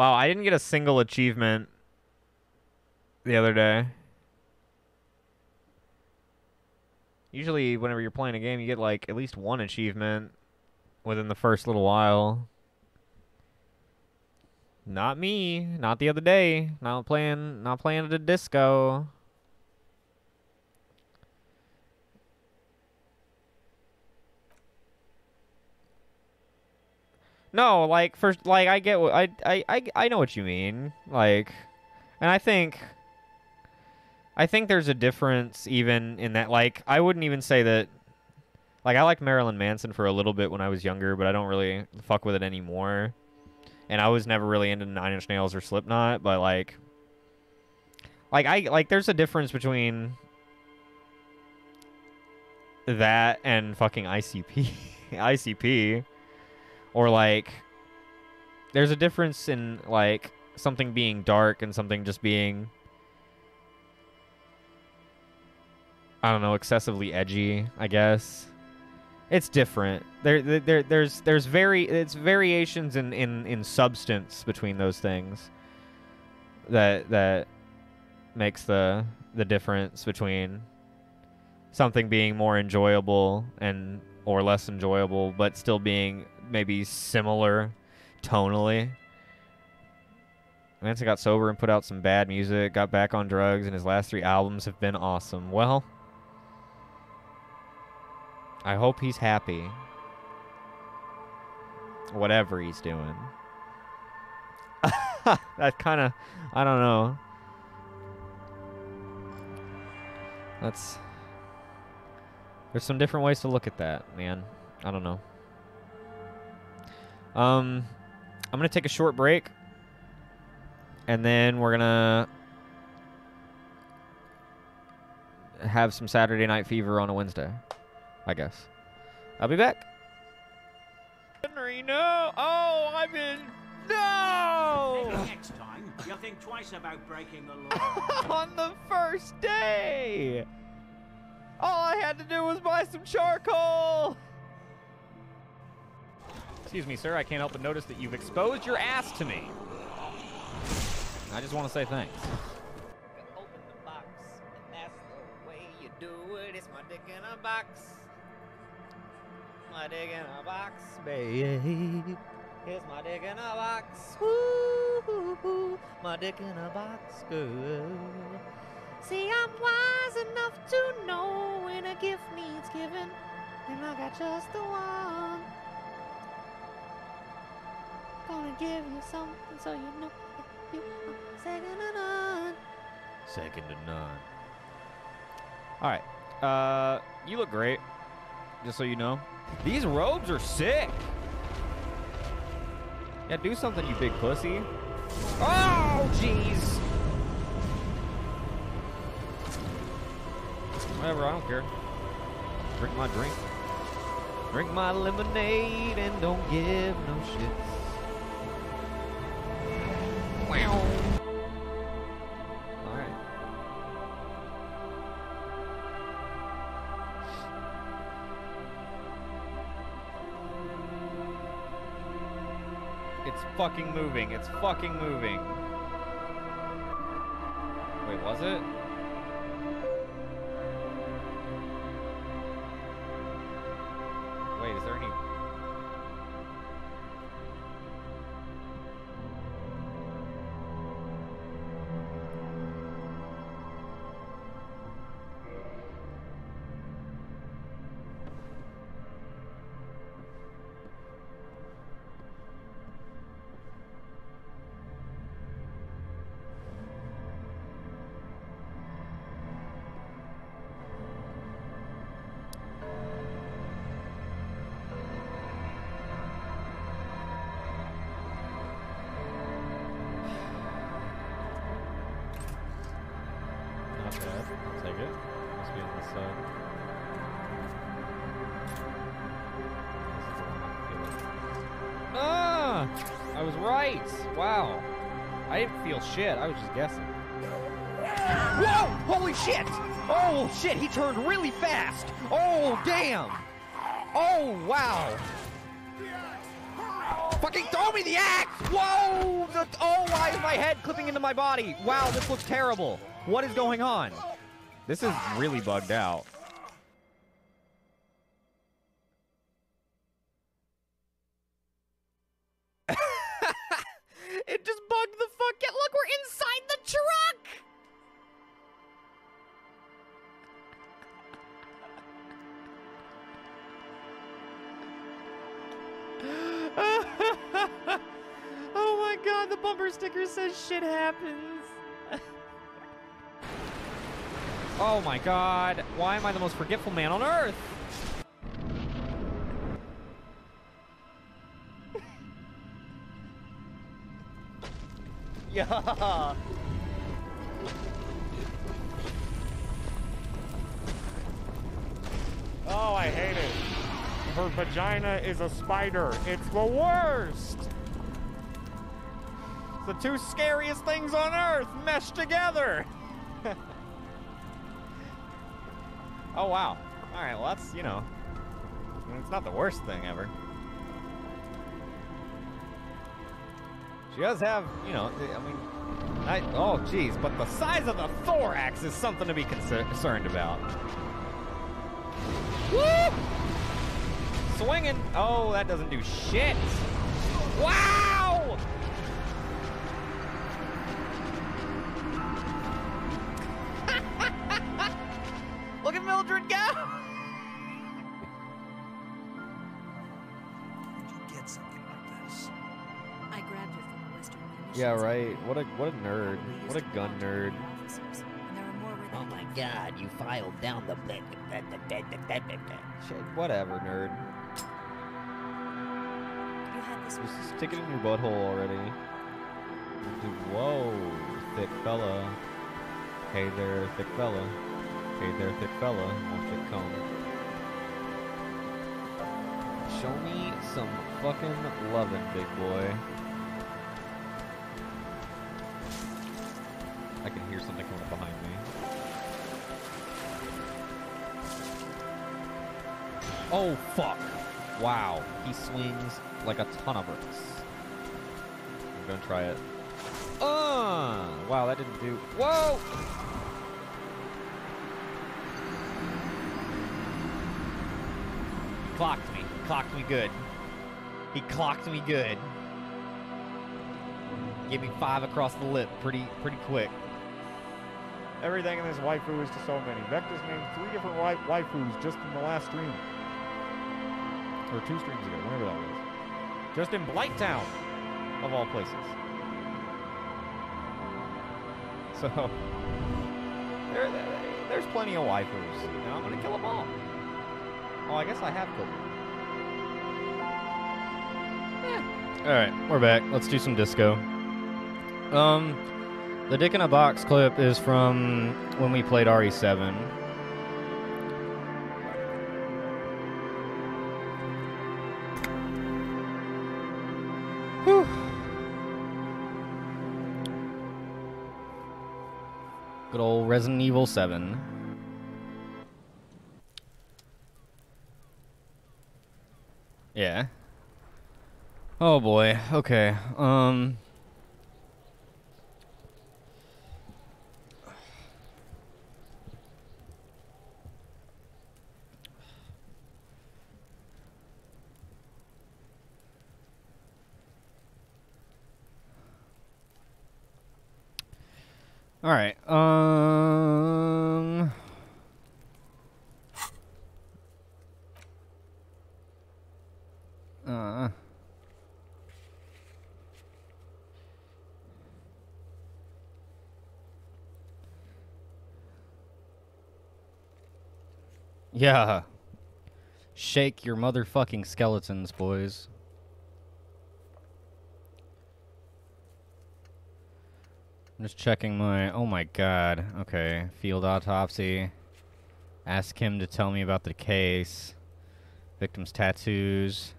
Wow, I didn't get a single achievement the other day. Usually, whenever you're playing a game, you get, like, at least one achievement within the first little while. Not me. Not the other day. Not playing at a disco. No, like, first, like, I get what, I know what you mean. Like, and I think there's a difference even in that, like, I wouldn't even say that, like, I liked Marilyn Manson for a little bit when I was younger, but I don't really fuck with it anymore. And I was never really into Nine Inch Nails or Slipknot, but, like, there's a difference between that and fucking ICP. ICP. Or, like, there's a difference in, like, something being dark and something just being, I don't know, excessively edgy, I guess. It's different. There's variations in substance between those things that makes the difference between something being more enjoyable and or less enjoyable, but still being maybe similar tonally. Manson got sober and put out some bad music, got back on drugs, and his last 3 albums have been awesome. Well, I hope he's happy. Whatever he's doing. That kind of, I don't know. There's some different ways to look at that, man. I don't know. I'm going to take a short break. And then we're going to have some Saturday Night Fever on a Wednesday, I guess. I'll be back. Henry, no! Oh, I'm in... No! Maybe next time, you'll think twice about breaking the law. On the first day! All I had to do was buy some charcoal! Excuse me, sir. I can't help but notice that you've exposed your ass to me. I just want to say thanks. Open the box, and that's the way you do it. It's my dick in a box. My dick in a box, baby. Here's my dick in a box. Woo, my dick in a box, girl. See, I'm wise enough to know when a gift needs giving, and I got just the one. Gonna give you something so you know that you are second to none. Second to none. Alright. You look great. Just so you know. These robes are sick. Yeah, do something, you big pussy. Oh, jeez. Whatever, I don't care. Drink my drink. Drink my lemonade and don't give no shits. Wow. Alright. It's fucking moving. It's fucking moving. Wait, was it? Wait, is there any... Not bad. I'll take it. Must be on this side. Ah! I was right! Wow. I didn't feel shit. I was just guessing. Whoa! Holy shit! Oh, shit! He turned really fast! Oh, damn! Oh, wow! Fucking throw me the axe! Whoa! Oh my head clipping into my body. Wow, this looks terrible. What is going on? This is really bugged out. It just bugged the fuck out. Look, we're inside the truck. Oh my god, the bumper sticker says shit happens. Oh my god, why am I the most forgetful man on earth? Yeah. Oh, I hate it. Her vagina is a spider. It's the worst. It's the two scariest things on earth meshed together. Oh, wow. All right, well, that's, you know, I mean, it's not the worst thing ever. She does have, you know, I mean, oh, geez, but the size of the thorax is something to be concerned about. Woo! Swinging. Oh, that doesn't do shit. Wow! Look at Mildred go! Get something like this. I grabbed it from a Western munitions. Yeah, right. What a nerd. What a gun nerd. Oh my god, you filed down the... Shit, whatever, nerd. You had this Just stick it in your butthole already. Dude, whoa, thick fella. Hey there, thick fella. Hey there, thick fella. Won't you come? Show me some fucking lovin', big boy. I can hear something coming up behind me. Oh, fuck. Wow. He swings like a ton of bricks. I'm gonna try it. Wow, that didn't do... Whoa! Clocked me. Clocked me good. He clocked me good. Gave me 5 across the lip pretty quick. Everything in this waifu is to so many. Vector's named 3 different waifus just in the last stream. Or 2 streams ago, whenever that was. Just in Blighttown, of all places. So, there's plenty of waifus, and I'm gonna kill them all. Oh, I guess I have killed them. Alright, we're back. Let's do some disco. The Dick in a Box clip is from when we played RE7. Whew. Good old Resident Evil 7. Yeah. Oh boy. Okay. All right. Yeah. Shake your motherfucking skeletons, boys. I'm just checking my... Oh my god. Okay. Field autopsy. Ask him to tell me about the case. Victim's tattoos.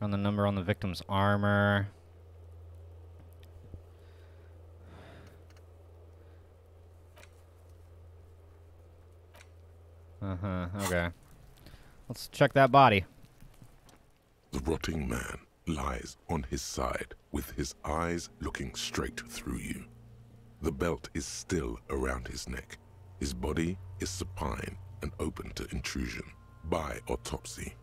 On the number on the victim's armor. Okay. Let's check that body. The rotting man lies on his side with his eyes looking straight through you. The belt is still around his neck. His body is supine and open to intrusion by autopsy.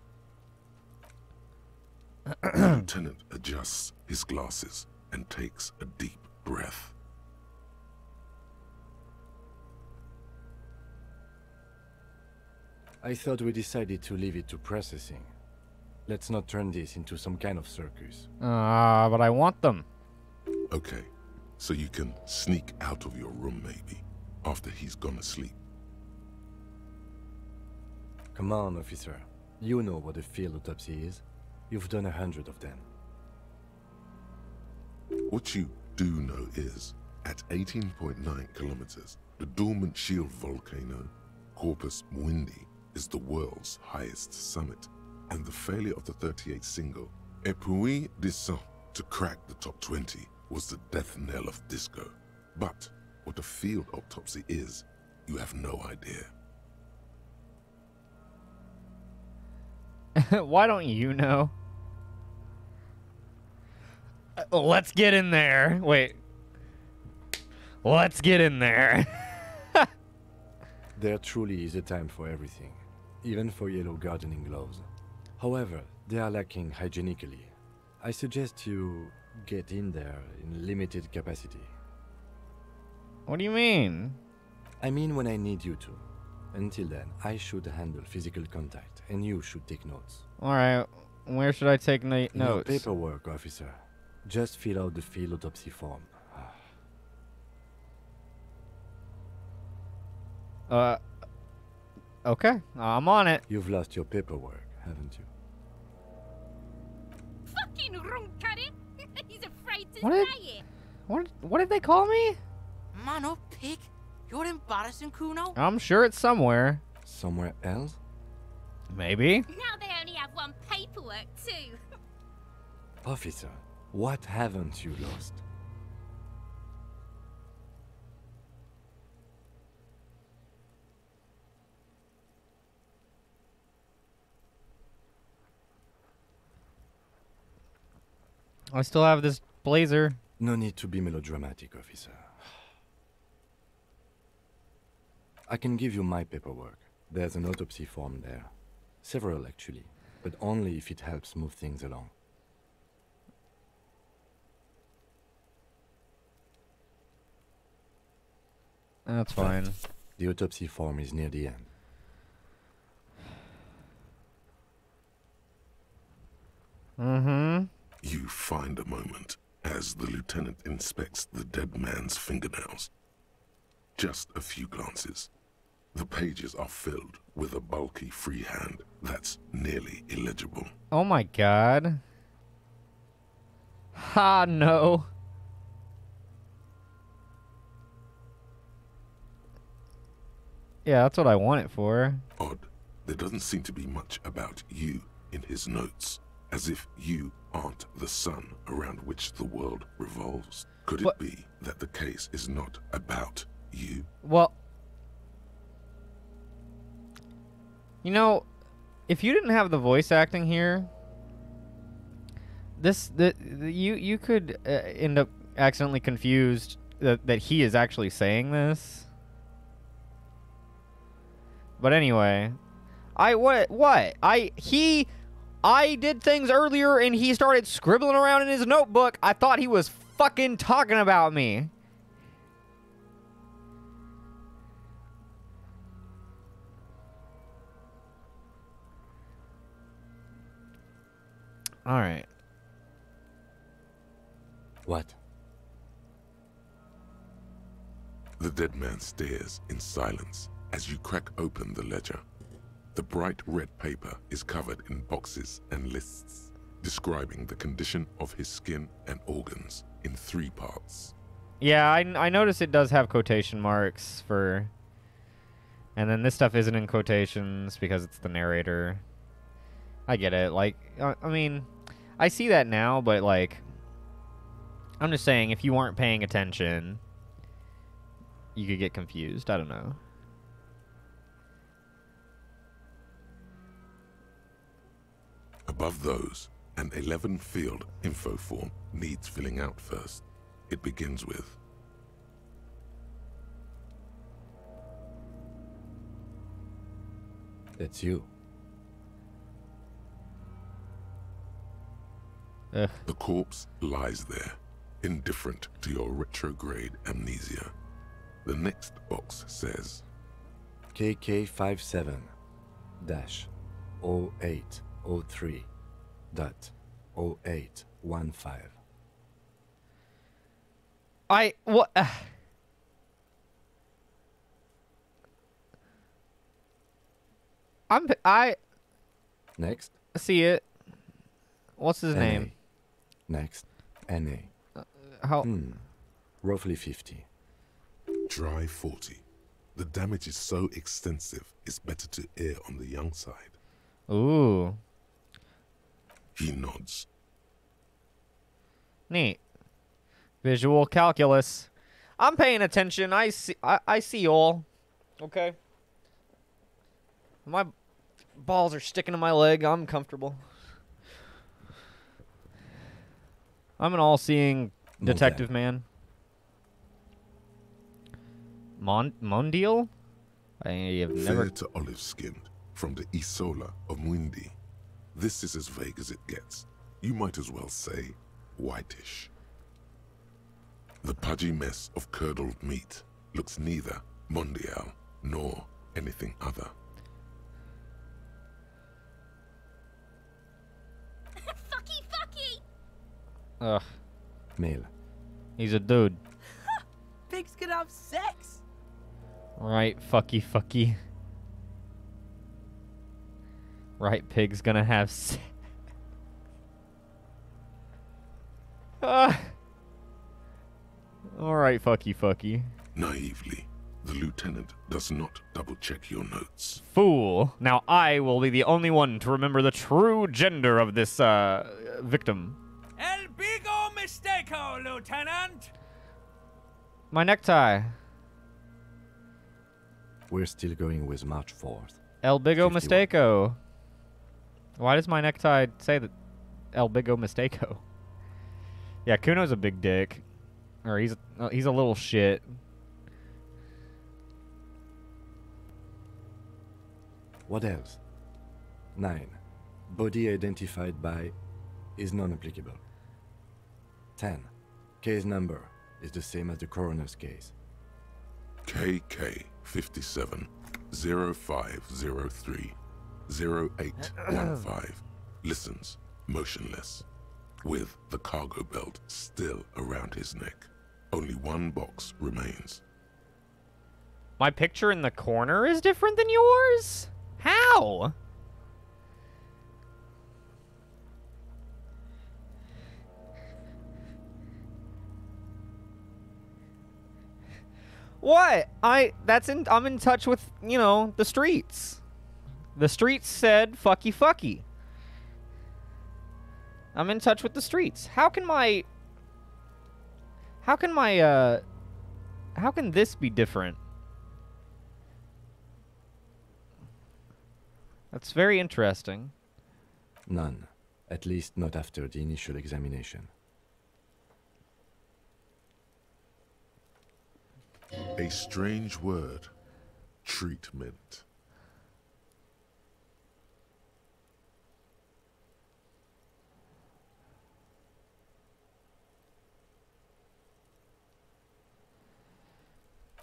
The lieutenant adjusts his glasses and takes a deep breath. I thought we decided to leave it to processing. Let's not turn this into some kind of circus. But I want them. Okay, so you can sneak out of your room maybe, after he's gone to sleep. Come on, officer. You know what a field autopsy is. You've done 100 of them. What you do know is, at 18.9 kilometers, the dormant shield volcano, Corpus Mundi, is the world's highest summit, and the failure of the 38 single, Epui Descent, to crack the top 20 was the death knell of disco. But what a field autopsy is, you have no idea. Why don't you know? Let's get in there. Wait. Let's get in there. There truly is a time for everything, even for yellow gardening gloves. However, they are lacking hygienically. I suggest you get in there in limited capacity. What do you mean? I mean when I need you to. Until then, I should handle physical contact, and you should take notes. Alright, where should I take Your notes? paperwork, officer. Just fill out the field autopsy form. Okay, I'm on it. You've lost your paperwork, haven't you? Fucking runkari! He's afraid to What did- say it. What did they call me? Man up, pig. You're embarrassing, Kuno. I'm sure it's somewhere. Somewhere else? Maybe. Now they only have one paperwork, too. Officer, what haven't you lost? I still have this blazer. No need to be melodramatic, officer. I can give you my paperwork. There's an autopsy form there. Several, actually, but only if it helps move things along. That's fine. The autopsy form is near the end. Mm-hmm. You find a moment as the lieutenant inspects the dead man's fingernails. Just a few glances. The pages are filled with a bulky freehand that's nearly illegible. Oh my god. Ha, no. Yeah, that's what I want it for. Odd, there doesn't seem to be much about you in his notes, as if you aren't the sun around which the world revolves. Could it What? be that the case is not about you? Well, you know, if you didn't have the voice acting here, you could end up accidentally confused that he is actually saying this. But anyway, I did things earlier and he started scribbling around in his notebook. I thought he was fucking talking about me. All right. What? The dead man stares in silence as you crack open the ledger. The bright red paper is covered in boxes and lists, describing the condition of his skin and organs in 3 parts. Yeah, I notice it does have quotation marks for... And then this stuff isn't in quotations because it's the narrator. I get it. Like, I mean, I see that now, but, like... I'm just saying, if you aren't paying attention, you could get confused. I don't know. Above those, An 11-field info form needs filling out first. It begins with That's you. the corpse lies there, indifferent to your retrograde amnesia. The next box says KK57 dash 0803 dot 0815. What? I Next. see it. What's his NA. name? Next. NA. How? Roughly 50. dry 40. The damage is so extensive, it's better to err on the young side. Ooh, He nods. neat. Visual calculus. I'm paying attention. I see all. Okay. My balls are sticking to my leg. I'm comfortable. I'm an all-seeing detective man. Mondial? I have never... Fair to olive-skinned, from the Isola of Mwindi. This is as vague as it gets. You might as well say whitish. The pudgy mess of curdled meat looks neither mondial nor anything other. Fucky, fucky! Ugh, Male. he's a dude. Pigs can have sex. Right, fucky. Right, pig's gonna have sex. Alright, fucky. Naively, the lieutenant does not double-check your notes. Fool. Now I will be the only one to remember the true gender of this, victim. El bigo mistako, Lieutenant. My necktie. We're still going with March 4th. El Bigo 51. Mistako. Why does my necktie say that El Bigo Mistako? Yeah, Kuno's a big dick. Or he's a little shit. What else? 9. Body identified by is non-applicable. 10. Case number is the same as the coroner's case. KK 57 0503 0815 listens motionless, with the cargo belt still around his neck. Only one box remains. My picture in the corner is different than yours? How? What? I'm in touch with, you know, the streets. The streets said fucky. I'm in touch with the streets. How can this be different? That's very interesting. None. At least not after the initial examination. A strange word. Treatment.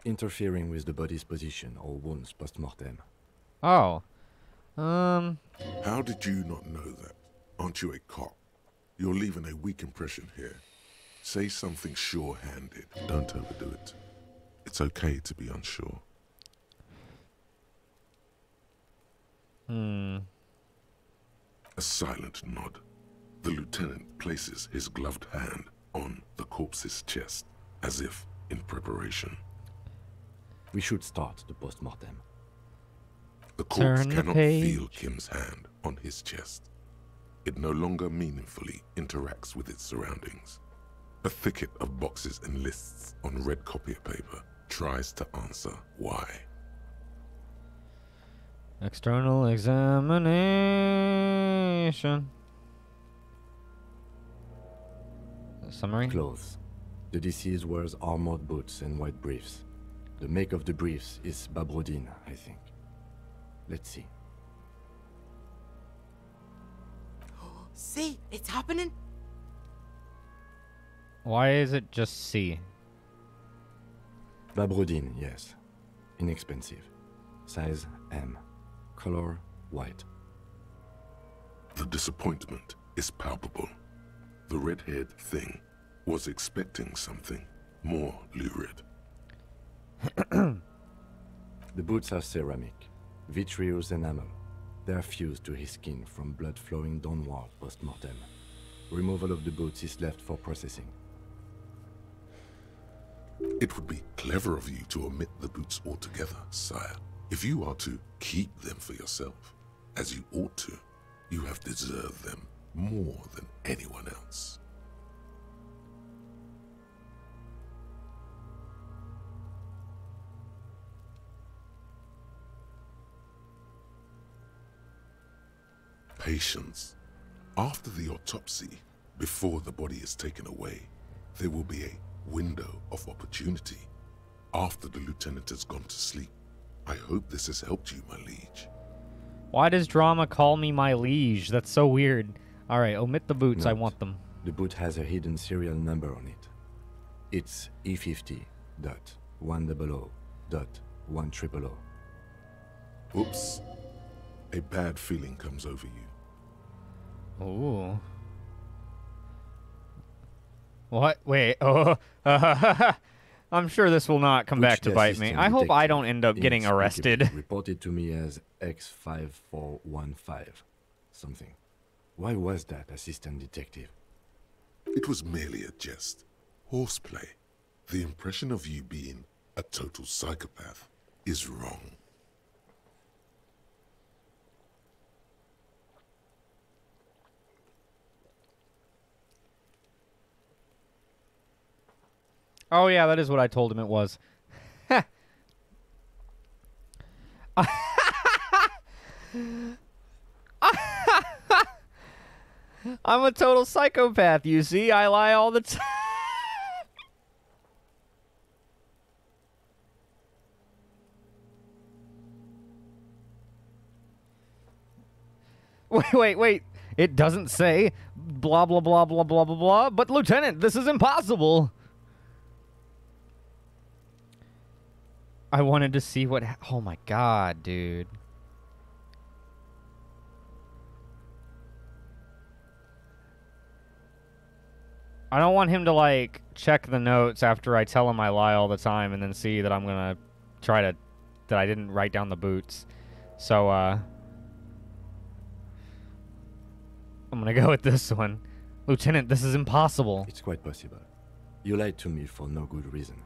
Interfering with the body's position or wounds post-mortem. Oh. How did you not know that? Aren't you a cop? You're leaving a weak impression here. Say something sure-handed. Don't overdo it. It's okay to be unsure. A silent nod. The lieutenant places his gloved hand on the corpse's chest, as if in preparation. We should start the post-mortem. The corpse Turn the cannot page. feel Kim's hand on his chest. It no longer meaningfully interacts with its surroundings. A thicket of boxes and lists on red copier paper tries to answer why. External examination. Summary? Clothes. The deceased wears armored boots and white briefs. The make of the briefs is Babrodine, I think. Let's see. See, it's happening. Why is it just C? Babrodine, yes. Inexpensive. Size M. Color white. The disappointment is palpable. The red-haired thing was expecting something more lurid. The boots are ceramic, vitreous enamel. They are fused to his skin from blood flowing downward post-mortem. Removal of the boots is left for processing. It would be clever of you to omit the boots altogether, sire. If you are to keep them for yourself, as you ought to, you have deserved them more than anyone else. Patience. After the autopsy, before the body is taken away, there will be a window of opportunity. After the lieutenant has gone to sleep. I hope this has helped you, my liege. Why does drama call me my liege? That's so weird. Alright, omit the boots. I Note, want them. The boot has a hidden serial number on it. It's E50.100.100. Oops. A bad feeling comes over you. Ooh. What? Wait. Oh. I'm sure this will not come back to bite me. I hope I don't end up getting arrested. Reported to me as X5415. Something. Why was that, assistant detective? It was merely a jest. Horseplay. The impression of you being a total psychopath is wrong. Oh yeah, that is what I told him it was. I'm a total psychopath, you see? I lie all the time. Wait. It doesn't say blah, blah, blah, blah, blah, blah, blah. But, Lieutenant, this is impossible. I wanted to see what... Oh, my God, dude. I don't want him to, like, check the notes after I tell him I lie all the time and then see that I'm gonna try to... that I didn't write down the boots. So, I'm gonna go with this one. Lieutenant, this is impossible. It's quite possible. You lied to me for no good reason.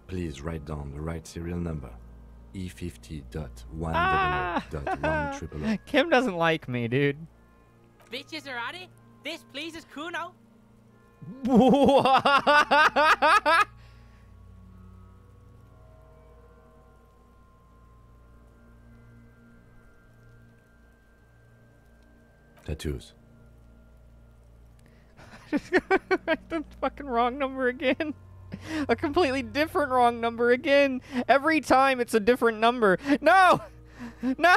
Please write down the right serial number. E50.100.100. Kim doesn't like me, dude. Bitches are at it. This pleases Kuno. Tattoos. Just gonna write the fucking wrong number again. A completely different wrong number again. Every time it's a different number. No! No!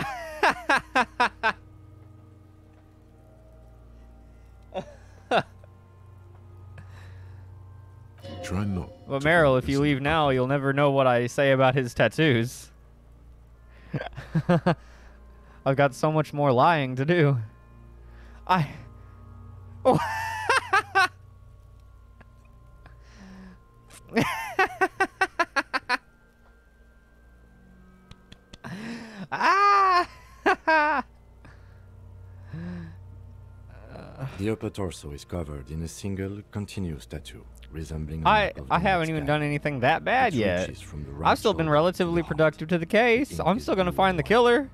Try not. Well, Meryl, if you leave now, you'll never know what I say about his tattoos. I've got so much more lying to do. Oh. The upper torso is covered in a single continuous tattoo, resembling. I haven't even done anything that bad yet. I've still been relatively productive to the case. I'm still gonna find the killer.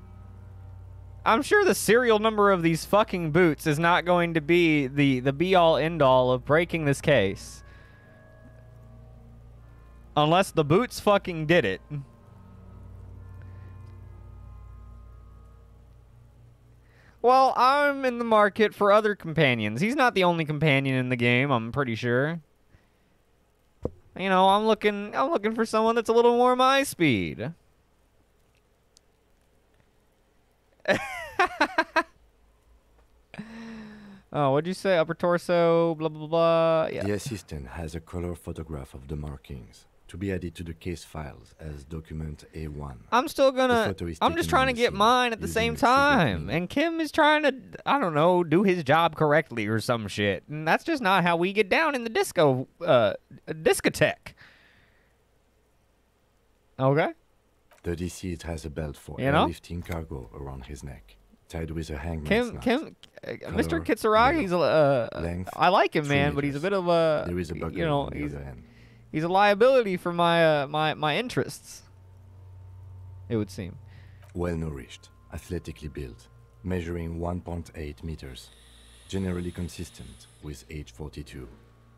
I'm sure the serial number of these fucking boots is not going to be the be-all end-all of breaking this case. Unless the boots fucking did it. Well, I'm in the market for other companions. He's not the only companion in the game, I'm pretty sure. You know, I'm looking for someone that's a little more my speed. Oh, what'd you say? Upper torso, blah, blah, blah. Yeah. The assistant has a color photograph of the markings to be added to the case files as document A1. I'm still The gonna... photo is I'm just taken trying to on the get scene mine at the using same a 3D time. printer. And Kim is trying to, I don't know, do his job correctly or some shit. And that's just not how we get down in the discotheque. Okay? The deceased has a belt for You know? lifting cargo around his neck, tied with a hangman's Mr. Color, Kitsuragi's length, I like him, 3 man, but he's a meters. bit of a, There is a buckle you know, on the other end. he's a liability for my my interests. It would seem. Well-nourished, athletically built, measuring 1.8 meters, generally consistent with age 42.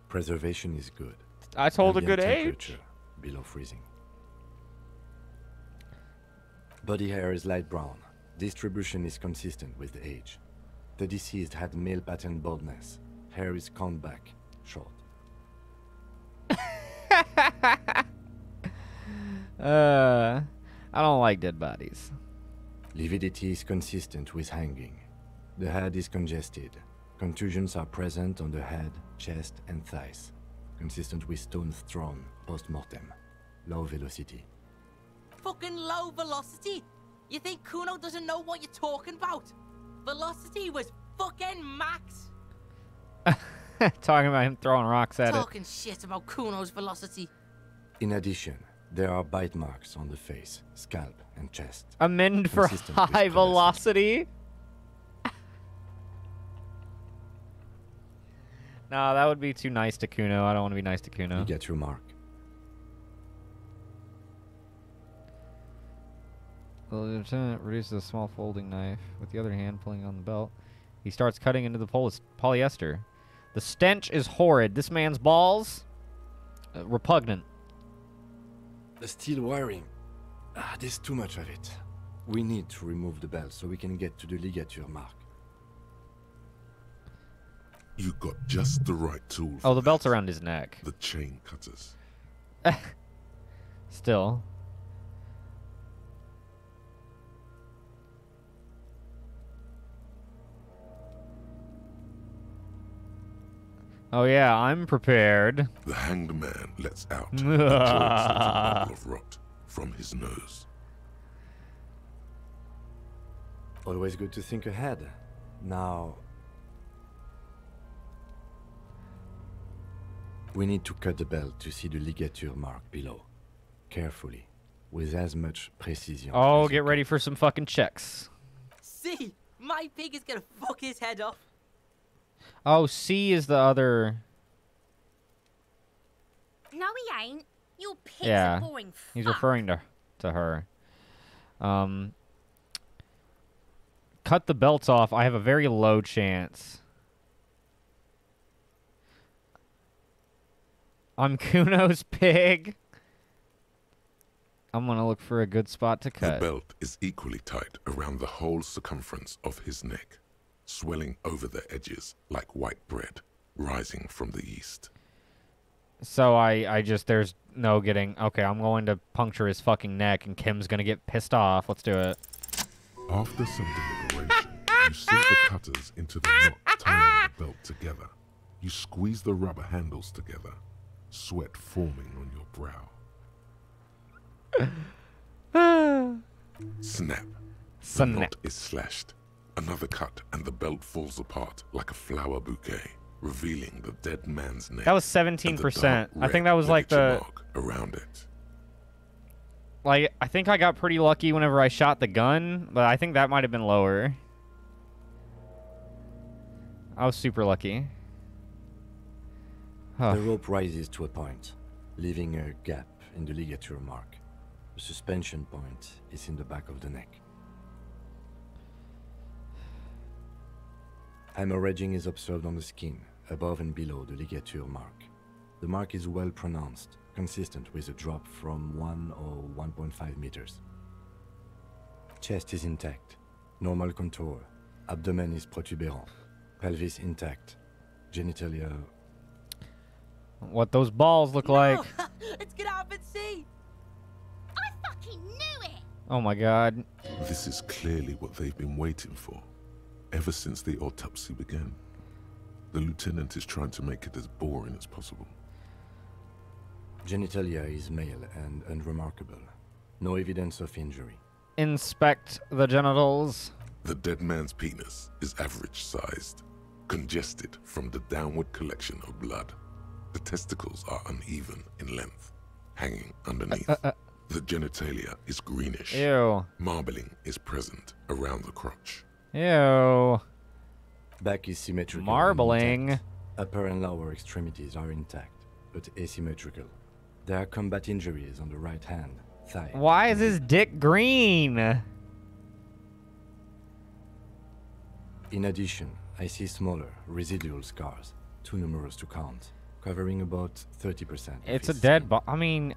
Preservation is good. I told a Ambient good age. temperature below freezing. Body hair is light brown. Distribution is consistent with the age. The deceased had male pattern baldness. Hair is combed back, short. I don't like dead bodies. Lividity is consistent with hanging. The head is congested. Contusions are present on the head, chest, and thighs. Consistent with stones thrown post-mortem. Low velocity. Fucking low velocity? You think Kuno doesn't know what you're talking about? Velocity was fucking max. Talking about him throwing rocks at it. Talking shit about Kuno's velocity. In addition, there are bite marks on the face, scalp, and chest. Amend for Consistent with high cholesterol. velocity. No, that would be too nice to Kuno. I don't want to be nice to Kuno. You get your mark. The lieutenant produces a small folding knife with the other hand pulling on the belt. He starts cutting into the polyester. The stench is horrid. This man's balls, repugnant. The steel wiring. There's too much of it. We need to remove the belt so we can get to the ligature mark. You got just the right tool. Oh, the for belt's that. around his neck. The chain cutters. Still. Oh yeah, I'm prepared. The hanged man lets out a close little bubble of rot from his nose. Always good to think ahead. Now, we need to cut the belt to see the ligature mark below. Carefully, with as much precision. Oh, as you get ready for some fucking checks. See, my pig is gonna fuck his head off. Oh, C is the other. No, he ain't. Your pig's Yeah, a boring he's fuck. referring to her. Cut the belts off. I have a very low chance. I'm Kuno's pig. I'm gonna look for a good spot to The cut. belt is equally tight around the whole circumference of his neck, swelling over the edges like white bread rising from the east. So I just, there's no getting, okay, I'm going to puncture his fucking neck and Kim's gonna get pissed off. Let's do it. After some deliberation, you sink the cutters into the knot tying the belt together. You squeeze the rubber handles together, sweat forming on your brow. Snap. The Snap. knot is slashed. Another cut and the belt falls apart like a flower bouquet, revealing the dead man's neck. That was and the 17%. dark I think red that was like ligature the, mark around it. like, I think I got pretty lucky whenever I shot the gun, but I think that might have been lower. I was super lucky. Huh. The rope rises to a point, leaving a gap in the ligature mark. The suspension point is in the back of the neck. Hemorrhaging is observed on the skin, above and below the ligature mark. The mark is well pronounced, consistent with a drop from 1 or 1.5 meters. Chest is intact, normal contour. Abdomen is protuberant, pelvis intact, genitalia. What those balls look like. Oh my god. This is clearly what they've been waiting for, ever since the autopsy began. The lieutenant is trying to make it as boring as possible. Genitalia is male and unremarkable. No evidence of injury. Inspect the genitals. The dead man's penis is average-sized, congested from the downward collection of blood. The testicles are uneven in length, hanging underneath. The genitalia is greenish. Ew. Marbling is present around the crotch. Ew. Back is symmetrical. and Marbling. intact. Upper and lower extremities are intact, but asymmetrical. There are combat injuries on the right hand, thigh. Why is his dick green? In addition, I see smaller, residual scars, too numerous to count, covering about 30%. It's a dead body. I mean,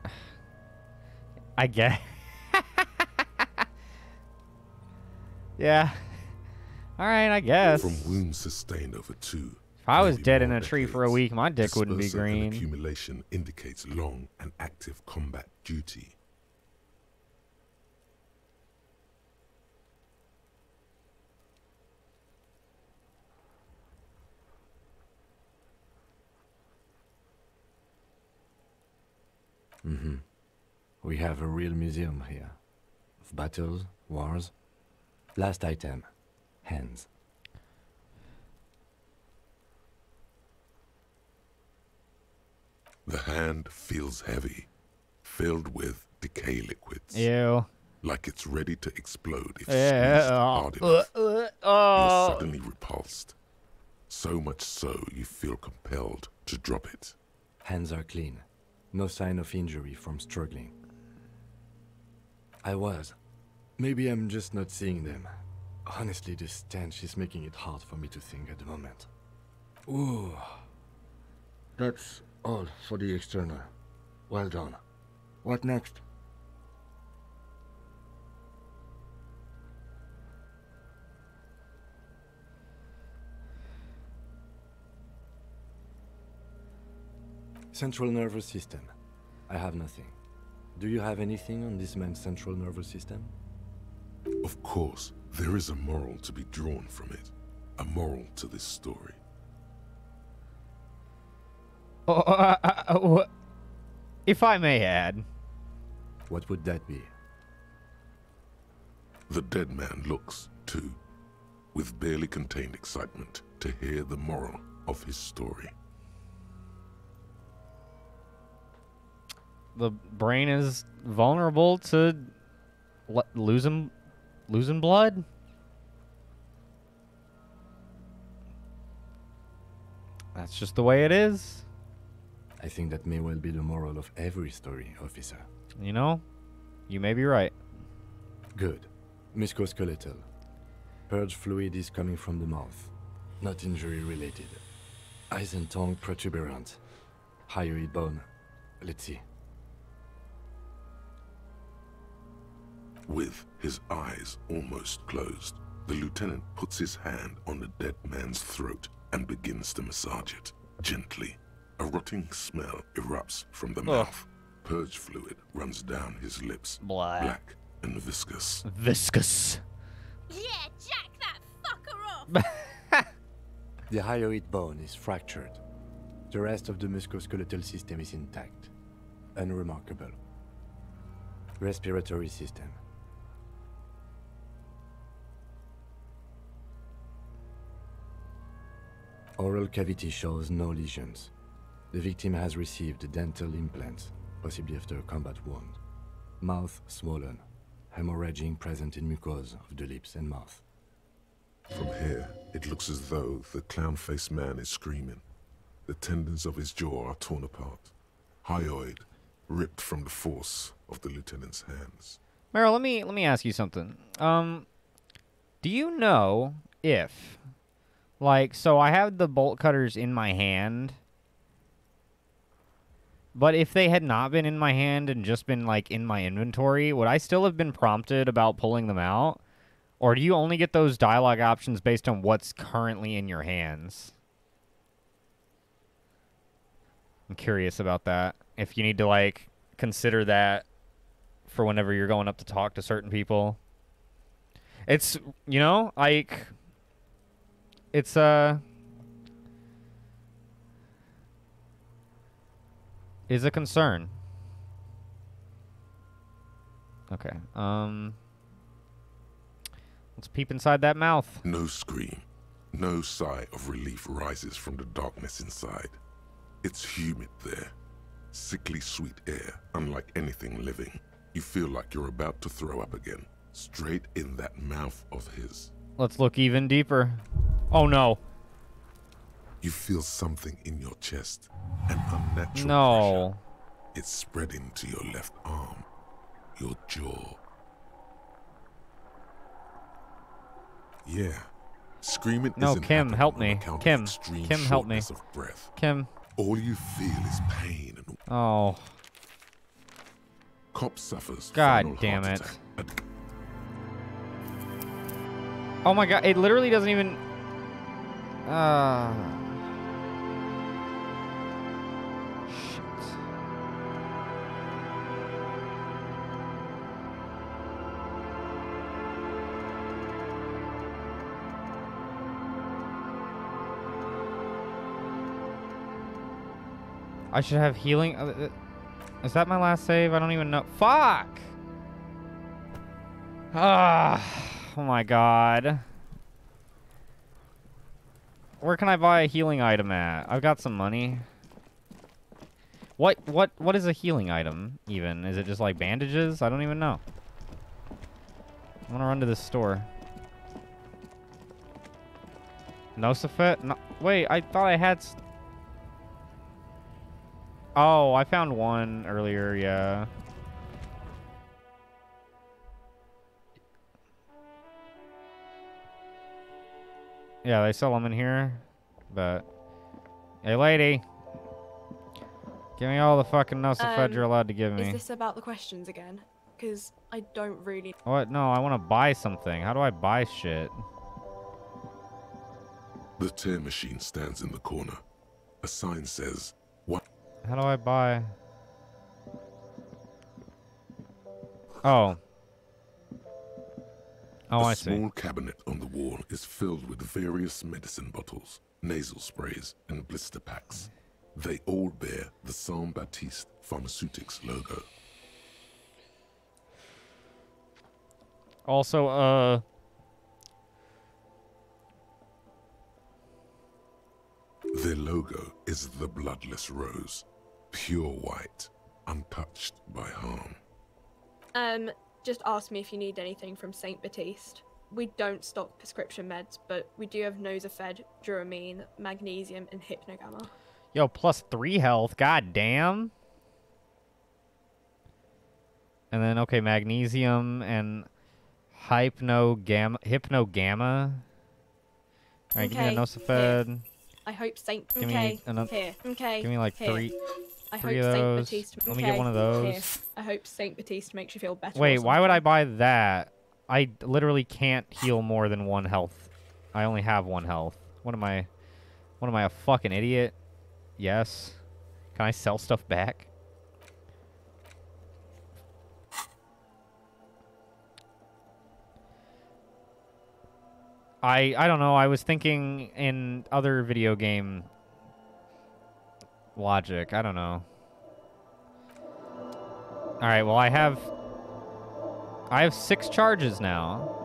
I guess. Yeah. All right, I guess. From wounds sustained over 2. If I was maybe dead in more a tree for a decades, week, my dick wouldn't be dispersal and green. accumulation indicates long and active combat duty. We have a real museum here. Of battles, wars. Last item. Hands. The hand feels heavy, filled with decay liquids. Ew. Like it's ready to explode if Yeah. squeezed hard enough. You're suddenly repulsed. So much so you feel compelled to drop it. Hands are clean. No sign of injury from struggling. I was. Maybe I'm just not seeing them. Honestly, this stench is making it hard for me to think at the moment. Ooh. That's all for the external. Well done. What next? Central nervous system. I have nothing. Do you have anything on this man's central nervous system? Of course, there is a moral to be drawn from it. A moral to this story. If I may add. What would that be? The dead man looks, too, with barely contained excitement to hear the moral of his story. The brain is vulnerable to losing blood. That's just the way it is. I think that may well be the moral of every story, officer. You know, you may be right. Good. Musculoskeletal. Purge fluid is coming from the mouth. Not injury related. Eyes and tongue protuberant. Hyoid bone. Let's see. With his eyes almost closed, the lieutenant puts his hand on the dead man's throat and begins to massage it, gently. A rotting smell erupts from the mouth. Purge fluid runs down his lips, black and viscous. Viscous. Yeah, jack that fucker off! The hyoid bone is fractured. The rest of the musculoskeletal system is intact. Unremarkable. Respiratory system. Oral cavity shows no lesions. The victim has received dental implants, possibly after a combat wound. Mouth swollen. Hemorrhaging present in mucosa of the lips and mouth. From here, it looks as though the clown-faced man is screaming. The tendons of his jaw are torn apart. Hyoid ripped from the force of the lieutenant's hands. Meryl, let me ask you something. Do you know if, like, so I have the bolt cutters in my hand, but if they had not been in my hand and just been, like, in my inventory, would I still have been prompted about pulling them out? Or do you only get those dialogue options based on what's currently in your hands? I'm curious about that. If you need to, like, consider that for whenever you're going up to talk to certain people. It's, you know, like, it's, is a concern. Okay, let's peep inside that mouth. No scream, no sigh of relief rises from the darkness inside. It's humid there. Sickly sweet air, unlike anything living. You feel like you're about to throw up again, straight in that mouth of his. Let's look even deeper. Oh no. You feel something in your chest, an unnatural No. pressure. It's spreading to your left arm, your jaw. Yeah, screaming No, isn't Kim, happening help on me. account of Kim, extreme Kim, help me. shortness of breath. Kim. All you feel is pain and Oh. cop suffers God final damn heart it. attack. Oh my god, it literally doesn't even... Shit. I should have healing... is that my last save? I don't even know. Fuck! Ah, oh my god. Where can I buy a healing item at? I've got some money. What is a healing item, even? Is it just like bandages? I don't even know. I'm gonna run to this store. Nosafet? No, wait, I thought I had... Oh, I found one earlier, yeah. Yeah, they sell them in here, but... Hey, lady! Give me all the fucking Nosafed you're allowed to give me. Is this about the questions again? Because I don't really... What? No, I want to buy something. How do I buy shit? The tear machine stands in the corner. A sign says, "What?" How do I buy? Oh. Oh, I A see. small cabinet on the wall is filled with various medicine bottles, nasal sprays, and blister packs. They all bear the Saint Baptiste Pharmaceutics logo. Also, Their logo is the bloodless rose, pure white, untouched by harm. Just ask me if you need anything from Saint Baptiste. We don't stock prescription meds, but we do have Nosafed, Duramine, Magnesium, and Hypnogamma. yo, +3 health. God damn. And then, okay, magnesium and Hypnogamma. Alright, give me a Nosafed. I hope Saint... Give me another... Here. Okay. Give me like here. three I of hope Saint those. Baptiste... Let me get one of those. Here. I hope Saint Baptiste makes you feel better. Wait, or why would I something. buy that? I literally can't heal more than 1 health. I only have 1 health. What am I, a fucking idiot? Yes. Can I sell stuff back? I don't know. I was thinking in other video game logic. I don't know. All right, well, I have 6 charges now.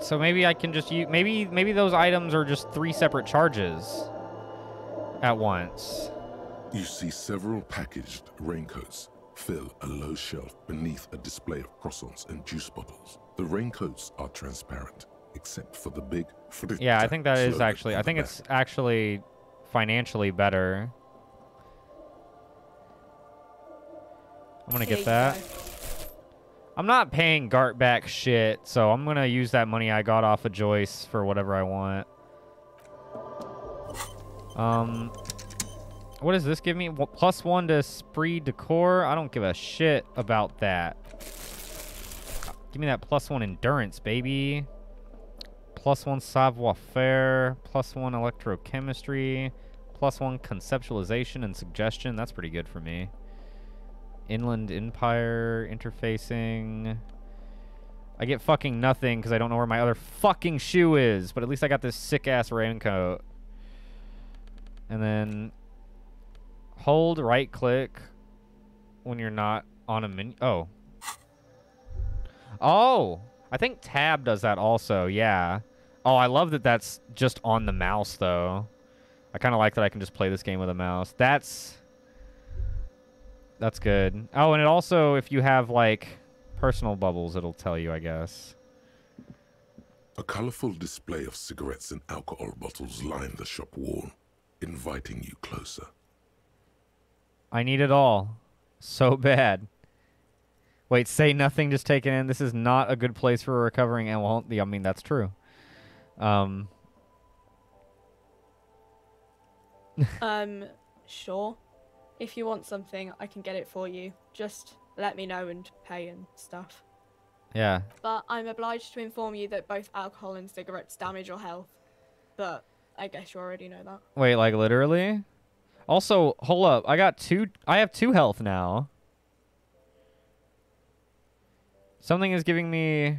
So maybe I can just use, maybe those items are just 3 separate charges at once. You see several packaged raincoats fill a low shelf beneath a display of croissants and juice bottles. The raincoats are transparent, except for the big... Yeah, I think that is slogan actually, on I the think back. it's actually financially better. I'm gonna Here get you that. go. I'm not paying Gart back shit, so I'm gonna use that money I got off of Joyce for whatever I want. What does this give me? +1 to Esprit Decor? I don't give a shit about that. Give me that +1 Endurance, baby. +1 Savoir-faire. +1 Electrochemistry. +1 Conceptualization and Suggestion. That's pretty good for me. Inland Empire interfacing. I get fucking nothing because I don't know where my other fucking shoe is. But at least I got this sick-ass raincoat. And then hold right-click when you're not on a menu. Oh. Oh! I think tab does that also, yeah. Oh, I love that that's just on the mouse, though. I kind of like that I can just play this game with a mouse. That's good. Oh, and it also, if you have, like, personal bubbles, it'll tell you, I guess. A colorful display of cigarettes and alcohol bottles line the shop wall, inviting you closer. I need it all. So bad. Wait, say nothing, just take it in. This is not a good place for a recovering and won't. I mean, that's true. Sure. If you want something, I can get it for you. Just let me know and pay and stuff. Yeah. But I'm obliged to inform you that both alcohol and cigarettes damage your health. But I guess you already know that. Wait, like literally? Also, hold up. I have 2 health now. Something is giving me...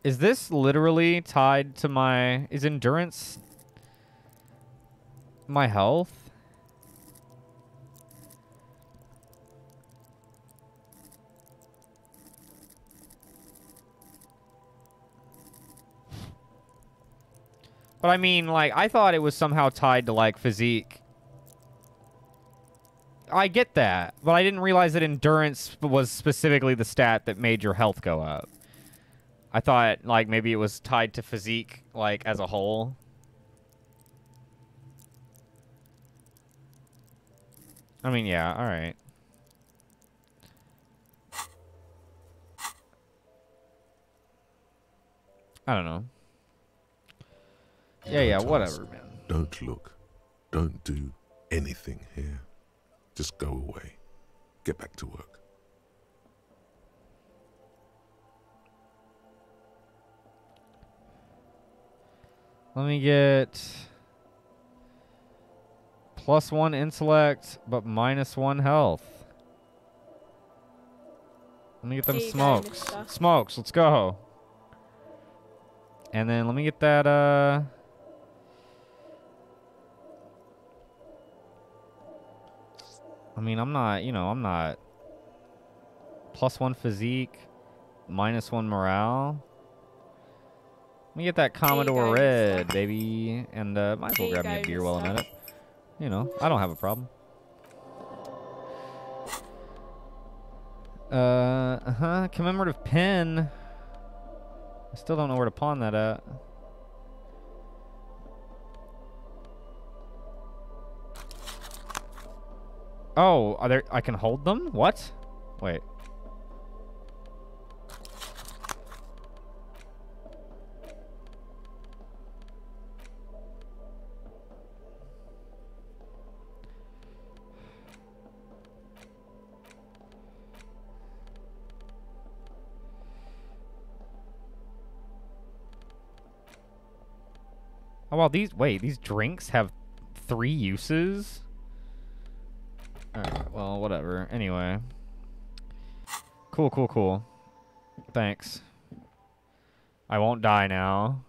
Is this literally tied to my... Is endurance my health? But I mean, like, I thought it was somehow tied to, like, physique. I get that, but I didn't realize that endurance was specifically the stat that made your health go up. I thought, like, maybe it was tied to physique, like, as a whole. I mean, yeah, alright. I don't know. Yeah, whatever, man. Don't look. Don't do anything here. Just go away. Get back to work. Let me get +1 intellect, but -1 health. Let me get them smokes. Smokes, let's go. And then let me get that, I mean, I'm not, you know, I'm not. +1 physique, -1 morale. Let me get that Commodore Red, baby. And might as well grab me a beer while I'm at it. You know, I don't have a problem. Commemorative pin. I still don't know where to pawn that at. Oh, are there? I can hold them? What? Wait. Oh, well, these drinks have 3 uses? Alright, well, whatever. Anyway. Cool. Thanks. I won't die now.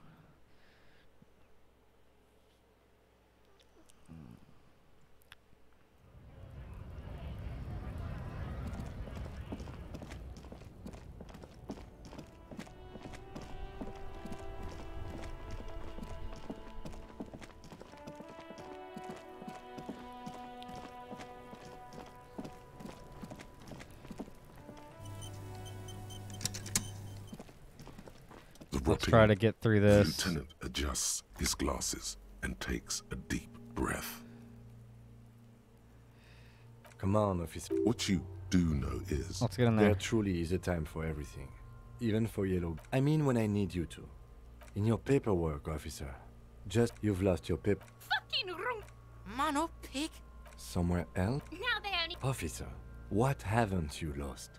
Let's try to get through this. The lieutenant adjusts his glasses and takes a deep breath. Come on, officer. What you do know is... Let's get in there. There truly is a time for everything. Even for yellow. I mean when I need you to. In your paperwork, officer. Just, you've lost your paper. Fucking wrong. Man up, pig. Somewhere else? Now they only... Officer, what haven't you lost?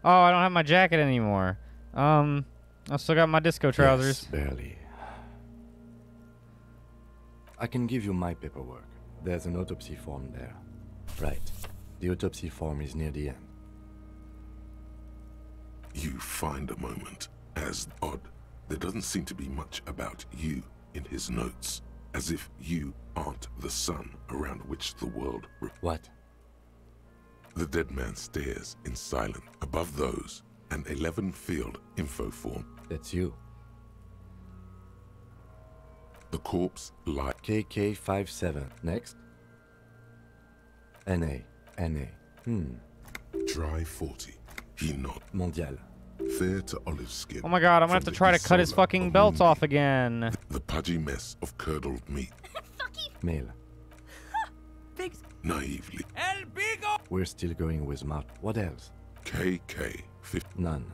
Oh, I don't have my jacket anymore. I still got my disco trousers. Yes, barely. I can give you my paperwork. There's an autopsy form there. Right. The autopsy form is near the end. You find a moment as odd. There doesn't seem to be much about you in his notes, as if you aren't the sun around which the world... What? The dead man stares in silence. Above those, an 11-field info form. That's you. The corpse lie... KK57. Next. NA. Dry 40. He nods. Mondial. Fair to olive skin. Oh my god, I'm gonna have to try to cut his fucking belt off again. The pudgy mess of curdled meat. Male. Naively. El Bigo! We're still going with Mart. What else? KK 50. None.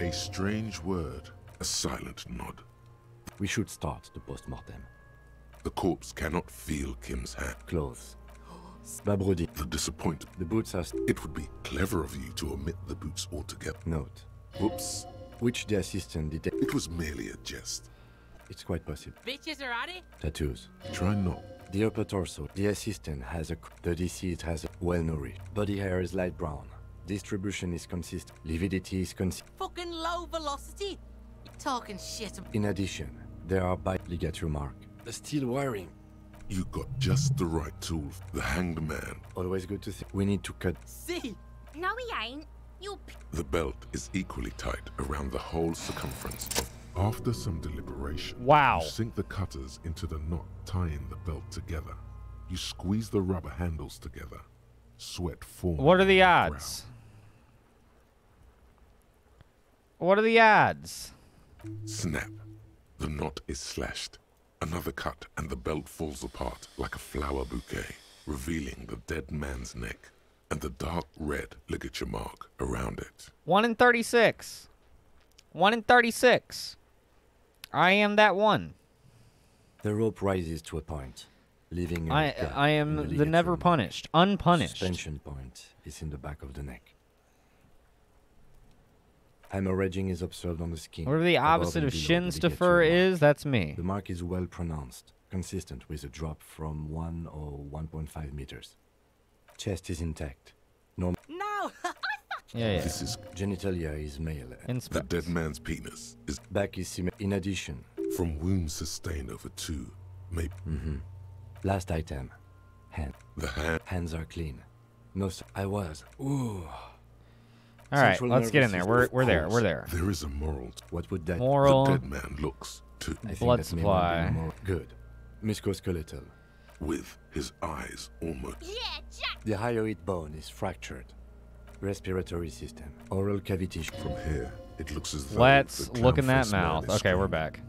A strange word. A silent nod. We should start the post-mortem. The corpse cannot feel Kim's hand. Clothes. Babrodi. The disappointment. The boots are... It would be clever of you to omit the boots altogether. Note. Whoops. Which the assistant detected. It was merely a jest. It's quite possible. Bitches are at it. Tattoos. Try not. The upper torso. The assistant has a... The deceased has a well-nourished. Body hair is light brown. Distribution is consistent. Lividity is consistent. Fucking low velocity. You're talking shit. In addition, there are ligature mark. The steel wiring. You got just the right tool. The hanged man. Always good to see. We need to cut. See? No, he ain't. You'll... The belt is equally tight around the whole circumference of... After some deliberation, Wow. you sink the cutters into the knot tying the belt together. You squeeze the rubber handles together. Sweat forms. What are the on the odds? What are the odds? ground. Snap. The knot is slashed. Another cut and the belt falls apart like a flower bouquet, revealing the dead man's neck and the dark red ligature mark around it. 1 in 36. 1 in 36. I am that one. The rope rises to a point, leaving a gap I in am the ligature never mark. punished. Unpunished. Suspension point is in the back of the neck. Hemorrhaging is observed on the skin. Whatever the above opposite and of below shins the to ligature fur mark. is, that's me. The mark is well pronounced, consistent with a drop from 1 or 1.5 meters. Chest is intact. No. Yeah. This is Genitalia is male. the dead man's penis is Back is similar. In addition, from wounds sustained over 2, maybe last item. Hand. the hand. Hands are clean. No, I was. Ooh. All right, Central let's get in nervous there. system. We're there. We're there. There is a moral. What would that? Moral. The dead man looks to I think blood that may well be supply. more good. Musculoskeletal. with his eyes almost. Yeah, Jack. The hyoid bone is fractured. Respiratory system. Oral cavity. From here, it looks as though Let's the look in that town-faced man mouth. is Okay, we're strong. back.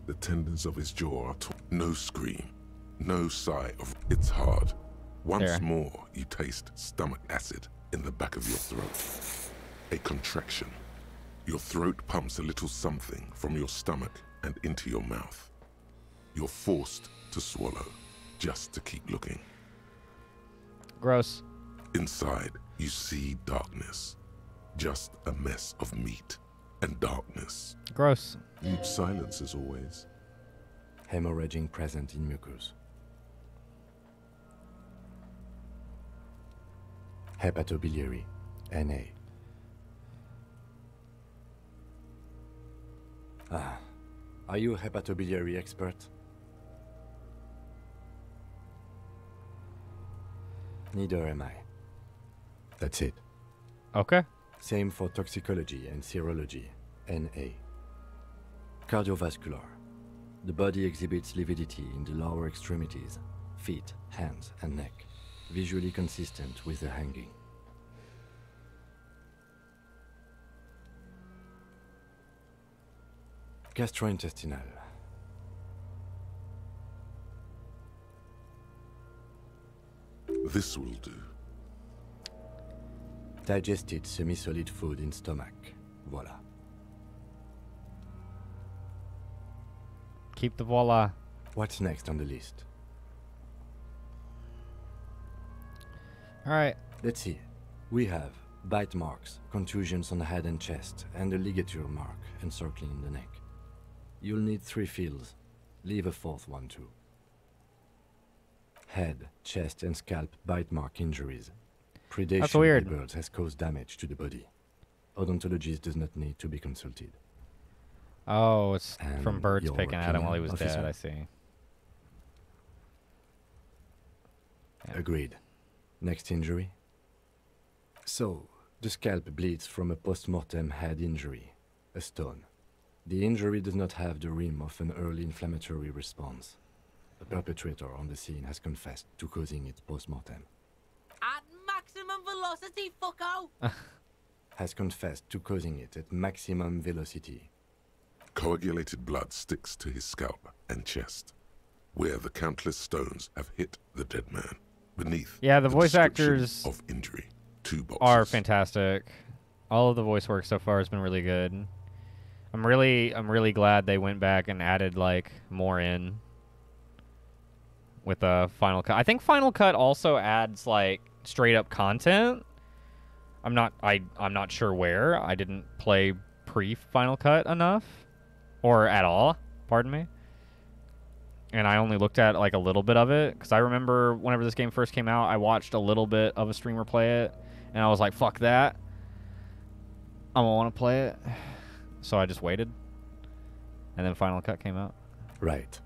The tendons of his jaw are no scream, no sigh of it's hard. Once There. more, you taste stomach acid in the back of your throat. A contraction. Your throat pumps a little something from your stomach and into your mouth. You're forced to swallow, just to keep looking. Gross. Inside, you see darkness. Just a mess of meat and darkness. Gross. Mute silence as always. Hemorrhaging present in mucus. Hepatobiliary. NA. Are you a hepatobiliary expert? Neither am I. That's it. Okay. Same for toxicology and serology. NA. Cardiovascular. The body exhibits lividity in the lower extremities, feet, hands, and neck, visually consistent with the hanging. Gastrointestinal. This will do. Digested semi-solid food in stomach. Voila. Keep the voila. What's next on the list? All right. Let's see. We have bite marks, contusions on the head and chest, and a ligature mark encircling the neck. You'll need 3 fields. Leave a 4th one too. head, chest, and scalp bite mark injuries. Predation That's weird. by birds has caused damage to the body. Odontologist does not need to be consulted. Oh, it's from And birds your picking at him while he opinion, was officer? dead. I see. Yeah. Agreed. Next injury. So, the scalp bleeds from a post-mortem head injury, a stone. The injury does not have the rim of an early inflammatory response. The perpetrator on the scene has confessed to causing it post-mortem. At maximum velocity, fucko! Has confessed to causing it at maximum velocity. Coagulated blood sticks to his scalp and chest, where the countless stones have hit the dead man. Beneath, Yeah, the voice description actors of injury. 2 boxes. are fantastic. All of the voice work so far has been really good. I'm really glad they went back and added like more in with Final Cut. I think Final Cut also adds like straight up content. I'm not sure where. I didn't play pre-Final Cut enough or at all, pardon me. And I only looked at like a little bit of it because I remember whenever this game first came out, I watched a little bit of a streamer play it and I was like, fuck that. I don't want to play it. So I just waited. And then Final Cut came out. Right.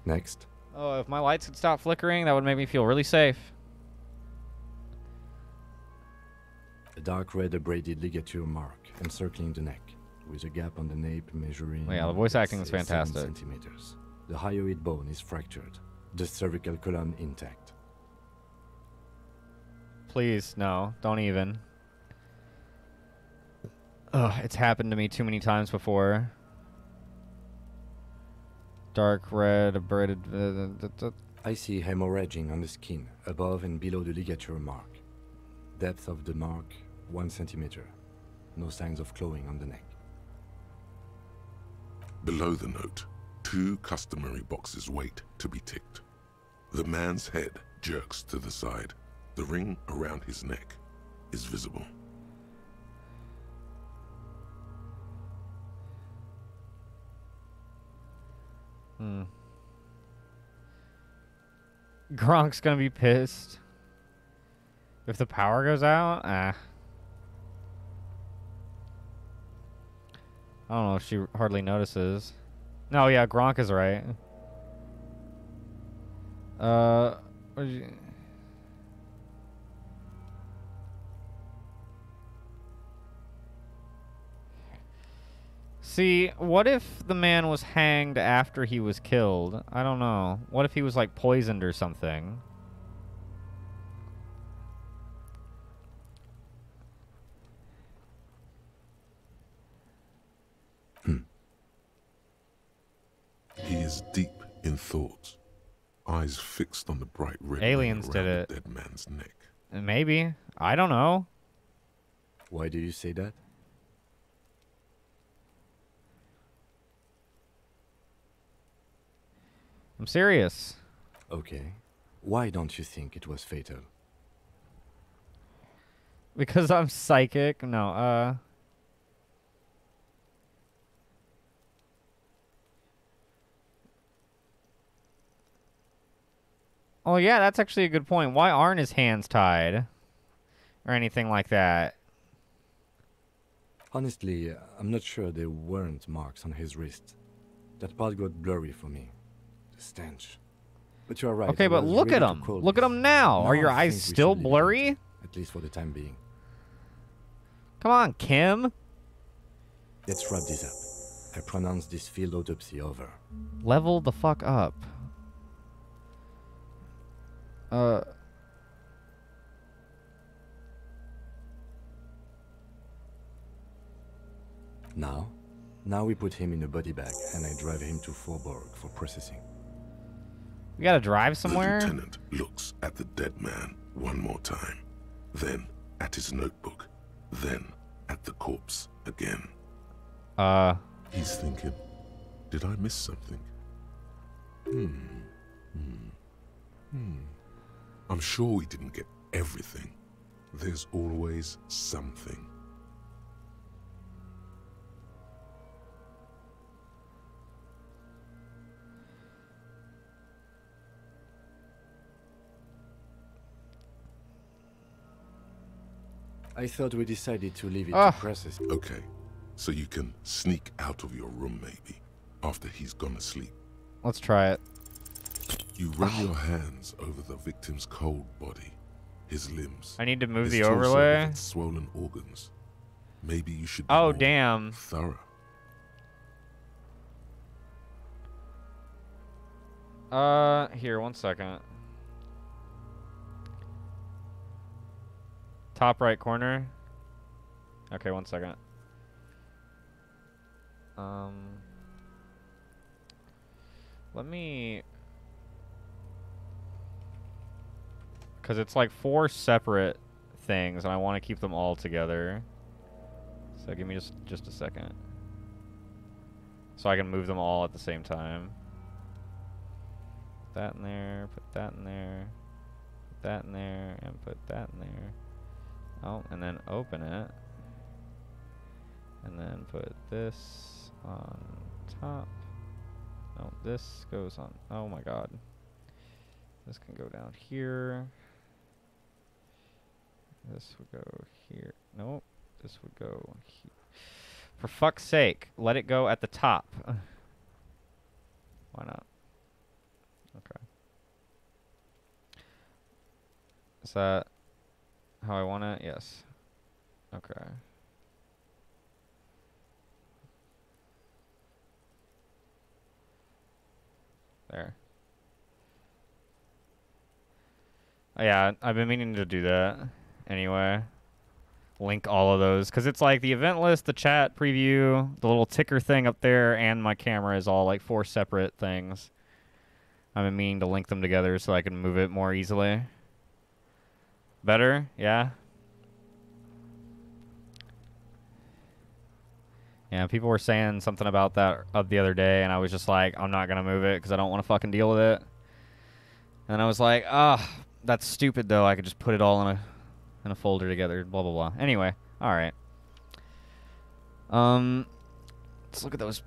Next. Oh, if my lights could stop flickering, that would make me feel really safe. A dark red abraded ligature mark encircling the neck, with a gap on the nape measuring... Oh, yeah, the voice acting is 7 fantastic. centimeters. The hyoid bone is fractured. The cervical column intact. Please, no. Don't even. Ugh, it's happened to me too many times before. Dark red, abraded... I see hemorrhaging on the skin, above and below the ligature mark. Depth of the mark, 1 centimeter. No signs of clawing on the neck. Below the note, 2 customary boxes wait to be ticked. The man's head jerks to the side. The ring around his neck is visible. Gronk's gonna be pissed. If the power goes out, I don't know if she hardly notices. No, yeah, Gronk is right. What did you... See, what if the man was hanged after he was killed? I don't know. What if he was, like, poisoned or something? He is deep in thought, eyes fixed on the bright red Aliens ring did around it. the dead man's neck. Maybe. I don't know. Why do you say that? I'm serious. Okay. Why don't you think it was fatal? Because I'm psychic? No, Oh, yeah, that's actually a good point. Why aren't his hands tied? Or anything like that? Honestly, I'm not sure there weren't marks on his wrist. That part got blurry for me. The stench. But you're right. Okay, I but was look ready at to him. call Look at this. him now. Are your I eyes think we still should leave it blurry? at least for the time being. Come on, Kim. Let's wrap this up. I pronounce this field autopsy over. Level the fuck up. Now we put him in a body bag and I drive him to Forborg for processing. We gotta drive somewhere? The lieutenant looks at the dead man one more time, then at his notebook, then at the corpse again. He's thinking, did I miss something? I'm sure we didn't get everything. There's always something. I thought we decided to leave it Ah. to process. Okay, so you can sneak out of your room maybe after he's gone to sleep. Let's try it. You run your hands over the victim's cold body, his limbs. I need to move his the torso with overlay. its swollen organs. Maybe you should be Oh, more damn. thorough. Here, 1 second. Top right corner. Okay, 1 second. Let me... Because it's like 4 separate things, and I want to keep them all together. So give me just a second. So I can move them all at the same time. Put that in there, put that in there, put that in there, and put that in there. Oh, and then open it. And then put this on top. No, this goes on. Oh my god. This can go down here. This would go here. Nope. This would go here. For fuck's sake, let it go at the top. Why not? Okay. Is that how I want it? Yes. Okay. There. Yeah, I've been meaning to do that anyway. Link all of those because it's like the event list, the chat preview, the little ticker thing up there, and my camera is all like 4 separate things. I've been meaning to link them together so I can move it more easily. Better? Yeah? Yeah, people were saying something about that the other day, and I was just like, I'm not going to move it because I don't want to fucking deal with it. And I was like, that's stupid, though. I could just put it all in a folder together, blah, blah, blah. Anyway, all right. Let's look at those.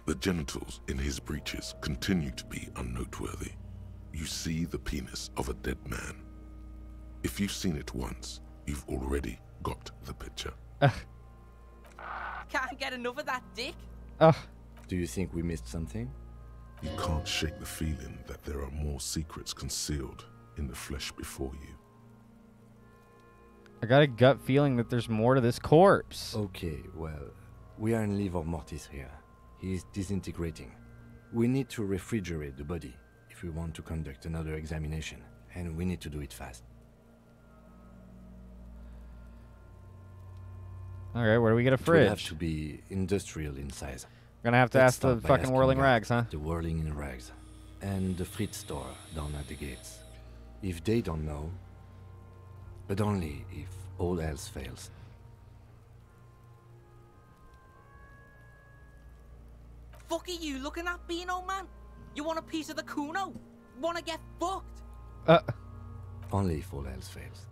The genitals in his breeches continue to be unnoteworthy. You see the penis of a dead man. If you've seen it once, you've already got the picture. Can't get enough of that dick. Do you think we missed something? You can't shake the feeling that there are more secrets concealed in the flesh before you. I got a gut feeling that there's more to this corpse. Okay, well, we are in livor mortis here. He is disintegrating. We need to refrigerate the body if we want to conduct another examination, and we need to do it fast. All right, where do we get a It will fridge? have to be industrial in size. We're gonna have to Let's ask the start by fucking asking whirling God, rags, huh? The whirling in rags. And the frit store down at the gates. If they don't know, but only if all else fails. Fuck are you looking at, Beano man? You want a piece of the Kuno? Wanna get fucked? Only if all else fails.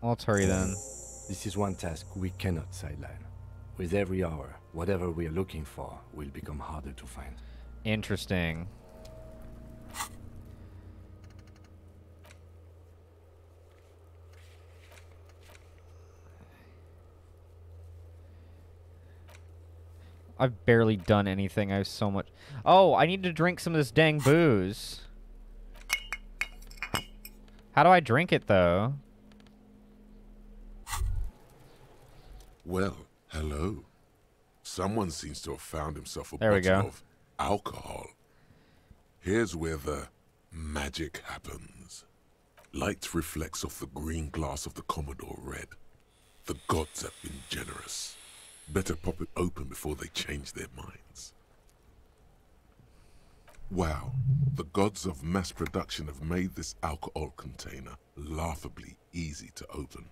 Let's hurry then. This is one task we cannot sideline. With every hour, whatever we are looking for will become harder to find. Interesting. I've barely done anything. I have so much. Oh, I need to drink some of this dang booze. How do I drink it, though? Well, hello. Someone seems to have found himself a There we bottle go. of alcohol. Here's where the magic happens. Light reflects off the green glass of the Commodore red. The gods have been generous. Better pop it open before they change their minds. Wow, the gods of mass production have made this alcohol container laughably easy to open.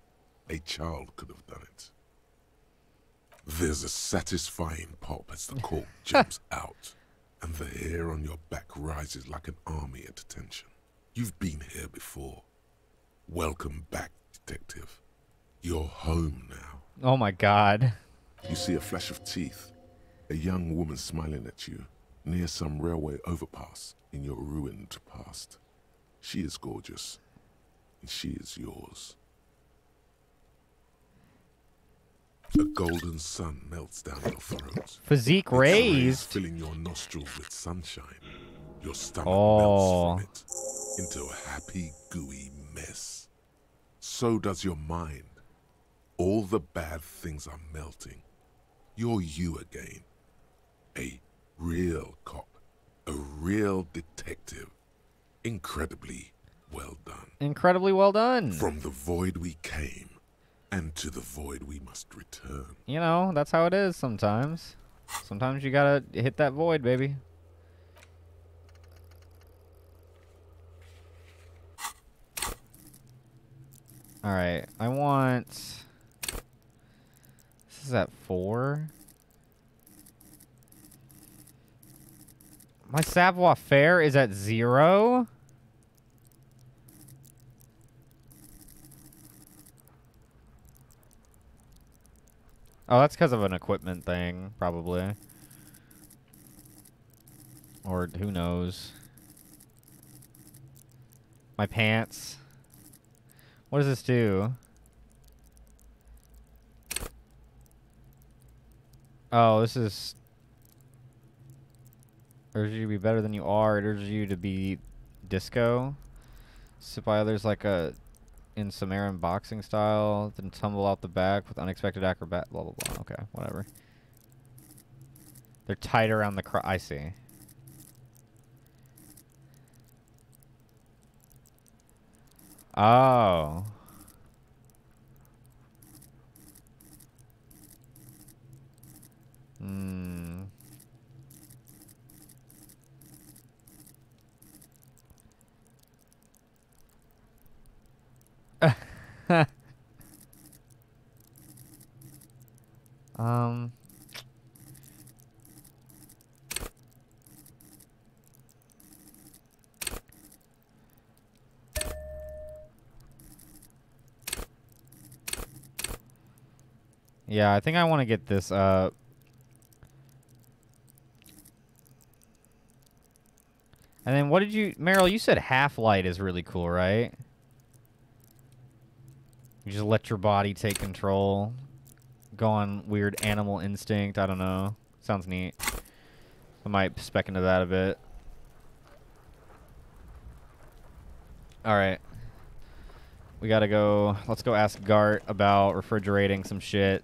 A child could have done it. There's a satisfying pop as the cork jumps out, and the hair on your back rises like an army at attention. You've been here before. Welcome back, detective. You're home now. Oh my god. You see a flash of teeth. A young woman smiling at you near some railway overpass in your ruined past. She is gorgeous, and she is yours. A golden sun melts down your throat. Physique Its rays raised. filling your nostrils with sunshine. Your stomach Oh. melts from it into a happy, gooey mess. So does your mind. All the bad things are melting. You're you again. A real cop. A real detective. Incredibly well done. Incredibly well done. From the void we came, and to the void we must return. You know, that's how it is sometimes. Sometimes you gotta hit that void, baby. Alright, I want... This is at 4. My savoir faire is at 0? Oh, that's because of an equipment thing, probably. Or who knows. My pants. What does this do? Oh, this is... Urges you to be better than you are. It urges you to be disco. Sit by others like a... in Sumerian boxing style. Then tumble out the back with unexpected acrobat. Blah, blah, blah. Okay, whatever. They're tight around the I see. Oh. Hmm. Um. Yeah, I think I want to get this up. And then what did you... Meryl, you said half-light is really cool, right? You just let your body take control. Go on weird animal instinct. I don't know. Sounds neat. I might spec into that a bit. Alright. We gotta go... Let's go ask Gart about refrigerating some shit.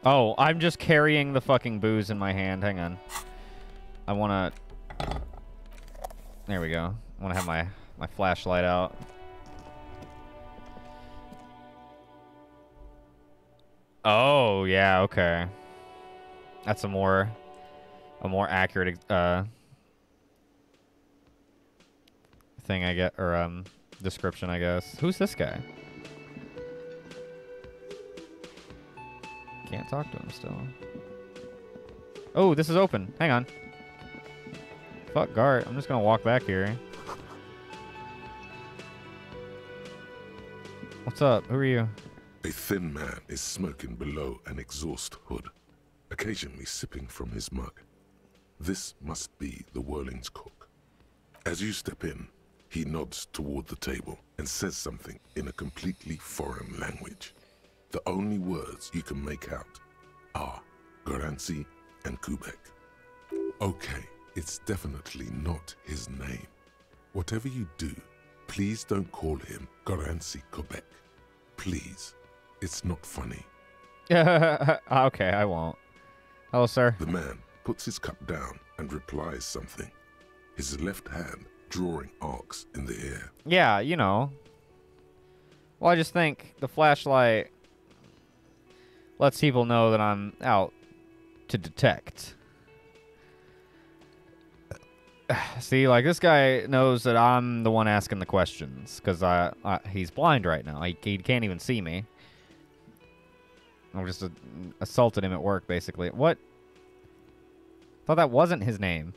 Oh, I'm just carrying the fucking booze in my hand. Hang on. I wanna... There we go. I wanna have my flashlight out. Oh, yeah, okay. That's a more accurate thing I get, or description, I guess. Who's this guy? Can't talk to him still. Oh, this is open. Hang on. Fuck Gart. I'm just gonna walk back here. What's up? Who are you? A thin man is smoking below an exhaust hood, occasionally sipping from his mug. This must be the Whirling's cook. As you step in, he nods toward the table and says something in a completely foreign language. The only words you can make out are Garancy and Kubek. Okay, it's definitely not his name. Whatever you do, please don't call him Garancy Kubek. Please. It's not funny. Okay, I won't. Hello, sir. The man puts his cup down and replies something, his left hand drawing arcs in the air. Yeah, you know. Well, I just think the flashlight lets people know that I'm out to detect. See, like, this guy knows that I'm the one asking the questions, because he's blind right now. He can't even see me. I just assaulted him at work, basically. What? Thought that wasn't his name.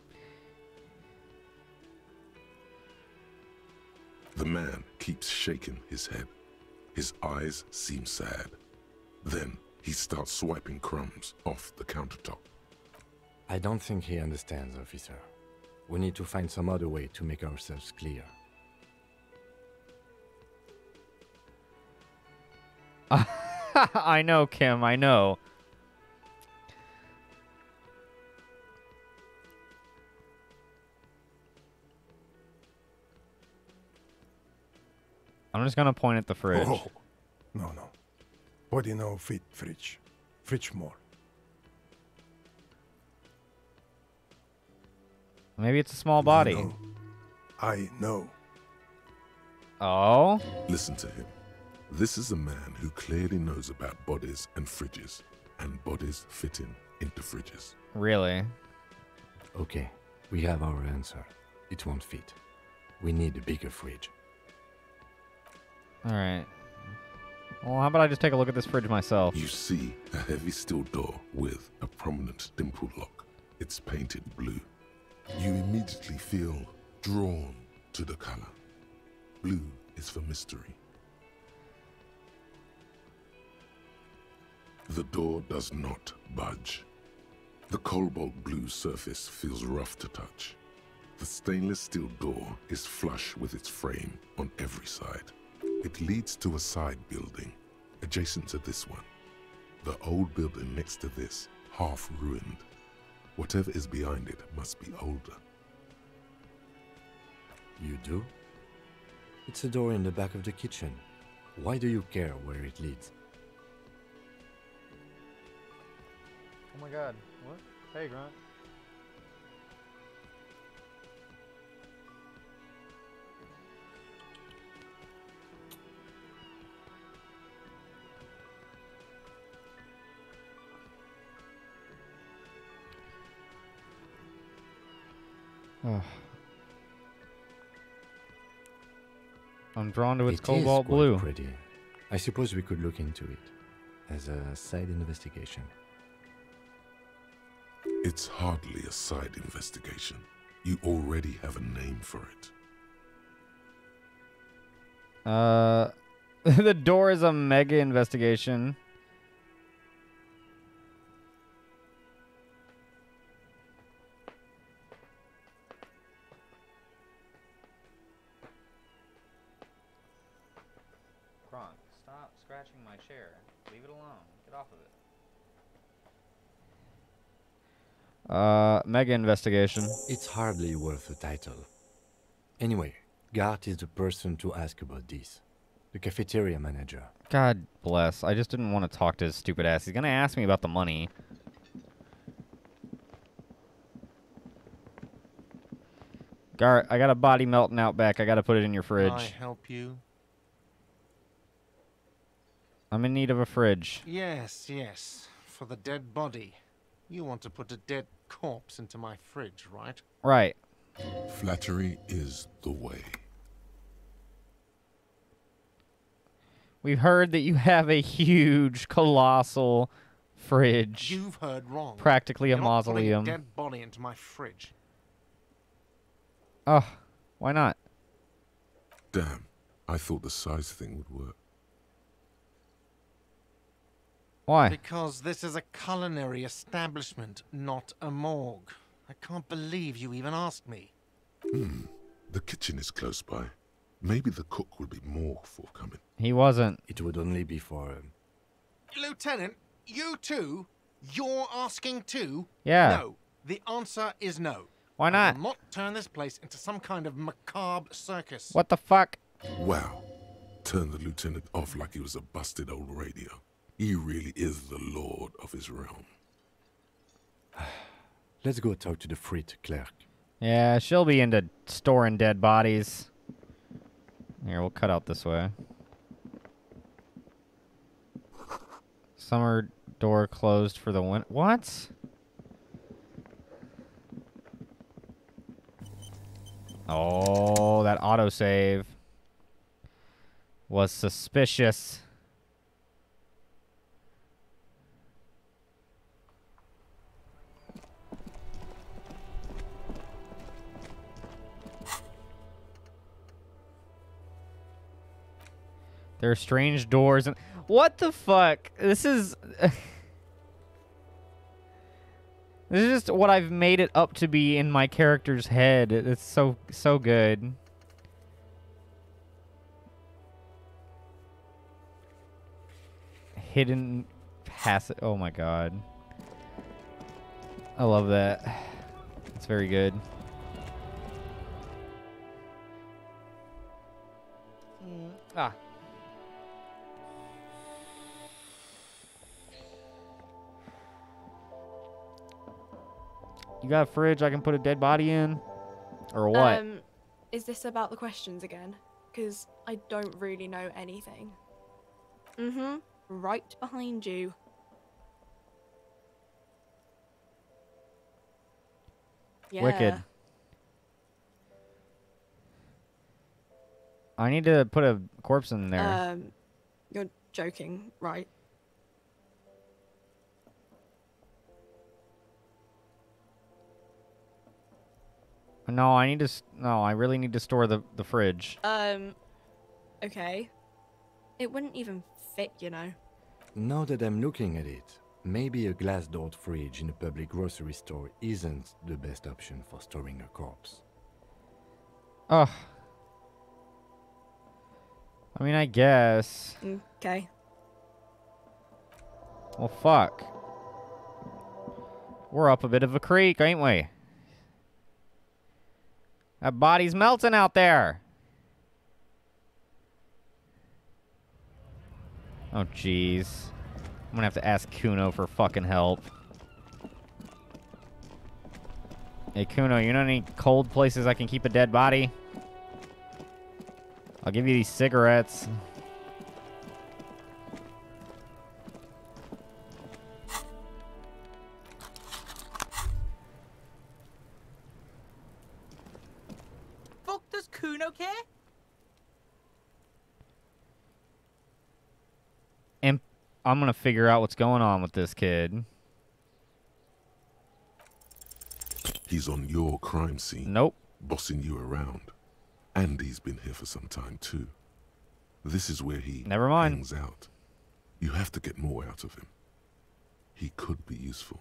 The man keeps shaking his head. His eyes seem sad. Then he starts swiping crumbs off the countertop. I don't think he understands, officer. We need to find some other way to make ourselves clear. I know, Kim, I know. I'm just gonna point at the fridge. Oh, no. Body no fit fridge. Fridge more. Maybe it's a small body. I know. Oh? Listen to him. This is a man who clearly knows about bodies and fridges, and bodies fitting into fridges. Really? Okay, we have our answer. It won't fit. We need a bigger fridge. Alright. Well, how about I just take a look at this fridge myself? You see a heavy steel door with a prominent dimple lock. It's painted blue. You immediately feel drawn to the color. Blue is for mystery. The door does not budge. The cobalt blue surface feels rough to touch. The stainless steel door is flush with its frame on every side. It leads to a side building, adjacent to this one. The old building next to this, half ruined. Whatever is behind it must be older. You do? It's a door in the back of the kitchen. Why do you care where it leads? Oh my god. What? Hey, Grunt. Oh. I'm drawn to its cobalt It is blue. quite pretty. I suppose we could look into it as a side investigation. It's hardly a side investigation. You already have a name for it. The door is a mega investigation. Kronk, stop scratching my chair. Leave it alone. Get off of it. Mega investigation. It's hardly worth a title. Anyway, Gart is the person to ask about this. The cafeteria manager. God bless. I just didn't want to talk to his stupid ass. He's gonna ask me about the money. Gart, I got a body melting out back. I gotta put it in your fridge. Can I help you? I'm in need of a fridge. Yes. For the dead body. You want to put a dead corpse into my fridge, right? Right. Flattery is the way. We've heard that you have a huge, colossal fridge. You've heard wrong. Practically a You're not putting mausoleum. a dead body into my fridge. Oh, why not? Damn, I thought the size thing would work. Why? Because this is a culinary establishment, not a morgue. I can't believe you even asked me. The kitchen is close by. Maybe the cook will be more forthcoming. He wasn't. It would only be for... Lieutenant, you too? You're asking too? Yeah. No. The answer is no. Why I not? will not turn this place into some kind of macabre circus. What the fuck? Wow. Turn the lieutenant off like he was a busted old radio. He really is the lord of his realm. Let's go talk to the frit clerk. Yeah, she'll be into storing dead bodies. Here, we'll cut out this way. Summer door closed for the winter. What? Oh, that autosave was suspicious. There are strange doors and... What the fuck? This is... This is just what I've made it up to be in my character's head. It's so good. Hidden passive. Oh my god. I love that. It's very good. Ah. You got a fridge I can put a dead body in? Or what? Is this about the questions again? Because I don't really know anything. Mm-hmm. Right behind you. Yeah. Wicked. I need to put a corpse in there. You're joking, right? No, I need to... No, I really need to store the fridge. Okay. It wouldn't even fit, you know. Now that I'm looking at it, maybe a glass-doored fridge in a public grocery store isn't the best option for storing a corpse. Ugh. I mean, I guess. Okay. Well, fuck. We're up a bit of a creek, ain't we? That body's melting out there. Oh, jeez. I'm gonna have to ask Kuno for fucking help. Hey, Kuno, you know any cold places I can keep a dead body? I'll give you these cigarettes. Fuck does Kuno care? And I'm gonna figure out what's going on with this kid. He's on your crime scene. Nope. Bossing you around. And he's been here for some time too. This is where he Never mind. hangs out. You have to get more out of him. He could be useful.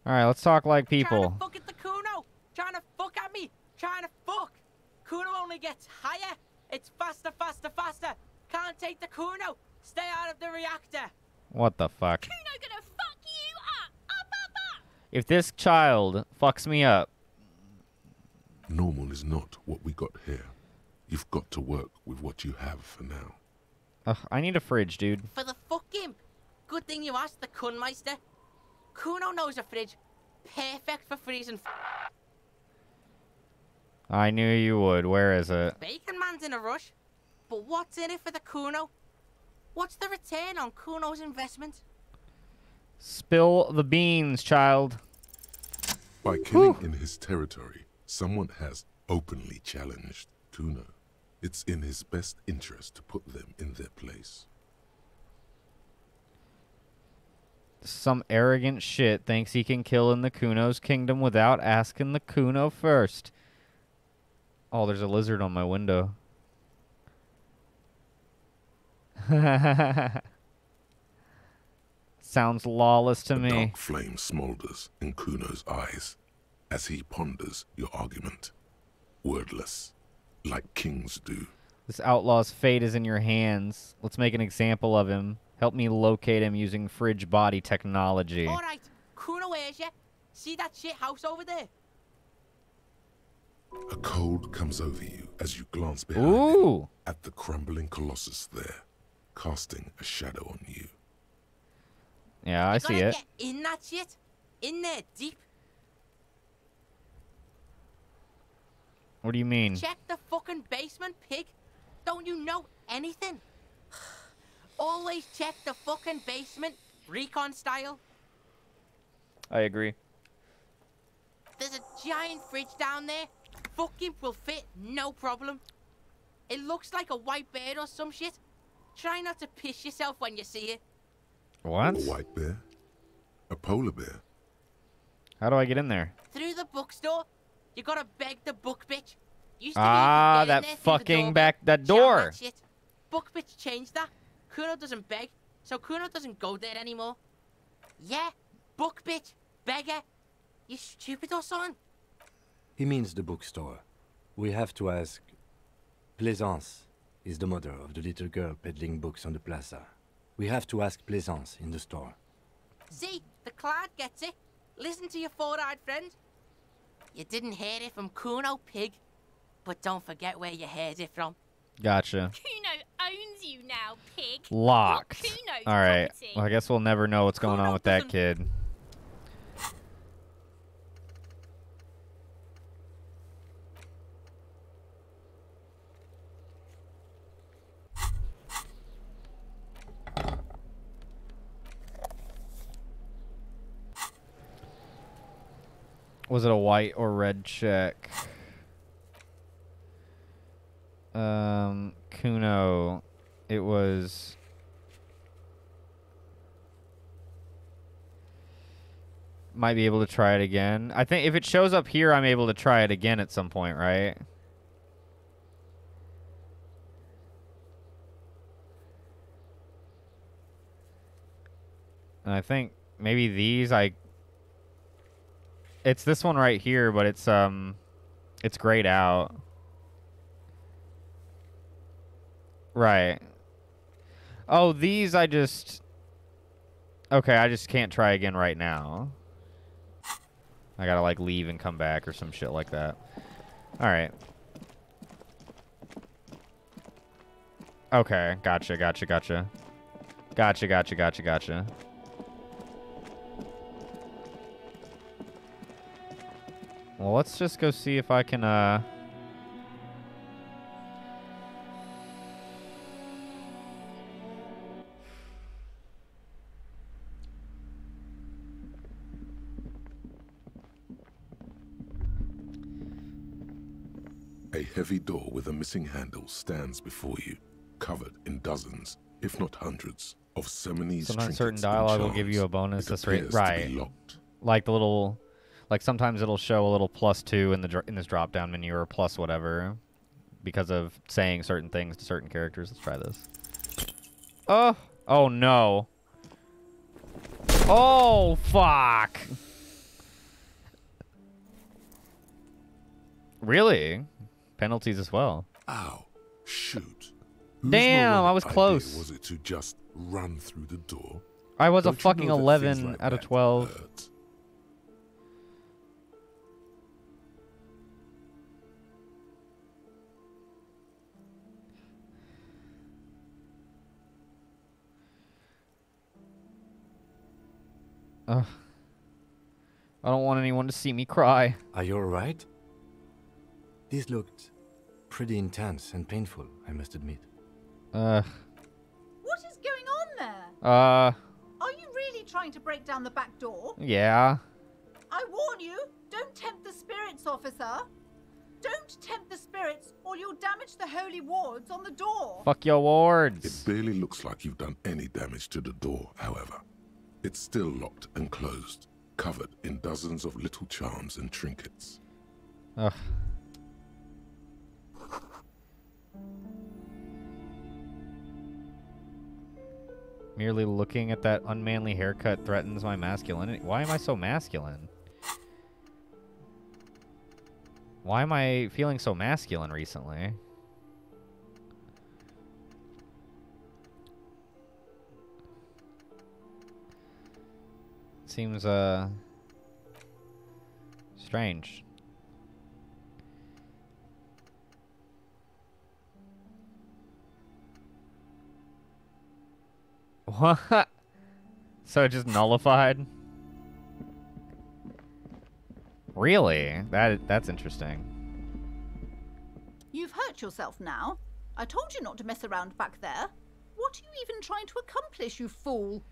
Alright, let's talk like Trying people. to fuck at the Kuno. Trying to fuck at me. Trying to fuck. Kuno only gets higher. It's faster, faster, faster. Can't take the Kuno. Stay out of the reactor. What the fuck? Kuno gonna fuck you up! Up! If this child fucks me up... Normal is not what we got here. You've got to work with what you have for now. Ugh, I need a fridge, dude. For the fucking... Good thing you asked the Kunmeister. Kuno knows a fridge. Perfect for freezing... I knew you would. Where is it? Bacon Man's in a rush. But what's in it for the Kuno? What's the return on Kuno's investment? Spill the beans, child. By killing in his territory, someone has openly challenged Kuno. It's in his best interest to put them in their place. Some arrogant shit thinks he can kill in the Kuno's kingdom without asking the Kuno first. Oh, there's a lizard on my window. Sounds lawless to A me. dark flame smolders in Kuno's eyes as he ponders your argument. Wordless, like kings do. This outlaw's fate is in your hands. Let's make an example of him. Help me locate him using fridge body technology. Alright, Kuno hears you. See that shit house over there? A cold comes over you as you glance behind him at the crumbling colossus there, casting a shadow on you. Yeah, I see it. Get in that shit. In there, deep. What do you mean? Check the fucking basement, pig. Don't you know anything? Always check the fucking basement, recon style. I agree. There's a giant fridge down there. Fucking will fit, no problem. It looks like a white bird or some shit. Try not to piss yourself when you see it. What? A white bear? A polar bear? How do I get in there? Through the bookstore. You gotta beg the book bitch. Used to Ah, be you could get in that there through the fucking doorbell, that shout door. that shit. Book bitch changed that. Kuno doesn't beg, so Kuno doesn't go there anymore. Yeah, book bitch, beggar. You stupid or something? He means the bookstore. We have to ask. Plaisance is the mother of the little girl peddling books on the plaza. We have to ask Plaisance in the store. See, the cloud gets it. Listen to your four-eyed friend. You didn't hear it from Kuno, pig. But don't forget where you heard it from. Gotcha. Kuno owns you now, pig. Locked. Not Kuno's All right. property. Well, I guess we'll never know what's going on with that kid. Was it a white or red check? Kuno. It was... Might be able to try it again. I think if it shows up here, I'm able to try it again at some point, right? And I think maybe these it's this one right here, but it's grayed out. Right. Oh, these I just... Okay, I just can't try again right now. I gotta, like, leave and come back or some shit like that. Alright. Okay, gotcha. Gotcha. Well, let's just go see if I can, A heavy door with a missing handle stands before you, covered in dozens, if not hundreds, of Seminese Sometimes trinkets certain dialogue will give you a bonus. That's right. Like the little, like sometimes it'll show a little +2 in this drop down menu or plus whatever, because of saying certain things to certain characters. Let's try this. Oh no. Oh fuck. Really? Penalties as well. Ow! Shoot! Whose Damn, I was idea close. Was it to just run through the door? I was Don't a you fucking know that 11 things like out of that 12. hurt? Ugh. I don't want anyone to see me cry. Are you alright? This looked pretty intense and painful, I must admit. What is going on there? Are you really trying to break down the back door? Yeah. I warn you, don't tempt the spirits, officer. Don't tempt the spirits, or you'll damage the holy wards on the door. Fuck your wards. It barely looks like you've done any damage to the door, however. It's still locked and closed, covered in dozens of little charms and trinkets. Ugh. Merely looking at that unmanly haircut threatens my masculinity. Why am I so masculine? Why am I feeling so masculine recently? Seems, strange. What? So it just nullified? Really? That's interesting. You've hurt yourself now. I told you not to mess around back there. What are you even trying to accomplish, you fool?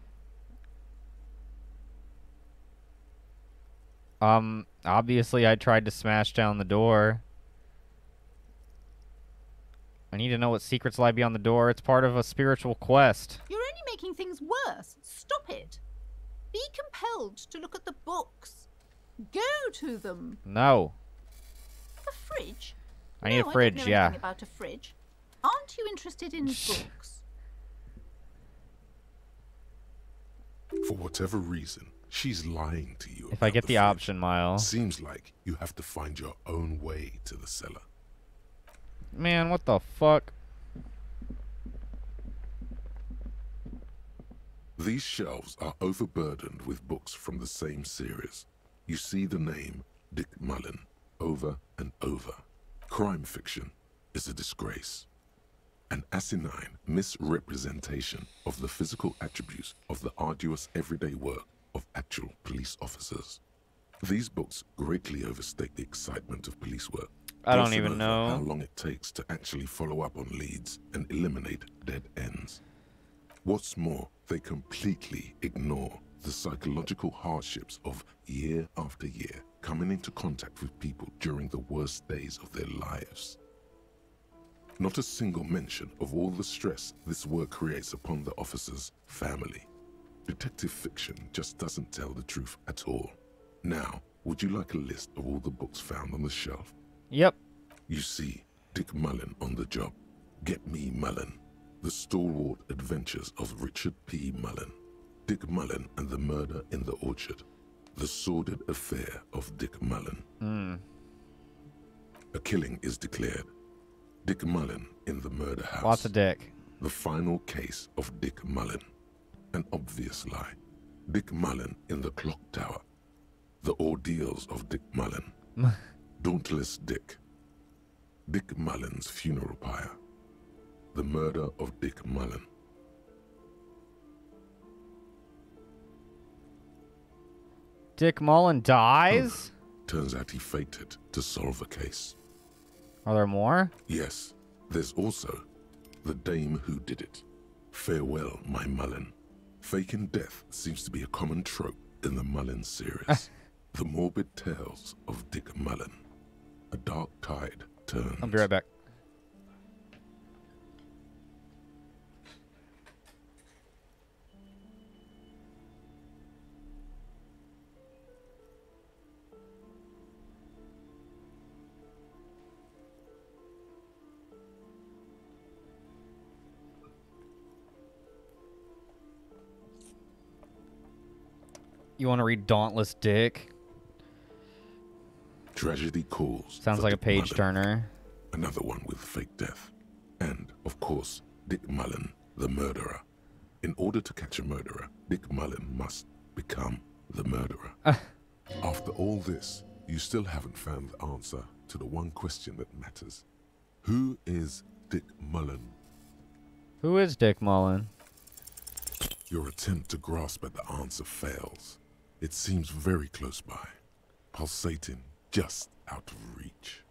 Obviously I tried to smash down the door. I need to know what secrets lie beyond the door. It's part of a spiritual quest. You're only making things worse. Stop it. Be compelled to look at the books. Go to them. No. A fridge? I need No, a fridge, I don't know yeah. anything about a fridge. Aren't you interested in books? For whatever reason, she's lying to you. If I get the fridge. option, Mile. Seems like you have to find your own way to the cellar. Man, what the fuck? These shelves are overburdened with books from the same series. You see the name Dick Mullen over and over. Crime fiction is a disgrace. An asinine misrepresentation of the physical attributes of the arduous everyday work of actual police officers. These books greatly overstate the excitement of police work. I don't glossing even over know how long it takes to actually follow up on leads and eliminate dead ends. What's more, they completely ignore the psychological hardships of year after year coming into contact with people during the worst days of their lives. Not a single mention of all the stress this work creates upon the officer's family. Detective fiction just doesn't tell the truth at all. Now, would you like a list of all the books found on the shelf? Yep. You see Dick Mullen on the job. Get Me Mullen. The Stalwart Adventures of Richard P. Mullen. Dick Mullen and the Murder in the Orchard. The Sordid Affair of Dick Mullen. A killing is declared. Dick Mullen in the Murder House. Lots of dick. The Final Case of Dick Mullen. An obvious lie. Dick Mullen in the Clock Tower. The Ordeals of Dick Mullen. Dauntless Dick. Dick Mullen's Funeral Pyre. The Murder of Dick Mullen. Dick Mullen dies? Turns out he faked it to solve a case. Are there more? Yes, there's also the dame who did it. Farewell, my Mullen. Faking death seems to be a common trope in the Mullen series. The morbid tales of Dick Mullen. A dark tide turns. I'll be right back. You want to read Dauntless Dick? Tragedy calls. Sounds like a page turner. Another one with fake death. And, of course, Dick Mullen, the murderer. In order to catch a murderer, Dick Mullen must become the murderer. After all this, you still haven't found the answer to the one question that matters. Who is Dick Mullen? Who is Dick Mullen? Your attempt to grasp at the answer fails. It seems very close by, pulsating just out of reach.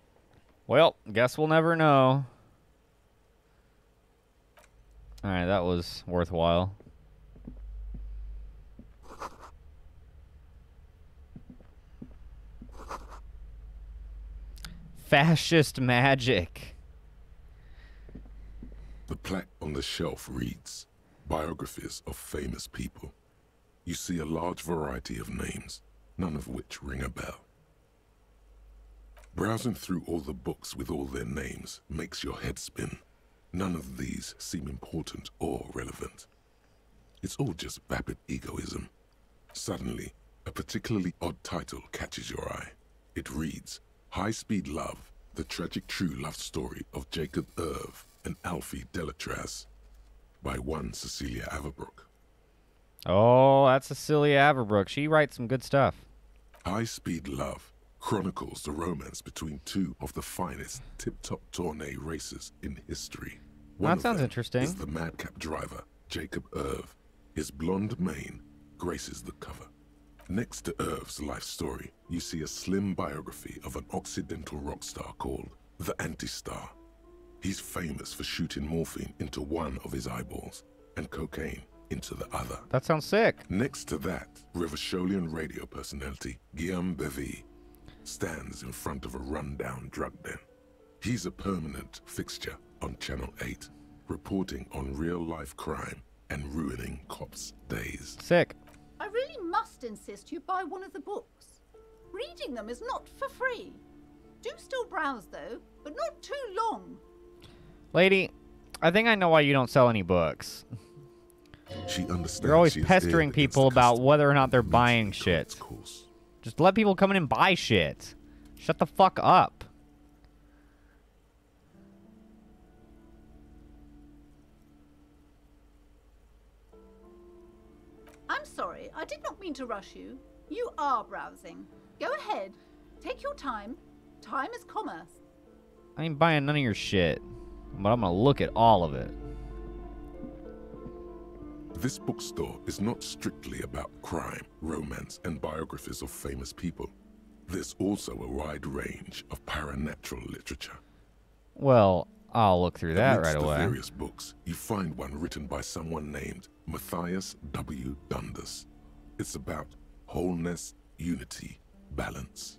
Well, guess we'll never know. Alright, that was worthwhile. Fascist magic. The plaque on the shelf reads, Biographies of Famous People. You see a large variety of names, none of which ring a bell. Browsing through all the books with all their names makes your head spin. None of these seem important or relevant. It's all just vapid egoism. Suddenly, a particularly odd title catches your eye. It reads, High Speed Love, the tragic true love story of Jacob Irv and Alfie Delatraz, by one Cecilia Averbrook. Oh, that's Cecilia Averbrook. She writes some good stuff. High Speed Love chronicles the romance between two of the finest tip-top tourney racers in history. One That sounds interesting. Is the madcap driver, Jacob Irv. His blonde mane graces the cover. Next to Irv's life story, you see a slim biography of an Occidental rock star called the Anti-Star. He's famous for shooting morphine into one of his eyeballs and cocaine into the other. That sounds sick. Next to that, Rivasholian radio personality Guillaume Bevy stands in front of a rundown drug den. He's a permanent fixture on Channel 8, reporting on real-life crime and ruining cops' days. Sick. I really must insist you buy one of the books. Reading them is not for free. Do still browse, though, but not too long. Lady, I think I know why you don't sell any books. She understands. You're always she is pestering aired people against the about customer whether or not they're who buying meets the shit. God's course. Just let people come in and buy shit. Shut the fuck up. I'm sorry, I did not mean to rush you. You are browsing. Go ahead. Take your time. Time is commerce. I ain't buying none of your shit, but I'm gonna look at all of it. This bookstore is not strictly about crime, romance, and biographies of famous people. There's also a wide range of paranatural literature. Well, I'll look through that Amidst right the away. various books, you find one written by someone named Matthias W. Dundas. It's about wholeness, unity, balance.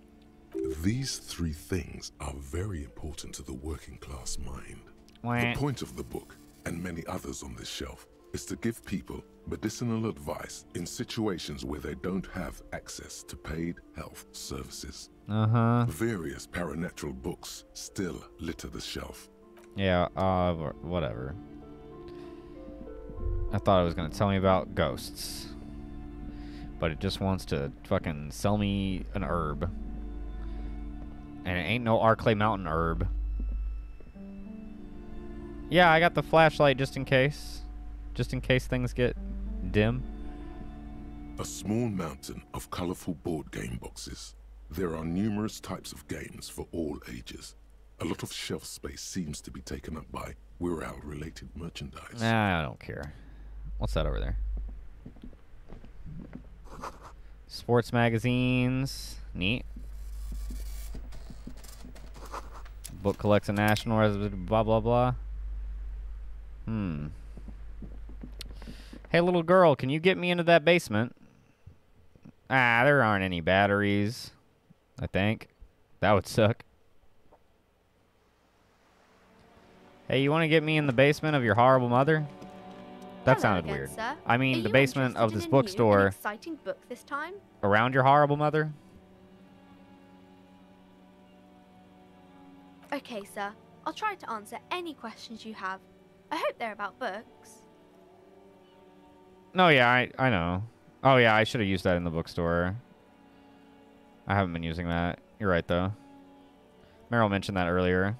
These three things are very important to the working class mind. Wah. The point of the book, and many others on this shelf, is to give people medicinal advice in situations where they don't have access to paid health services. Uh-huh. Various paranatural books still litter the shelf. Yeah, whatever. I thought it was gonna tell me about ghosts. But it just wants to fucking sell me an herb. And it ain't no Arclay Mountain herb. Yeah, I got the flashlight just in case. Just in case things get dim. A small mountain of colorful board game boxes. There are numerous types of games for all ages. A lot of shelf space seems to be taken up by Wirral-related merchandise. Nah, I don't care. What's that over there? Sports magazines. Neat. Book collects a national resident, blah, blah, blah. Hey, little girl, can you get me into that basement? Ah, there aren't any batteries. I think. That would suck. Hey, you want to get me in the basement of your horrible mother? That Hello sounded again, weird. sir. I mean, Are the you basement of interested this in a new and bookstore exciting book this time? around your horrible mother? Okay, sir. I'll try to answer any questions you have. I hope they're about books. No, yeah, I know. Oh, yeah, I should have used that in the bookstore. I haven't been using that. You're right, though. Meryl mentioned that earlier.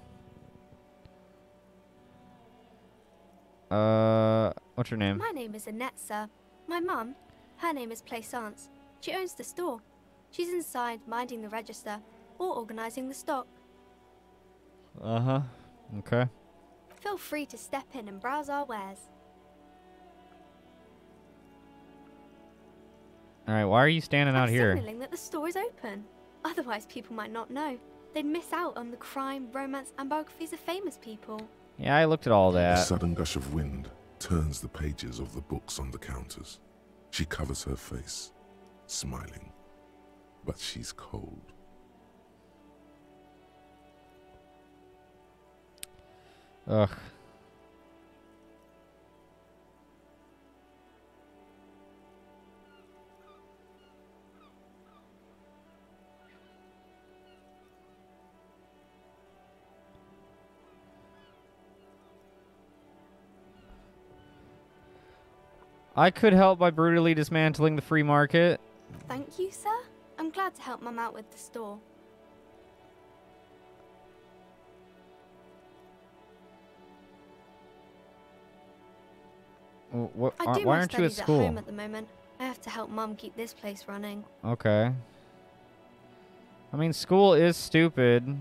What's your name? My name is Annette, sir. My mum, her name is Plaisance. She owns the store. She's inside minding the register or organising the stock. Uh-huh. Okay. Feel free to step in and browse our wares. Alright, why are you standing out I'm here? signalling that the store is open. Otherwise, people might not know. They'd miss out on the crime, romance, and biographies of famous people. Yeah, I looked at all A that. sudden gush of wind turns the pages of the books on the counters. She covers her face, smiling. But she's cold. Ugh. I could help by brutally dismantling the free market. Thank you, sir. I'm glad to help Mum out with the store. I do Why my aren't you at studies at school? home at the moment. I have to help Mum keep this place running. Okay. I mean, school is stupid.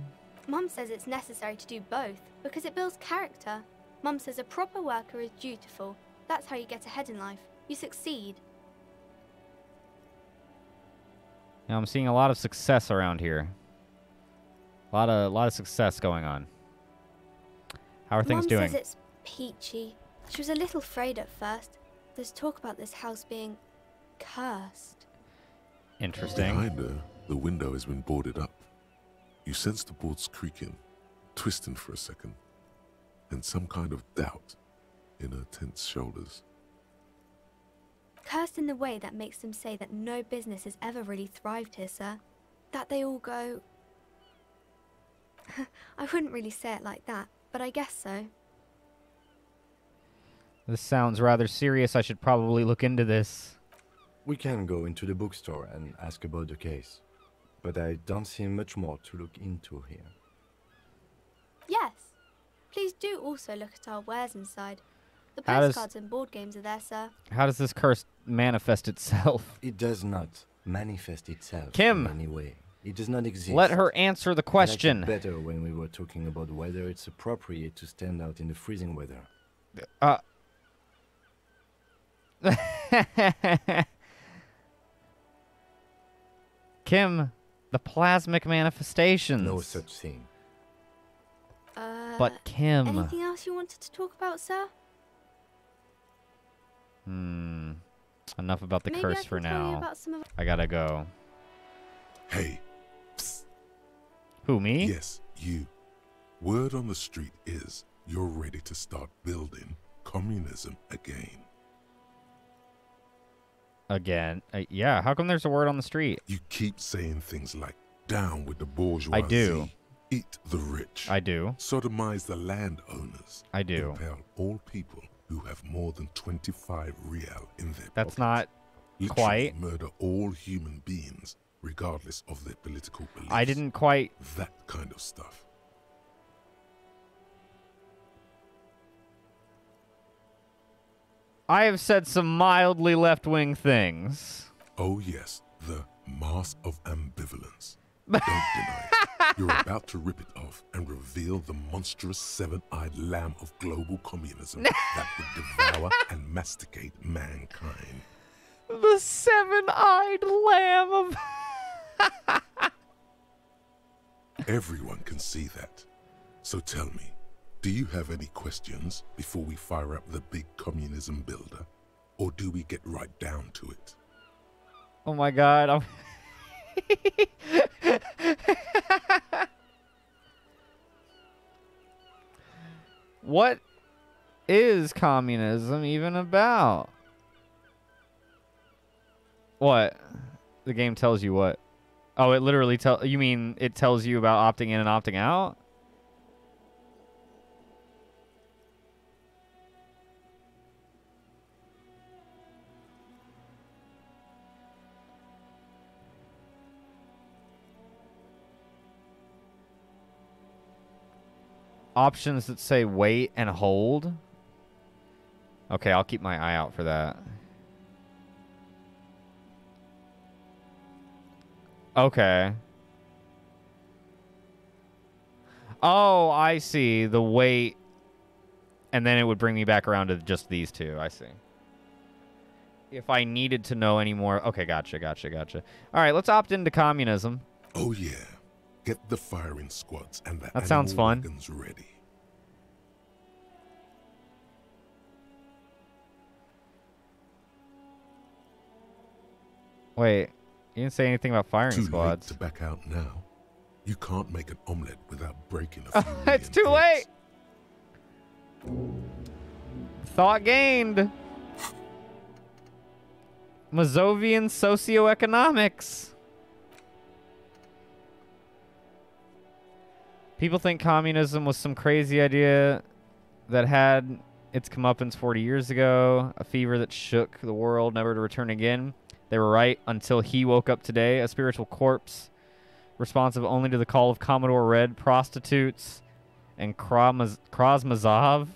Mum says it's necessary to do both because it builds character. Mum says a proper worker is dutiful. That's how you get ahead in life. You succeed. Now I'm seeing a lot of success around here. A lot of success going on. How are things Mum doing? says it's peachy. She was a little afraid at first. There's talk about this house being cursed. Interesting. Behind her, the window has been boarded up. You sense the boards creaking, twisting for a second, and some kind of doubt in her tense shoulders. Cursed in the way that makes them say that no business has ever really thrived here, sir. that they all go... I wouldn't really say it like that, but I guess so. This sounds rather serious. I should probably look into this. We can go into the bookstore and ask about the case, but I don't see much more to look into here. Yes. Please do also look at our wares inside. The How does- postcards and board games are there, sir. How does this curse manifest itself? It does not manifest itself Kim! in any way. It does not exist. Let her answer the question. I liked it better when we were talking about whether it's appropriate to stand out in the freezing weather. Kim, the plasmic manifestations. No such thing. But Kim. Anything else you wanted to talk about, sir? Enough about the Maybe curse I for can tell you now. about some of... I gotta go. Hey. Psst. Who, me? Yes, you. Word on the street is you're ready to start building communism again. Again? Yeah, how come there's a word on the street? You keep saying things like, down with the bourgeoisie. I do. Eat the rich. I do. Sodomize the landowners. I do. Compel all people who have more than 25 real in their That's pockets. not Literally quite. murder all human beings, regardless of their political beliefs. I didn't quite. That kind of stuff. I have said some mildly left-wing things. Oh yes, the mask of ambivalence. Don't deny it. You're about to rip it off and reveal the monstrous seven-eyed lamb of global communism that would devour and masticate mankind. The seven-eyed lamb of... Everyone can see that. So tell me, do you have any questions before we fire up the big communism builder? Or do we get right down to it? Oh my god, I'm... What is communism even about? What? The game tells you what? Oh, it literally you mean it tells you about opting in and opting out? Options that say wait and hold. Okay, I'll keep my eye out for that. Okay. Oh, I see. The wait. And then it would bring me back around to just these two. I see. If I needed to know any more. Okay, gotcha. All right, let's opt into communism. Oh yeah. Get the firing squads and the That sounds fun. wagons ready. Wait, you didn't say anything about firing Too squads. late to back out now. You can't make an omelet without breaking a few It's too million eggs. late. Thought gained. Mazovian socioeconomics. People think communism was some crazy idea that had its comeuppance 40 years ago, a fever that shook the world, never to return again. They were right until he woke up today, a spiritual corpse, responsive only to the call of Commodore Red, prostitutes, and Krasmazov.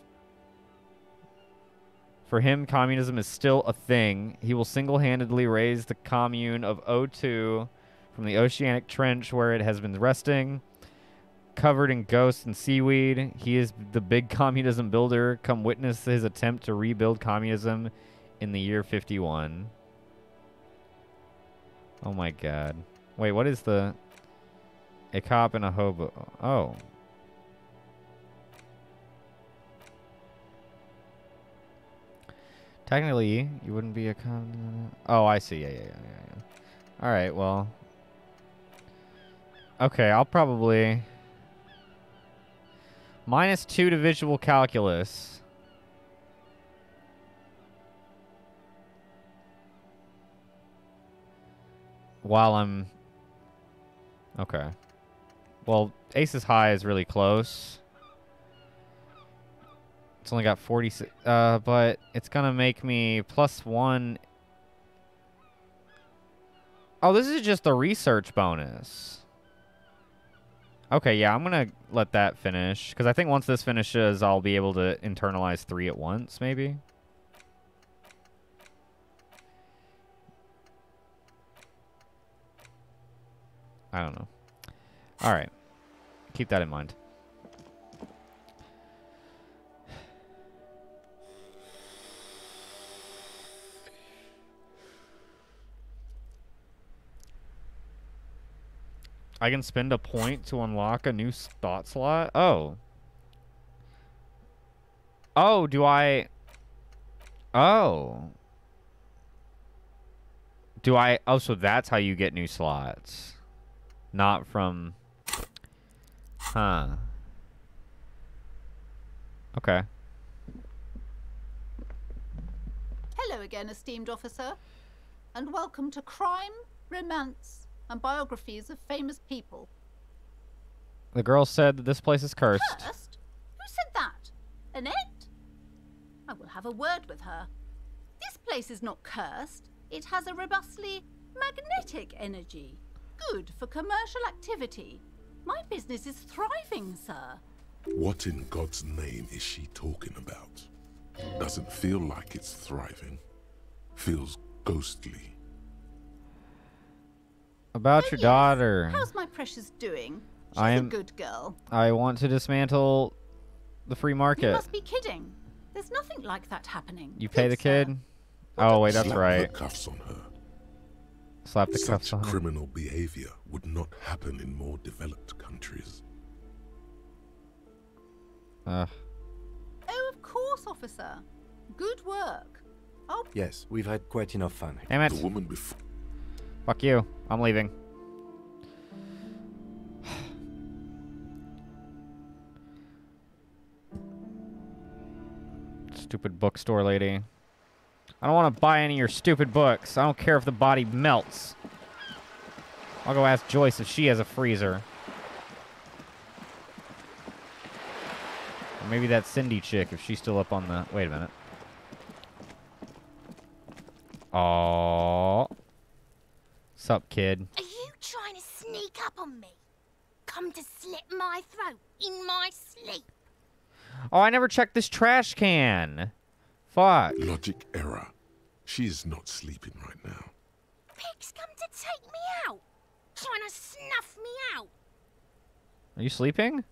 For him, communism is still a thing. He will single-handedly raise the commune of O2 from the oceanic trench where it has been resting, covered in ghosts and seaweed. He is the big communism builder. Come witness his attempt to rebuild communism in the year 51. Oh my god. Wait, what is the... A cop and a hobo. Oh. Technically, you wouldn't be a cop. Oh, I see. Yeah. Alright, well. Okay, I'll probably... -2 to visual calculus. While I'm Okay. Well, Aces High is really close. It's only got 46, but it's gonna make me +1. Oh, this is just the research bonus. Okay, yeah, I'm gonna let that finish, because I think once this finishes, I'll be able to internalize 3 at once, maybe. I don't know. All right. Keep that in mind. I can spend a point to unlock a new thought slot. Oh. Oh, do I... Oh. Do I... Oh, so that's how you get new slots. Not from... Huh. Okay. Hello again, esteemed officer, and welcome to Crime, Romance, and Biographies of Famous People. The girl said that this place is cursed. Cursed? Who said that? Annette? I will have a word with her. This place is not cursed. It has a robustly magnetic energy. Good for commercial activity. My business is thriving, sir. What in God's name is she talking about? Doesn't feel like it's thriving. Feels ghostly. About your daughter. How's my precious doing? She's I a am good girl. I want to dismantle the free market. You must be kidding. There's nothing like that happening. You pay the kid? Oh, wait, that's Slap right. the cuffs on her. Slap the cuffs Such on her. criminal behavior would not happen in more developed countries. Oh, of course, officer. Good work. Oh, Yes, we've had quite enough fun. Damn it. The woman before. Fuck you. I'm leaving. Stupid bookstore lady. I don't want to buy any of your stupid books. I don't care if the body melts. I'll go ask Joyce if she has a freezer. Or maybe that Cindy chick if she's still up on the... Wait a minute. Aww. Sup, kid? Are you trying to sneak up on me? Come to slit my throat in my sleep? Oh, I never checked this trash can. Fuck. Logic error. She is not sleeping right now. Pig's come to take me out. Trying to snuff me out. Are you sleeping?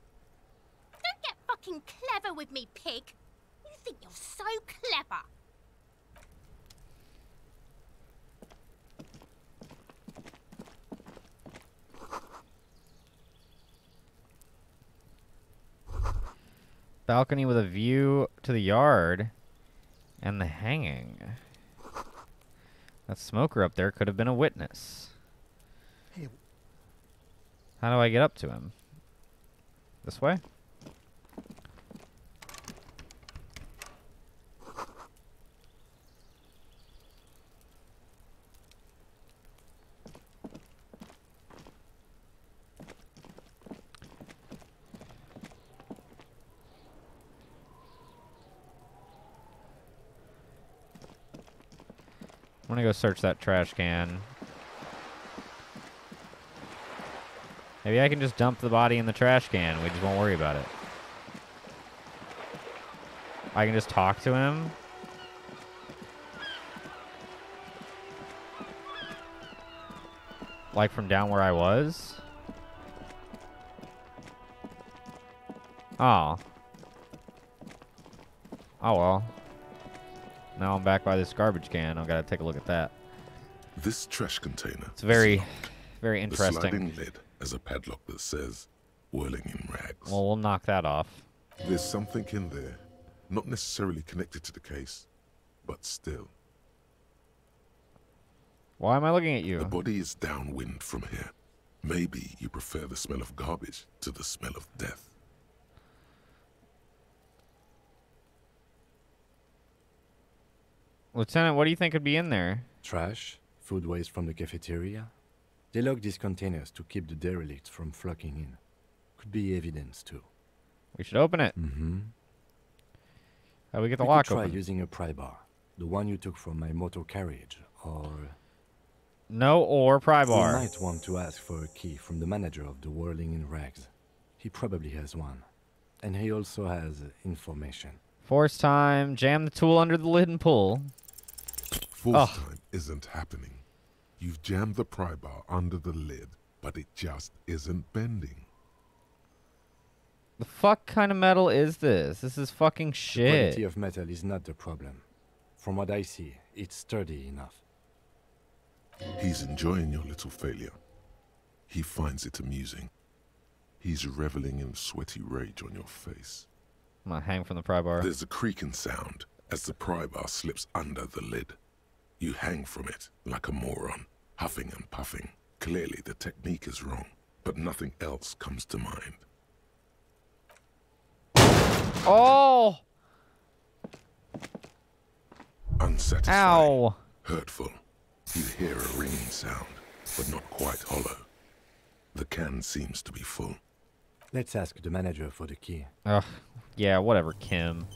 Don't get fucking clever with me, pig. You think you're so clever. Balcony with a view to the yard and the hanging. That smoker up there could have been a witness. Hey. How do I get up to him? This way? I'm gonna go search that trash can. Maybe I can just dump the body in the trash can. We just won't worry about it. I can just talk to him. Like from down where I was. Oh. Oh well. Now I'm back by this garbage can. I've got to take a look at that. This trash container. It's very, is locked. very interesting. The sliding lid has a padlock that says "whirling in rags." Well, we'll knock that off. There's something in there, not necessarily connected to the case, but still. Why am I looking at The you? body is downwind from here. Maybe you prefer the smell of garbage to the smell of death. Lieutenant, what do you think could be in there? Trash, food waste from the cafeteria. They lock these containers to keep the derelicts from flocking in. Could be evidence too. We should open it. Mm-hmm. How do we get the We lock could try open? using a pry bar, the one you took from my motor carriage, or... No or pry bar. You might want to ask for a key from the manager of the Whirling in Rags. He probably has one. And he also has information. Force time. Jam the tool under the lid and pull. Force time isn't happening. You've jammed the pry bar under the lid, but it just isn't bending. The fuck kind of metal is this? This is fucking The shit. quality of metal is not the problem. From what I see, it's sturdy enough. He's enjoying your little failure. He finds it amusing. He's reveling in sweaty rage on your face. I'm gonna hang from the pry bar. There's a creaking sound as the pry bar slips under the lid. You hang from it like a moron, huffing and puffing. Clearly the technique is wrong, but nothing else comes to mind. Oh! Unsatisfying. Ow! Hurtful. You hear a ringing sound, but not quite hollow. The can seems to be full. Let's ask the manager for the key. Ugh. Yeah, whatever, Kim.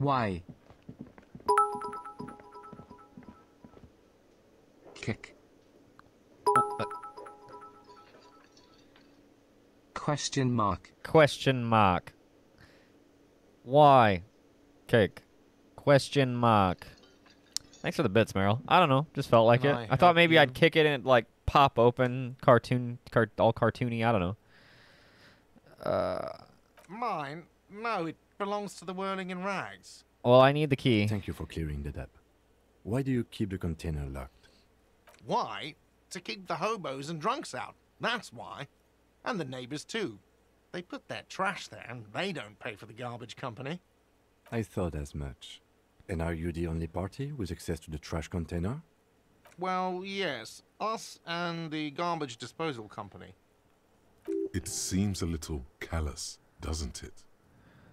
Why? Kick. Question mark. Question mark. Why? Cake. Question mark. Thanks for the bits, Meryl. I don't know. Just felt like Can it. I I thought help maybe you? I'd kick it and it'd, like, pop open, all cartoony. I don't know. Mine? No, it belongs to the Whirling in Rags. Well, I need the key. Thank you for clearing that up. Why do you keep the container locked? Why? To keep the hobos and drunks out. That's why. And the neighbors too. They put their trash there and they don't pay for the garbage company. I thought as much. And are you the only party with access to the trash container? Well, yes. Us and the garbage disposal company. It seems a little callous, doesn't it?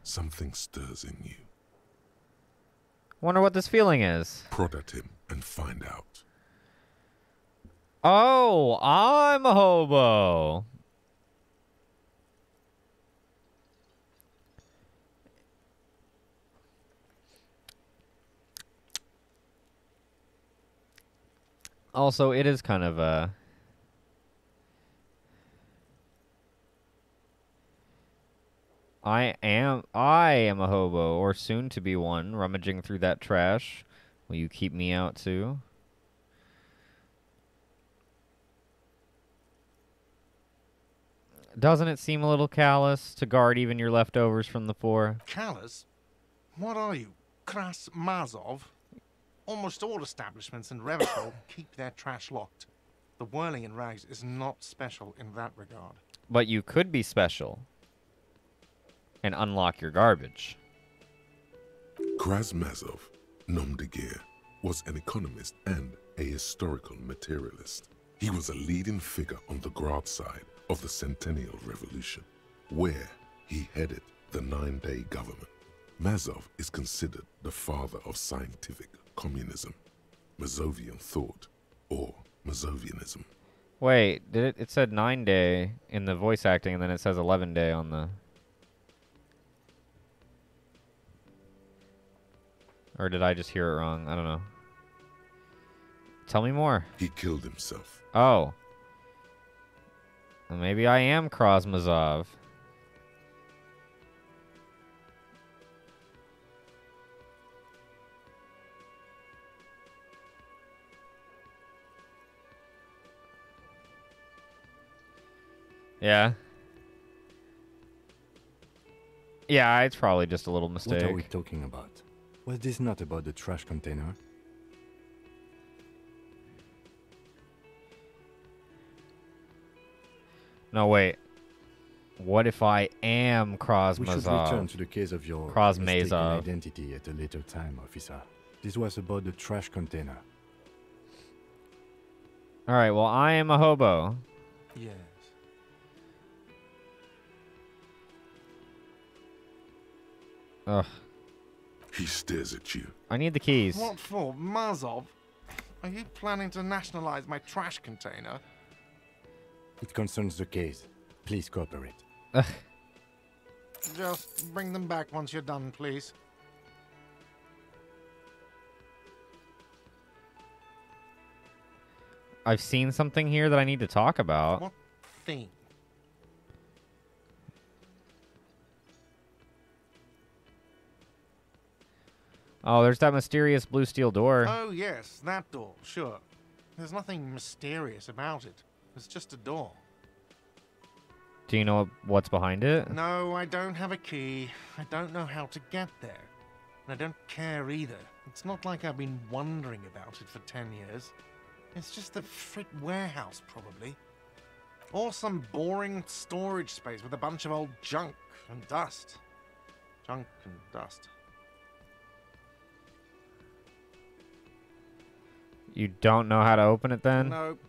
Something stirs in you. Wonder what this feeling is. Prod at him and find out. Oh, I'm a hobo. Also, it is kind of I am a hobo, or soon to be one, rummaging through that trash. Will you keep me out too? Doesn't it seem a little callous to guard even your leftovers from the poor? Callous? What are you, Kras Mazov? Almost all establishments in Revachol keep their trash locked. The Whirling in Rags is not special in that regard. But you could be special and unlock your garbage. Krasmazov, nom de guerre, was an economist and a historical materialist. He was a leading figure on the Grad side of the Centennial Revolution, where he headed the 9-day government. Mazov is considered the father of scientific communism, Mazovian thought, or Mazovianism. Wait, it said 9-day in the voice acting, and then it says 11-day on the... Or did I just hear it wrong? I don't know. Tell me more. He killed himself. Oh. Well, maybe I am Krasmazov. Yeah. Yeah, it's probably just a little mistake. What are we talking about? Was this not about the trash container? No, wait. What if I am We should return Krasmazov? to the case of your Krasmazov. mistaken identity at a later time, officer. This was about the trash container. All right. Well, I am a hobo. Yes. Ugh. He stares at you. I need the keys. What for? Mazov? Are you planning to nationalize my trash container? It concerns the case. Please cooperate. Ugh. Just bring them back once you're done, please. I've seen something here that I need to talk about. What thing? Oh, there's that mysterious blue steel door. Oh, yes, that door, sure. There's nothing mysterious about it. It's just a door. Do you know what's behind it? No, I don't have a key. I don't know how to get there. And I don't care either. It's not like I've been wondering about it for 10 years. It's just a frit warehouse, probably. Or some boring storage space with a bunch of old junk and dust. Junk and dust. You don't know how to open it then? Nope.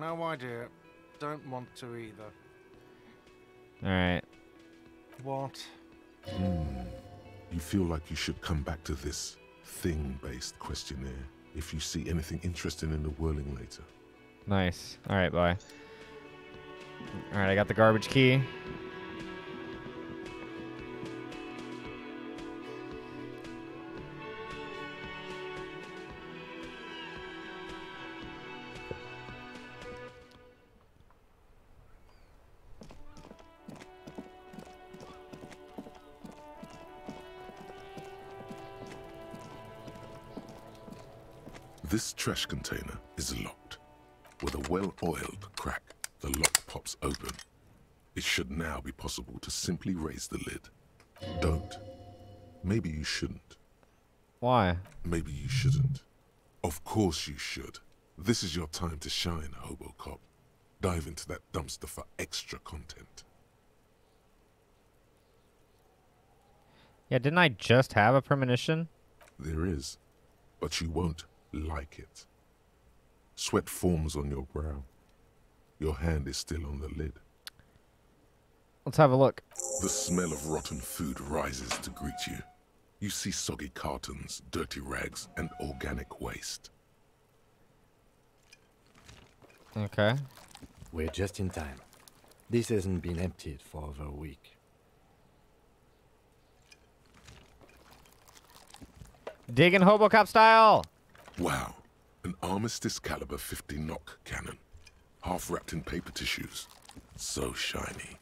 No idea. Don't want to either. Alright. What? You feel like you should come back to this thing-based questionnaire if you see anything interesting in the whirling later. Nice. Alright, bye. Alright, I got the garbage key. This trash container is locked. With a well-oiled crack, the lock pops open. It should now be possible to simply raise the lid. Don't. Maybe you shouldn't. Why? Maybe you shouldn't. Of course you should. This is your time to shine, Hobocop. Dive into that dumpster for extra content. Yeah, didn't I just have a premonition? There is, but you won't like it. Sweat forms on your brow. Your hand is still on the lid. Let's have a look. The smell of rotten food rises to greet you. You see soggy cartons, dirty rags, and organic waste. Okay. We're just in time. This hasn't been emptied for over a week. Digging Hobocop style! Wow, an Armistice caliber 50 knock cannon. Half wrapped in paper tissues. So shiny.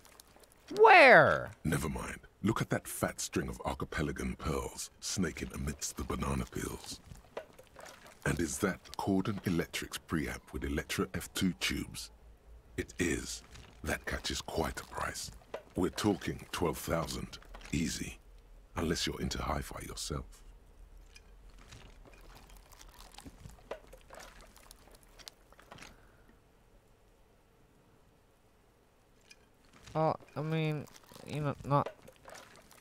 Where? Never mind. Look at that fat string of archipelagon pearls snaking amidst the banana peels. And is that Cordon Electric's preamp with Electra F2 tubes? It is. That catches quite a price. We're talking 12,000. Easy. Unless you're into hi-fi yourself. Oh, I mean, you know, not...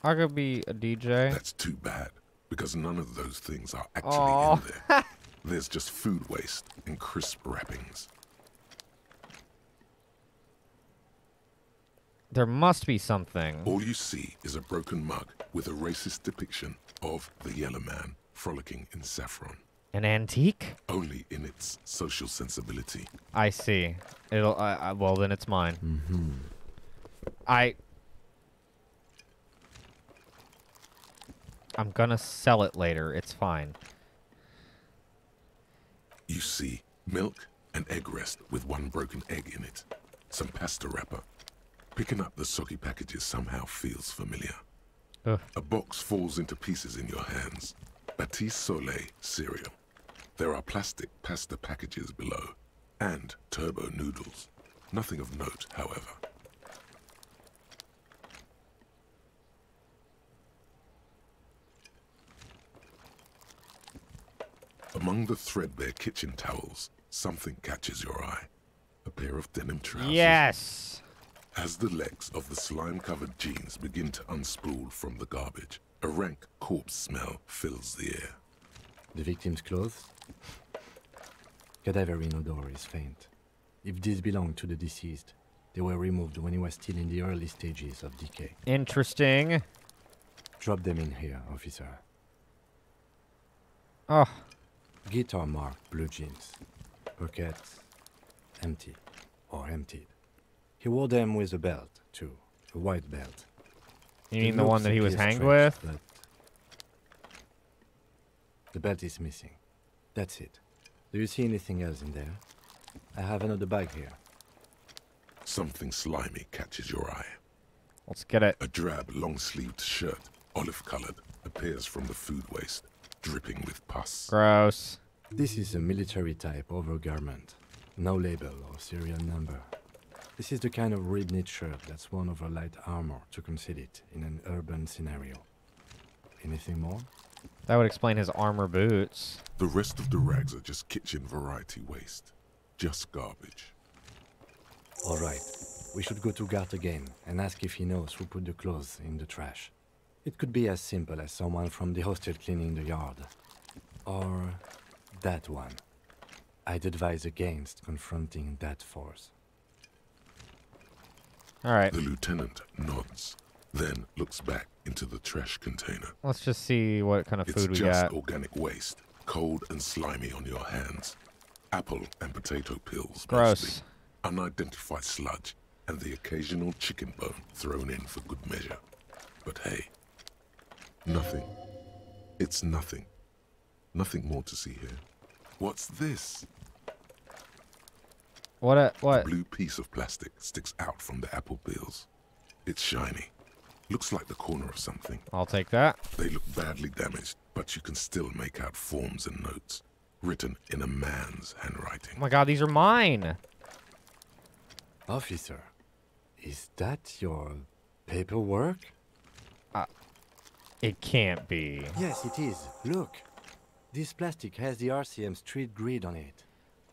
I could be a DJ. That's too bad, because none of those things are actually Aww. in there. There's just food waste and crisp wrappings. There must be something. All you see is a broken mug with a racist depiction of the Yellow Man frolicking in saffron. An antique? Only in its social sensibility. I see. It'll, well, then it's mine. Mm-hmm. I'm gonna sell it later. It's fine. You see milk and egg rest with one broken egg in it. Some pasta wrapper. Picking up the soggy packages somehow feels familiar. Ugh. A box falls into pieces in your hands. Batiste Soleil cereal. There are plastic pasta packages below. And turbo noodles. Nothing of note, however. Among the threadbare kitchen towels, something catches your eye. A pair of denim trousers. Yes! As the legs of the slime-covered jeans begin to unspool from the garbage, a rank corpse smell fills the air. The victim's clothes? Cadaverine odor is faint. If these belong to the deceased, they were removed when he was still in the early stages of decay. Interesting. Drop them in here, officer. Oh. Guitar marked blue jeans. Pockets empty or emptied. He wore them with a belt, too. A white belt. You mean the one that he was hanged with? But the belt is missing. That's it. Do you see anything else in there? I have another bag here. Something slimy catches your eye. Let's get it. A drab, long-sleeved shirt, olive-colored, appears from the food waste, dripping with pus. Gross. This is a military-type overgarment. No label or serial number. This is the kind of rib-knit shirt that's worn over light armor to conceal it in an urban scenario. Anything more? That would explain his armor boots. The rest of the rags are just kitchen variety waste. Just garbage. All right. We should go to Gart again and ask if he knows who put the clothes in the trash. It could be as simple as someone from the hostel cleaning the yard. Or that one. I'd advise against confronting that force. All right. The lieutenant nods, then looks back into the trash container. Let's just see what kind of food we got. It's just organic waste, cold and slimy on your hands. Apple and potato peels, gross. Mostly. Unidentified sludge, and the occasional chicken bone thrown in for good measure. But hey, nothing. It's nothing. Nothing more to see here. What's this? What? A blue piece of plastic sticks out from the apple peels. It's shiny. Looks like the corner of something. I'll take that. They look badly damaged, but you can still make out forms and notes, written in a man's handwriting. Oh my god, these are mine! Officer, is that your paperwork? It can't be. Yes, it is. Look. This plastic has the RCM street grid on it.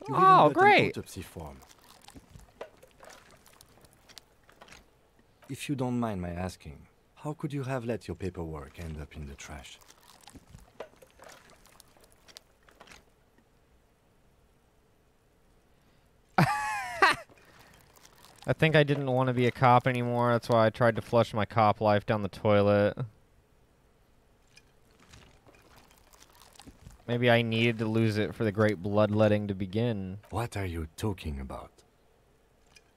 You Oh, even got great. An autopsy form. If you don't mind my asking, how could you have let your paperwork end up in the trash? I think I didn't want to be a cop anymore. That's why I tried to flush my cop life down the toilet. Maybe I needed to lose it for the great bloodletting to begin. What are you talking about?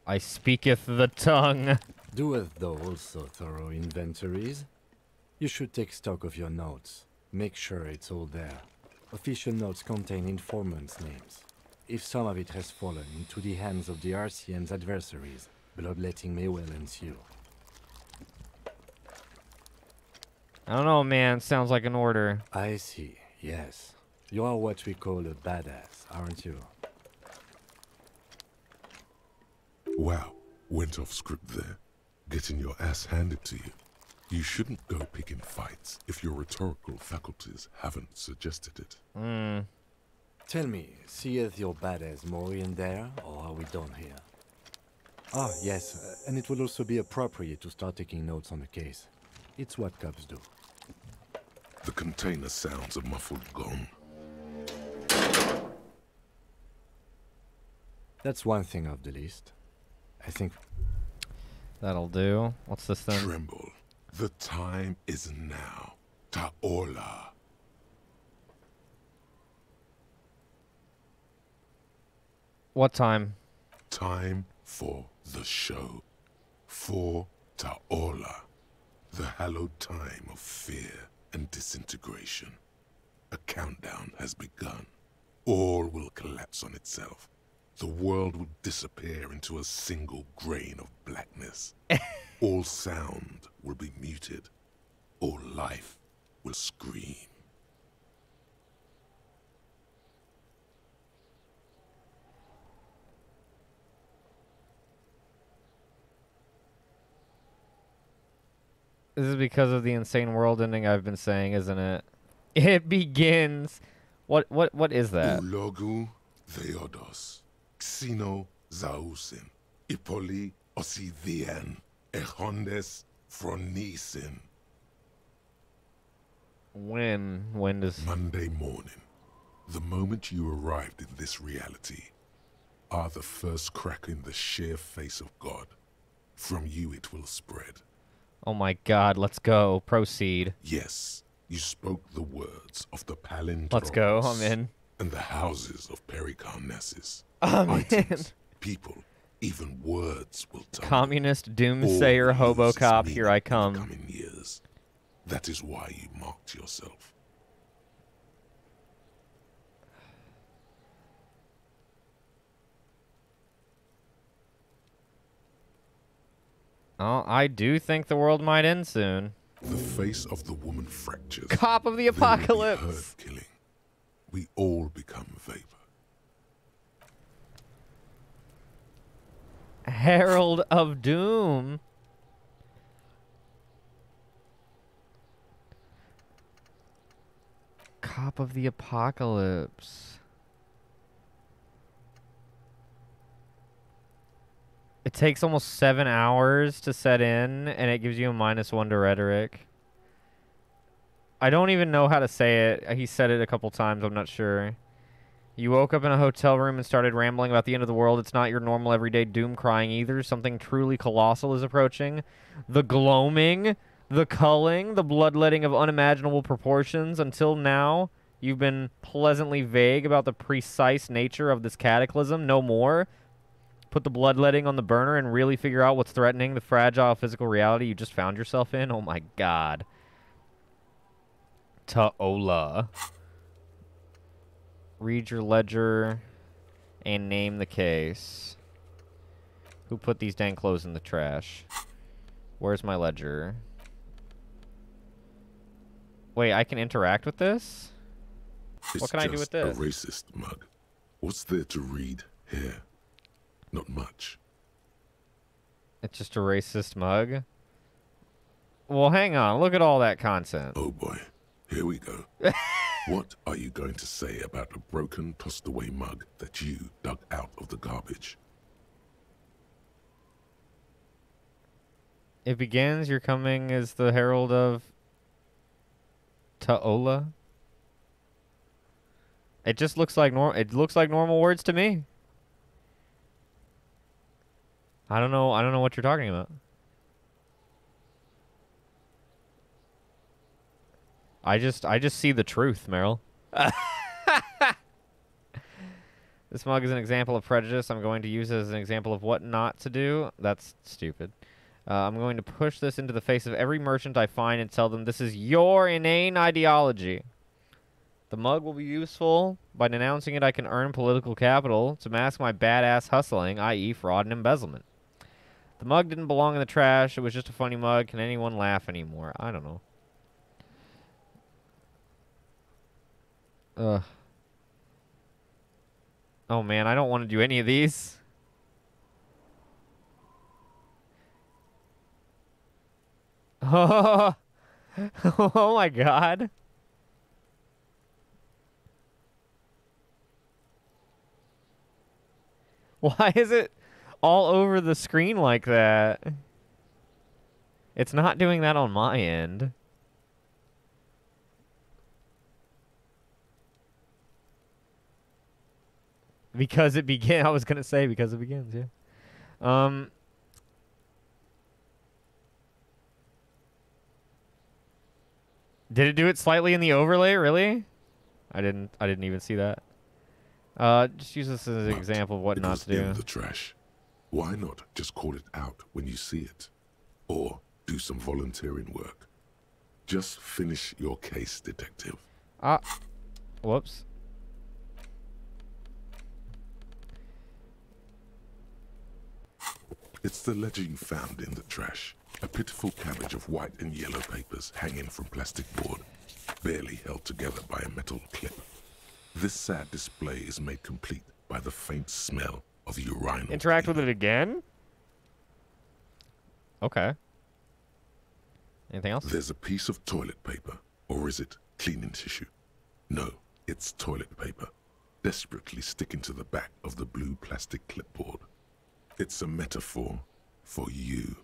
I speaketh the tongue. Doeth thou also thorough inventories? You should take stock of your notes. Make sure it's all there. Official notes contain informants' names. If some of it has fallen into the hands of the RCM's adversaries, bloodletting may well ensue. I don't know, man. Sounds like an order. I see, yes. You are what we call a badass, aren't you? Wow, went off script there. Getting your ass handed to you. You shouldn't go picking fights if your rhetorical faculties haven't suggested it. Tell me, seeth your badass more in there, or are we done here? Ah, yes, and it will also be appropriate to start taking notes on the case. It's what cops do. The container sounds a muffled gong. That's one thing off the list. I think... That'll do. What's this then? Tremble. The time is now. Taola. What time? Time for the show. For Taola. The hallowed time of fear and disintegration. A countdown has begun. All will collapse on itself. The world will disappear into a single grain of blackness. All sound will be muted. All life will scream. This is because of the insane world ending I've been saying, isn't it? It begins. What is that? Ulogu Theodos. Xeno Zausin. Ipoli Osidhian Echondes Fronisin. When does... Monday morning. The moment you arrived in this reality are the first crack in the sheer face of God. From you it will spread. Oh my god, let's go. Proceed. Yes, you spoke the words of the Palindromes. Let's go, I'm in. And the houses of Pericarnassus. I'm Items, people, even words will tell Communist doomsayer Hobocop, here I come. coming years. That is why you marked yourself. Oh, I do think the world might end soon. The face of the woman fractures. Cop of the Then we apocalypse. heard killing. We all become vapor. Herald of Doom. Cop of the apocalypse. It takes almost 7 hours to set in, and it gives you a -1 to rhetoric. I don't even know how to say it. He said it a couple times, I'm not sure. You woke up in a hotel room and started rambling about the end of the world. It's not your normal everyday doom crying either. Something truly colossal is approaching. The gloaming, the culling, the bloodletting of unimaginable proportions. Until now, you've been pleasantly vague about the precise nature of this cataclysm. No more. Put the bloodletting on the burner and really figure out what's threatening the fragile physical reality you just found yourself in. Oh my god. Ta'ola. Read your ledger and name the case. Who put these dang clothes in the trash? Where's my ledger? Wait, I can interact with this? What can I do with this? A racist mug. What's there to read here? Not much. It's just a racist mug? Well, hang on. Look at all that content. Oh boy. Here we go. What are you going to say about a broken, tossed-away mug that you dug out of the garbage? It begins, you're coming as the herald of Ta'ola. It just looks like normal words to me. I don't know what you're talking about. I just see the truth, Meryl. This mug is an example of prejudice. I'm going to use it as an example of what not to do. That's stupid. I'm going to push this into the face of every merchant I find and tell them this is your inane ideology. The mug will be useful. By denouncing it, I can earn political capital to mask my badass hustling, i.e. fraud and embezzlement. The mug didn't belong in the trash. It was just a funny mug. Can anyone laugh anymore? I don't know. Ugh. Oh man, I don't want to do any of these. Oh, oh my god. Why is it all over the screen like that? It's not doing that on my end. Because it began. I was going to say because it begins, yeah. Did it do it slightly in the overlay, really? I didn't even see that. Just use this as an example of what not to do. In the trash. Why not just call it out when you see it? Or do some volunteering work. Just finish your case, detective. Whoops. It's the ledger you found in the trash. A pitiful cabbage of white and yellow papers hanging from plastic board, barely held together by a metal clip. This sad display is made complete by the faint smell of urinal. Interact with it again? Okay. Anything else? There's a piece of toilet paper, or is it cleaning tissue? No, it's toilet paper, desperately sticking to the back of the blue plastic clipboard. It's a metaphor, for you.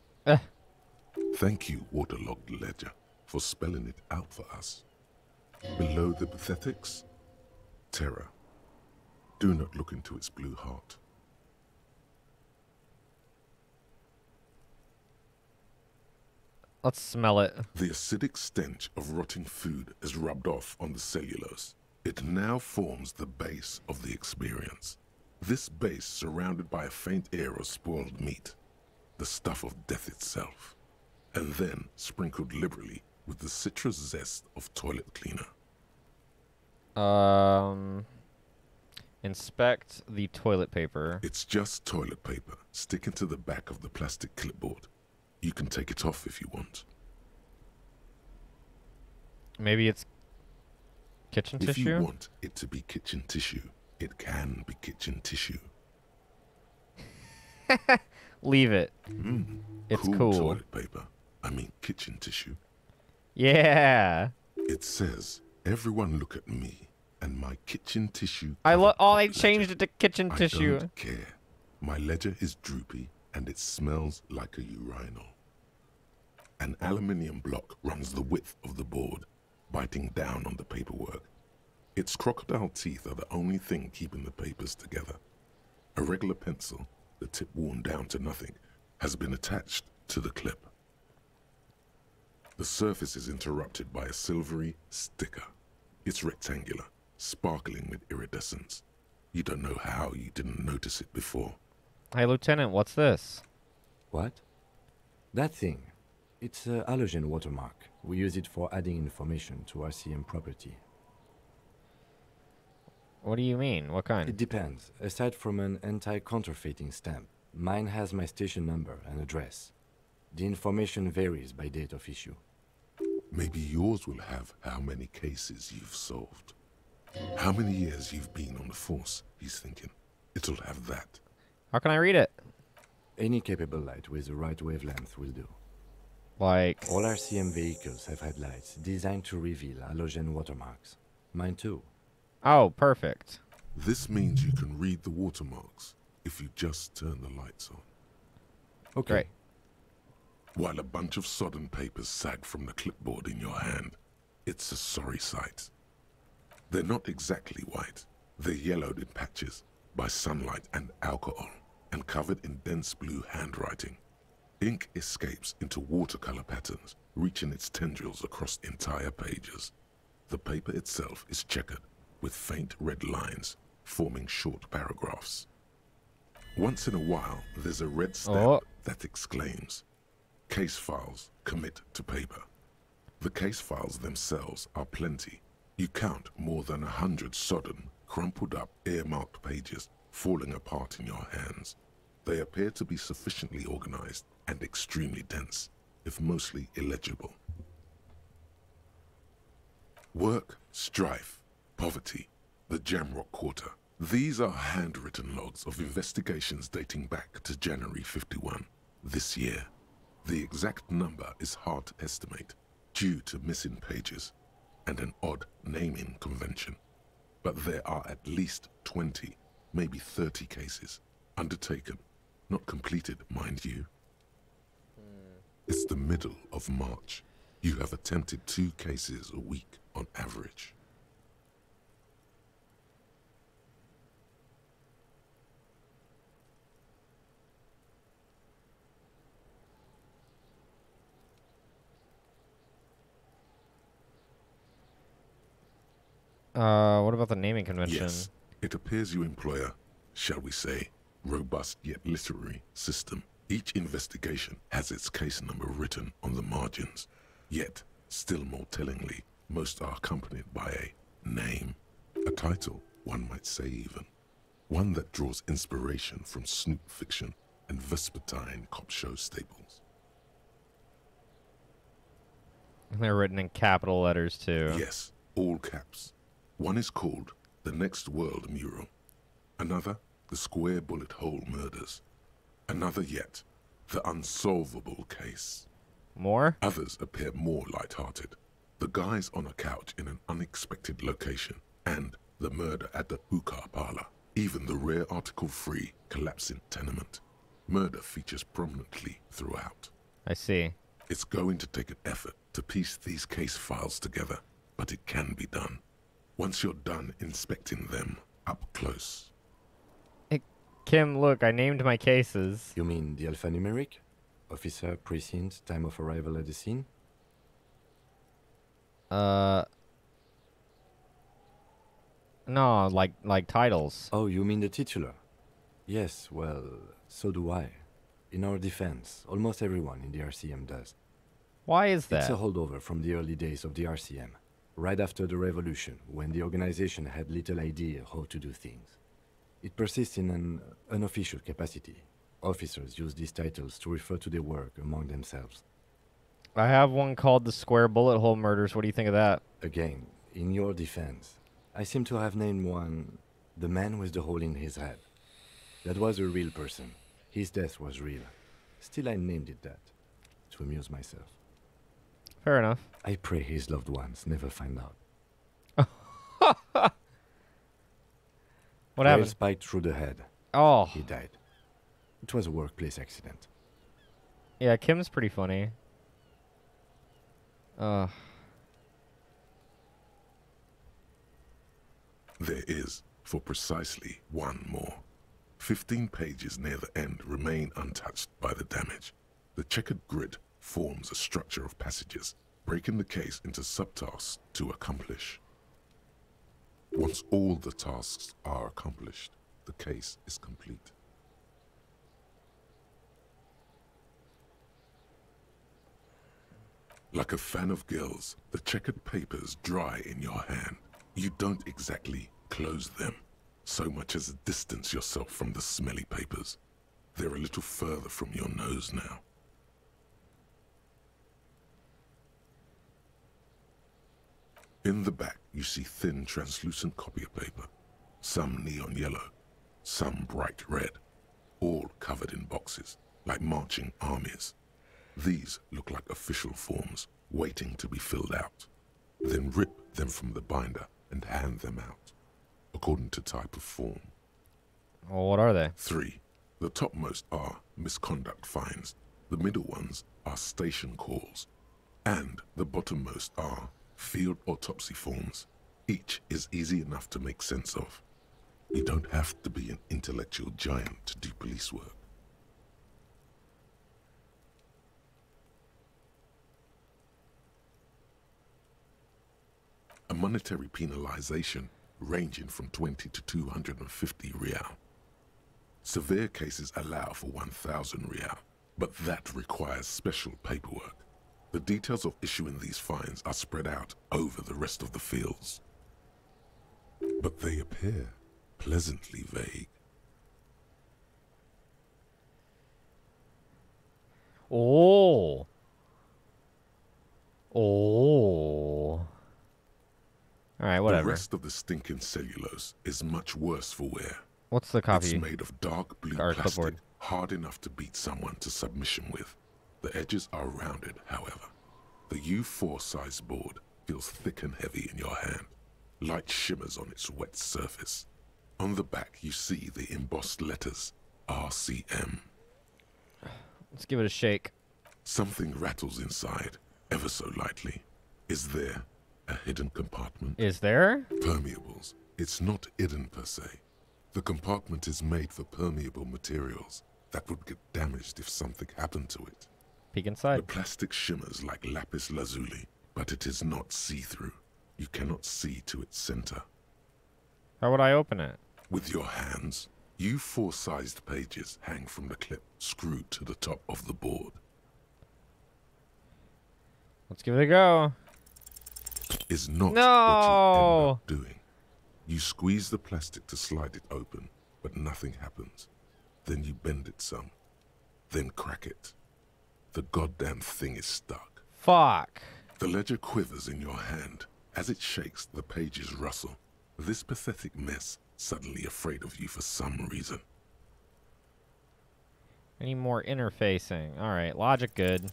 Thank you, waterlogged ledger, for spelling it out for us. Below the pathetics, terror. Do not look into its blue heart. Let's smell it. The acidic stench of rotting food is rubbed off on the cellulose. It now forms the base of the experience. This base surrounded by a faint air of spoiled meat, the stuff of death itself, and then sprinkled liberally with the citrus zest of toilet cleaner. Inspect the toilet paper. It's just toilet paper sticking to the back of the plastic clipboard. You can take it off if you want. Maybe it's kitchen If tissue? you want it to be kitchen tissue, it can be kitchen tissue. Leave it. It's cool. Toilet paper. I mean kitchen tissue. Yeah. It says, everyone look at me and my kitchen tissue. I changed it to kitchen I tissue. don't care. My ledger is droopy and it smells like a urinal. An aluminium block runs the width of the board, biting down on the paperwork. Its crocodile teeth are the only thing keeping the papers together. A regular pencil, the tip worn down to nothing, has been attached to the clip. The surface is interrupted by a silvery sticker. It's rectangular, sparkling with iridescence. You don't know how you didn't notice it before. Hey, Lieutenant, what's this? What? That thing. It's a halogen watermark. We use it for adding information to RCM property. What do you mean? What kind? It depends. Aside from an anti-counterfeiting stamp, mine has my station number and address. The information varies by date of issue. Maybe yours will have how many cases you've solved. How many years you've been on the force, he's thinking. It'll have that. How can I read it? Any capable light with the right wavelength will do. Like... All RCM vehicles have had lights designed to reveal halogen watermarks. Mine too. Oh, perfect. This means you can read the watermarks if you just turn the lights on. Okay. Great. While a bunch of sodden papers sag from the clipboard in your hand, it's a sorry sight. They're not exactly white. They're yellowed in patches by sunlight and alcohol, and covered in dense blue handwriting. Ink escapes into watercolor patterns, reaching its tendrils across entire pages. The paper itself is checkered, with faint red lines, forming short paragraphs. Once in a while, there's a red stamp that exclaims, "Case files commit to paper." The case files themselves are plenty. You count more than 100 sodden, crumpled up, earmarked pages falling apart in your hands. They appear to be sufficiently organized and extremely dense, if mostly illegible. Work, strife, poverty, the Jamrock Quarter. These are handwritten logs of investigations dating back to January 51, this year. The exact number is hard to estimate, due to missing pages and an odd naming convention. But there are at least 20, maybe 30 cases, undertaken, not completed, mind you. It's the middle of March. You have attempted 2 cases a week on average. What about the naming convention? Yes, it appears you employ a, shall we say, robust yet literary system. Each investigation has its case number written on the margins, yet, still more tellingly, most are accompanied by a name, a title, one might say even. One that draws inspiration from snoop fiction and vespertine cop show staples. They're written in capital letters, too. Yes, all caps. One is called The Next World Mural. Another, The Square Bullet Hole Murders. Another yet, The Unsolvable Case. More? Others appear more light-hearted. The guys on a couch in an unexpected location, and the murder at the hookah parlor. Even the rare article-free collapsing tenement. Murder features prominently throughout. I see. It's going to take an effort to piece these case files together, but it can be done. Once you're done inspecting them up close. Hey, Kim, look, I named my cases. You mean the alphanumeric? Officer, precinct, time of arrival at the scene? No, like titles. Oh, you mean the titular? Yes, well, so do I. In our defense, almost everyone in the RCM does. Why is that? It's a holdover from the early days of the RCM, right after the revolution, when the organization had little idea how to do things. It persists in an unofficial capacity. Officers use these titles to refer to their work among themselves. I have one called the Square Bullet Hole Murders. What do you think of that? Again, in your defense, I seem to have named one the man with the hole in his head. That was a real person. His death was real. Still, I named it that, to amuse myself. Fair enough. I pray his loved ones never find out. What happened? Spiked through the head. Oh. He died. It was a workplace accident. Yeah, Kim's pretty funny. There is, for precisely one more. 15 pages near the end remain untouched by the damage. The checkered grid forms a structure of passages, breaking the case into subtasks to accomplish. Once all the tasks are accomplished, the case is complete. Like a fan of gills, the checkered papers dry in your hand. You don't exactly close them, so much as distance yourself from the smelly papers. They're a little further from your nose now. In the back, you see thin, translucent copier paper. Some neon yellow, some bright red, all covered in boxes, like marching armies. These look like official forms, waiting to be filled out. Then rip them from the binder and hand them out, according to type of form. Well, what are they? 3. The topmost are misconduct fines. The middle ones are station calls. And the bottommost are field autopsy forms. Each is easy enough to make sense of. You don't have to be an intellectual giant to do police work. A monetary penalization ranging from 20 to 250 real. Severe cases allow for 1,000 real, but that requires special paperwork. The details of issuing these fines are spread out over the rest of the fields. But they appear pleasantly vague. Oh. Oh. Alright, whatever. The rest of the stinking cellulose is much worse for wear. What's the copy? It's made of dark blue Or plastic, clipboard. hard enough to beat someone to submission with. The edges are rounded, however. The U4 size board feels thick and heavy in your hand. Light shimmers on its wet surface. On the back, you see the embossed letters, RCM. Let's give it a shake. Something rattles inside, ever so lightly. Is there a hidden compartment? Is there? Permeables. It's not hidden per se. The compartment is made for permeable materials that would get damaged if something happened to it. Peek inside. The plastic shimmers like lapis lazuli, but it is not see-through. You cannot see to its center. How would I open it? With your hands, U4-sized pages hang from the clip screwed to the top of the board. Let's give it a go. Is not No! what you end up doing. You squeeze the plastic to slide it open, but nothing happens. Then you bend it some. Then crack it. The goddamn thing is stuck. Fuck. The ledger quivers in your hand. As it shakes, the pages rustle. This pathetic mess suddenly afraid of you for some reason. I need more interfacing. Alright, logic good.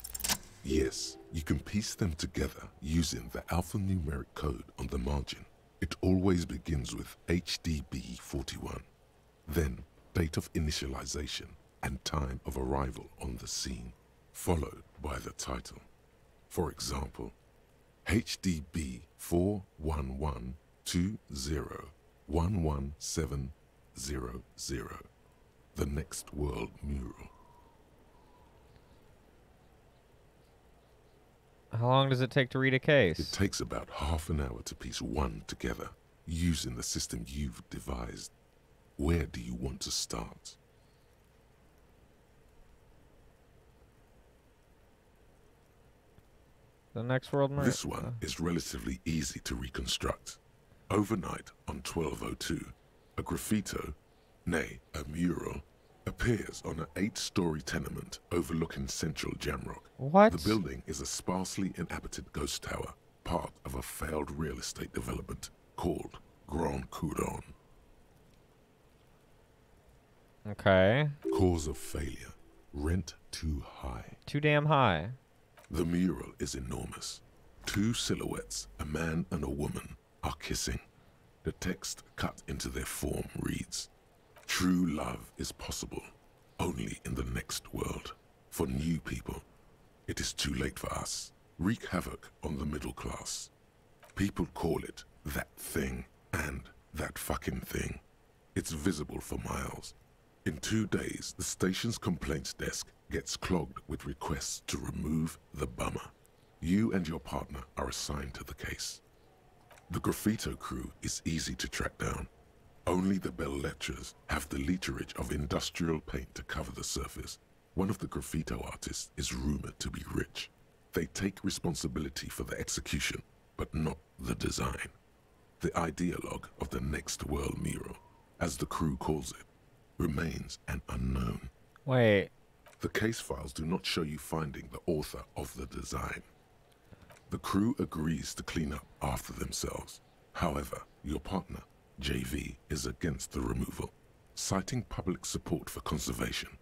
Yes, you can piece them together using the alphanumeric code on the margin. It always begins with HDB41. Then, date of initialization, and time of arrival on the scene, followed by the title. For example, HDB 41120111700, the Next World Mural. How long does it take to read a case? It takes about half an hour to piece one together, using the system you've devised. Where do you want to start? The Next World Mural. This one is relatively easy to reconstruct. Overnight on 1202, a graffito, nay, a mural, appears on an 8-story tenement overlooking central Jamrock. What? The building is a sparsely inhabited ghost tower, part of a failed real estate development called Grand Couronne. Okay. Cause of failure: rent too high. Too damn high. The mural is enormous. 2 silhouettes, a man and a woman, are kissing. The text cut into their form reads, "True love is possible only in the next world. For new people, it is too late for us. Wreak havoc on the middle class. People call it that thing and that fucking thing. It's visible for miles. In 2 days, the station's complaints desk gets clogged with requests to remove the bummer. You and your partner are assigned to the case. The graffito crew is easy to track down. Only the belles-lettres have the literage of industrial paint to cover the surface. One of the graffito artists is rumored to be rich. They take responsibility for the execution, but not the design. The ideologue of the Next World Mural, as the crew calls it, remains an unknown. Wait. The case files do not show you finding the author of the design. The crew agrees to clean up after themselves. However, your partner, JV, is against the removal, citing public support for conservation.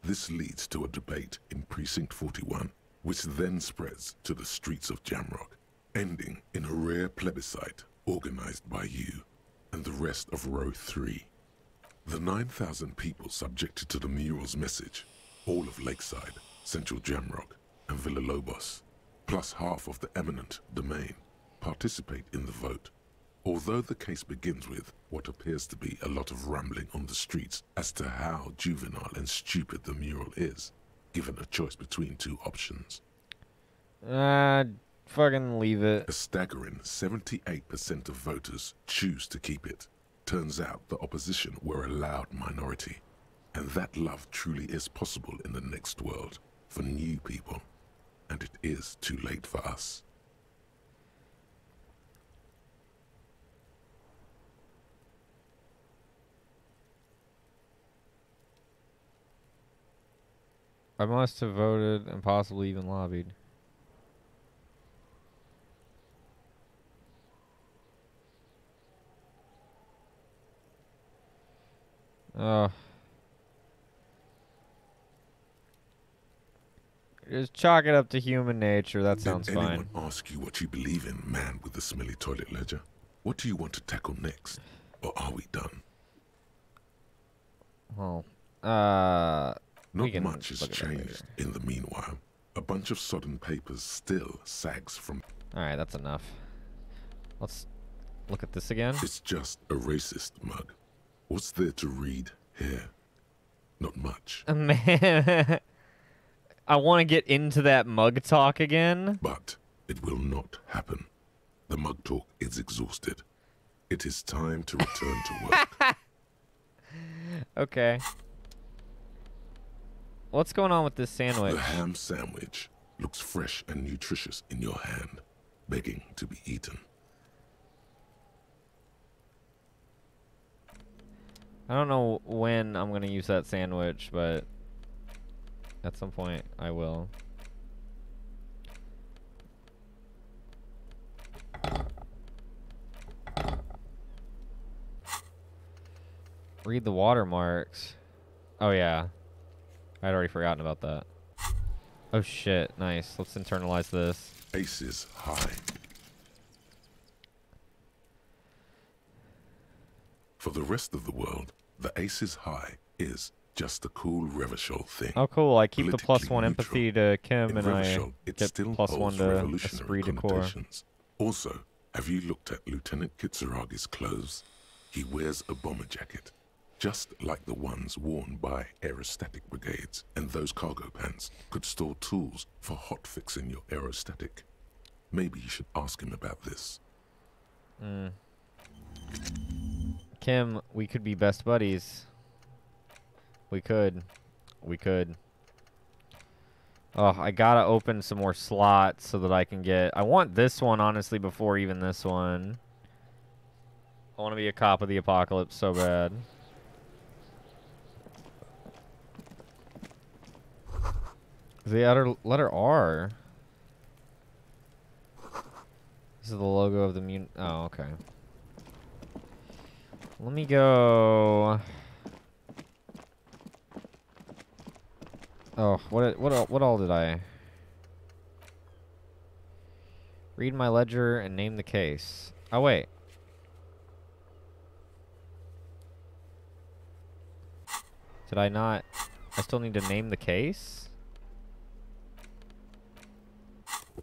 This leads to a debate in Precinct 41, which then spreads to the streets of Jamrock, ending in a rare plebiscite organized by you and the rest of Row 3. The 9,000 people subjected to the mural's message, all of Lakeside, Central Jamrock, and Villalobos, plus half of the eminent domain, participate in the vote. Although the case begins with what appears to be a lot of rambling on the streets as to how juvenile and stupid the mural is, given a choice between 2 options. Fucking leave it. A staggering 78% of voters choose to keep it. Turns out the opposition were a loud minority, and that love truly is possible in the next world for new people, and it is too late for us. I must have voted and possibly even lobbied. Just chalk it up to human nature. That sounds Did fine. anyone ask you what you believe in, man with the smelly toilet ledger? What do you want to tackle next? Or are we done? Well, Not much has changed in the meanwhile. A bunch of sodden papers still sags from... Alright, that's enough. Let's look at this again. It's just a racist mug. What's there to read here? Not much. Man, I want to get into that mug talk again. But it will not happen. The mug talk is exhausted. It is time to return to work. Okay. What's going on with this sandwich? The ham sandwich looks fresh and nutritious in your hand, begging to be eaten. I don't know when I'm going to use that sandwich, but at some point I will. Read the watermarks. Oh yeah. I'd already forgotten about that. Oh shit, nice. Let's internalize this. Aces high. For the rest of the world, the aces high is just a cool Revachol thing. Oh, cool. I keep the Politically +1 empathy to Kim, In and I Revachol, it get still +1 holds to revolutionary esprit de corps. connotations. Also, have you looked at Lieutenant Kitsuragi's clothes? He wears a bomber jacket, just like the ones worn by aerostatic brigades, and those cargo pants could store tools for hotfixing your aerostatic. Maybe you should ask him about this. Kim, we could be best buddies. We could. We could. Oh, I gotta open some more slots so that I can get... I want this one, honestly, before even this one. I want to be a cop of the apocalypse so bad. The letter R. This is the logo of the Oh, okay. Let me go... Oh, what all did I... Read my ledger and name the case. Oh, wait. Did I not... I still need to name the case?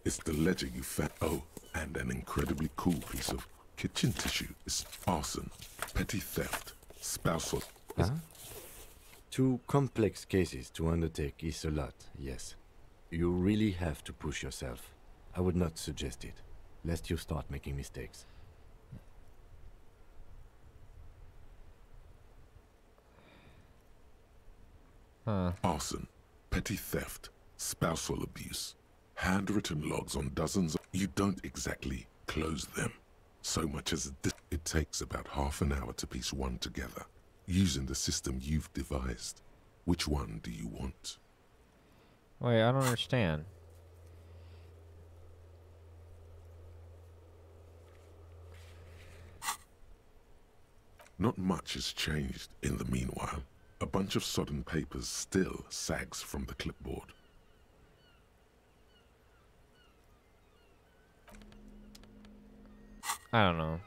It's the ledger you found. Oh, and an incredibly cool piece of kitchen tissue is arson, petty theft, spousal. Huh? Two complex cases to undertake is a lot, yes. You really have to push yourself. I would not suggest it, lest you start making mistakes. Arson, petty theft, spousal abuse, handwritten logs on dozens of... You don't exactly close them. So much as it takes about half an hour to piece one together, using the system you've devised. Which one do you want? Wait, I don't understand. Not much has changed in the meanwhile. A bunch of sodden papers still sags from the clipboard. I don't know.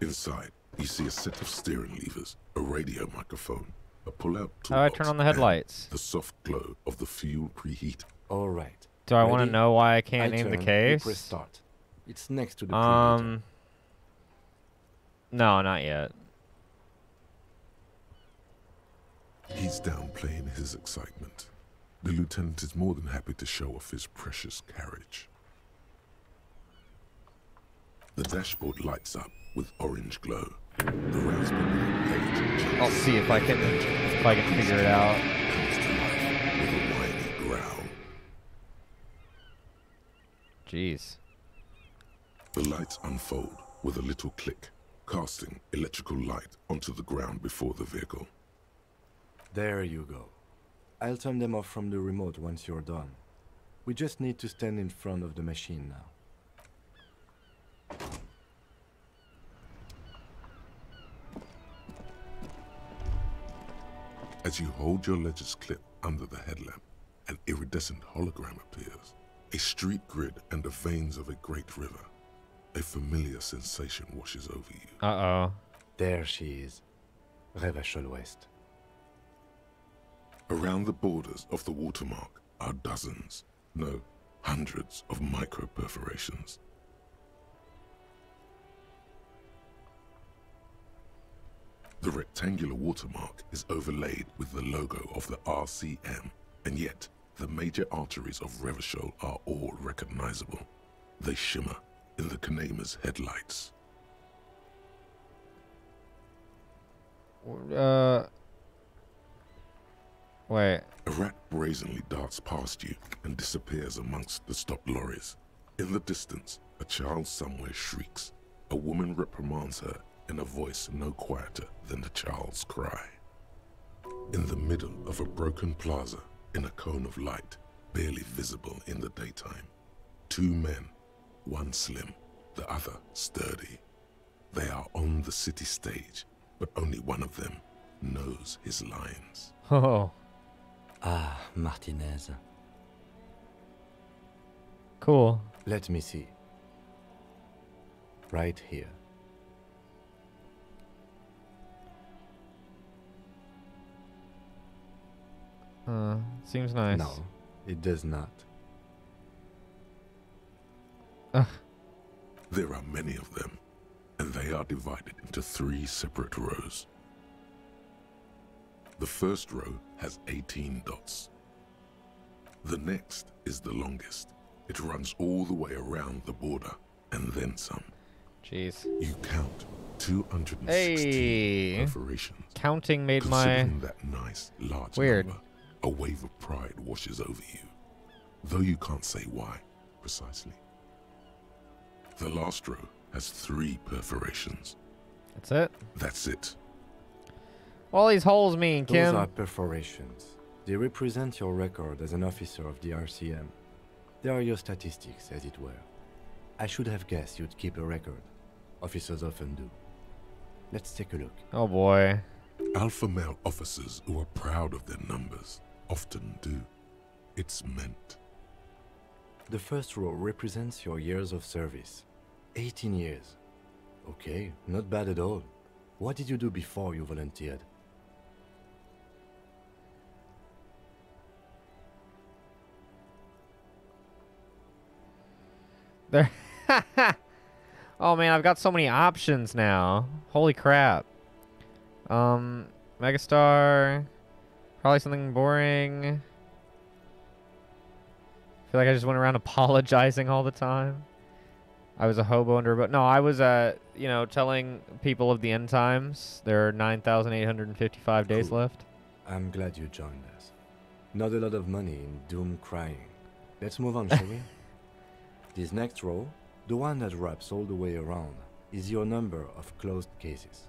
Inside, you see a set of steering levers, a radio microphone, a pull-out toolbox, How do I turn on the headlights? the soft glow of the fuel preheat. All right. Do I want to know why I can't name the case? Press start. It's next to the No, not yet. He's downplaying his excitement. The lieutenant is more than happy to show off his precious carriage. The dashboard lights up with orange glow. The raspberry page. I'll see if I can figure it out. Comes to life with a whiny growl. Jeez. The lights unfold with a little click, casting electrical light onto the ground before the vehicle. There you go. I'll turn them off from the remote once you're done. We just need to stand in front of the machine now. As you hold your ledger's clip under the headlamp, an iridescent hologram appears. A street grid and the veins of a great river. A familiar sensation washes over you. Uh-oh. There she is. Revachol West. Around the borders of the watermark are dozens, no, hundreds of micro-perforations. The rectangular watermark is overlaid with the logo of the RCM, and yet the major arteries of Revachol are all recognizable. They shimmer in the Kanema's headlights. Wait. A rat brazenly darts past you and disappears amongst the stopped lorries. In the distance, a child somewhere shrieks. A woman reprimands her in a voice no quieter than the child's cry. In the middle of a broken plaza, in a cone of light, barely visible in the daytime, two men, one slim, the other sturdy. They are on the city stage, but only one of them knows his lines. Oh. Ah, Martinez. Cool. Let me see. right here. Seems nice. No, it does not. Ugh. There are many of them, and they are divided into 3 separate rows. The first row has 18 dots. The next is the longest. It runs all the way around the border, and then some. Jeez. You count 216 Hey. perforations. Counting made my... Considering that nice, large Weird. number, a wave of pride washes over you, though you can't say why precisely. The last row has 3 perforations. That's it? That's it. All these holes mean, Kim. Those are perforations. They represent your record as an officer of the RCM. They are your statistics, as it were. I should have guessed you'd keep a record. Officers often do. Let's take a look. Oh boy. Alpha male officers who are proud of their numbers often do. It's meant. The first row represents your years of service. 18 years. Okay, not bad at all. What did you do before you volunteered? There. Oh man, I've got so many options now. Holy crap. Megastar. Probably something boring. I feel like I just went around apologizing all the time. I was a hobo under a boat. No, I was, you know, telling people of the end times. There are 9,855 days Cool. left. I'm glad you joined us. Not a lot of money in doom crying. Let's move on, shall we? This next row, the one that wraps all the way around, is your number of closed cases.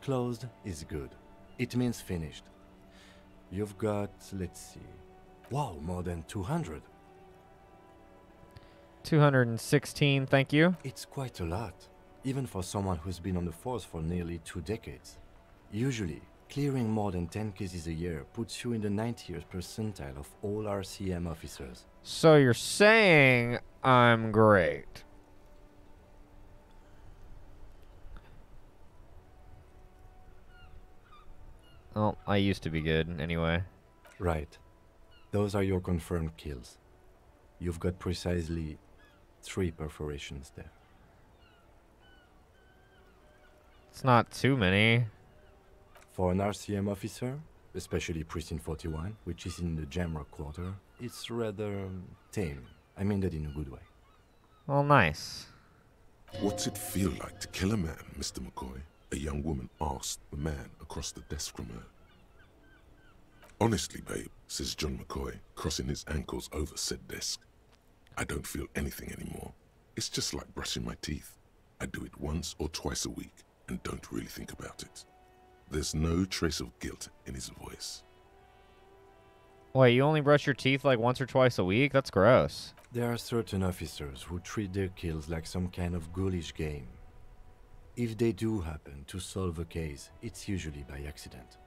Closed is good. It means finished. You've got, let's see, wow, more than 200. 216, thank you. It's quite a lot, even for someone who's been on the force for nearly 2 decades. Usually, clearing more than 10 cases a year puts you in the 90th percentile of all RCM officers. So you're saying I'm great. Oh, I used to be good anyway. Right. Those are your confirmed kills. You've got precisely 3 perforations there. It's not too many. For an RCM officer, especially Precinct 41, which is in the Jamrock quarter, it's rather tame. I mean that in a good way. Well, nice. What's it feel like to kill a man, Mr. McCoy? A young woman asked the man across the desk from her. Honestly, babe, says John McCoy, crossing his ankles over said desk. I don't feel anything anymore. It's just like brushing my teeth. I do it once or twice a week and don't really think about it. There's no trace of guilt in his voice. Wait, you only brush your teeth like once or twice a week? That's gross. There are certain officers who treat their kills like some kind of ghoulish game. If they do happen to solve a case, it's usually by accident.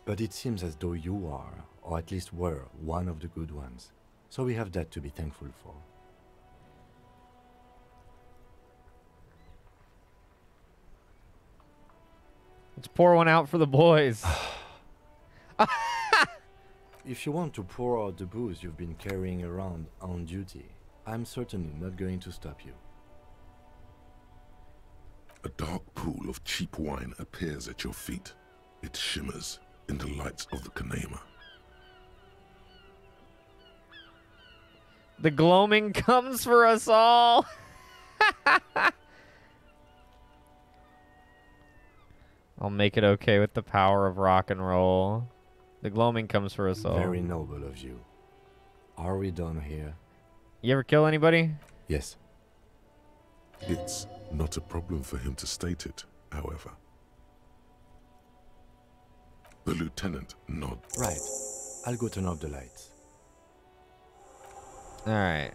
But it seems as though you are, or at least were, one of the good ones. So we have that to be thankful for. Let's pour one out for the boys. If you want to pour out the booze you've been carrying around on duty, I'm certainly not going to stop you. A dark pool of cheap wine appears at your feet. It shimmers in the lights of the Kanema. The gloaming comes for us all. I'll make it okay with the power of rock and roll. The gloaming comes for us all. Very noble of you. Are we done here? You ever kill anybody? Yes. It's not a problem for him to state it, however. The lieutenant nods. Right. I'll go turn off the lights. Alright.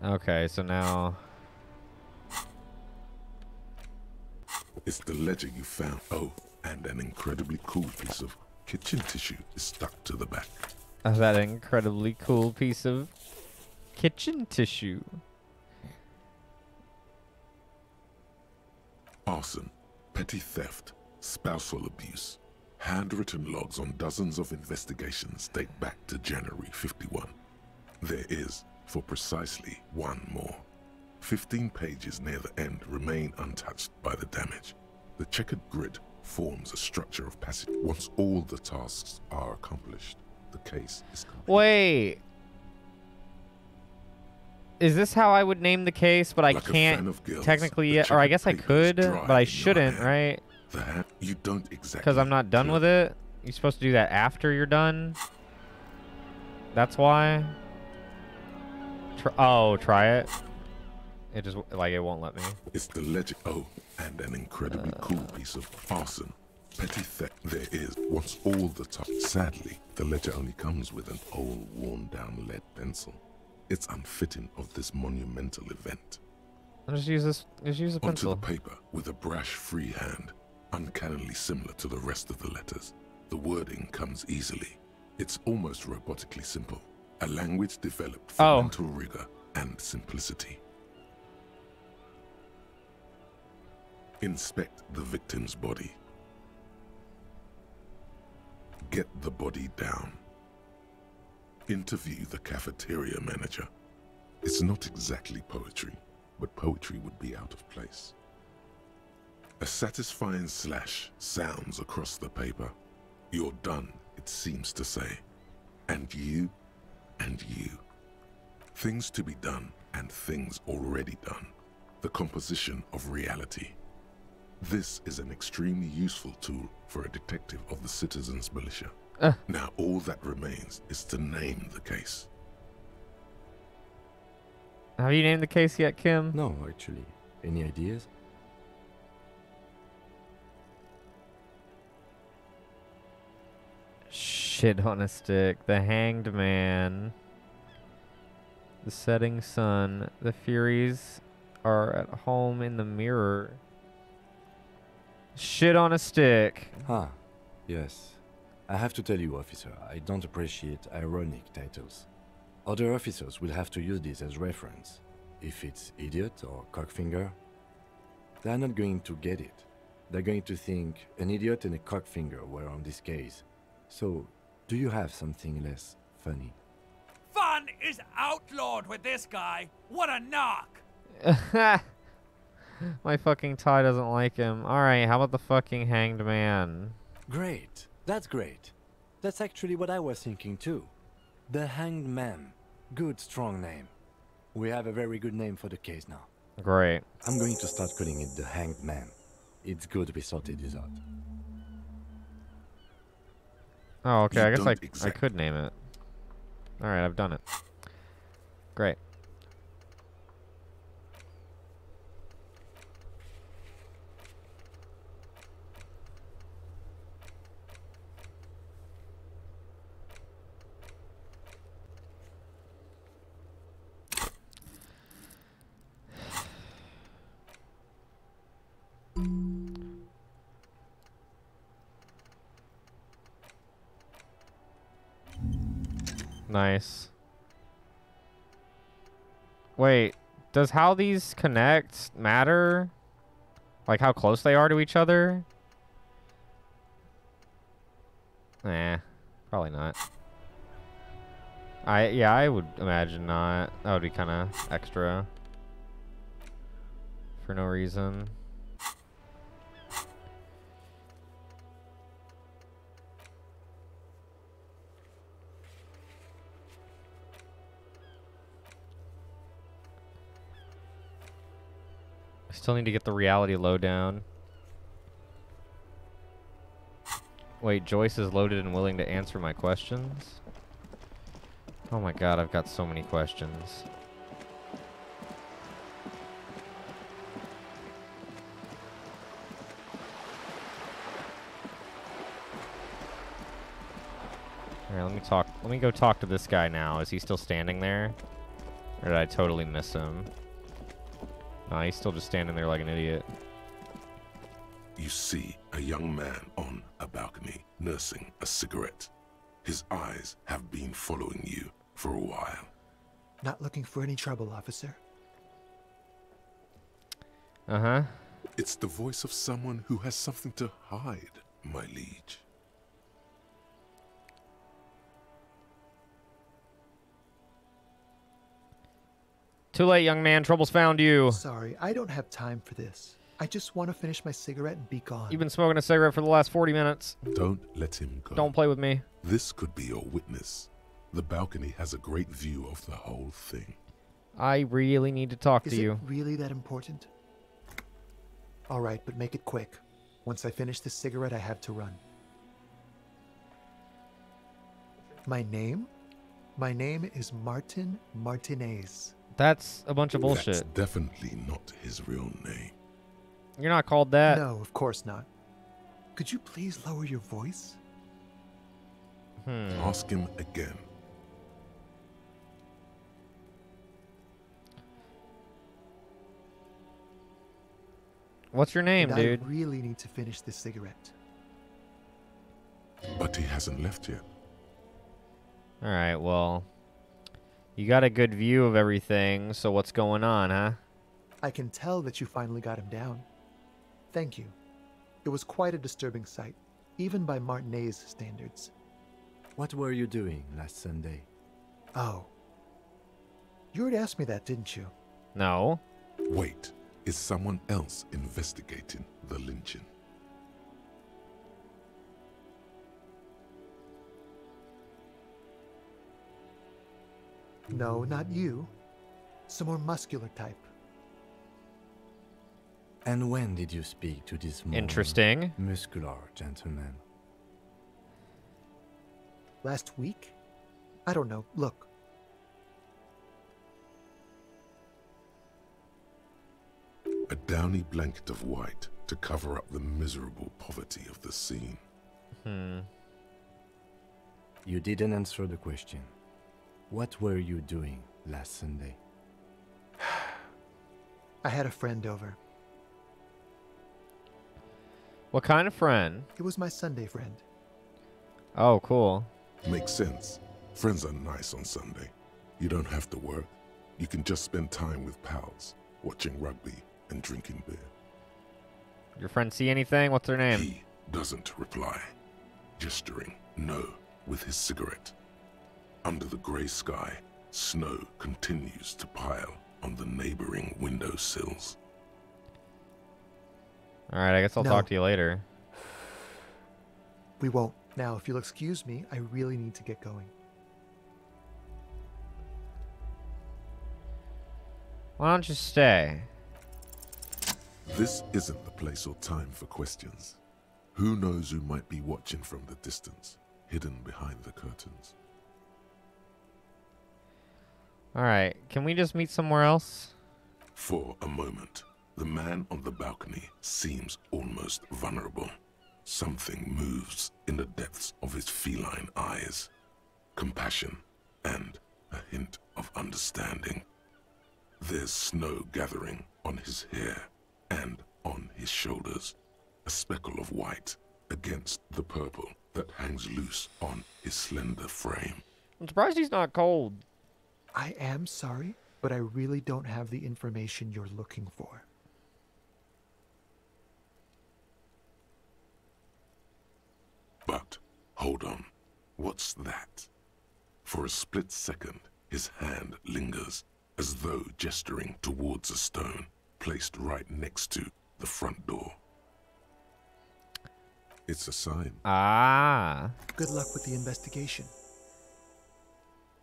Okay, so now... It's the ledger you found. Oh, and an incredibly cool piece of kitchen tissue is stuck to the back. of that incredibly cool piece of kitchen tissue. Arson, petty theft, spousal abuse. Handwritten logs on dozens of investigations date back to January 51. There is, for precisely one more. 15 pages near the end remain untouched by the damage. The checkered grid forms a structure of passage. Once all the tasks are accomplished, the case is complete. Wait. Is this how I would name the case, but I Like a can't fan of girls, technically the yet? Or I guess I checkered could, paper is dry but I in your shouldn't, hand. right? You don't exactly. Because I'm not done with it? You're supposed to do that after you're done? That's why? Try it? It just, like, it won't let me. It's the legend. Oh, and an incredibly cool piece of arson. Petty theft there is. Once all the time. Sadly, the ledger only comes with an old, worn-down lead pencil. It's unfitting of this monumental event. I'll just use this. Just use a pencil. Onto the paper with a brash free hand, uncannily similar to the rest of the letters. The wording comes easily. It's almost robotically simple. A language developed for mental rigor and simplicity. Inspect the victim's body. Get the body down. Interview the cafeteria manager. It's not exactly poetry, but poetry would be out of place. A satisfying slash sounds across the paper. You're done, it seems to say. And you, and you. Things to be done and things already done. The composition of reality. This is an extremely useful tool for a detective of the citizens' militia. Now all that remains is to name the case. Have you named the case yet, Kim? No, actually. Any ideas? Shit on a stick. The Hanged Man. The Setting Sun. The Furies are at home in the mirror. Shit on a stick. Yes. I have to tell you, officer, I don't appreciate ironic titles. Other officers will have to use this as reference. If it's idiot or cockfinger, they're not going to get it. They're going to think an idiot and a cockfinger were on this case. So, do you have something less funny? Fun is outlawed with this guy. What a knock! My fucking tie doesn't like him. Alright, how about the fucking Hanged Man? Great. That's great. That's actually what I was thinking too. The Hanged Man. Good, strong name. We have a very good name for the case now. Great. I'm going to start calling it the Hanged Man. It's good we sorted this out. Oh, okay. I guess I could name it. Alright, I've done it. Great. Nice. Wait, does how these connect matter? Like how close they are to each other? Nah, probably not. Yeah, I would imagine not. That would be kind of extra. For no reason. Still need to get the reality lowdown. Wait, Joyce is loaded and willing to answer my questions? Oh my god, I've got so many questions. Alright, let me go talk to this guy now. Is he still standing there? Or did I totally miss him? No, he's still just standing there like an idiot. You see a young man on a balcony nursing a cigarette. His eyes have been following you for a while. Not looking for any trouble, officer. Uh-huh. It's the voice of someone who has something to hide, my liege. Too late, young man. Trouble's found you. Sorry, I don't have time for this. I just want to finish my cigarette and be gone. You've been smoking a cigarette for the last 40 minutes. Don't let him go. Don't play with me. This could be your witness. The balcony has a great view of the whole thing. I really need to talk to you. Is it really that important? All right, but make it quick. Once I finish this cigarette, I have to run. My name? My name is Martin Martinez. That's a bunch of bullshit. That's definitely not his real name. You're not called that. No, of course not. Could you please lower your voice? Ask him again. What's your name, And dude? I really need to finish this cigarette. But he hasn't left yet. Alright, well. You got a good view of everything, so what's going on, huh? I can tell that you finally got him down. Thank you. It was quite a disturbing sight, even by Martinez standards. What were you doing last Sunday? Oh. You already asked me that, didn't you? No. Wait, is someone else investigating the lynching? No, not you. Some more muscular type. And when did you speak to this more Interesting. muscular gentleman? Last week? I don't know. Look. A downy blanket of white to cover up the miserable poverty of the scene. You didn't answer the question. What were you doing last Sunday? I had a friend over. What kind of friend? It was my Sunday friend. Oh, cool. Makes sense. Friends are nice on Sunday. You don't have to work. You can just spend time with pals, watching rugby and drinking beer. Your friend see anything? What's their name? He doesn't reply, gesturing no with his cigarette. Under the grey sky, snow continues to pile on the neighboring windowsills. Alright, I guess I'll talk to you later. We won't. Now, if you'll excuse me, I really need to get going. Why don't you stay? This isn't the place or time for questions. Who knows who might be watching from the distance, hidden behind the curtains. Alright, can we just meet somewhere else? For a moment, the man on the balcony seems almost vulnerable. Something moves in the depths of his feline eyes. Compassion and a hint of understanding. There's snow gathering on his hair and on his shoulders. A speckle of white against the purple that hangs loose on his slender frame. I'm surprised he's not cold. I am sorry, but I really don't have the information you're looking for. But, hold on, what's that? For a split second, his hand lingers, as though gesturing towards a stone placed right next to the front door. It's a sign. Ah. Good luck with the investigation.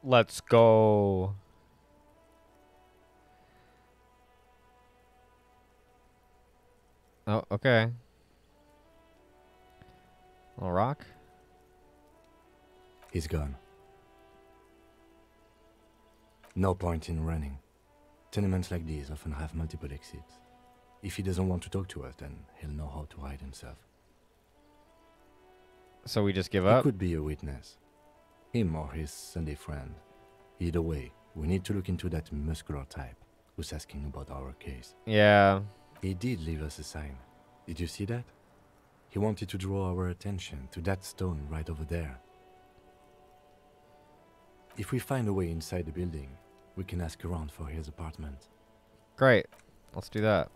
Let's go. Oh, okay. Little rock. He's gone. No point in running. Tenements like these often have multiple exits. If he doesn't want to talk to us, then he'll know how to hide himself. So we just give He up? could be a witness. Him or his Sunday friend. Either way, we need to look into that muscular type who's asking about our case. Yeah. He did leave us a sign. Did you see that? He wanted to draw our attention to that stone right over there. If we find a way inside the building, we can ask around for his apartment. Great. Let's do that.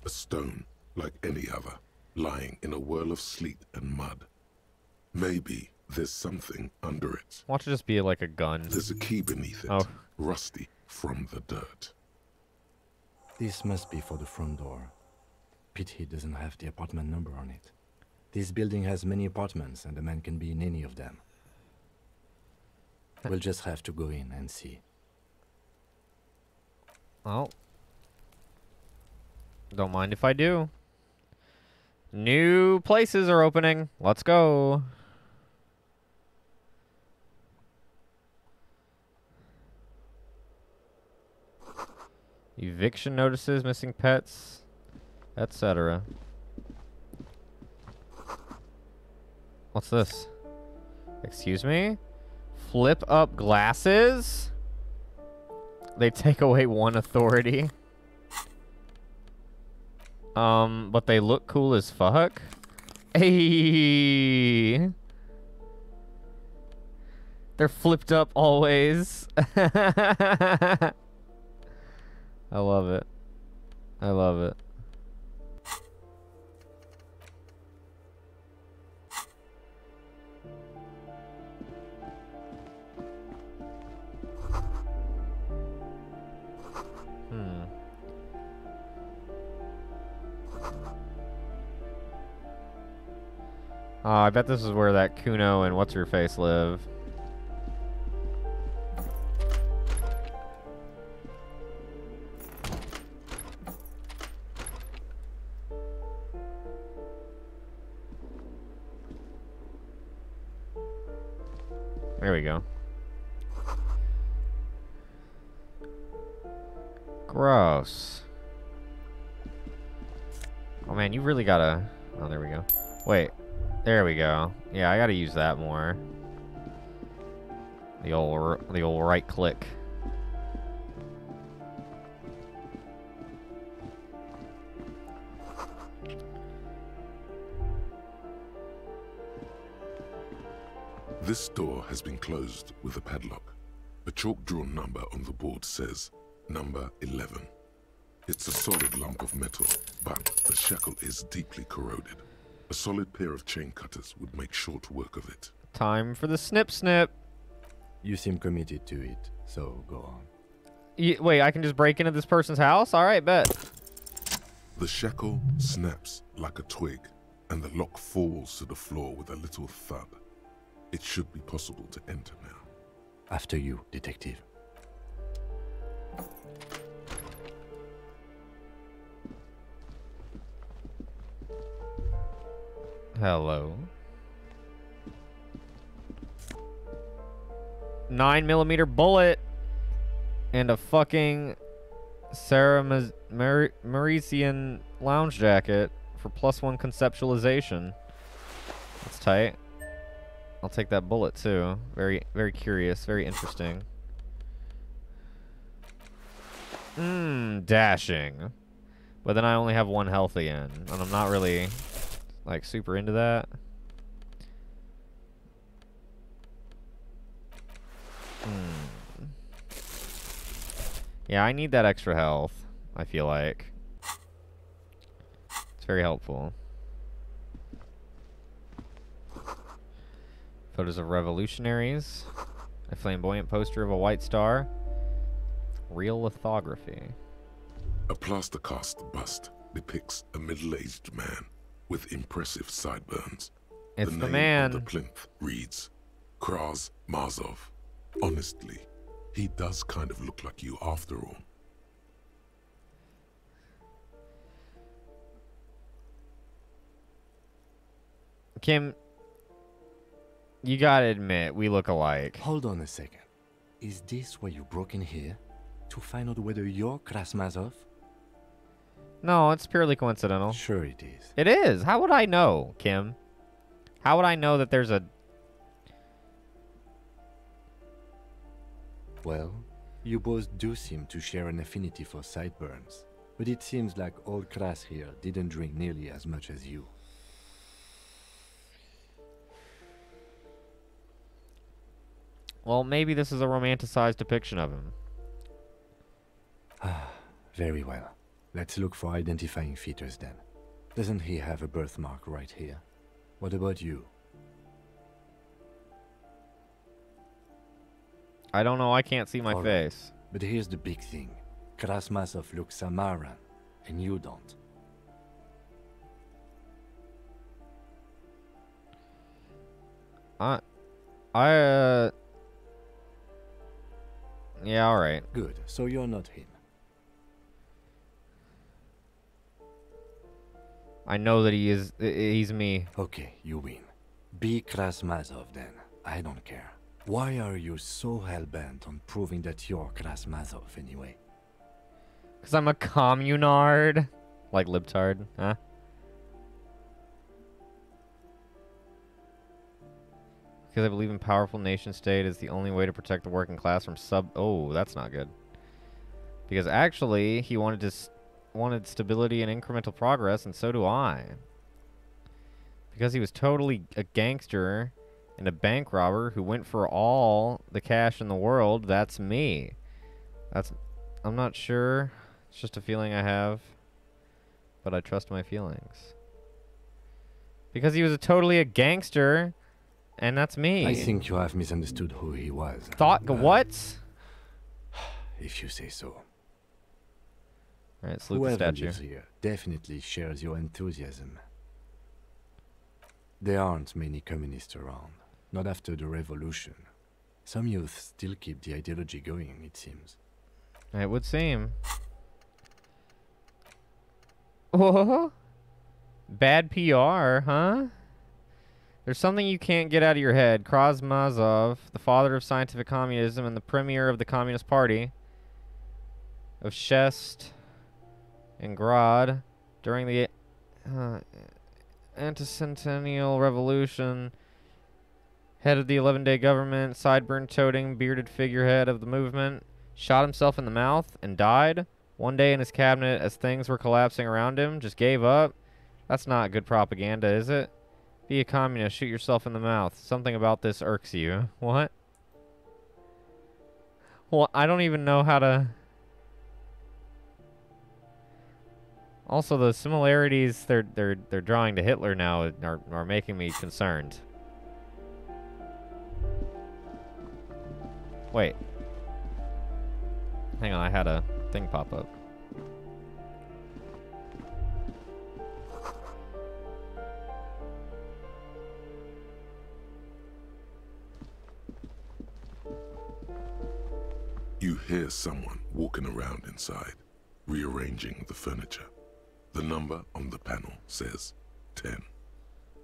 A stone, like any other, lying in a whirl of sleet and mud. Maybe there's something under it. Watch it just be like a gun. There's a key beneath it, Oh. rusty from the dirt. This must be for the front door. Pity doesn't have the apartment number on it. This building has many apartments, and the man can be in any of them. We'll just have to go in and see. Oh. Don't mind if I do. New places are opening. Let's go. Eviction notices, missing pets, etc. What's this? Excuse me? Flip up glasses? They take away one authority. But they look cool as fuck. Hey. They're flipped up always. I love it. I love it. Oh, I bet this is where that Kuno and What's-Her-Face live. There we go. Gross. Oh man, you really gotta... Oh, there we go. Wait. There we go. Yeah, I gotta use that more. The old right click. This door has been closed with a padlock. A chalk-drawn number on the board says number 11. It's a solid lump of metal, but the shackle is deeply corroded. A solid pair of chain cutters would make short work of it. Time for the snip snip. You seem committed to it, so go on. Wait, I can just break into this person's house? Alright, bet. The shackle snaps like a twig, and the lock falls to the floor with a little thud. It should be possible to enter now. After you, detective. Hello. 9mm bullet and a fucking Sarah Marisian lounge jacket for +1 conceptualization. That's tight. I'll take that bullet too. Very, very curious. Very interesting. Dashing. But then I only have 1 health again, and I'm not really like super into that. Yeah, I need that extra health, I feel like. It's very helpful. Photos of revolutionaries. A flamboyant poster of a white star. Real lithography. A plaster cast bust depicts a middle-aged man with impressive sideburns. It's the the name man. on the plinth reads Kraz Marzov. Honestly, he does kind of look like you after all. Kim, you gotta admit, we look alike. Hold on a second. Is this why you broke in here? To find out whether you're Krasmazov? No, it's purely coincidental. Sure it is. It is. How would I know, Kim? How would I know that there's a... Well, you both do seem to share an affinity for sideburns. But it seems like old Kras here didn't drink nearly as much as you. Well, maybe this is a romanticized depiction of him. Very well. Let's look for identifying features then. Doesn't he have a birthmark right here? What about you? I don't know, I can't see my All right. face. But here's the big thing. Krasmasov looks Samaran, and you don't. Yeah, alright. Good, so you're not him. I know that he's me. Okay, you win. Be Krasmazov then. I don't care. Why are you so hell-bent on proving that you're Krasmazov anyway? Because I'm a communard. Like libtard, huh? Because I believe in powerful nation state is the only way to protect the working class from Oh, that's not good. Because actually, he wanted stability and incremental progress, and so do I. Because he was totally a gangster and a bank robber who went for all the cash in the world, that's me. I'm not sure. It's just a feeling I have. But I trust my feelings. Because he was totally a gangster, and that's me. I think you have misunderstood who he was. What? If you say so. Alright, salute the Whoever statue. lives here definitely shares your enthusiasm. There aren't many communists around. Not after the revolution. Some youth still keep the ideology going, it seems. It would seem. Oh, bad PR, huh? There's something you can't get out of your head. Krasmazov, the father of scientific communism and the premier of the Communist Party of Shest and Grad during the anticentennial revolution, head of the 11-day government, sideburn-toting, bearded figurehead of the movement, shot himself in the mouth and died one day in his cabinet as things were collapsing around him, just gave up. That's not good propaganda, is it? Be a communist, shoot yourself in the mouth. Something about this irks you. What? Well, I don't even know how to... Also, the similarities they're drawing to Hitler now are making me concerned. Wait. Hang on, I had a thing pop up. You hear someone walking around inside, rearranging the furniture. The number on the panel says 10.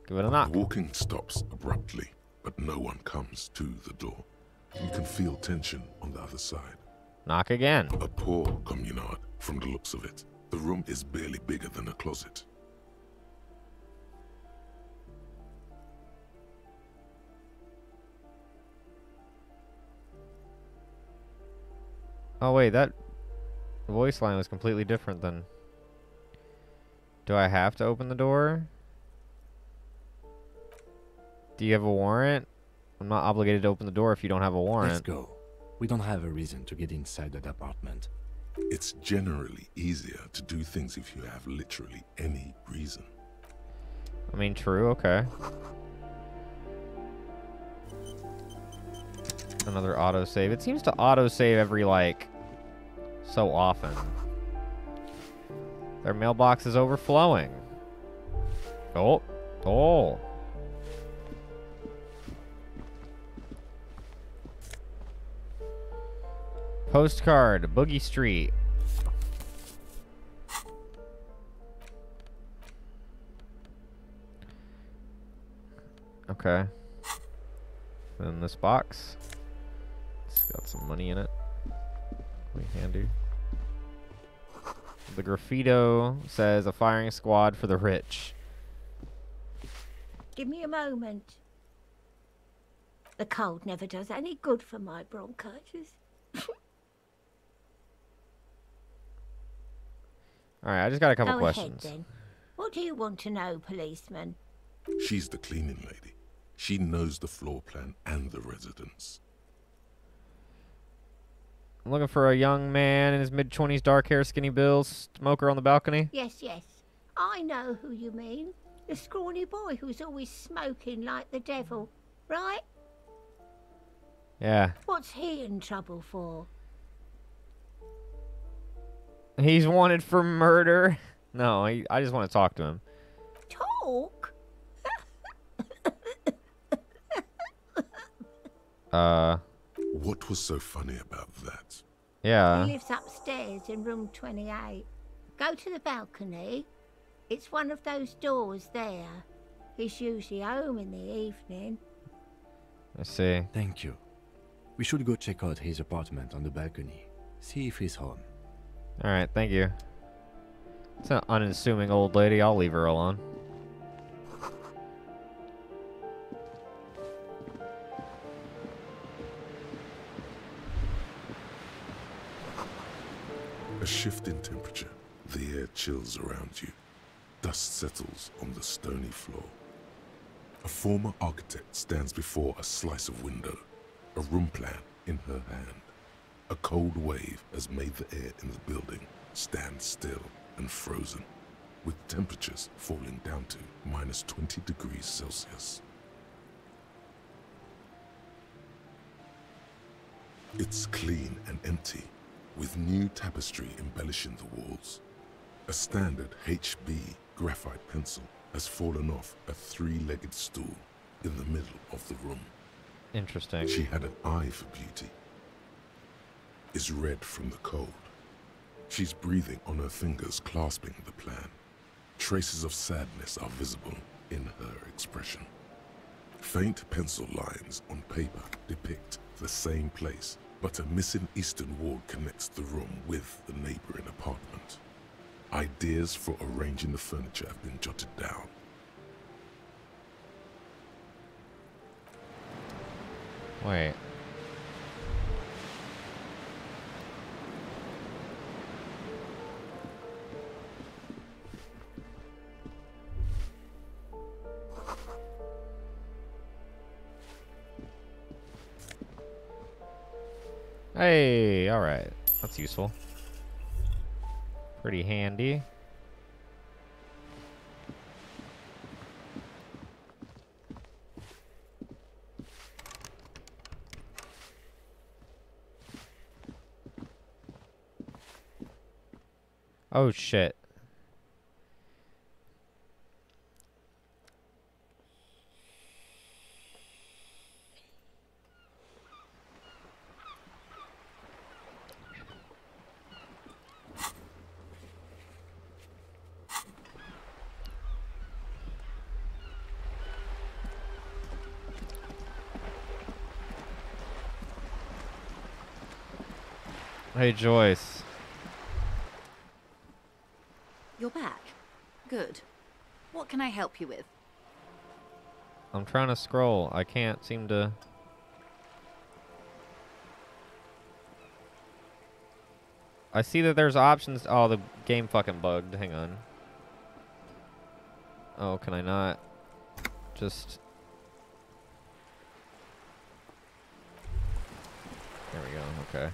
Give it a knock. The walking stops abruptly, but no one comes to the door. You can feel tension on the other side. Knock again. A poor communard, from the looks of it. The room is barely bigger than a closet. Oh wait, that voice line was completely different than... Do I have to open the door? Do you have a warrant? I'm not obligated to open the door if you don't have a warrant. Let's go. We don't have a reason to get inside that apartment. It's generally easier to do things if you have literally any reason. I mean, true, okay. Another autosave. It seems to autosave every, like, so often. Their mailbox is overflowing. Oh. Oh. Postcard, Boogie Street. Okay. Then this box. It's got some money in it. Really handy. The graffito says a firing squad for the rich. Give me a moment. The cold never does any good for my bronchitis. Alright, I just got a couple Go questions. ahead, then. What do you want to know, policeman? She's the cleaning lady. She knows the floor plan and the residence. I'm looking for a young man in his mid-20s, dark hair, skinny bills, smoker on the balcony. Yes, yes. I know who you mean. The scrawny boy who's always smoking like the devil, right? Yeah. What's he in trouble for? He's wanted for murder. No, I just want to talk to him. Talk? What was so funny about that? Yeah. He lives upstairs in room 28. Go to the balcony. It's one of those doors there. He's usually home in the evening. I see. Thank you. We should go check out his apartment on the balcony. See if he's home. Alright, thank you. It's an unassuming old lady. I'll leave her alone. A shift in temperature. The air chills around you. Dust settles on the stony floor. A former architect stands before a slice of window, a room plan in her hand. A cold wave has made the air in the building stand still and frozen, with temperatures falling down to -20 degrees Celsius. It's clean and empty, with new tapestry embellishing the walls. A standard HB graphite pencil has fallen off a three-legged stool in the middle of the room. Interesting. She had an eye for beauty. Is red from the cold. She's breathing on her fingers, clasping the plan. Traces of sadness are visible in her expression. Faint pencil lines on paper depict the same place, but a missing eastern wall connects the room with the neighboring apartment. Ideas for arranging the furniture have been jotted down. Wait. Hey, alright. That's useful. Pretty handy. Oh shit. Hey, Joyce. You're back. Good. What can I help you with? I'm trying to scroll. I can't seem to... I see that there's options. Oh, the game fucking bugged. Hang on. Oh, can I not? Just... There we go. Okay.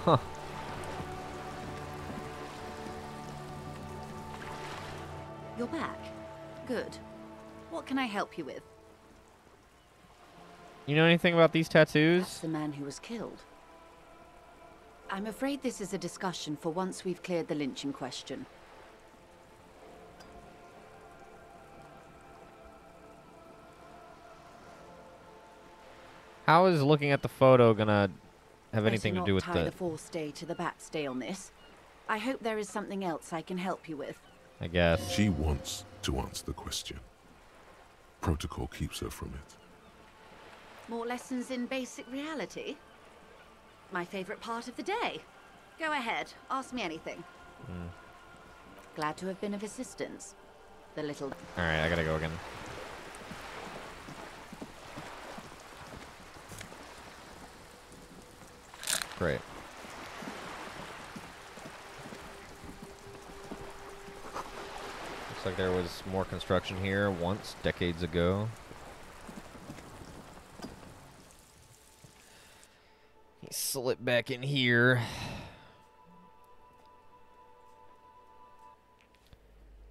Huh. You're back. Good. What can I help you with? You know anything about these tattoos? That's the man who was killed. I'm afraid this is a discussion for once we've cleared the lynching question. How is looking at the photo gonna have anything to do with Better not tie the... the forced day to the bat's day on this. I hope there is something else I can help you with. I guess. She wants to answer the question. Protocol keeps her from it. More lessons in basic reality? My favorite part of the day. Go ahead, ask me anything. Glad to have been of assistance. The little... Alright, I gotta go again. Great. Looks like there was more construction here once, decades ago. He slip back in here.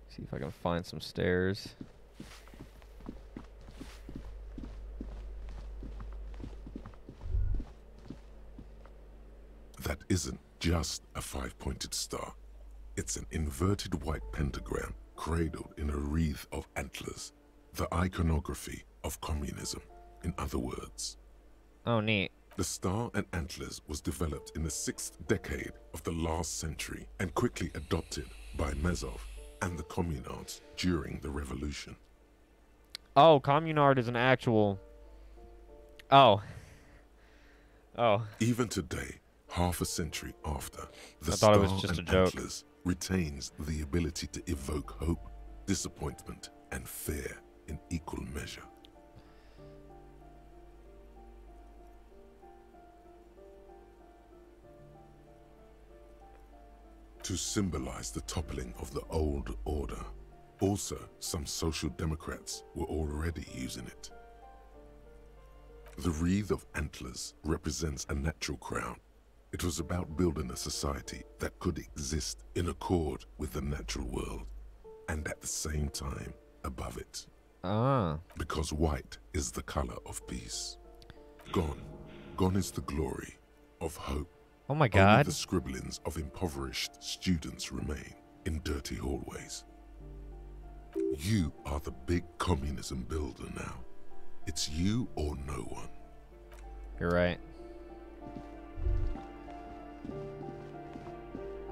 See if I can find some stairs. That isn't just a five-pointed star. It's an inverted white pentagram cradled in a wreath of antlers. The iconography of communism, in other words. Oh, neat. The star and antlers was developed in the 6th decade of the last century and quickly adopted by Mazov and the communards during the revolution. Oh, communard is an actual... Oh. Oh. Even today, half a century after, the I thought star it was just and a joke. antlers retains the ability to evoke hope, disappointment, and fear in equal measure. To symbolize the toppling of the old order. Also, some social democrats were already using it. The wreath of antlers represents a natural crown. It was about building a society that could exist in accord with the natural world, and at the same time above it. Ah. Because white is the color of peace. Gone is the glory of hope. Oh my Only God. the scribblings of impoverished students remain in dirty hallways. You are the big communism builder now. It's you or no one. You're right.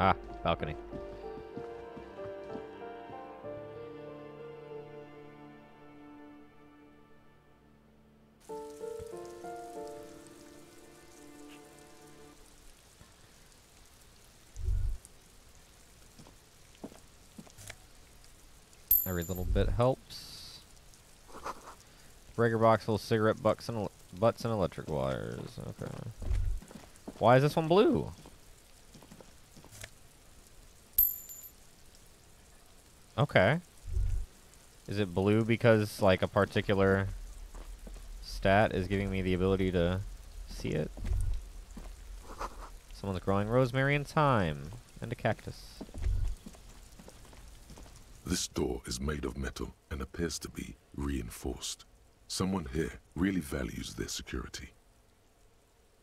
Ah, balcony. Every little bit helps. Breaker box full of cigarette butts and electric wires. Okay. Why is this one blue? Okay. Is it blue because, like, a particular stat is giving me the ability to see it? Someone's growing rosemary and thyme and a cactus. This door is made of metal and appears to be reinforced. Someone here really values their security.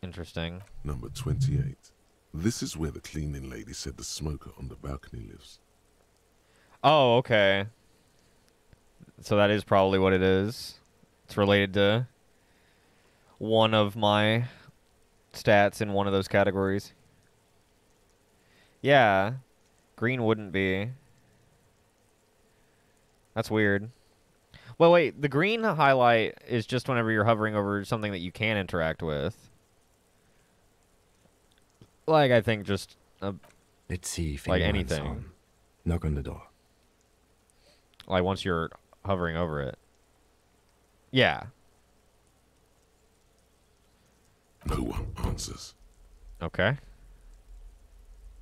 Interesting. Number 28. This is where the cleaning lady said the smoker on the balcony lives. Oh, okay. So that is probably what it is. It's related to one of my stats in one of those categories. Yeah. Green wouldn't be. That's weird. Well, wait. The green highlight is just whenever you're hovering over something that you can interact with. Like, I think just... Let's see if like anyone's anything. home. Knock on the door. Like, once you're hovering over it. Yeah. No one answers. Okay.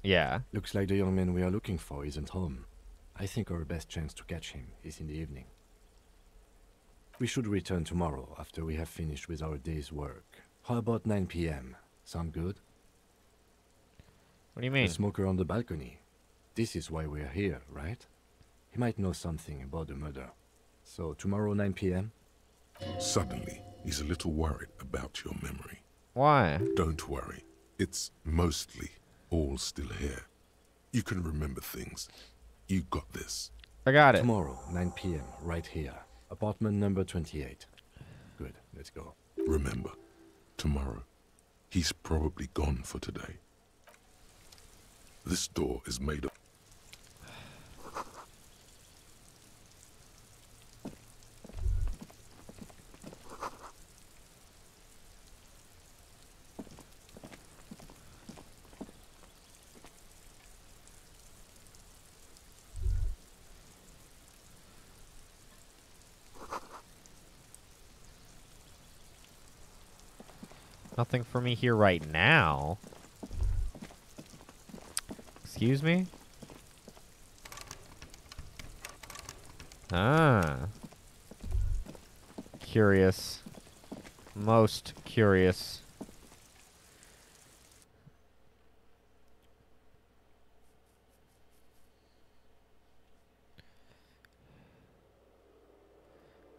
Yeah. Looks like the young man we are looking for isn't home. I think our best chance to catch him is in the evening. We should return tomorrow after we have finished with our day's work. How about 9 p.m.? Sound good? What do you mean? The smoker on the balcony. This is why we're here, right? He might know something about the murder. So tomorrow 9 p.m.? Suddenly, he's a little worried about your memory. Why? Don't worry. It's mostly all still here. You can remember things. You got this. I got it. Tomorrow, 9 p.m., right here. Apartment number 28. Good, let's go. Remember, tomorrow, he's probably gone for today. This door is made of... Nothing for me here right now. Excuse me? Ah. Curious. Most curious.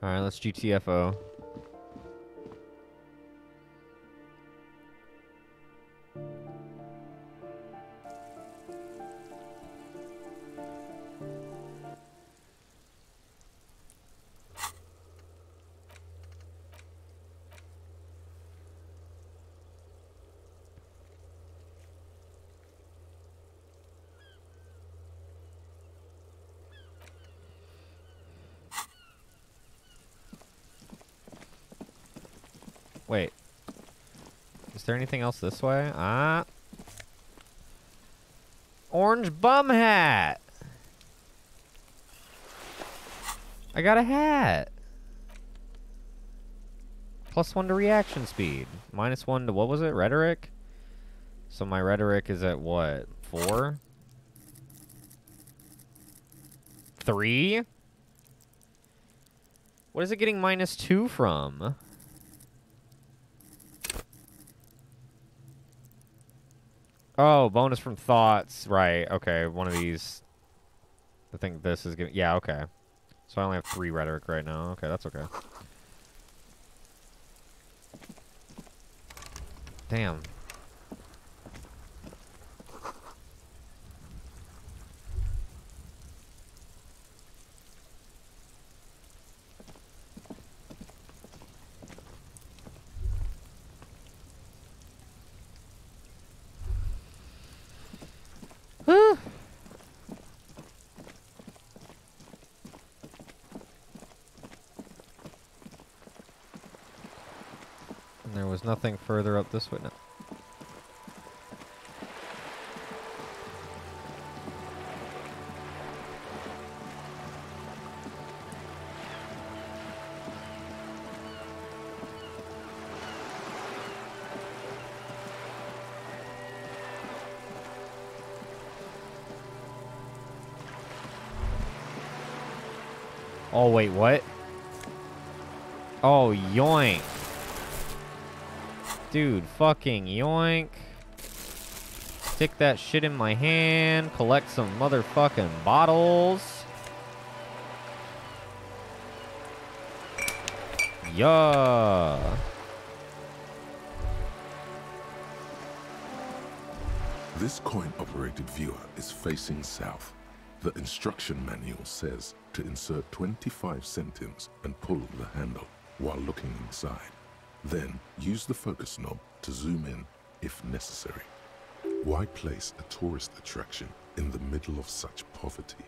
Alright, let's GTFO. Wait. Is there anything else this way? Ah. Orange bum hat. I got a hat. +1 to reaction speed. -1 to, what was it? Rhetoric? So my rhetoric is at what? 4? 3? What is it getting -2 from? Oh, bonus from thoughts. Right, okay. One of these. I think this is giving... Yeah, okay. So I only have 3 rhetoric right now. Okay, that's okay. Damn. Whew. And there was nothing further up this way. No. Oh, wait, what? Oh, yoink. Dude, fucking yoink. Stick that shit in my hand. Collect some motherfucking bottles. Yeah. This coin-operated viewer is facing south. The instruction manual says to insert 25 centimes and pull the handle while looking inside. Then use the focus knob to zoom in if necessary. Why place a tourist attraction in the middle of such poverty?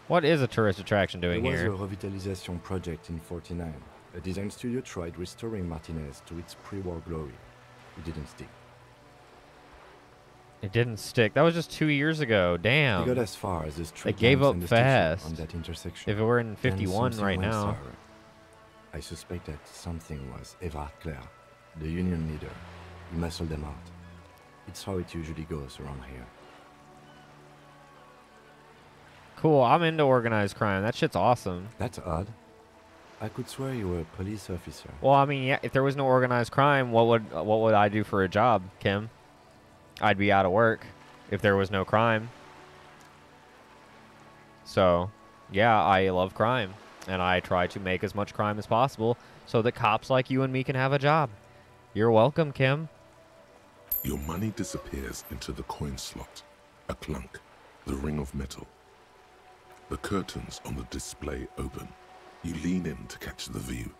What is a tourist attraction doing here? here? There was a revitalization project in 49. A design studio tried restoring Martinez to its pre-war glory. It didn't stick. It didn't stick. That was just 2 years ago. Damn. They got as far as the street They gave lamps up and the station fast. on that intersection. If it were in Then 51 something right went now. sour. I suspect that something was Everard Clare, the union leader. He muscled them out. It's how it usually goes around here. Cool. I'm into organized crime. That shit's awesome. That's odd. I could swear you were a police officer. Well, I mean, yeah, if there was no organized crime, what would I do for a job, Kim? I'd be out of work if there was no crime. So, yeah, I love crime. And I try to make as much crime as possible so that cops like you and me can have a job. You're welcome, Kim. Your money disappears into the coin slot. A clunk. The ring of metal. The curtains on the display open. You lean in to catch the view.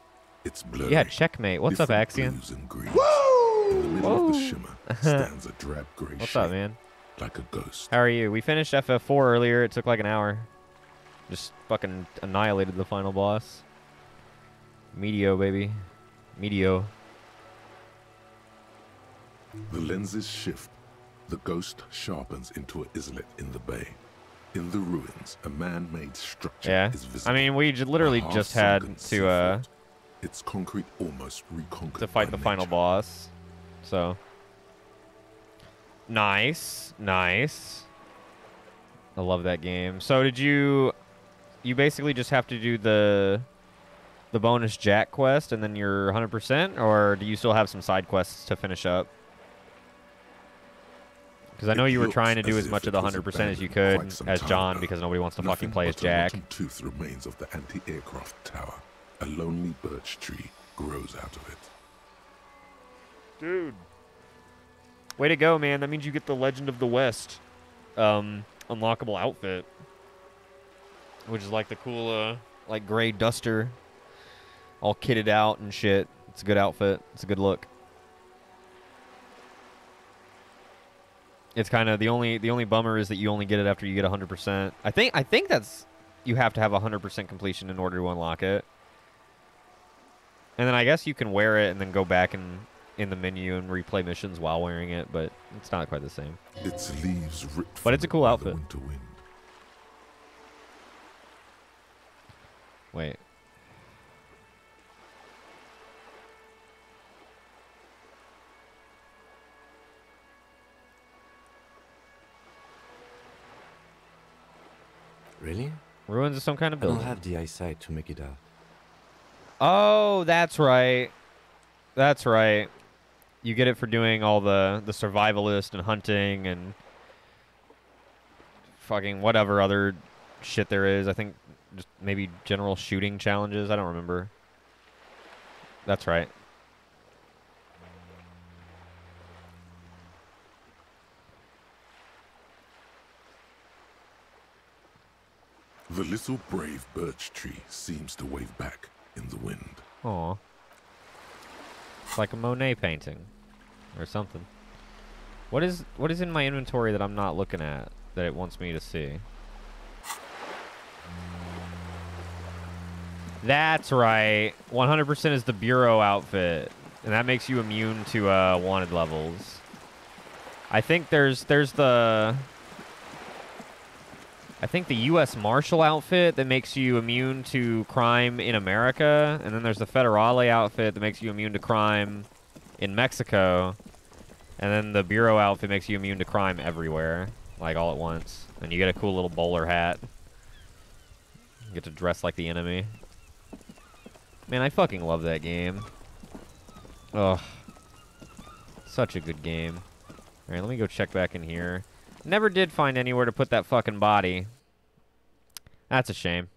It's blurry. Yeah, checkmate. What's up, Axion? Blues and greens. In the middle of the shimmer stands a drab gray What's shape, up, man? like a ghost. How are you? We finished FF4 earlier. It took like an hour. Just fucking annihilated the final boss. Medio, baby. Medio. The lenses shift. The ghost sharpens into an islet in the bay. In the ruins, a man-made structure Yeah. is visible. I mean, we literally A just had half-sunken to seafront. Its concrete almost reconquered to fight by the final nature. boss. So nice, nice. I love that game. So did you basically just have to do the bonus Jack quest and then you're 100%, or do you still have some side quests to finish up? Because I know you were trying to do as much of the 100% as you could as John, because nobody wants to fucking play as Jack. Nothing but a rotten tooth remains of the anti-aircraft tower. A lonely birch tree grows out of it. Dude. Way to go, man. That means you get the Legend of the West unlockable outfit. Which is like the cool, like, gray duster. All kitted out and shit. It's a good outfit. It's a good look. It's kind of the only bummer is that you only get it after you get 100%. I think that's you have to have 100% completion in order to unlock it. And then I guess you can wear it and then go back in the menu and replay missions while wearing it, but it's not quite the same. Its leaves ripped but it's a cool outfit. Winter wind. Wait. Really? Ruins of some kind of building. I don't have the eyesight to make it out. Oh, that's right. That's right. You get it for doing all the survivalist and hunting and fucking whatever other shit there is. I think just maybe general shooting challenges. I don't remember. That's right. The little brave birch tree seems to wave back in the wind. Aw. It's like a Monet painting. Or something. What is in my inventory that I'm not looking at that it wants me to see? That's right. 100% is the Bureau outfit. And that makes you immune to wanted levels. I think there's the U.S. Marshal outfit that makes you immune to crime in America, and then there's the Federale outfit that makes you immune to crime in Mexico, and then the Bureau outfit makes you immune to crime everywhere, like all at once. And you get a cool little bowler hat. You get to dress like the enemy. Man, I fucking love that game. Ugh. Such a good game. Alright, let me go check back in here. Never did find anywhere to put that fucking body. That's a shame.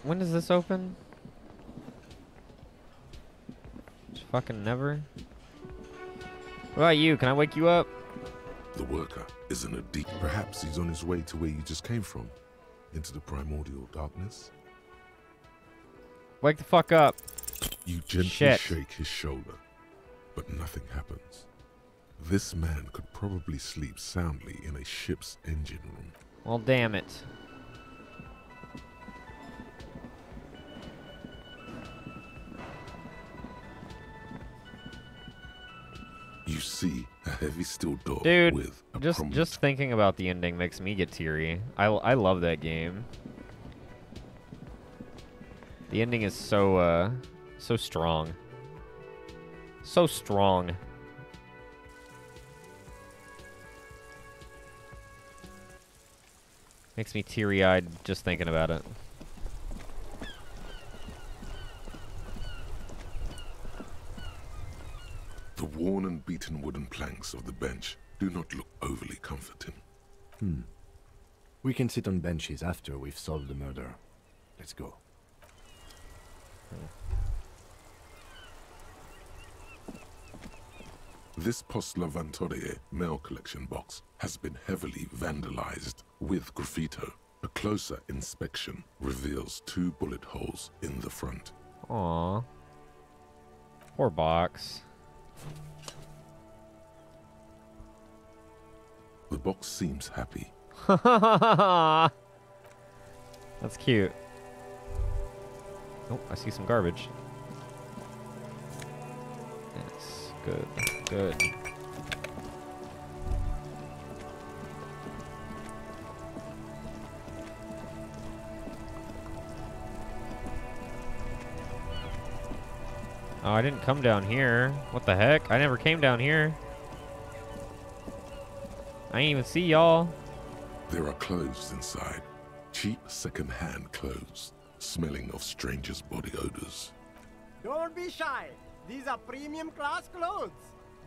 When does this open? Just fucking never. What about you? Can I wake you up? The worker is in a deep. Perhaps he's on his way to where you just came from, into the primordial darkness. Wake the fuck up. You gently shake his shoulder, but nothing happens. This man could probably sleep soundly in a ship's engine room. Well, damn it. You see a heavy steel door Dude, with a just thinking about the ending makes me get teary. I love that game. The ending is so so strong. So strong. Makes me teary-eyed just thinking about it. The worn and beaten wooden planks of the bench do not look overly comforting. We can sit on benches after we've solved the murder. Let's go. This Post Lavatorie mail collection box has been heavily vandalized with graffito. A closer inspection reveals 2 bullet holes in the front. Aww. Poor box. The box seems happy. That's cute. Oh, I see some garbage. Yes, good, good. Oh, I didn't come down here. What the heck? I never came down here. I ain't even see y'all. There are clothes inside. Cheap second-hand clothes, smelling of strangers' body odors. Don't be shy. These are premium class clothes.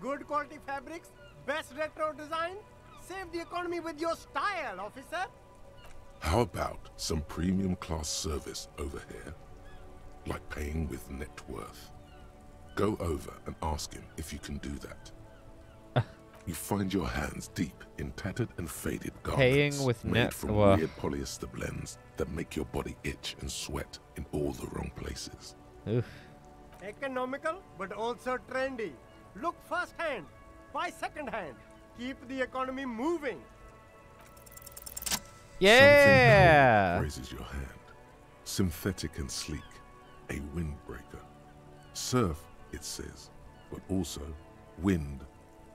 Good quality fabrics, best retro design. Save the economy with your style, officer. How about some premium class service over here? Like paying with net worth. Go over and ask him if you can do that. You find your hands deep in tattered and faded garments Paying with made net from worth. weird polyester blends that make your body itch and sweat in all the wrong places. Oof. Economical, but also trendy. Look first hand, buy second hand. Keep the economy moving. Yeah! Something raises your hand. Synthetic and sleek. A windbreaker. Surf, it says, but also wind,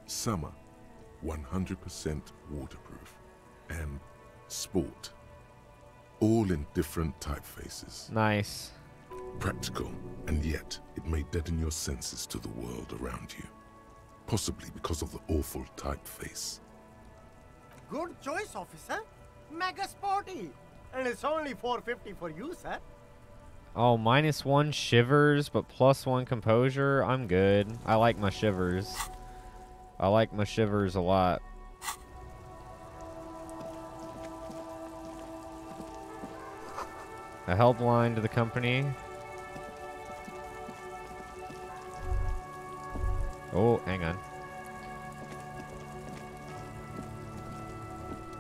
summer, 100% waterproof, and sport. All in different typefaces. Nice. Practical, and yet it may deaden your senses to the world around you. Possibly because of the awful typeface. Good choice, officer. Mega sporty. And it's only $4.50 for you, sir. Oh, -1 shivers, but +1 composure. I'm good. I like my shivers. I like my shivers a lot. A helpline to the company. Oh, hang on.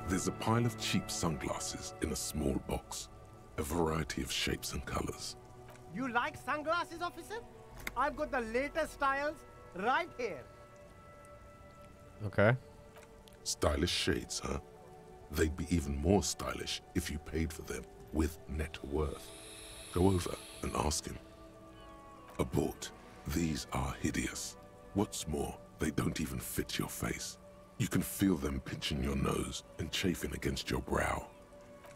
There's a pile of cheap sunglasses in a small box. A variety of shapes and colors. You like sunglasses, officer? I've got the latest styles right here. Okay. Stylish shades, huh? They'd be even more stylish if you paid for them with net worth. Go over and ask him. Abort. These are hideous. What's more, they don't even fit your face. You can feel them pinching your nose and chafing against your brow.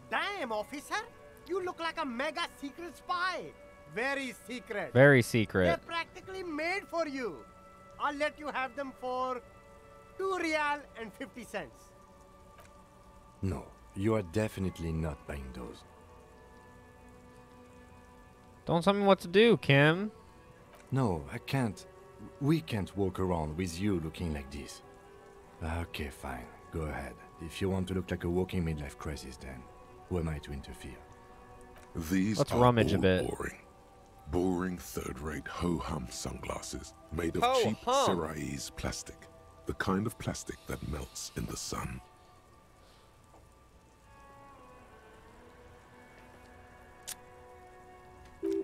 Damn, officer! You look like a mega secret spy. Very secret. Very secret. They're practically made for you. I'll let you have them for $2.50. No, you are definitely not buying those. Don't tell me what to do, Kim. No, I can't. We can't walk around with you looking like this. Okay, fine. Go ahead. If you want to look like a walking midlife crisis, then who am I to interfere? These Let's are rummage a all bit. boring. Boring third-rate ho-hum sunglasses made of cheap Ho-hum. Cerise plastic. The kind of plastic that melts in the sun.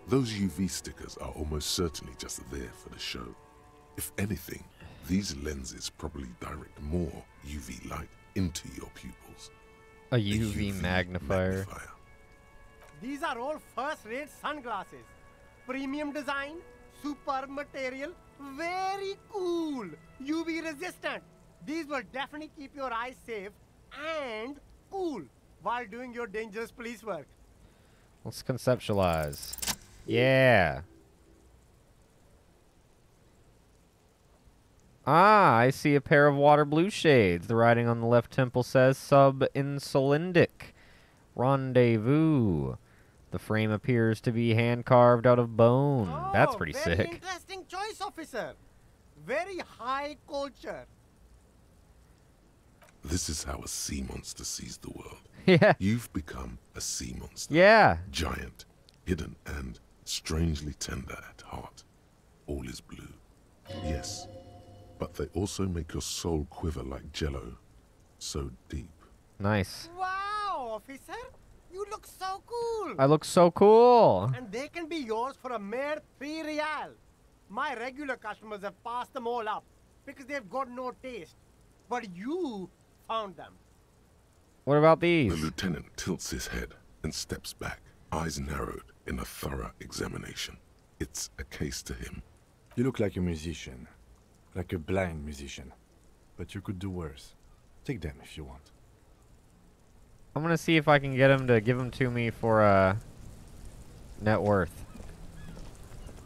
Those UV stickers are almost certainly just there for the show. If anything, these lenses probably direct more UV light into your pupils. A UV magnifier. These are all first-rate sunglasses. Premium design, super material, very cool, UV resistant. These will definitely keep your eyes safe and cool while doing your dangerous police work. Let's conceptualize. Yeah. Ah, I see a pair of water blue shades. The writing on the left temple says sub-insulindic rendezvous. The frame appears to be hand-carved out of bone. That's pretty very sick. Interesting choice, officer. Very high culture. This is how a sea monster sees the world. Yeah. You've become a sea monster. Yeah. Giant, hidden, and strangely tender at heart. All is blue. Yes, but they also make your soul quiver like jello. So deep. Nice. Wow, officer. You look so cool. I look so cool. And they can be yours for a mere $3. My regular customers have passed them all up because they've got no taste. But you found them. What about these? The lieutenant tilts his head and steps back, eyes narrowed in a thorough examination. It's a case to him. You look like a musician. Like a blind musician. But you could do worse. Take them if you want. I'm gonna see if I can get him to give them to me for net worth.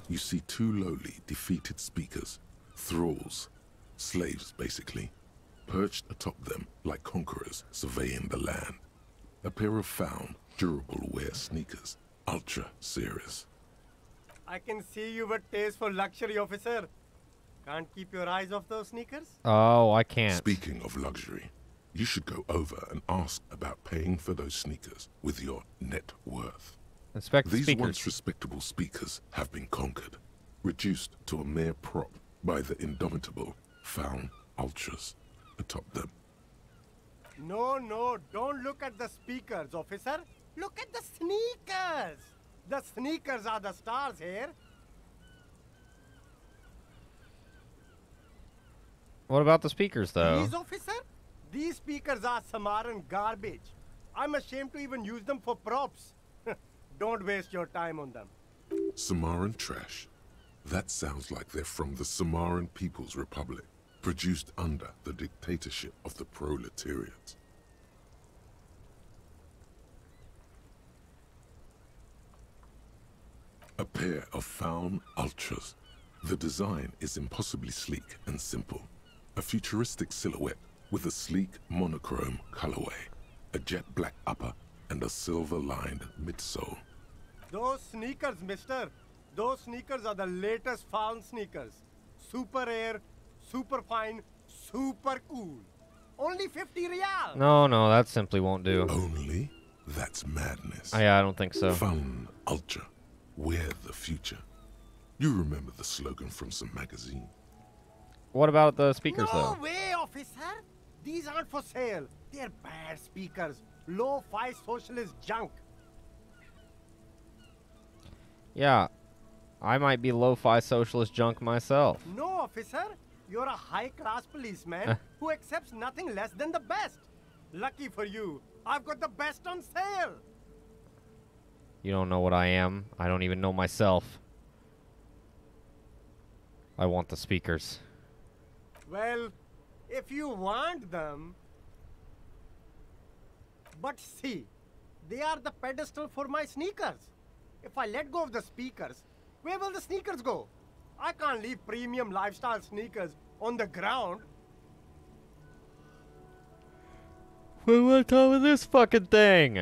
you see two lowly, defeated speakers, thralls, slaves basically, perched atop them like conquerors surveying the land. A pair of found, durable wear sneakers, ultra series. I can see you with taste for luxury, officer. Can't keep your eyes off those sneakers? Oh, I can't. Speaking of luxury, you should go over and ask about paying for those sneakers with your net worth. Inspect the These speakers. once respectable speakers have been conquered, reduced to a mere prop by the indomitable found ultras atop them. No, no, don't look at the speakers, officer. Look at the sneakers. The sneakers are the stars here. What about the speakers, though? These, officer? These speakers are Samaran garbage. I'm ashamed to even use them for props. Don't waste your time on them. Samaran trash. That sounds like they're from the Samaran People's Republic, produced under the dictatorship of the proletariat. A pair of found ultras. The design is impossibly sleek and simple. A futuristic silhouette with a sleek monochrome colorway, a jet black upper, and a silver-lined midsole. Those sneakers, mister. Those sneakers are the latest found sneakers. Super air, super fine, super cool. Only 50 real. No, that simply won't do. Only? That's madness. Yeah, I don't think so. Found ultra. We're the future. You remember the slogan from some magazine. What about the speakers, No though? way, officer. These aren't for sale. They're bad speakers. Low-fi socialist junk. Yeah, I might be lo-fi socialist junk myself. No, officer. You're a high-class policeman who accepts nothing less than the best. Lucky for you, I've got the best on sale. You don't know what I am. I don't even know myself. I want the speakers. Well, if you want them... But see, they are the pedestal for my sneakers. If I let go of the speakers, where will the sneakers go? I can't leave premium lifestyle sneakers on the ground. What's up with this fucking thing?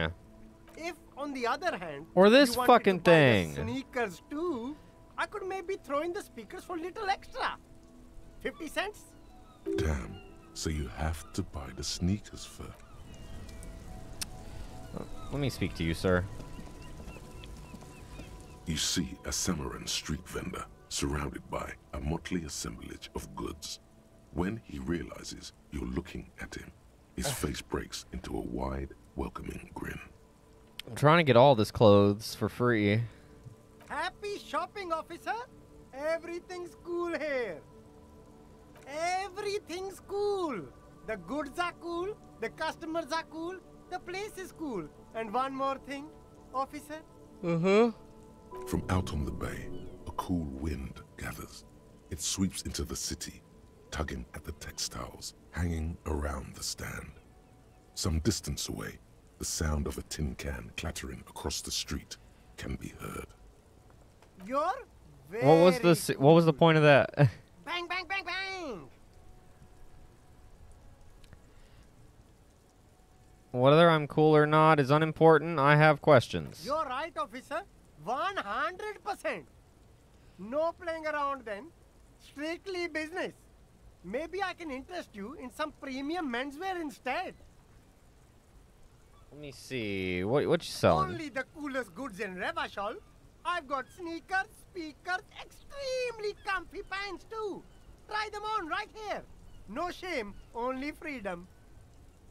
If, on the other hand, Or this you wanted fucking to buy the thing. sneakers too, I could maybe throw in the speakers for little extra. 50 cents? Damn. So you have to buy the sneakers first. Let me speak to you, sir. You see a Samaran street vendor surrounded by a motley assemblage of goods. When he realizes you're looking at him, his face breaks into a wide, welcoming grin. I'm trying to get all this clothes for free. Happy shopping, officer. Everything's cool here. Everything's cool. The goods are cool. The customers are cool. The place is cool. And one more thing, officer. From out on the bay, a cool wind gathers. It sweeps into the city, tugging at the textiles hanging around the stand. Some distance away, the sound of a tin can clattering across the street can be heard. You're very What was the point of that? Bang, bang, bang, bang. Whether I'm cool or not is unimportant. I have questions. You're right, officer. 100%. No playing around then. Strictly business. Maybe I can interest you in some premium menswear instead. Let me see. What you selling? Only the coolest goods in Revachol. I've got sneakers, speakers, extremely comfy pants too. Try them on right here. No shame, only freedom.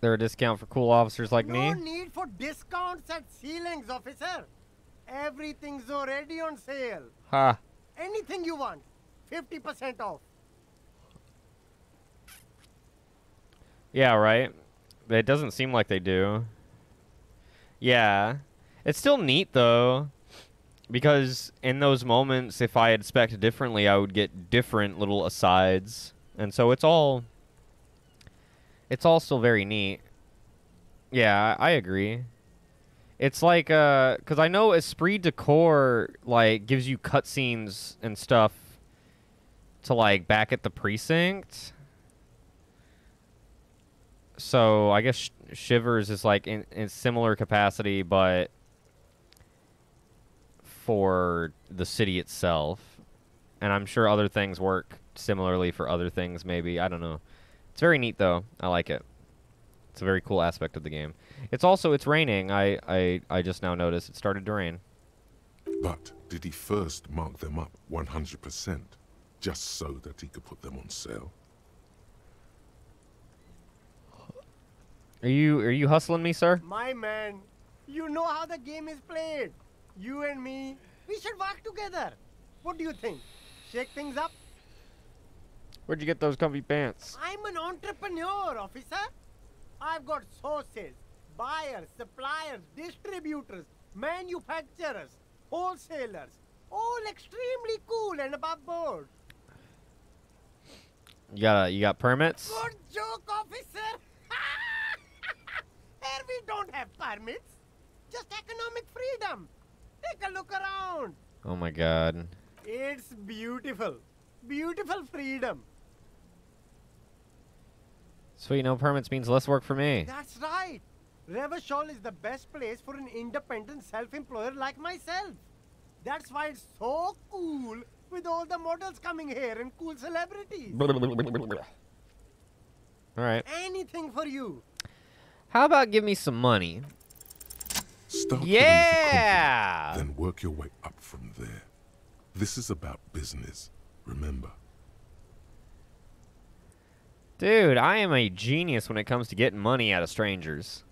There a discount for cool officers like me? No need for discounts at ceilings, officer. Everything's already on sale. Ha. Anything you want, 50% off. Yeah, right. It doesn't seem like they do. Yeah. It's still neat, though. Because in those moments, if I had spec'd differently, I would get different little asides. And so it's all still very neat. Yeah, I agree. It's like, because I know Esprit de Corps, like, gives you cutscenes and stuff to, like, back at the precinct. So, I guess Shivers is, like, in similar capacity, but for the city itself. And I'm sure other things work similarly for other things, maybe. I don't know. It's very neat, though. I like it. It's a very cool aspect of the game. It's also, it's raining. I just now noticed it started to rain. But did he first mark them up 100%, just so that he could put them on sale? Are you hustling me, sir? My man, you know how the game is played. You and me, we should work together. What do you think? Shake things up? Where'd you get those comfy pants? I'm an entrepreneur, officer. I've got sources, buyers, suppliers, distributors, manufacturers, wholesalers, all extremely cool and above board. You got permits? Good joke, officer. Here we don't have permits, just economic freedom. Take a look around. Oh my god. It's beautiful. Beautiful freedom. Sweet, no permits means less work for me. That's right. Revachol is the best place for an independent self-employer like myself. That's why it's so cool with all the models coming here and cool celebrities. Alright. Anything for you. How about give me some money? Start yeah! Then work your way up from there. This is about business, remember. Dude, I am a genius when it comes to getting money out of strangers.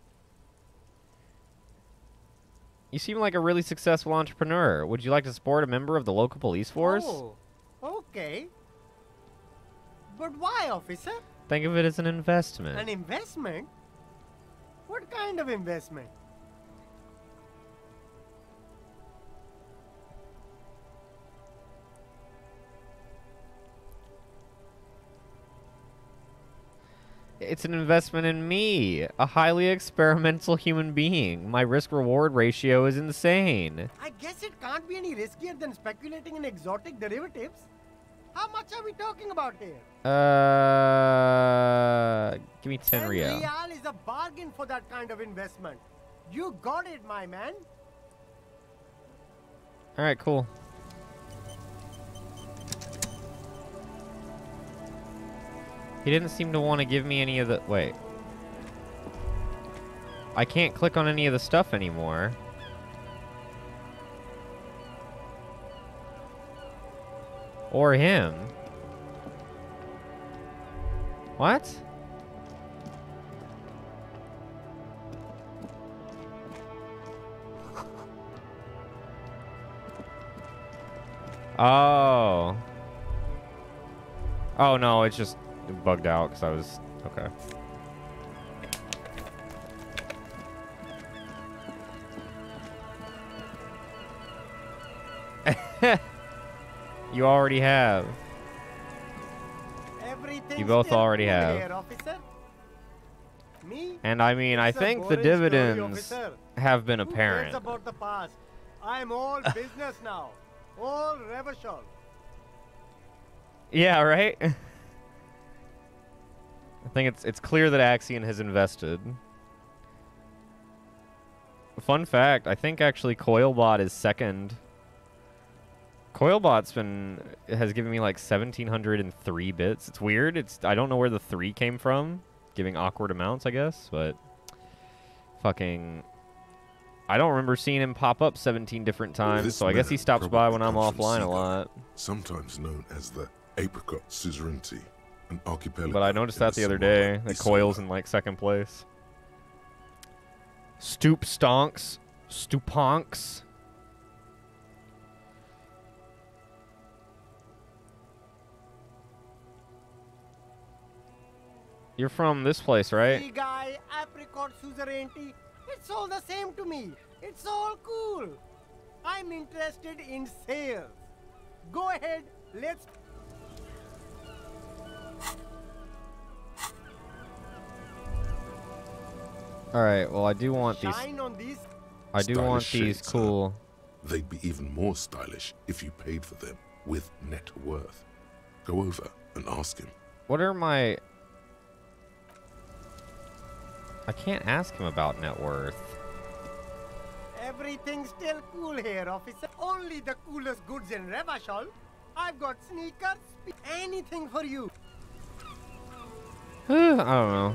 You seem like a really successful entrepreneur. Would you like to support a member of the local police force? Oh, okay. But why, officer? Think of it as an investment. An investment? What kind of investment? It's an investment in me, a highly experimental human being. My risk-reward ratio is insane. I guess it can't be any riskier than speculating in exotic derivatives. How much are we talking about here? Give me 10 real. Real is a bargain for that kind of investment. You got it, my man. Alright, cool. He didn't seem to want to give me any of the... Wait. I can't click on any of the stuff anymore. Or him. What? Oh. Oh no, it's just bugged out because I was... Okay. You already have. You both already have. Here, officer. Me? And I mean, I think the dividends have been apparent. About the past. I'm all business now. All Revachol. Yeah, right? I think it's clear that Axion has invested. Fun fact, I think actually Coilbot is second. Coilbot's has given me like 1,703 bits. It's weird. I don't know where the 3 came from. Giving awkward amounts, I guess, but fucking I don't remember seeing him pop up 17 different times, so I guess he stops by when I'm offline a lot. Sometimes known as the Apricot Suzerainty, an archipelago. But I noticed that the other day. That Coil's in like second place. Stoop stonks. Stooponks. You're from this place, right? See, guy, Apricot Suzerainty, it's all the same to me. It's all cool. I'm interested in sales. Go ahead, let's... Alright, well I do want these... Shine on these I do want Stylish these shades, cool. They'd be even more stylish if you paid for them with net worth. Go over and ask him. What are my... I can't ask him about net worth. Everything's still cool here, officer. Only the coolest goods in Revachol. I've got sneakers, anything for you. I don't know.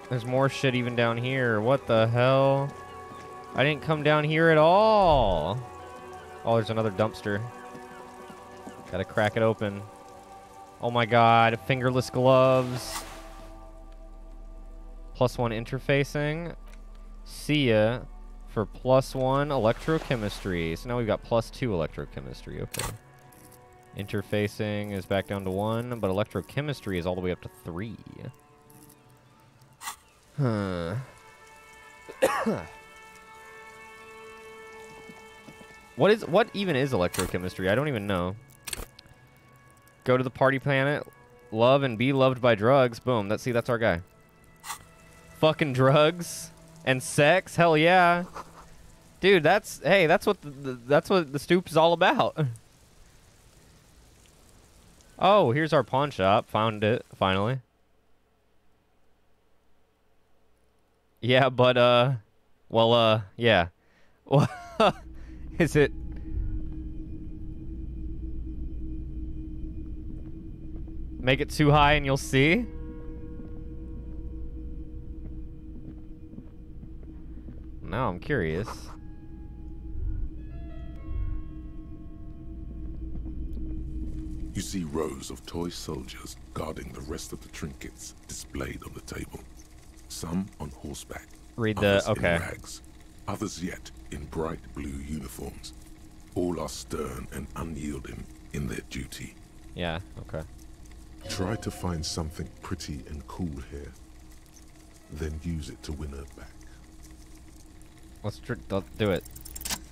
There's more shit even down here. What the hell? I didn't come down here at all. Oh, there's another dumpster. Gotta crack it open. Oh my god, fingerless gloves. +1 interfacing. See ya for +1 electrochemistry. So now we've got +2 electrochemistry. Okay. Interfacing is back down to 1, but electrochemistry is all the way up to 3. Huh. What even is electrochemistry? I don't even know. Go to the party planet, love and be loved by drugs. Boom. That's our guy. Fucking drugs and sex. Hell yeah. Dude, that's what the stoop is all about. Oh, here's our pawn shop. Found it finally. Yeah, but yeah. Is it? Make it too high and you'll see? Now I'm curious. You see rows of toy soldiers guarding the rest of the trinkets displayed on the table. Some on horseback, Read the others okay. in rags, others yet in bright blue uniforms. All are stern and unyielding in their duty. Yeah, okay. Try to find something pretty and cool here, then use it to win her back. Let's do it.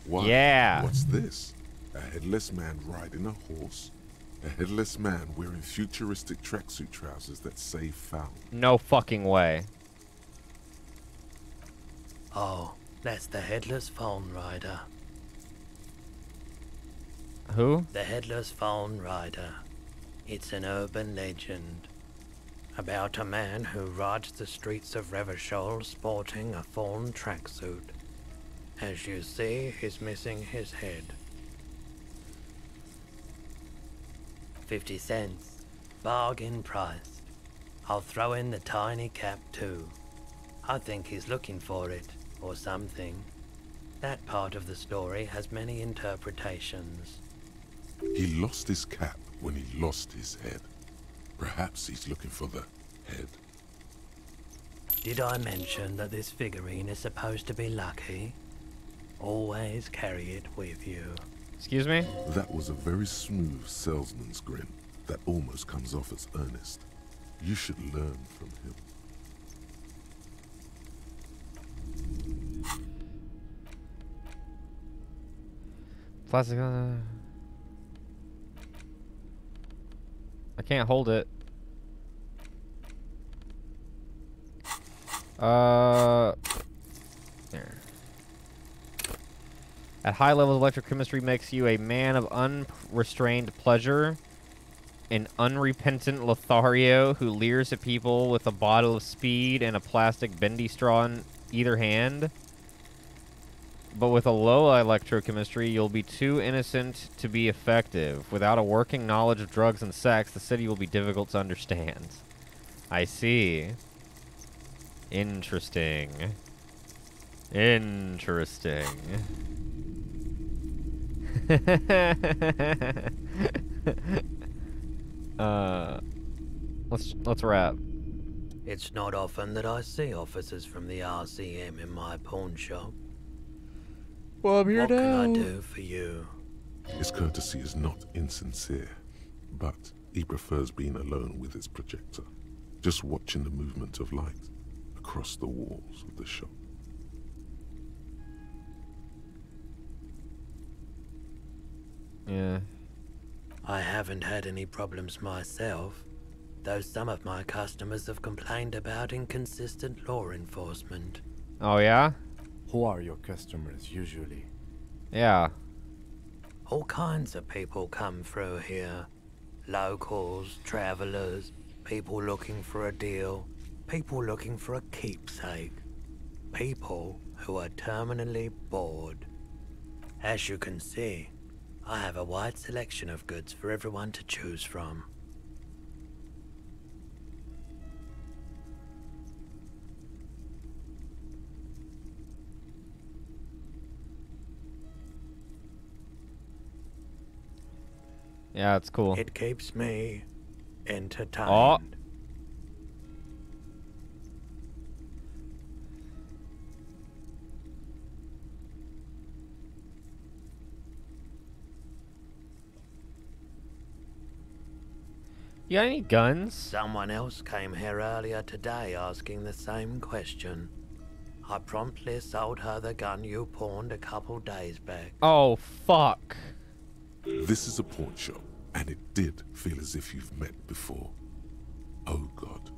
Why? Yeah. What's this? A headless man riding a horse? A headless man wearing futuristic tracksuit trousers that say foul. No fucking way. Oh, that's the Headless Phone Rider. Who? The Headless Phone Rider. It's an urban legend about a man who rides the streets of Revachol sporting a fawn tracksuit. As you see, he's missing his head. 50 cents. Bargain priced. I'll throw in the tiny cap too. I think he's looking for it, or something. That part of the story has many interpretations. He lost his cap when he lost his head. Perhaps he's looking for the head. Did I mention that this figurine is supposed to be lucky? Always carry it with you. Excuse me? That was a very smooth salesman's grin that almost comes off as earnest. You should learn from him. Plastic. I can't hold it. There. At high levels, electrochemistry makes you a man of unrestrained pleasure, an unrepentant Lothario who leers at people with a bottle of speed and a plastic bendy straw in either hand. But with a low electrochemistry, you'll be too innocent to be effective. Without a working knowledge of drugs and sex, the city will be difficult to understand. I see. Interesting. Interesting. Let's wrap. It's not often that I see officers from the RCM in my pawn shop. Well, I'm here what now. Can I do for you? His courtesy is not insincere, but he prefers being alone with his projector, just watching the movement of light across the walls of the shop. Yeah. I haven't had any problems myself, though some of my customers have complained about inconsistent law enforcement. Oh, yeah? Who are your customers usually? Yeah. All kinds of people come through here. Locals, travelers, people looking for a deal, people looking for a keepsake. People who are terminally bored. As you can see, I have a wide selection of goods for everyone to choose from. Yeah, it's cool. It keeps me entertained. Oh. You got any guns? Someone else came here earlier today asking the same question. I promptly sold her the gun you pawned a couple days back. Oh, fuck. This is a pawn shop, and it did feel as if you've met before. Oh God.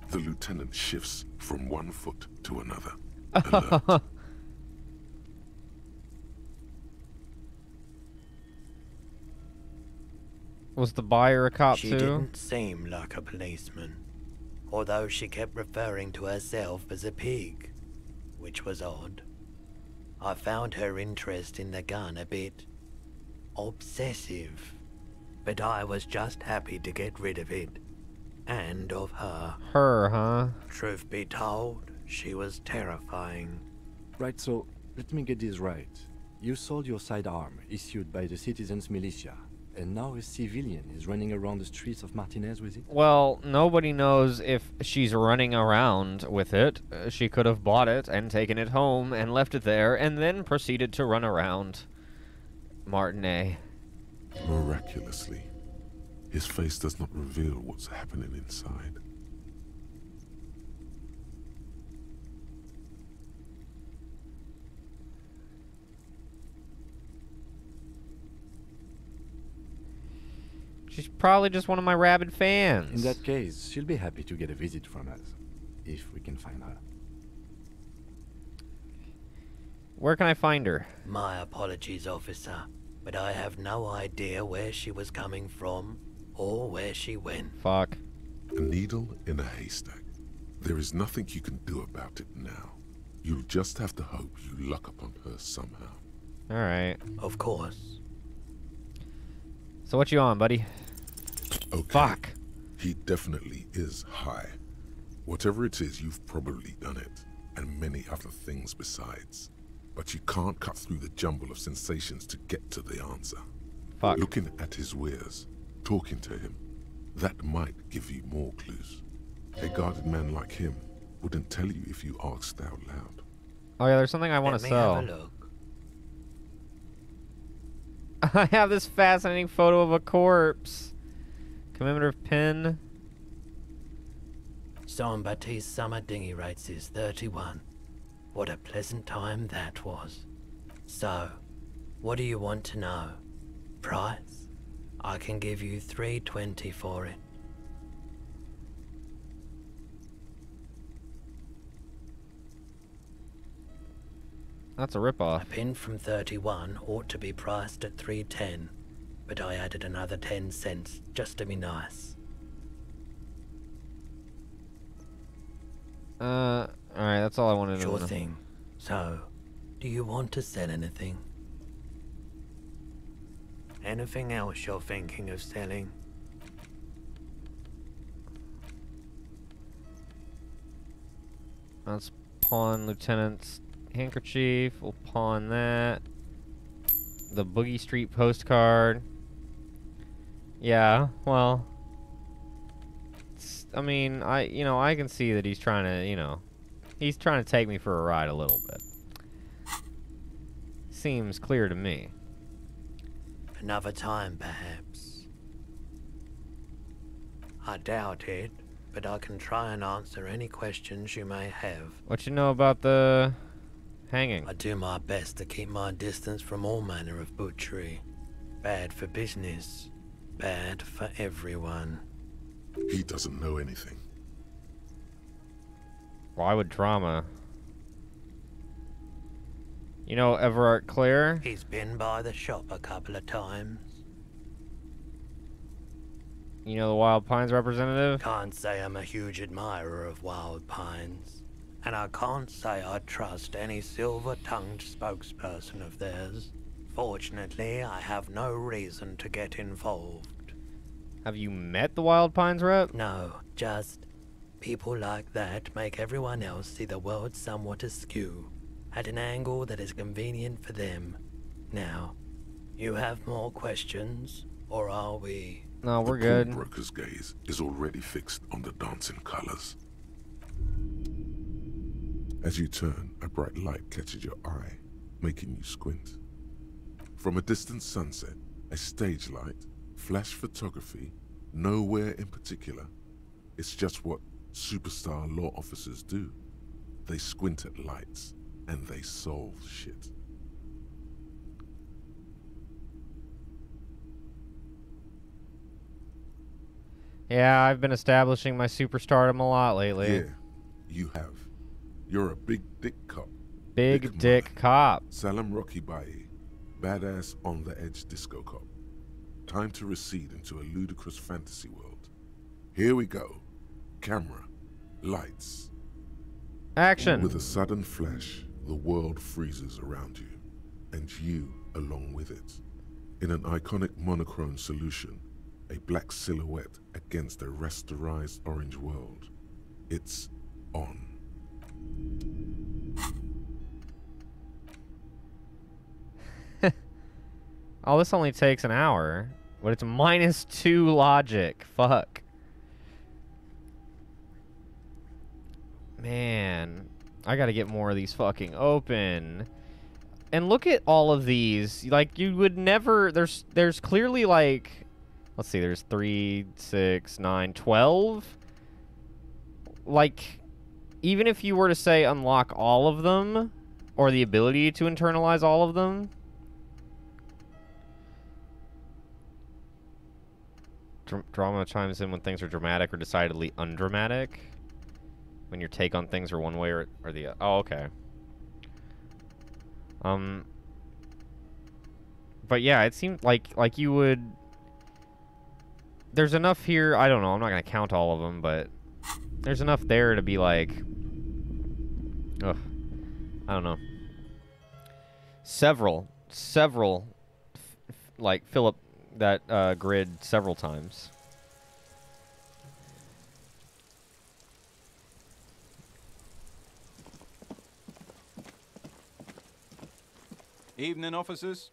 The lieutenant shifts from one foot to another. Alert. Was the buyer a cop She too? didn't seem like a policeman, although she kept referring to herself as a pig, which was odd. I found her interest in the gun a bit obsessive, but I was just happy to get rid of it, and of her. Her, huh? Truth be told, she was terrifying. Right, so let me get this right. You sold your sidearm, issued by the citizens' militia, and now a civilian is running around the streets of Martinez with it? Well, nobody knows if she's running around with it. She could have bought it and taken it home and left it there and then proceeded to run around Martinez. Miraculously, his face does not reveal what's happening inside. She's probably just one of my rabid fans. In that case, she'll be happy to get a visit from us, if we can find her. Where can I find her? My apologies, officer, but I have no idea where she was coming from or where she went. Fuck. A needle in a haystack. There is nothing you can do about it now. You'll just have to hope you luck upon her somehow. Alright. Of course. So what you on, buddy? Okay. Fuck. He definitely is high. Whatever it is, you've probably done it, and many other things besides. But you can't cut through the jumble of sensations to get to the answer. Fuck. Looking at his wares, talking to him, that might give you more clues. A guarded man like him wouldn't tell you if you asked out loud. Oh yeah, there's something I want to sell. Have a look. I have this fascinating photo of a corpse. Commemorative pin. Jean-Baptiste summer dinghy rates is 31. What a pleasant time that was. So, what do you want to know? Price? I can give you $3.20 for it. That's a ripoff. A pin from 31 ought to be priced at $3.10, but I added another 10 cents just to be nice. Alright, that's all I wanted to know. Sure thing. So, do you want to sell anything? Anything else you're thinking of selling? Let's pawn Lieutenant's handkerchief. We'll pawn that. The Boogie Street postcard. Yeah, well, I mean, I can see that he's trying to, he's trying to take me for a ride a little bit. Seems clear to me. Another time, perhaps. I doubt it, but I can try and answer any questions you may have. What you know about the hanging? I do my best to keep my distance from all manner of butchery. Bad for business. Bad for everyone. He doesn't know anything. Why would drama? You know Everard Clare? He's been by the shop a couple of times. You know the Wild Pines representative? Can't say I'm a huge admirer of Wild Pines. And I can't say I trust any silver-tongued spokesperson of theirs. Fortunately, I have no reason to get involved. Have you met the Wild Pines rep? No, just people like that make everyone else see the world somewhat askew, at an angle that is convenient for them. Now, you have more questions, or are we? No, we're the good. Pawnbroker's gaze is already fixed on the dancing colors. As you turn, a bright light catches your eye, making you squint. From a distant sunset, a stage light, flash photography, nowhere in particular. It's just what superstar law officers do. They squint at lights, and they solve shit. Yeah, I've been establishing my superstardom a lot lately. Yeah, you have. You're a big dick cop. Big dick cop. Salam Rocky Bayi, badass on the edge disco cop. Time to recede into a ludicrous fantasy world. Here we go. Camera, lights. Action. With a sudden flash, the world freezes around you, and you along with it. In an iconic monochrome solution, a black silhouette against a rasterized orange world. It's on. Oh, this only takes an hour, but it's -2 logic. Fuck. Man, I gotta get more of these fucking open. And look at all of these. Like, you would never... There's clearly, like... Let's see, there's 3, 6, 9, 12. Like, even if you were to say unlock all of them, or the ability to internalize all of them... Drama chimes in when things are dramatic or decidedly undramatic. When your take on things are one way or the other. Oh, okay. But yeah, it seemed like you would... There's enough here, I don't know, I'm not going to count all of them, but there's enough there to be like... Ugh. I don't know. Several, like, fill up that grid several times. Evening, officers.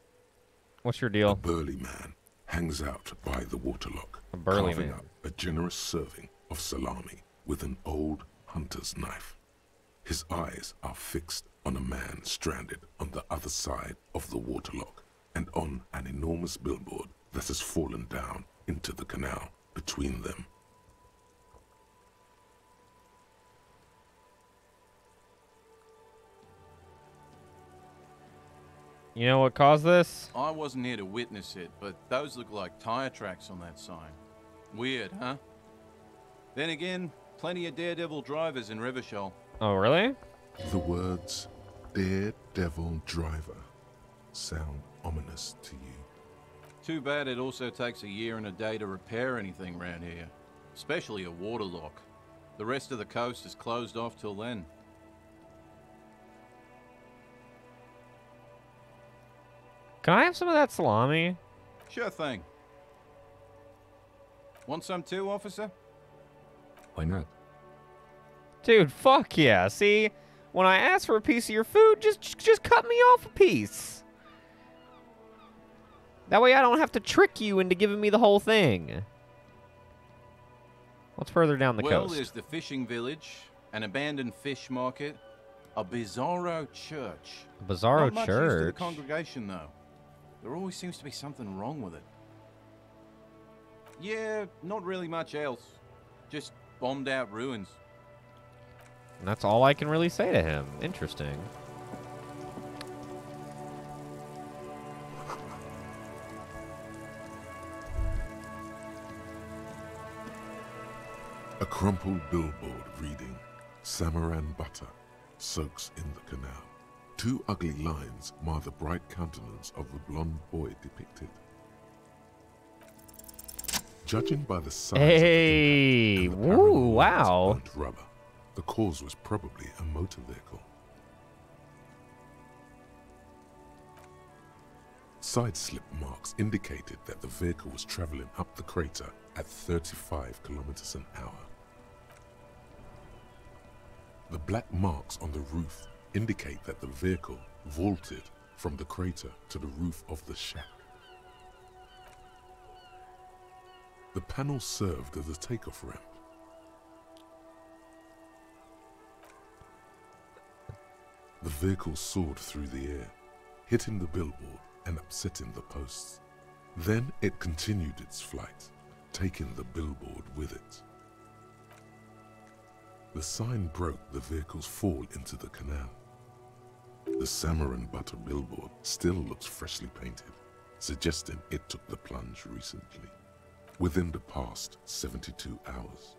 What's your deal? A burly man hangs out by the waterlock, A burly carving man. up a generous serving of salami with an old hunter's knife. His eyes are fixed on a man stranded on the other side of the waterlock and on an enormous billboard that has fallen down into the canal between them. You know what caused this? I wasn't here to witness it, but those look like tire tracks on that sign. Weird, huh? Then again, plenty of daredevil drivers in Rivershoal. Oh, really? The words Daredevil Driver sound ominous to you. Too bad it also takes a year and a day to repair anything around here, especially a waterlock. The rest of the coast is closed off till then. Can I have some of that salami? Sure thing. Want some too, officer? Why not? Dude, fuck yeah. See, when I ask for a piece of your food, just cut me off a piece. That way I don't have to trick you into giving me the whole thing. What's further down the Well, coast? there's the fishing village, an abandoned fish market, a bizarro church. A bizarro Not much use to the church? congregation, though. There always seems to be something wrong with it. Yeah, not really much else. Just bombed out ruins. And that's all I can really say to him. Interesting. A crumpled billboard reading Samaran butter soaks in the canal Two ugly lines mar the bright countenance of the blonde boy depicted. Judging by the size Hey, of the impact and the woo, wow. burnt rubber, the cause was probably a motor vehicle. Side slip marks indicated that the vehicle was traveling up the crater at 35 kilometers an hour. The black marks on the roof indicate that the vehicle vaulted from the crater to the roof of the shack. The panel served as a takeoff ramp. The vehicle soared through the air, hitting the billboard and upsetting the posts. Then it continued its flight, taking the billboard with it. The sign broke the vehicle's fall into the canal. The salmon and butter billboard still looks freshly painted, suggesting it took the plunge recently, within the past 72 hours.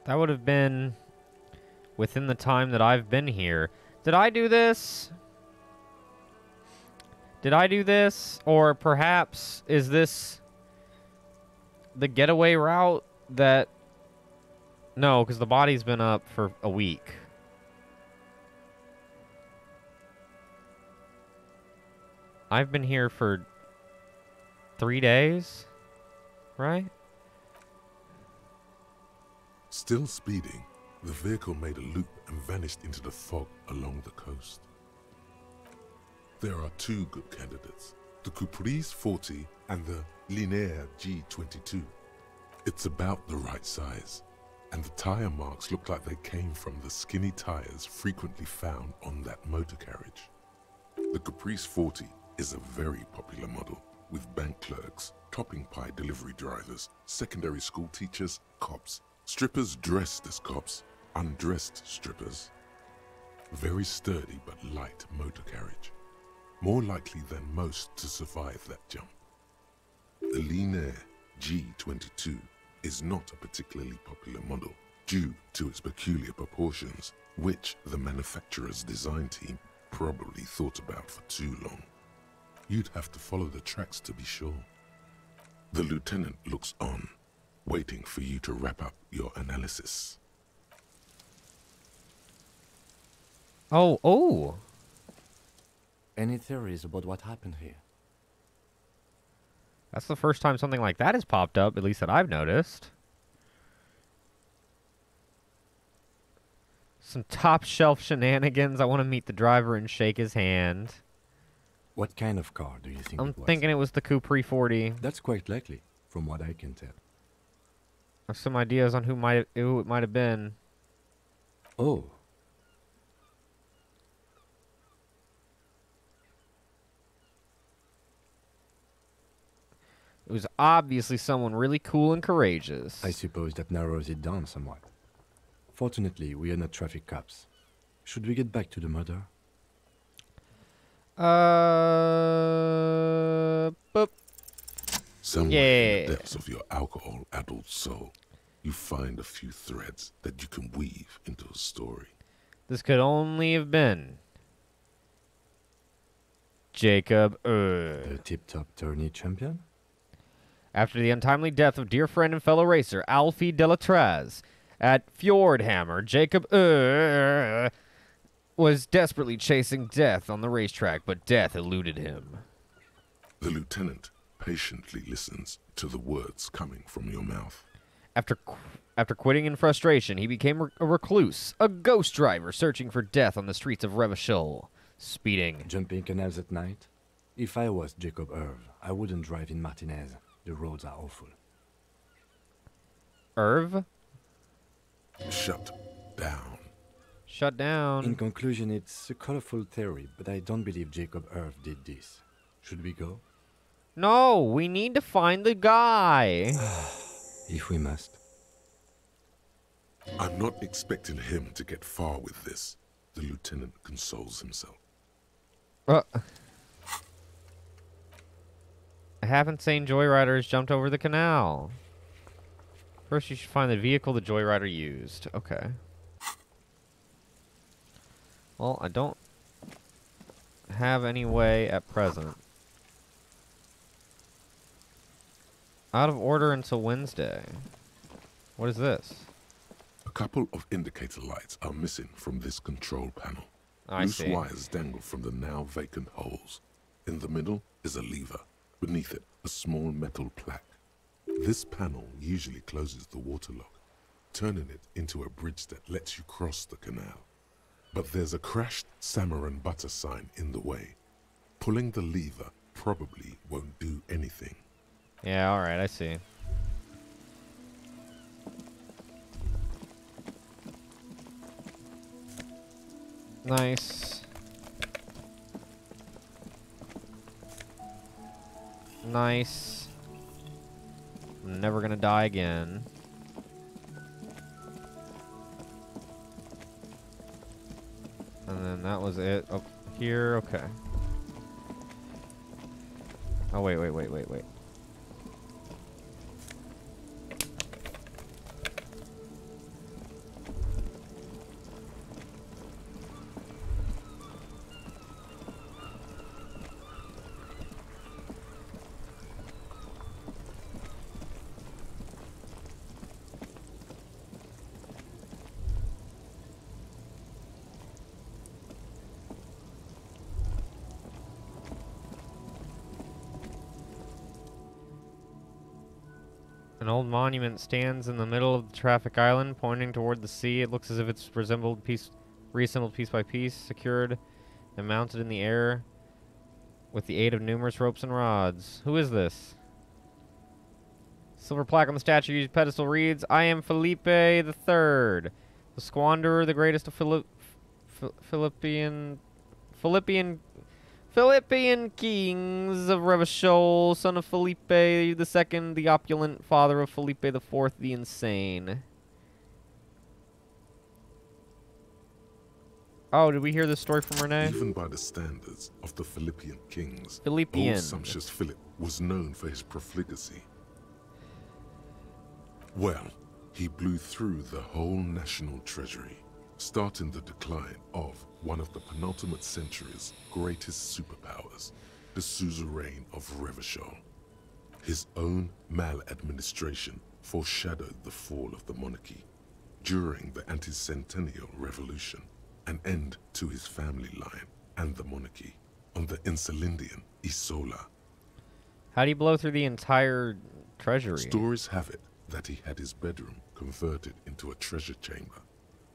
That would have been within the time that I've been here. Did I do this? Did I do this? Or perhaps is this the getaway route that... No, because the body's been up for a week. I've been here for 3 days, right? Still speeding, the vehicle made a loop and vanished into the fog along the coast. There are two good candidates, the Caprice 40 and the Linéaire G22. It's about the right size, and the tire marks look like they came from the skinny tires frequently found on that motor carriage. The Caprice 40 is a very popular model, with bank clerks, topping pie delivery drivers, secondary school teachers, cops, strippers dressed as cops, undressed strippers. Very sturdy but light motor carriage, more likely than most to survive that jump. The Linéaire G22 is not a particularly popular model due to its peculiar proportions, which the manufacturer's design team probably thought about for too long. You'd have to follow the tracks to be sure. The lieutenant looks on, waiting for you to wrap up your analysis. Oh. Any theories about what happened here? That's the first time something like that has popped up, at least that I've noticed. Some top shelf shenanigans. I want to meet the driver and shake his hand. What kind of car do you think I'm it was? thinking it was the Capri 40. That's quite likely, from what I can tell. I have some ideas on who it might have been. Oh. It was obviously someone really cool and courageous. I suppose that narrows it down somewhat. Fortunately, we are not traffic cops. Should we get back to the murder? Boop. Somewhere in the depths of your alcohol-addled soul, you find a few threads that you can weave into a story. This could only have been Jacob The tip-top tourney champion? After the untimely death of dear friend and fellow racer Alfie Delatraz at Fjordhammer, Jacob was desperately chasing death on the racetrack, but death eluded him. The lieutenant patiently listens to the words coming from your mouth. After quitting in frustration, he became a recluse, a ghost driver searching for death on the streets of Revachol, speeding. Jumping canals at night? If I was Jacob Irv, I wouldn't drive in Martinez. The roads are awful. Irv? Shut down. Shut down. In conclusion, it's a colorful theory, but I don't believe Jacob Irv did this. Should we go? No, we need to find the guy. If we must. I'm not expecting him to get far with this, the lieutenant consoles himself. A half-insane joyrider has jumped over the canal. First, you should find the vehicle the joyrider used. Okay. Well, I don't have any way at present. Out of order until Wednesday. What is this? A couple of indicator lights are missing from this control panel. I Loose see. wires dangle from the now vacant holes. In the middle is a lever. Beneath it, a small metal plaque. This panel usually closes the waterlock, turning it into a bridge that lets you cross the canal. But there's a crashed salmon and butter sign in the way. Pulling the lever probably won't do anything. Yeah, alright, I see. Nice. Nice. I'm never gonna die again. And then that was it up here. Okay. Oh, wait. An old monument stands in the middle of the traffic island, pointing toward the sea. It looks as if it's reassembled piece by piece, secured and mounted in the air with the aid of numerous ropes and rods. Who is this? Silver plaque on the statue's pedestal reads, "I am Felipe III, the squanderer, the greatest of Philippian kings of Revachol, son of Felipe II, the opulent, father of Felipe IV, the insane." Oh, did we hear this story from Renee? Even by the standards of the Philippian kings, Philippian. old sumptuous Philip was known for his profligacy. Well, he blew through the whole national treasury, starting the decline of one of the penultimate century's greatest superpowers, the suzerain of Revachol. His own maladministration foreshadowed the fall of the monarchy. During the anti-centennial revolution, an end to his family line and the monarchy on the Insulindian Isola. How do you blow through the entire treasury? Stories have it that he had his bedroom converted into a treasure chamber,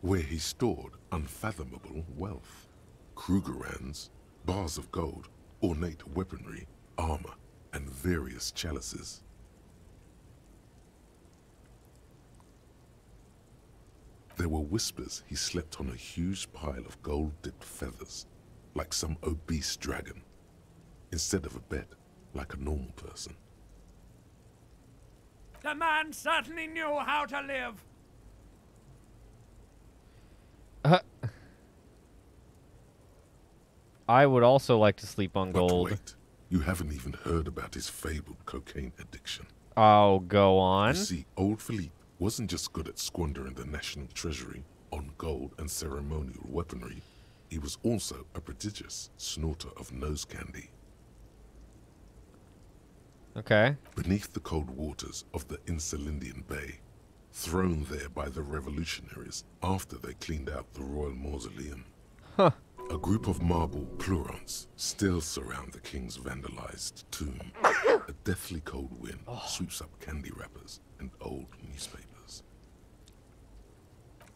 where he stored unfathomable wealth. Krugerrands, bars of gold, ornate weaponry, armor, and various chalices. There were whispers he slept on a huge pile of gold-dipped feathers, like some obese dragon, instead of a bed, like a normal person. The man certainly knew how to live. I would also like to sleep on gold. Wait, you haven't even heard about his fabled cocaine addiction. Oh, go on. You see, old Philippe wasn't just good at squandering the national treasury on gold and ceremonial weaponry. He was also a prodigious snorter of nose candy. Okay. Beneath the cold waters of the Insulindian Bay, thrown there by the revolutionaries after they cleaned out the royal mausoleum, a group of marble pleurons still surround the king's vandalized tomb. A deathly cold wind sweeps up candy wrappers and old newspapers.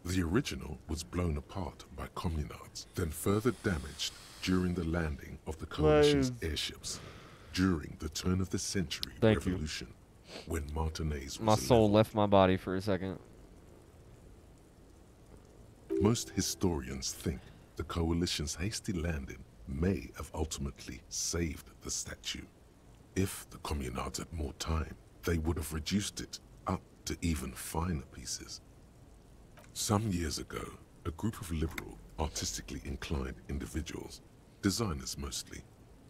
The original was blown apart by communards, then further damaged during the landing of the coalition's airships during the turn of the century revolution, when Martinez was My soul left my body for a second. Most historians think the coalition's hasty landing may have ultimately saved the statue. If the communards had more time, they would have reduced it up to even finer pieces. Some years ago, a group of liberal, artistically inclined individuals, designers mostly,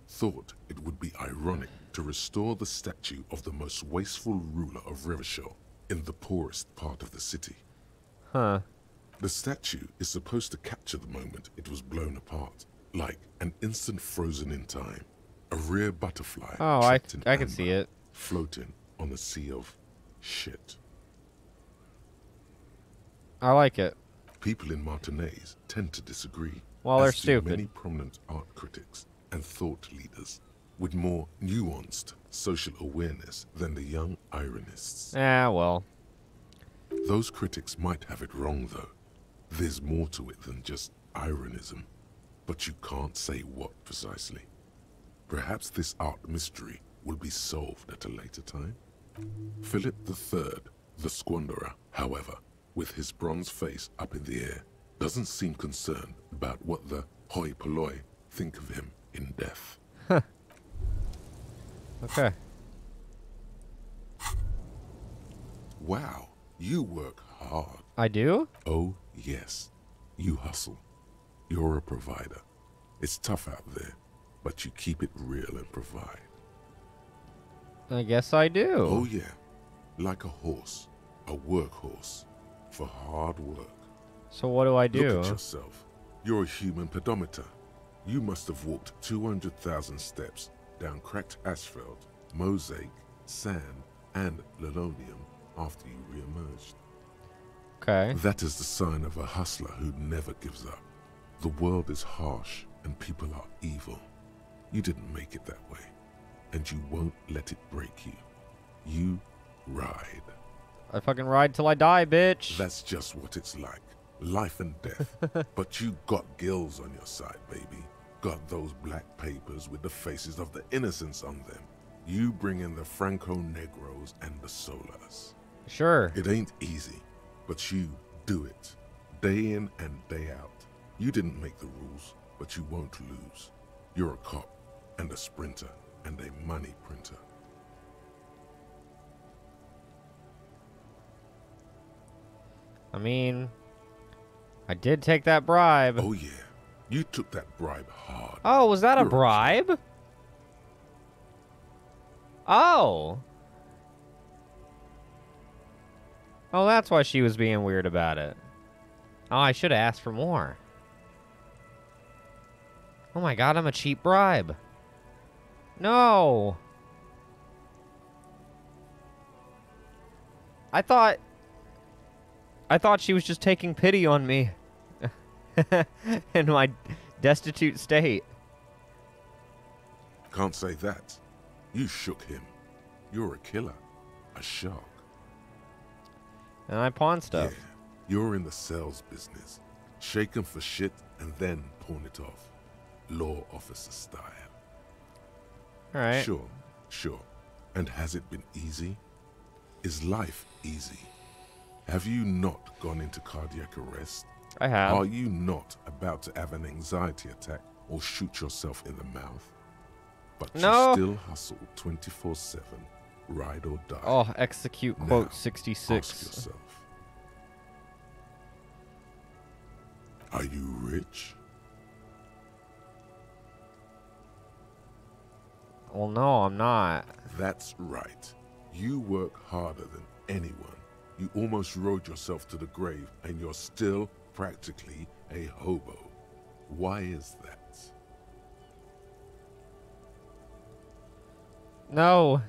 thought it would be ironic to restore the statue of the most wasteful ruler of Revachol in the poorest part of the city. Huh. The statue is supposed to capture the moment it was blown apart, like an instant frozen in time, a rare butterfly. Oh, trapped in I can amber, see it. floating on a sea of shit. I like it. People in Martinaise tend to disagree. Well, they're as do stupid. Many prominent art critics and thought leaders with more nuanced social awareness than the young ironists. Ah, well. Those critics might have it wrong, though. There's more to it than just ironism, but you can't say what precisely. Perhaps this art mystery will be solved at a later time. Philip III, the Squanderer, however, with his bronze face up in the air, doesn't seem concerned about what the hoi polloi think of him in death. Okay. Wow, you work hard. I do? Oh, yes. You hustle. You're a provider. It's tough out there, but you keep it real and provide. I guess I do. Oh, yeah. Like a horse, a workhorse, for hard work. So what do I do? Look at yourself. You're a human pedometer. You must have walked 200,000 steps down cracked asphalt, mosaic, sand, and linoleum after you re-emerged. Okay. That is the sign of a hustler who never gives up. The world is harsh and people are evil. You didn't make it that way, and you won't let it break you. You ride. I fucking ride till I die, bitch. That's just what it's like. Life and death. But you got gills on your side, baby. Got those black papers with the faces of the innocents on them. You bring in the Franco-Negros and the Solas. Sure. It ain't easy, but you do it. Day in and day out. You didn't make the rules, but you won't lose. You're a cop, and a sprinter, and a money printer. I mean, I did take that bribe. Oh yeah, you took that bribe hard. Oh, was that a You're bribe? Oh. Oh, that's why she was being weird about it. Oh, I should have asked for more. Oh my god, I'm a cheap bribe. No. I thought she was just taking pity on me in my destitute state. Can't say that. You shook him. You're a killer. A shark. And I pawn stuff. Yeah, you're in the sales business. Shake 'em for shit and then pawn it off. Law officer style. Alright. Sure. And has it been easy? Is life easy? Have you not gone into cardiac arrest? I have. Are you not about to have an anxiety attack or shoot yourself in the mouth? But No. you still hustle 24/7, ride or die. Oh, execute quote Now, 66. ask yourself, are you rich? Well, no, I'm not. That's right. You work harder than anyone. You almost rode yourself to the grave, and you're still practically a hobo. Why is that? No.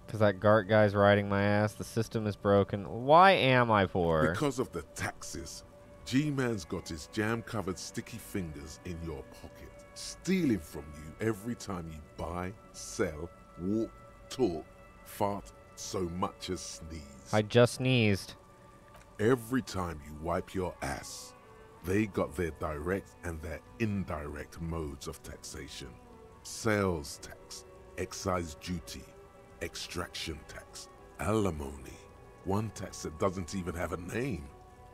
Because that Gart guy's riding my ass. The system is broken. Why am I poor? Because of the taxes. G-Man's got his jam-covered sticky fingers in your pocket, stealing from you every time you buy, sell, walk, talk, fart, so much as sneeze. I just sneezed. Every time you wipe your ass, they got their direct and their indirect modes of taxation. Sales tax, excise duty, extraction tax, alimony, one tax that doesn't even have a name.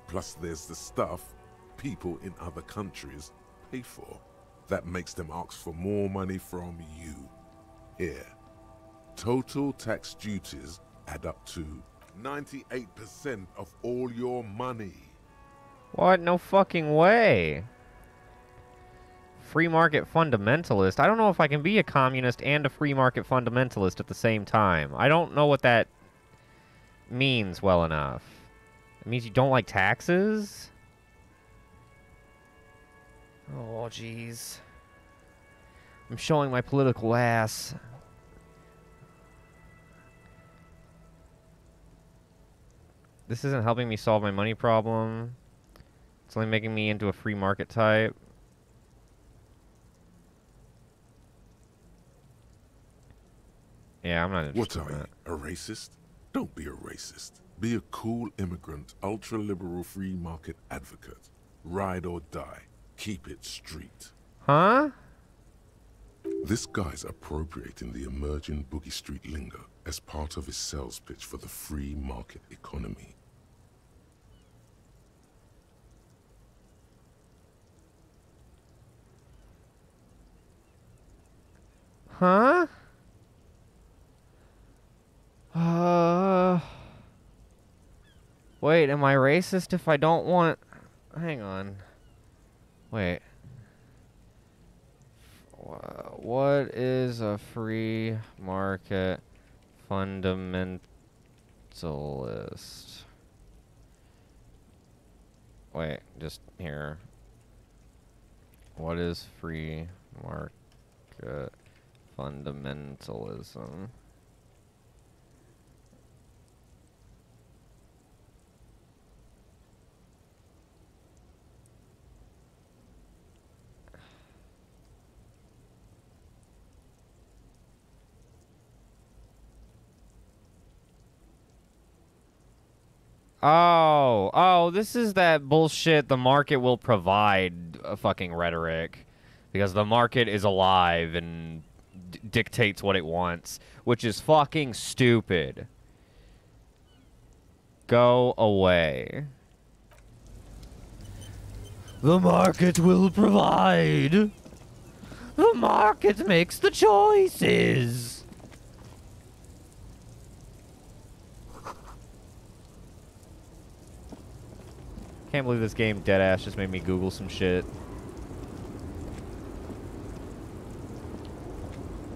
Plus there's the stuff people in other countries pay for. That makes them ask for more money from you. Here, total tax duties add up to 98% of all your money. What? No fucking way. Free market fundamentalist. I don't know if I can be a communist and a free market fundamentalist at the same time. I don't know what that means well enough. It means you don't like taxes? Oh, jeez. I'm showing my political ass. This isn't helping me solve my money problem. It's only making me into a free market type. Yeah, I'm not interested What in are that. you, a racist? Don't be a racist. Be a cool immigrant, ultra-liberal free market advocate. Ride or die. Keep it street. Huh? This guy's appropriating the emerging Boogie Street lingo as part of his sales pitch for the free market economy. Huh? Wait, am I racist if I don't want... Hang on. Wait. What is a free market fundamentalist? Wait, just here. What is free market fundamentalism? Oh, this is that bullshit the market will provide fucking rhetoric. Because the market is alive and dictates what it wants. Which is fucking stupid. Go away. The market will provide. The market makes the choices. Can't believe this game deadass just made me Google some shit.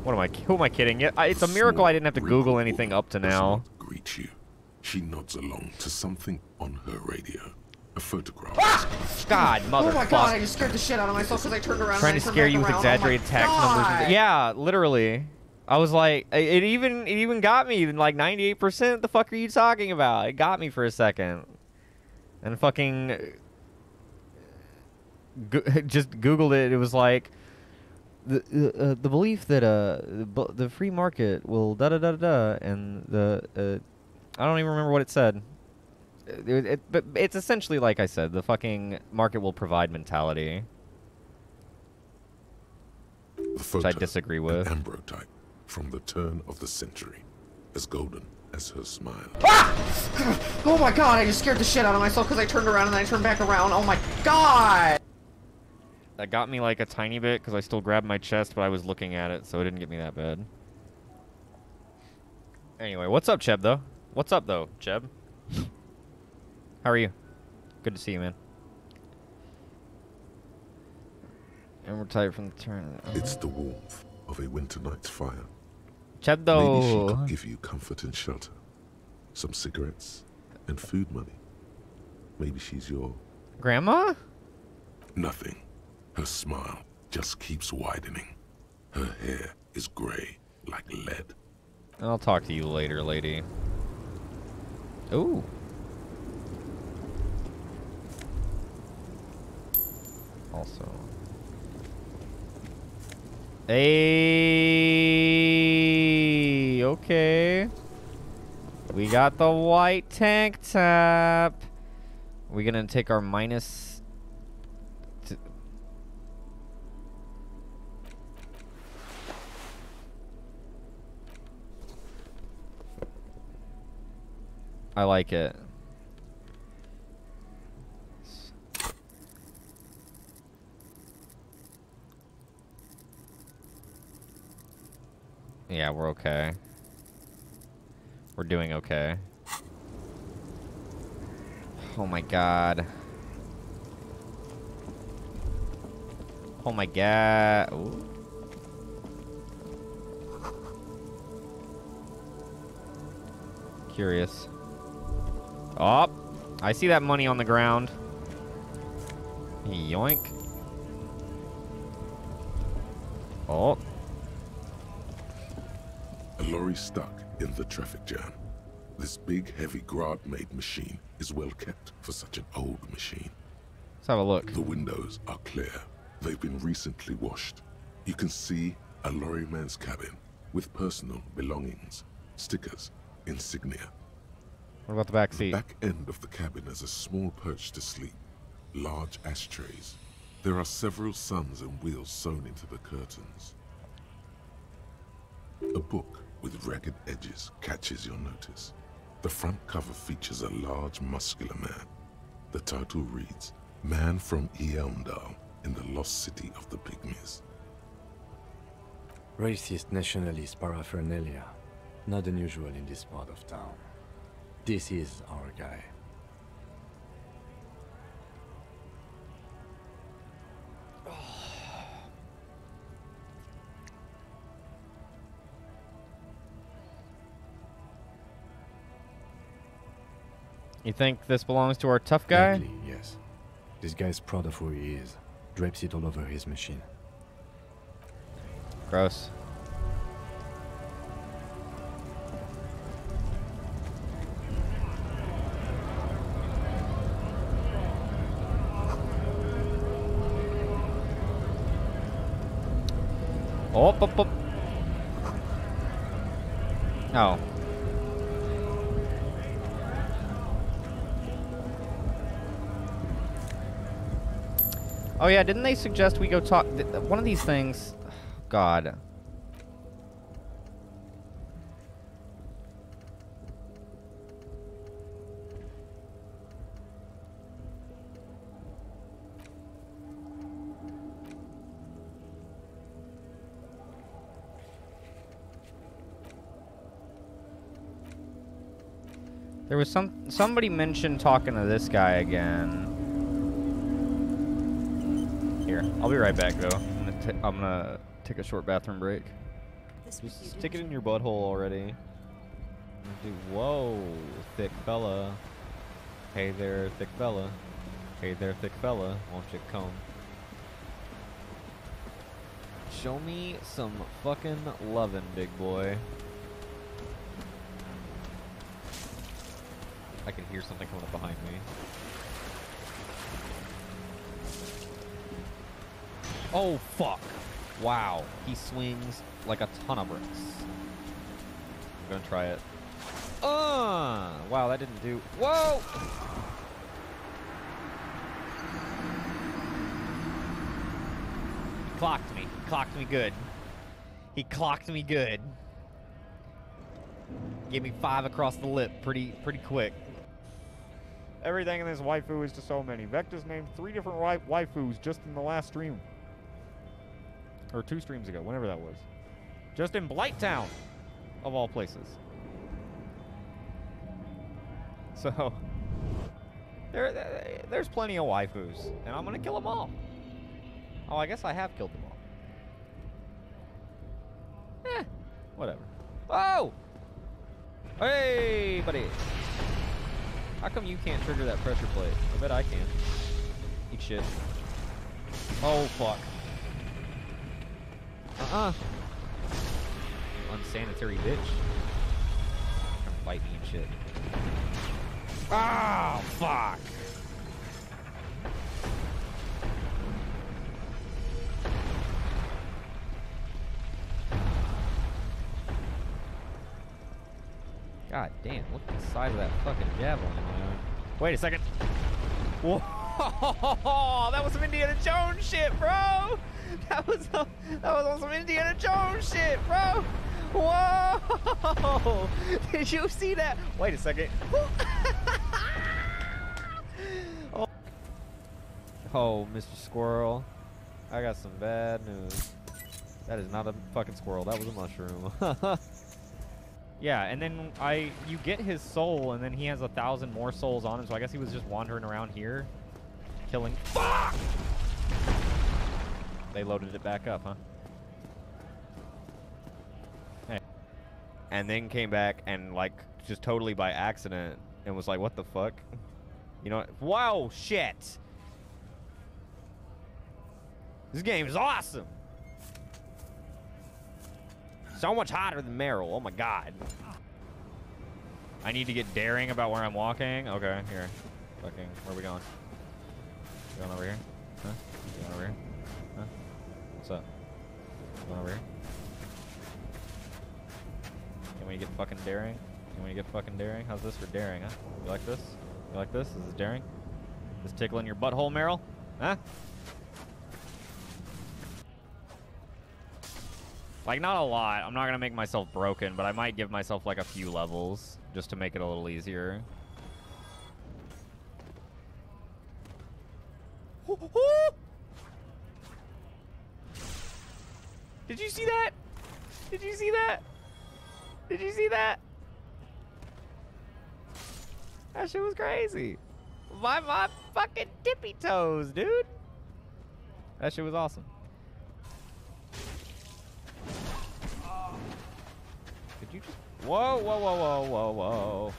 What am I? Who am I kidding? It's a miracle I didn't have to Google anything up to now. Greet you. She nods along to something on her radio. A photograph. Ah! God, motherfucker. Oh my god, I just scared the shit out of myself because I turned around Trying and to I turned scare back you with around. exaggerated Oh my tax numbers. God. Yeah, literally. I was like, it even got me like 98%. The fuck are you talking about? It got me for a second. And fucking just Googled it. It was like the belief that the free market will da da da da, and the I don't even remember what it said. But it's essentially like I said, the fucking market will provide mentality, which I disagree with. An ambrotype from the turn of the century, as golden as her smile. Oh my god, I just scared the shit out of myself because I turned around and then I turned back around. Oh my god! That got me like a tiny bit because I still grabbed my chest, but I was looking at it, so it didn't get me that bad. Anyway, what's up, Cheb, though? What's up, though, Cheb? How are you? Good to see you, man. And we're tired from the turn. It's the warmth of a winter night's fire. Cheb, Maybe she though. could give you comfort and shelter. Some cigarettes and food money. Maybe she's your... Grandma? Nothing. Her smile just keeps widening. Her hair is gray like lead. I'll talk to you later, lady. Ooh. Also. Hey, okay. We got the white tank top. We gonna take our minus... I like it. Yeah, we're okay. We're doing okay. Oh my god. Oh my god. Ooh. Curious. Oh, I see that money on the ground. Yoink. Oh. A lorry stuck in the traffic jam. This big, heavy Grad-made machine is well kept for such an old machine. Let's have a look. The windows are clear. They've been recently washed. You can see a lorryman's cabin with personal belongings, stickers, insignia. What about the back seat? The back end of the cabin has a small perch to sleep, large ashtrays. There are several suns and wheels sewn into the curtains. A book with ragged edges catches your notice. The front cover features a large, muscular man. The title reads, Man from Eamdal in the Lost City of the Pygmies. Racist nationalist paraphernalia. Not unusual in this part of town. This is our guy. You think this belongs to our tough guy? Likely, yes. This guy's proud of who he is. Drapes it all over his machine. Gross. Oh, Oh. Oh yeah, didn't they suggest we go talk? One of these things. God. There was somebody mentioned talking to this guy again. Here, I'll be right back though. I'm gonna take a short bathroom break. Just stick it in your butthole already. Whoa, thick fella. Hey there, thick fella. Hey there, thick fella. Won't you come? Show me some fucking lovin', big boy. I can hear something coming up behind me. Oh, fuck. Wow. He swings like a ton of bricks. I'm gonna try it. Wow, that didn't do... Whoa! He clocked me. He clocked me good. He clocked me good. Gave me 5 across the lip pretty quick. Everything in this waifu is to so many. Vector's named 3 different waifus just in the last stream. Or 2 streams ago, whenever that was. Just in Blighttown, of all places. So, there's plenty of waifus, and I'm gonna kill them all. Oh, I guess I have killed them all. Whatever. Oh! Hey, buddy. How come you can't trigger that pressure plate? I bet I can. Eat shit. Oh, fuck. Unsanitary bitch. Trying to fight me and shit. Oh, fuck. God damn, look at the size of that fucking javelin, man. Wait a second. Whoa, that was some Indiana Jones shit, bro. That was on some Indiana Jones shit, bro. Whoa! Did you see that? Wait a second. Oh, Mr. Squirrel, I got some bad news. That is not a fucking squirrel. That was a mushroom. Yeah, and then you get his soul, and then he has 1,000 more souls on him, so I guess he was just wandering around here, killing. Fuck! They loaded it back up, huh? Hey. And then came back and, like, just totally by accident, and was like, what the fuck? You know what? Wow, shit! This game is awesome! So much hotter than Meryl. Oh my god. I need to get daring about where I'm walking. Okay, here. Fucking, where are we going? Going over here? Huh? Going over here? Huh? What's up? Going over here? Can we get fucking daring? Can we get fucking daring? How's this for daring, huh? You like this? You like this? Is this daring? Is this tickling your butthole, Meryl? Huh? Like, not a lot. I'm not gonna make myself broken, but I might give myself, like, a few levels just to make it a little easier. Did you see that? Did you see that? Did you see that? That shit was crazy. My fucking tippy toes, dude. That shit was awesome. Did you just... Whoa, whoa, whoa, whoa, whoa, whoa.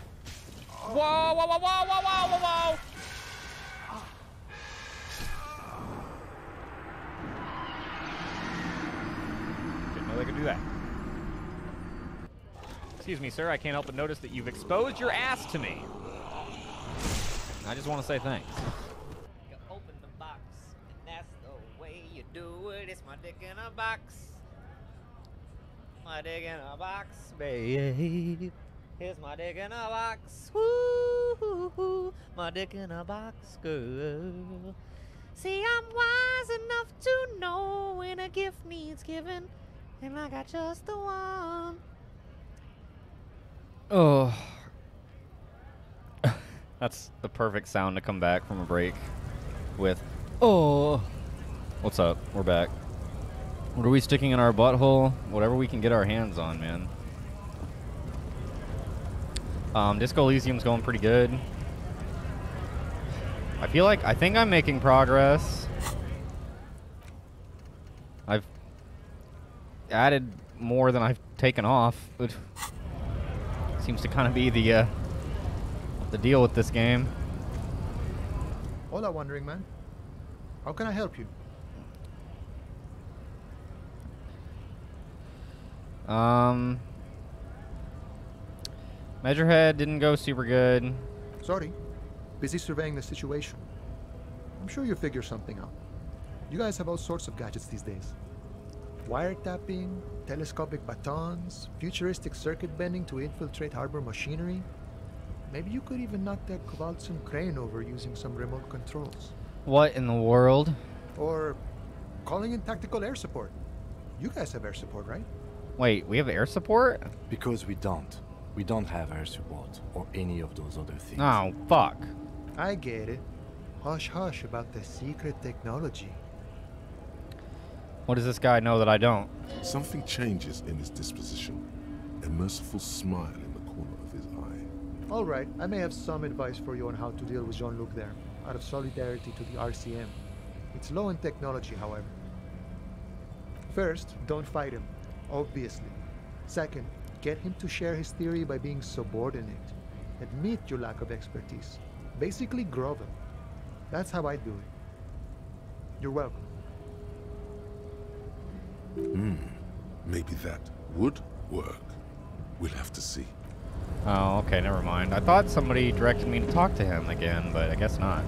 Whoa, whoa, whoa, whoa, whoa, whoa, whoa, whoa. Didn't know they could do that. Excuse me, sir. I can't help but notice that you've exposed your ass to me. I just want to say thanks. You open the box, and that's the way you do it. It's my dick in a box. My dick in a box, babe. Here's my dick in a box. Woo, my dick in a box, girl. See, I'm wise enough to know when a gift needs giving, and I got just the one. Oh. That's the perfect sound to come back from a break with. Oh. What's up? We're back. What are we sticking in our butthole? Whatever we can get our hands on, man. Disco Elysium's going pretty good. I think I'm making progress. I've added more than I've taken off. It seems to kind of be the deal with this game. Hola, Wandering Man. How can I help you? Measurehead didn't go super good. Sorry. Busy surveying the situation. I'm sure you'll figure something out. You guys have all sorts of gadgets these days. Wiretapping, telescopic batons, futuristic circuit bending to infiltrate harbor machinery. Maybe you could even knock that Kowalczyk crane over using some remote controls. What in the world? Or calling in tactical air support. You guys have air support, right? Wait, we have air support? Because we don't. We don't have air support or any of those other things. Oh, fuck. I get it. Hush hush about the secret technology. What does this guy know that I don't? Something changes in his disposition. A merciful smile in the corner of his eye. All right, I may have some advice for you on how to deal with Jean-Luc there, out of solidarity to the RCM. It's low in technology, however. First, don't fight him, obviously. Second, get him to share his theory by being subordinate. Admit your lack of expertise. Basically, grovel. That's how I do it. You're welcome. Maybe that would work. We'll have to see. Oh, okay, never mind. I thought somebody directed me to talk to him again, but I guess not.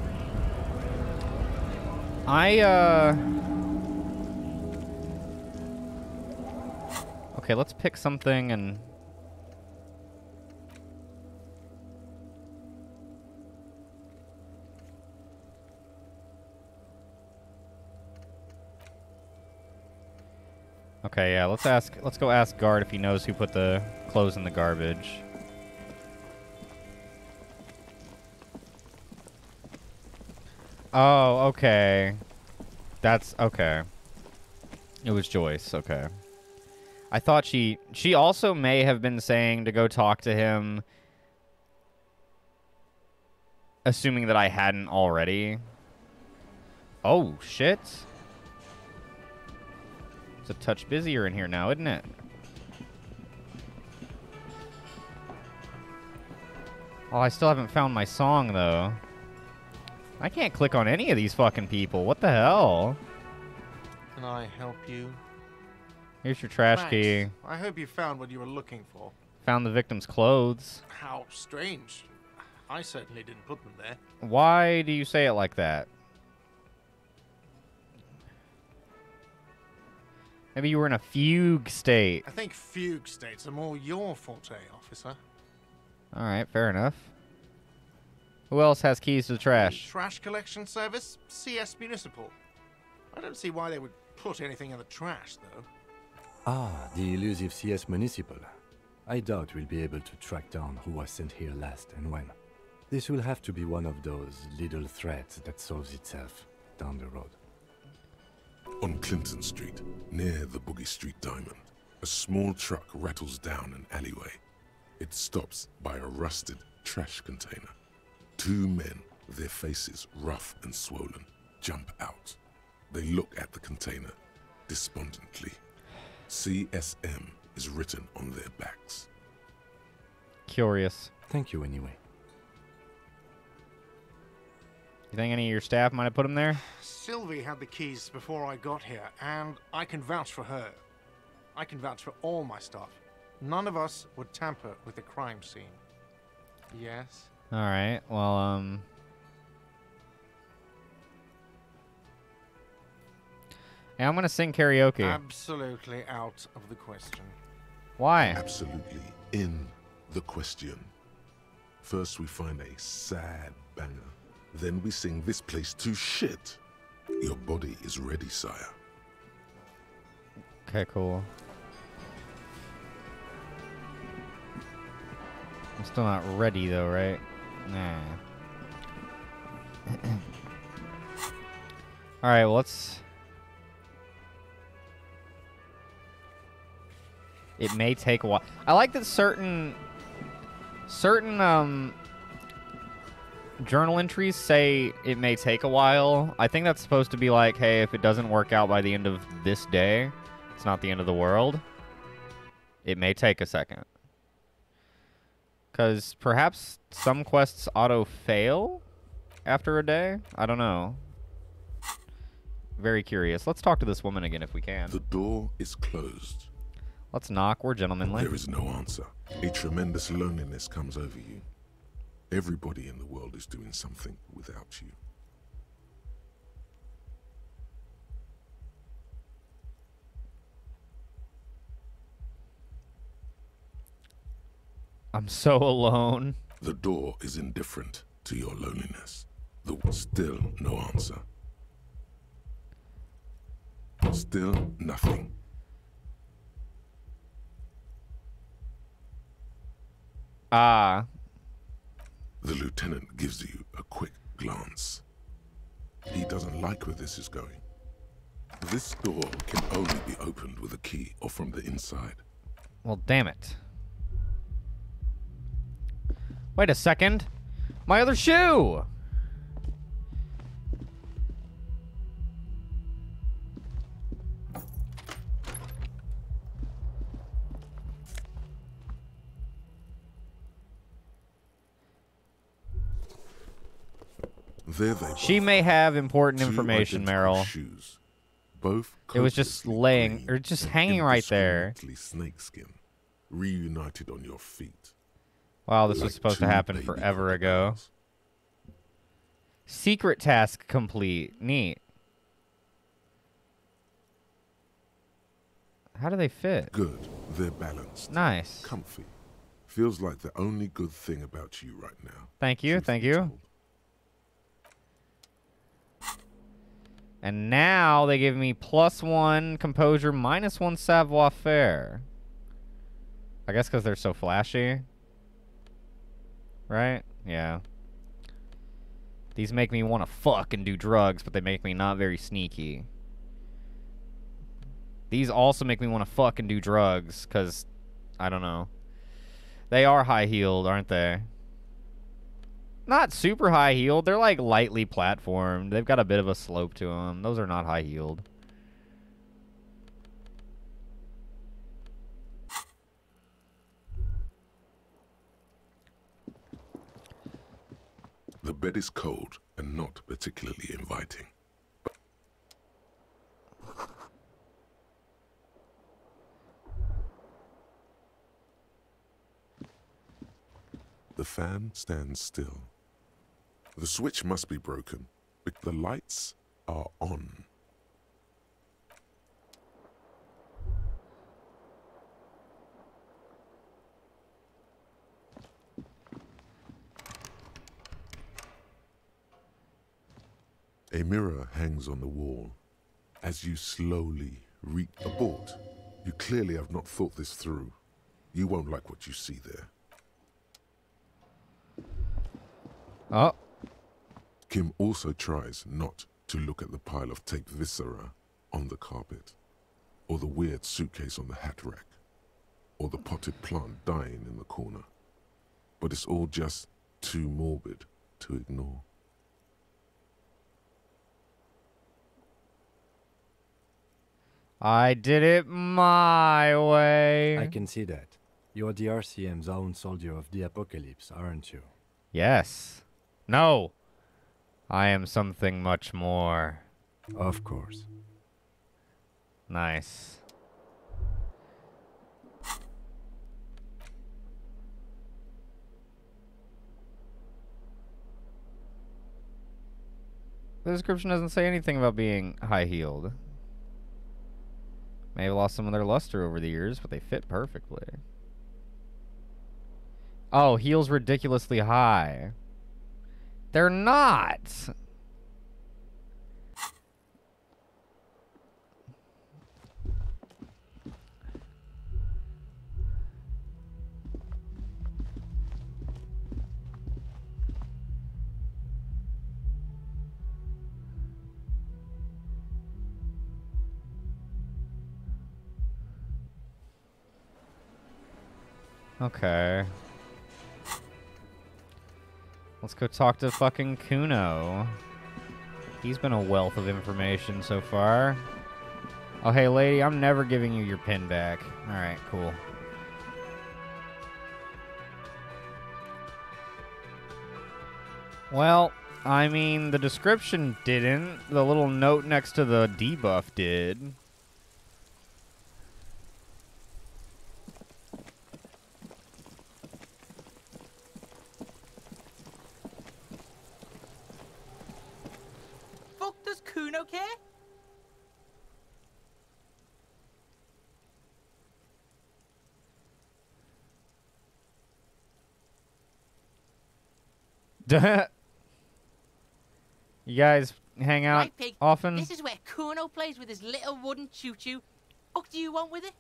Okay, let's pick something and... Okay, yeah, let's go ask Guard if he knows who put the clothes in the garbage. Oh, okay. That's okay. It was Joyce, okay. I thought she also may have been saying to go talk to him, assuming that I hadn't already. Oh, shit. It's a touch busier in here now, isn't it? Oh, I still haven't found my song, though. I can't click on any of these fucking people. What the hell? Can I help you? Here's your trash Thanks. key. I hope you found what you were looking for. Found the victim's clothes. How strange. I certainly didn't put them there. Why do you say it like that? Maybe you were in a fugue state. I think fugue states are more your forte, officer. Alright, fair enough. Who else has keys to the trash? Trash collection service? CS Municipal. I don't see why they would put anything in the trash, though. Ah, the elusive CS Municipal. I doubt we'll be able to track down who was sent here last and when. This will have to be one of those little threads that solves itself down the road. On Clinton Street, near the Boogie Street Diamond, a small truck rattles down an alleyway. It stops by a rusted trash container. Two men, their faces rough and swollen, jump out. They look at the container despondently. CSM is written on their backs. Curious. Thank you anyway. You think any of your staff might have put them there? Sylvie had the keys before I got here, and I can vouch for her. I can vouch for all my staff. None of us would tamper with the crime scene. Yes? Alright, well, yeah, I'm gonna sing karaoke. Absolutely out of the question. Why? Absolutely in the question. First we find a sad banger. Then we sing this place to shit. Your body is ready, sire. Okay, cool. I'm still not ready though, right? Nah. Alright, well, let's... It may take a while. I like that certain journal entries say it may take a while. I think that's supposed to be like, hey, if it doesn't work out by the end of this day, it's not the end of the world. It may take a second. Because perhaps some quests auto-fail after a day? I don't know. Very curious. Let's talk to this woman again if we can. The door is closed. Let's knock. We're gentlemanly. There is no answer. A tremendous loneliness comes over you. Everybody in the world is doing something without you. I'm so alone. The door is indifferent to your loneliness. Still no answer. Still nothing. Ah. The lieutenant gives you a quick glance. He doesn't like where this is going. This door can only be opened with a key or from the inside. Well, damn it. Wait a second. My other shoe! There they She may have important Two information, identical Meryl. Shoes. Both It was just laying, or just hanging right there. indiscriminately snakeskin, reunited on your feet. Wow, this was Like supposed to two happen baby forever ago. Secret task complete. Neat. How do they fit? Good. They're balanced. Nice. Comfy. Feels like the only good thing about you right now. Thank you, thank you. And now they give me +1 composure, -1 savoir faire. I guess because they're so flashy. Right? Yeah. These make me want to fuck and do drugs, but they make me not very sneaky. These also make me want to fuck and do drugs, because, I don't know. They are high-heeled, aren't they? Not super high-heeled. They're, like, lightly platformed. They've got a bit of a slope to them. Those are not high-heeled. The bed is cold and not particularly inviting. The fan stands still. The switch must be broken, but the lights are on. A mirror hangs on the wall. As you slowly abort, you clearly have not thought this through. You won't like what you see there. Oh. Kim also tries not to look at the pile of taped viscera on the carpet, or the weird suitcase on the hat rack, or the potted plant dying in the corner. But it's all just too morbid to ignore. I did it my way. I can see that. You're the RCM's own soldier of the apocalypse, aren't you? Yes. No. I am something much more. Of course. Nice. The description doesn't say anything about being high-heeled. May have lost some of their luster over the years, but they fit perfectly. Oh, heels ridiculously high. They're not! Okay. Let's go talk to fucking Kuno. He's been a wealth of information so far. Oh, hey, lady, I'm never giving you your pin back. Alright, cool. Well, I mean, the description didn't. The little note next to the debuff did. Does Kuno care? You guys hang out Right, Pig. often? This is where Kuno plays with his little wooden choo-choo. What do you want with it?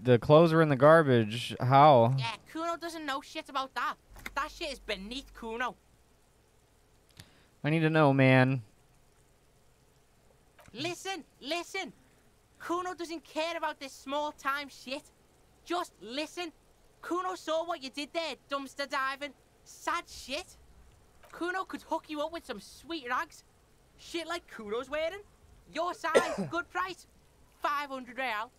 The clothes are in the garbage. How? Yeah, Kuno doesn't know shit about that. That shit is beneath Kuno. I need to know, man. Listen, listen. Kuno doesn't care about this small-time shit. Just listen. Kuno saw what you did there, dumpster diving. Sad shit. Kuno could hook you up with some sweet rags. Shit like Kuno's wearing. Your size, good price. 500 real.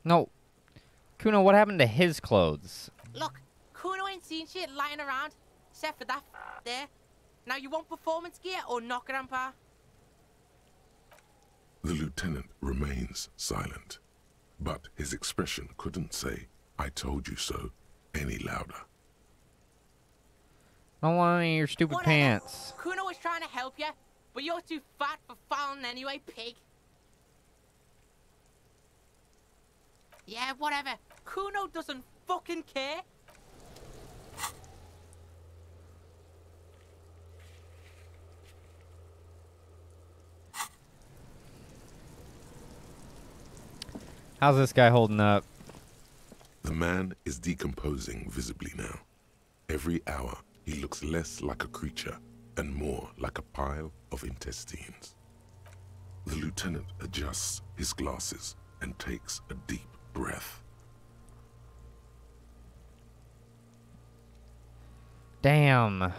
No. Kuno, what happened to his clothes? Look, Kuno ain't seen shit lying around, except for that there. Now you want performance gear or not, Grandpa? The lieutenant remains silent, but his expression couldn't say, "I told you so," any louder. I don't want any of your stupid Whatever. pants. Kuno was trying to help you, but you're too fat for fouling anyway, pig. Yeah, whatever. Kuno doesn't fucking care. How's this guy holding up? The man is decomposing visibly now. Every hour, he looks less like a creature and more like a pile of intestines. The lieutenant adjusts his glasses and takes a deep breath. Damn. I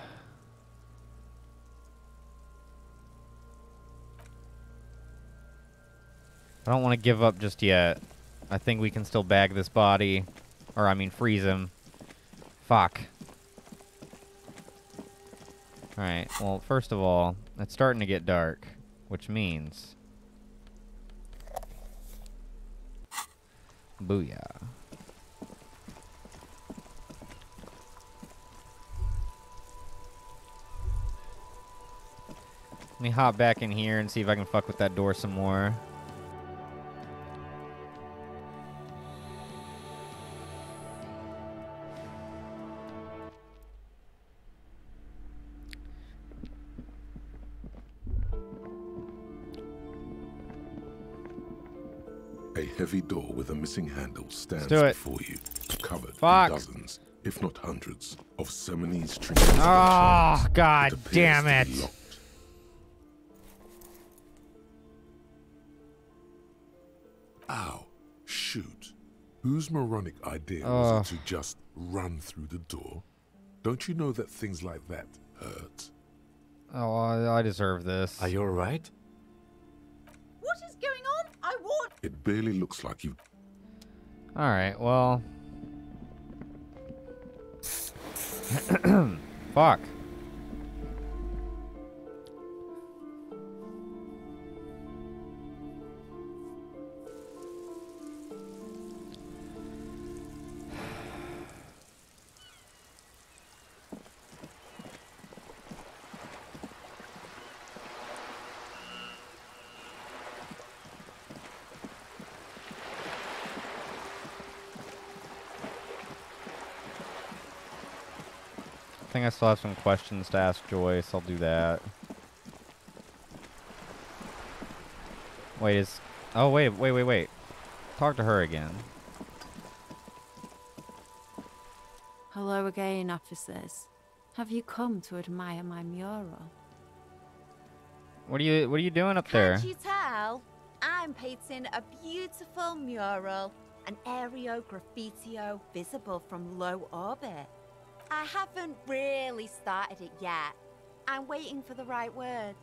don't want to give up just yet. I think we can still bag this body. Or, I mean, freeze him. Fuck. Alright, well, first of all, it's starting to get dark. Which means... Booyah. Let me hop back in here and see if I can fuck with that door some more. A heavy door with a missing handle stands do it. before you, covered Fuck. in dozens, if not hundreds, of Seminese trinkets. Oh, god damn it. Ow. Shoot. Whose moronic idea was it to just run through the door? Don't you know that things like that hurt? Oh, I deserve this. Are you alright? What is going on? I want... It barely looks like you. Alright, well... Fuck. I think I still have some questions to ask Joyce. I'll do that. Wait, is... Oh, wait. Talk to her again. Hello again, officers. Have you come to admire my mural? What are you doing up there? Can't you tell? I'm painting a beautiful mural, an aereo graffitio visible from low orbit. I haven't really started it yet. I'm waiting for the right words.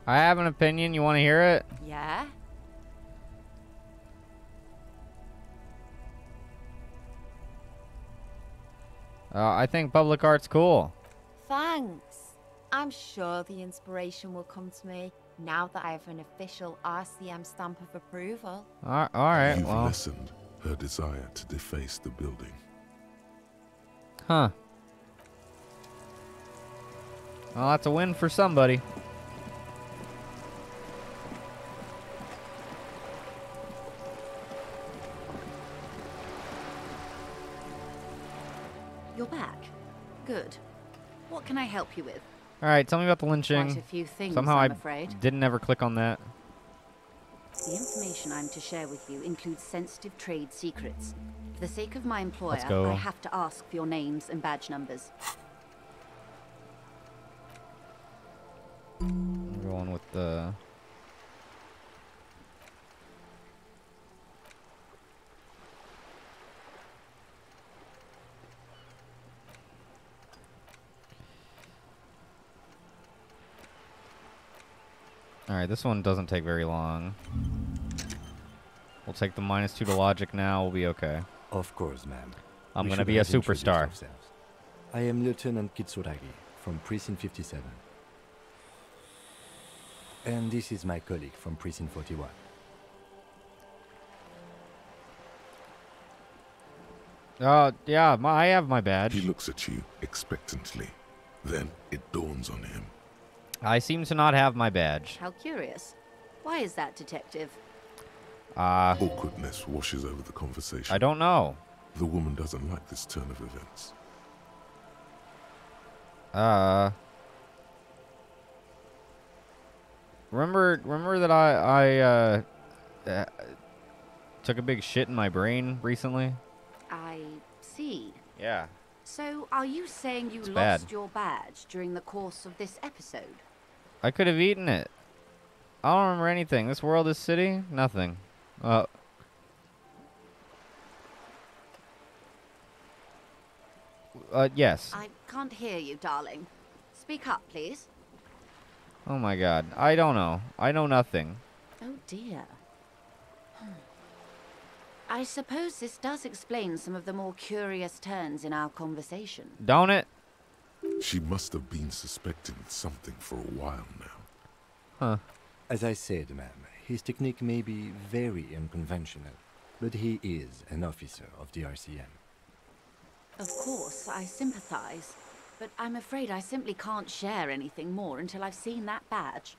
I have an opinion. You want to hear it? Yeah? I think public art's cool. Thanks. I'm sure the inspiration will come to me now that I have an official RCM stamp of approval. All right, You've well. lessened her desire to deface the building. Huh. Well, that's a win for somebody. You're back. Good. What can I help you with? All right, tell me about the lynching. Quite a few things, Somehow I'm I afraid. didn't ever click on that. The information I'm to share with you includes sensitive trade secrets. For the sake of my employer, Let's go. I have to ask for your names and badge numbers. I'm going with the... Alright, this one doesn't take very long. We'll take the -2 to logic now, we'll be okay. Of course, ma'am. I'm We gonna should be a have introduced superstar. ourselves. I am Lieutenant Kitsuragi from Precinct 57. And this is my colleague from Precinct 41. Yeah, I have my badge. He looks at you expectantly. Then it dawns on him. I seem to not have my badge. How curious. Why is that, Detective? Awkwardness washes over the conversation. I don't know. The woman doesn't like this turn of events. Remember that I took a big shit in my brain recently? I see. Yeah. So, are you saying you It's lost bad. your badge during the course of this episode? I could have eaten it. I don't remember anything. This world, this city, nothing. Yes. I can't hear you, darling. Speak up, please. Oh my god. I don't know. I know nothing. Oh dear. I suppose this does explain some of the more curious turns in our conversation. Don't it? She must have been suspecting something for a while now. Huh. As I said, ma'am, his technique may be very unconventional, but he is an officer of the RCM. Of course, I sympathize, but I'm afraid I simply can't share anything more until I've seen that badge.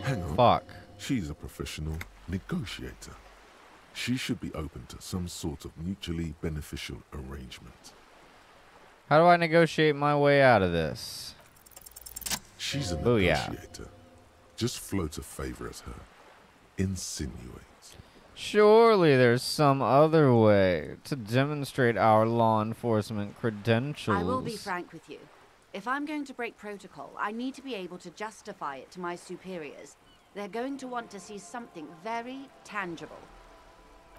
Hang on. Fuck. She's a professional negotiator. She should be open to some sort of mutually beneficial arrangement. How do I negotiate my way out of this? She's a Booyah. negotiator. Just float a favor at her. Insinuate. Surely there's some other way to demonstrate our law enforcement credentials. I will be frank with you. If I'm going to break protocol, I need to be able to justify it to my superiors. They're going to want to see something very tangible.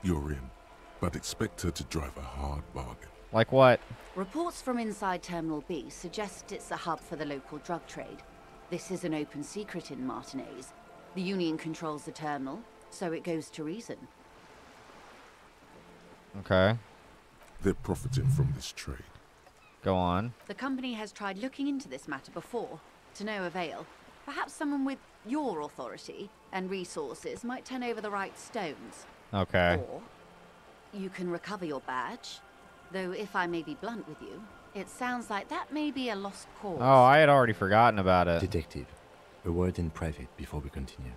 You're in, but expect her to drive a hard bargain. Like what? Reports from inside Terminal B suggest it's a hub for the local drug trade. This is an open secret in Martinez. The Union controls the terminal, so it goes to reason. Okay. They're profiting from this trade. Go on. The company has tried looking into this matter before, to no avail. Perhaps someone with your authority and resources might turn over the right stones. Okay. Or you can recover your badge. Though, if I may be blunt with you, it sounds like that may be a lost cause. Oh, I had already forgotten about it. Detective, a word in private before we continue.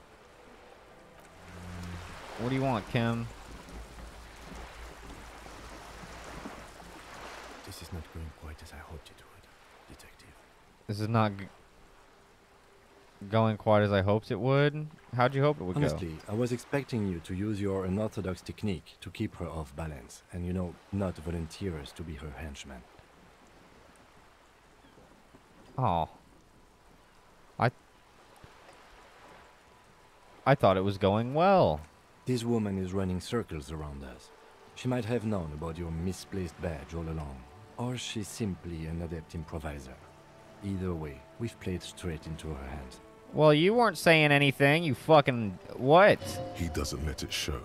What do you want, Kim? This is not going quite as I hoped it would, Detective. This is not going quite as I hoped it would. How'd you hope it would Honestly, I was expecting you to use your unorthodox technique to keep her off balance, and you know, not volunteer us to be her henchmen. go? Oh. I thought it was going well. This woman is running circles around us. She might have known about your misplaced badge all along, or she's simply an adept improviser. Either way, we've played straight into her hands. Well, you weren't saying anything, you fucking... What? He doesn't let it show,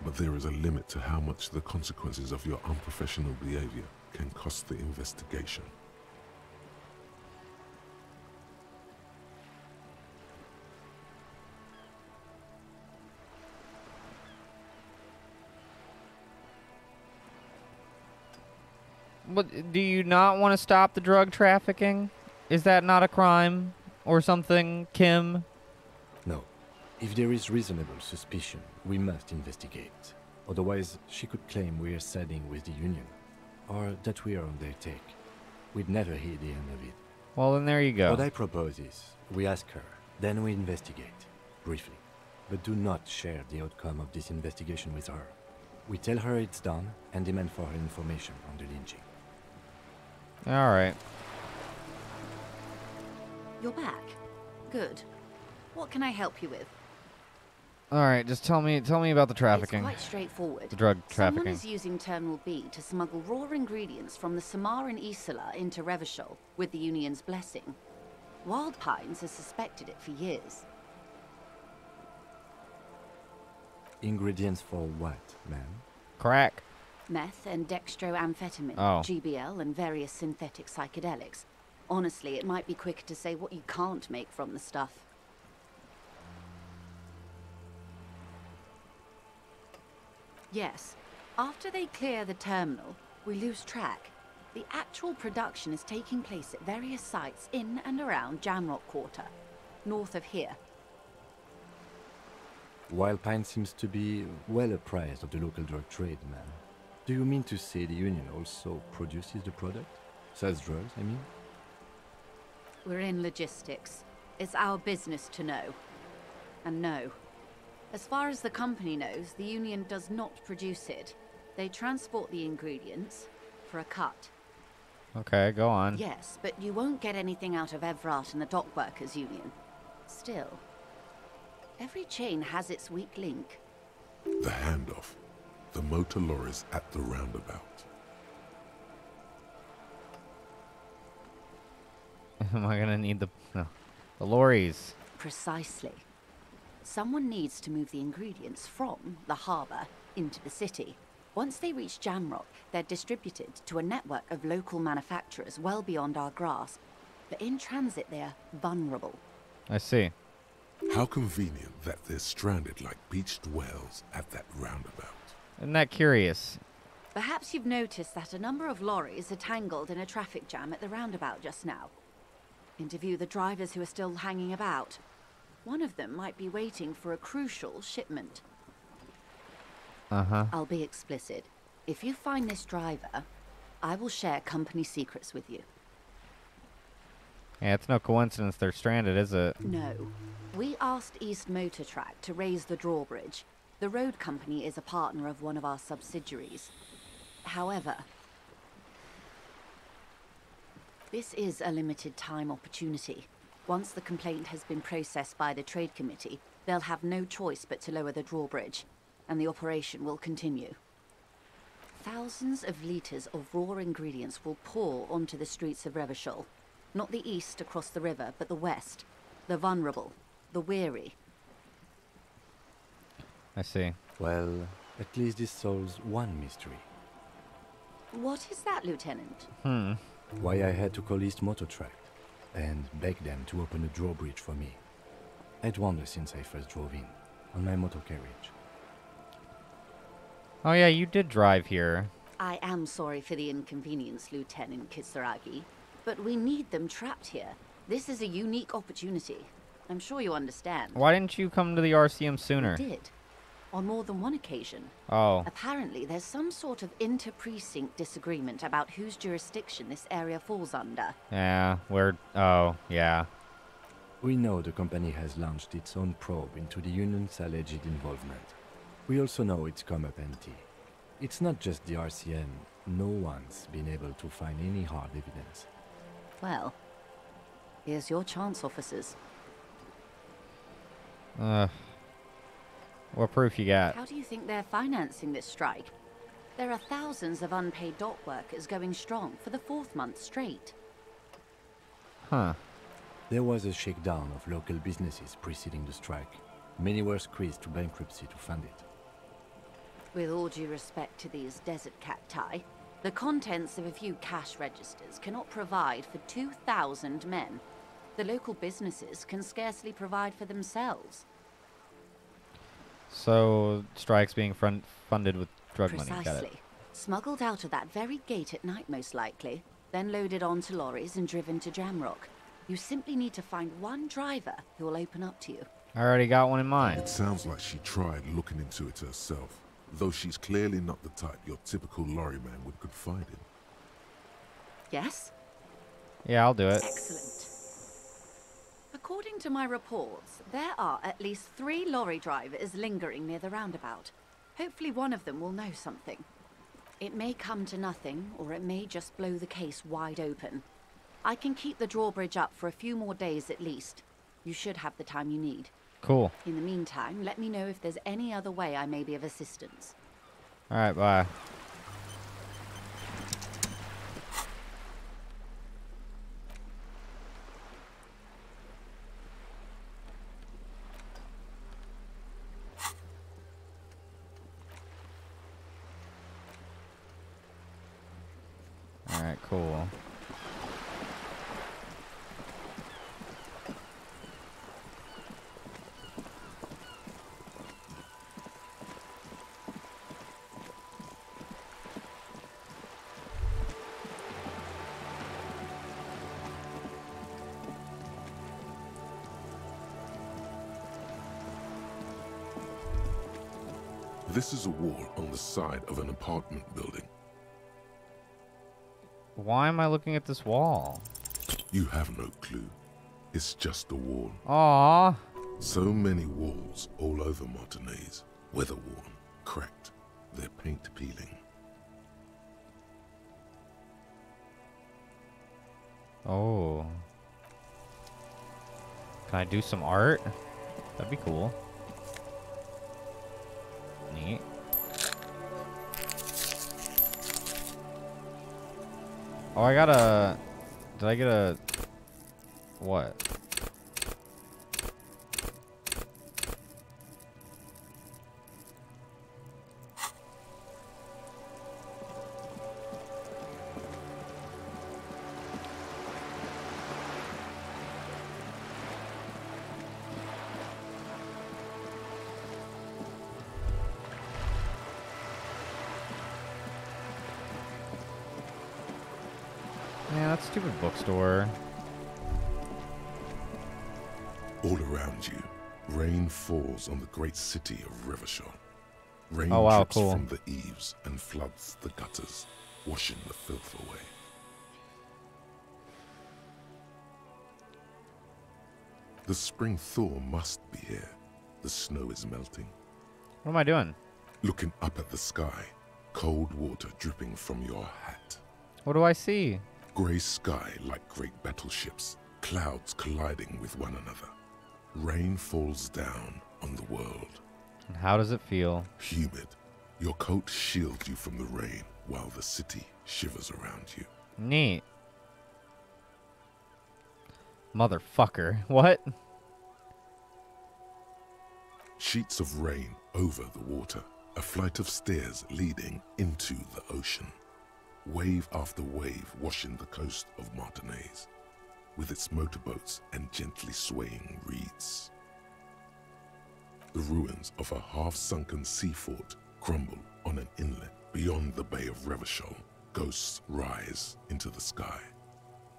but there is a limit to how much the consequences of your unprofessional behavior can cost the investigation. But do you not want to stop the drug trafficking? Is that not a crime? Or something, Kim? No. If there is reasonable suspicion, we must investigate. Otherwise, she could claim we are siding with the Union, or that we are on their take. We'd never hear the end of it. Well, then there you go. What I propose is, we ask her, then we investigate, briefly. But do not share the outcome of this investigation with her. We tell her it's done, and demand for her information on the lynching. Alright. You're back. Good. What can I help you with? Alright, just tell me about the trafficking. It's quite straightforward. The drug trafficking. Someone is using Terminal B to smuggle raw ingredients from the Samar and Isola into Revachol with the Union's blessing. Wild Pines has suspected it for years. Ingredients for what, ma'am? Crack. Meth and dextroamphetamine, Oh. GBL, and various synthetic psychedelics. Honestly, it might be quicker to say what you can't make from the stuff. Yes. After they clear the terminal, we lose track. The actual production is taking place at various sites in and around Jamrock Quarter, north of here. Wild Pine seems to be well apprised of the local drug trade, ma'am. Do you mean to say the Union also produces the product? Sells drugs, I mean? We're in logistics. It's our business to know. And no. As far as the company knows, the Union does not produce it. They transport the ingredients for a cut. Okay, go on. Yes, but you won't get anything out of Evrat and the Dock Workers Union. Still, every chain has its weak link. The handoff. The motor lorries at the roundabout. Am I gonna need the... No. The lorries. Precisely. Someone needs to move the ingredients from the harbour into the city. Once they reach Jamrock, they're distributed to a network of local manufacturers well beyond our grasp. But in transit, they're vulnerable. I see. How convenient that they're stranded like beached whales at that roundabout. Isn't that curious? Perhaps you've noticed that a number of lorries are tangled in a traffic jam at the roundabout just now. Interview the drivers who are still hanging about. One of them might be waiting for a crucial shipment. Uh-huh. I'll be explicit. If you find this driver, I will share company secrets with you. Yeah, it's no coincidence they're stranded, is it? No. We asked East Motor Track to raise the drawbridge. The road company is a partner of one of our subsidiaries. However, this is a limited time opportunity. Once the complaint has been processed by the trade committee, they'll have no choice but to lower the drawbridge, and the operation will continue. Thousands of litres of raw ingredients will pour onto the streets of Revachol. Not the east across the river, but the west. The vulnerable, the weary. I see. Well, at least this solves one mystery. What is that, Lieutenant? Why I had to call East Motor Track and beg them to open a drawbridge for me. I'd wondered since I first drove in, on my motor carriage. Oh yeah, you did drive here. I am sorry for the inconvenience, Lieutenant Kisaragi, but we need them trapped here. This is a unique opportunity. I'm sure you understand. Why didn't you come to the RCM sooner? We did. On more than one occasion. Oh. Apparently, there's some sort of inter-precinct disagreement about whose jurisdiction this area falls under. Yeah, oh, yeah. We know the company has launched its own probe into the union's alleged involvement. We also know it's come up empty. It's not just the RCM. No one's been able to find any hard evidence. Well, here's your chance, officers. What proof you got? How do you think they're financing this strike? There are thousands of unpaid dock workers going strong for the 4th month straight. Huh. There was a shakedown of local businesses preceding the strike. Many were squeezed to bankruptcy to fund it. With all due respect to these desert cacti, the contents of a few cash registers cannot provide for 2,000 men. The local businesses can scarcely provide for themselves. So, strikes being funded with drug Precisely. money. Got it. Smuggled out of that very gate at night, most likely, then loaded onto lorries and driven to Jamrock. You simply need to find one driver who will open up to you. I already got one in mind. It sounds like she tried looking into it herself, though she's clearly not the type your typical lorryman would confide in. Yes? Yeah, I'll do it. Excellent. According to my reports, there are at least 3 lorry drivers lingering near the roundabout. Hopefully one of them will know something. It may come to nothing, or it may just blow the case wide open. I can keep the drawbridge up for a few more days at least. You should have the time you need. Cool. In the meantime, let me know if there's any other way I may be of assistance. Alright, bye. Alright, cool. This is a wall on the side of an apartment building. Why am I looking at this wall? You have no clue. It's just a wall. Aww. So many walls all over Martinez. Weather-worn, cracked, their paint peeling. Oh. Can I do some art? That'd be cool. Neat. Oh, I got a... Did I get a... What? stupid bookstore. All around you, rain falls on the great city of Revachol. Rain Oh, wow, drips cool. from the eaves and floods the gutters, washing the filth away. The spring thaw must be here. The snow is melting. What am I doing? Looking up at the sky, cold water dripping from your hat. What do I see? Grey sky like great battleships, clouds colliding with one another. Rain falls down on the world. And how does it feel? Humid. Your coat shields you from the rain while the city shivers around you. Neat. Motherfucker. What? Sheets of rain over the water, a flight of stairs leading into the ocean. Wave after wave washing the coast of Martinaise, with its motorboats and gently swaying reeds. The ruins of a half-sunken sea fort crumble on an inlet beyond the Bay of Revachol. Ghosts rise into the sky.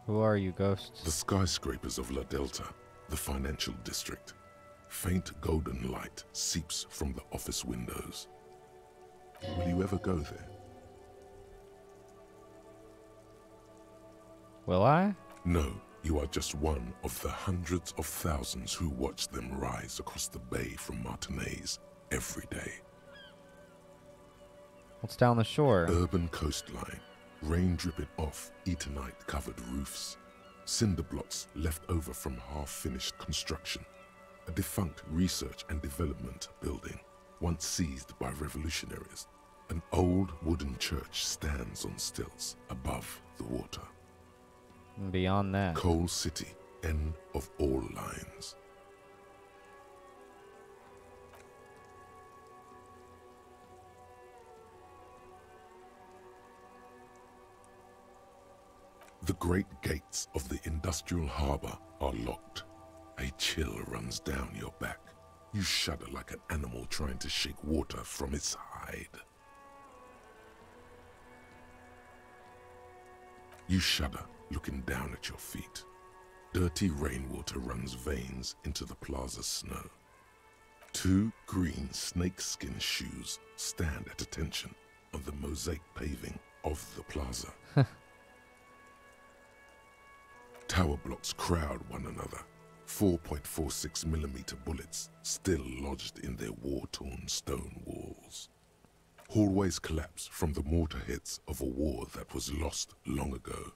Who are you, ghosts? The skyscrapers of La Delta, the financial district. Faint golden light seeps from the office windows. Will you ever go there? Will I? No, you are just one of the hundreds of thousands who watch them rise across the bay from Martinaise every day. What's down the shore? Urban coastline, rain dripping off Eternite-covered roofs, cinder blocks left over from half-finished construction, a defunct research and development building, once seized by revolutionaries. An old wooden church stands on stilts above the water. And beyond that. Coal City, end of all lines. The great gates of the industrial harbour are locked. A chill runs down your back. You shudder like an animal trying to shake water from its hide. You shudder, looking down at your feet. Dirty rainwater runs veins into the plaza's snow. Two green snakeskin shoes stand at attention on the mosaic paving of the plaza. Tower blocks crowd one another. 4.46mm bullets still lodged in their war-torn stone walls. Hallways collapse from the mortar hits of a war that was lost long ago.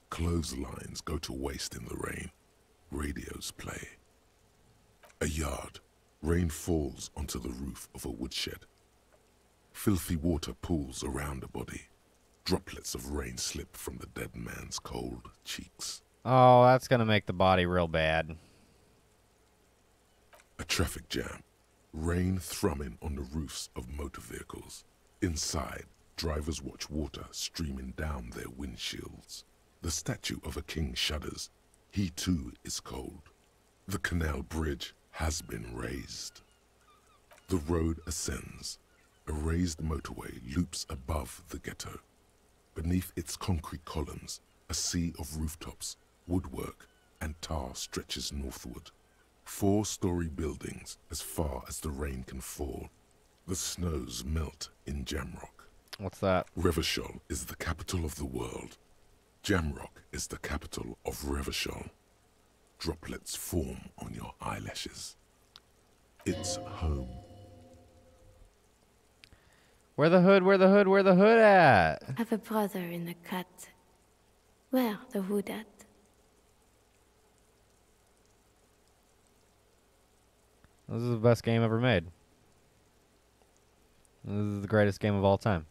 Clotheslines go to waste in the rain. Radios play. A yard. Rain falls onto the roof of a woodshed. Filthy water pools around a body. Droplets of rain slip from the dead man's cold cheeks. Oh, that's gonna make the body real bad. A traffic jam. Rain thrumming on the roofs of motor vehicles. Inside, drivers watch water streaming down their windshields. The statue of a king shudders. He too is cold. The canal bridge has been raised. The road ascends. A raised motorway loops above the ghetto. Beneath its concrete columns, a sea of rooftops, woodwork, and tar stretches northward. 4-story buildings as far as the rain can fall. The snows melt in Jamrock. What's that? Revachol is the capital of the world. Jamrock is the capital of Revachol. Droplets form on your eyelashes. It's home. Where the hood? Where the hood? Where the hood at? I have a brother in the cut. Where the hood at? This is the best game ever made. This is the greatest game of all time.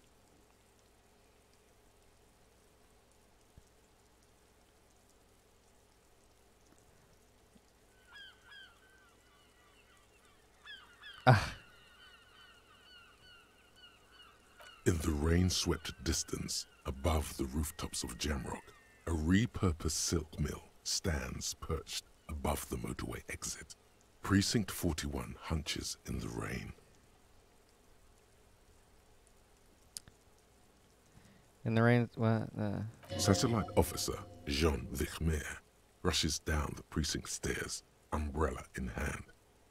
In the rain-swept distance, above the rooftops of Jamrock, a repurposed silk mill stands perched above the motorway exit. Precinct 41 hunches in the rain. In the rain, what? Satellite officer Jean Vichmer rushes down the precinct stairs, umbrella in hand.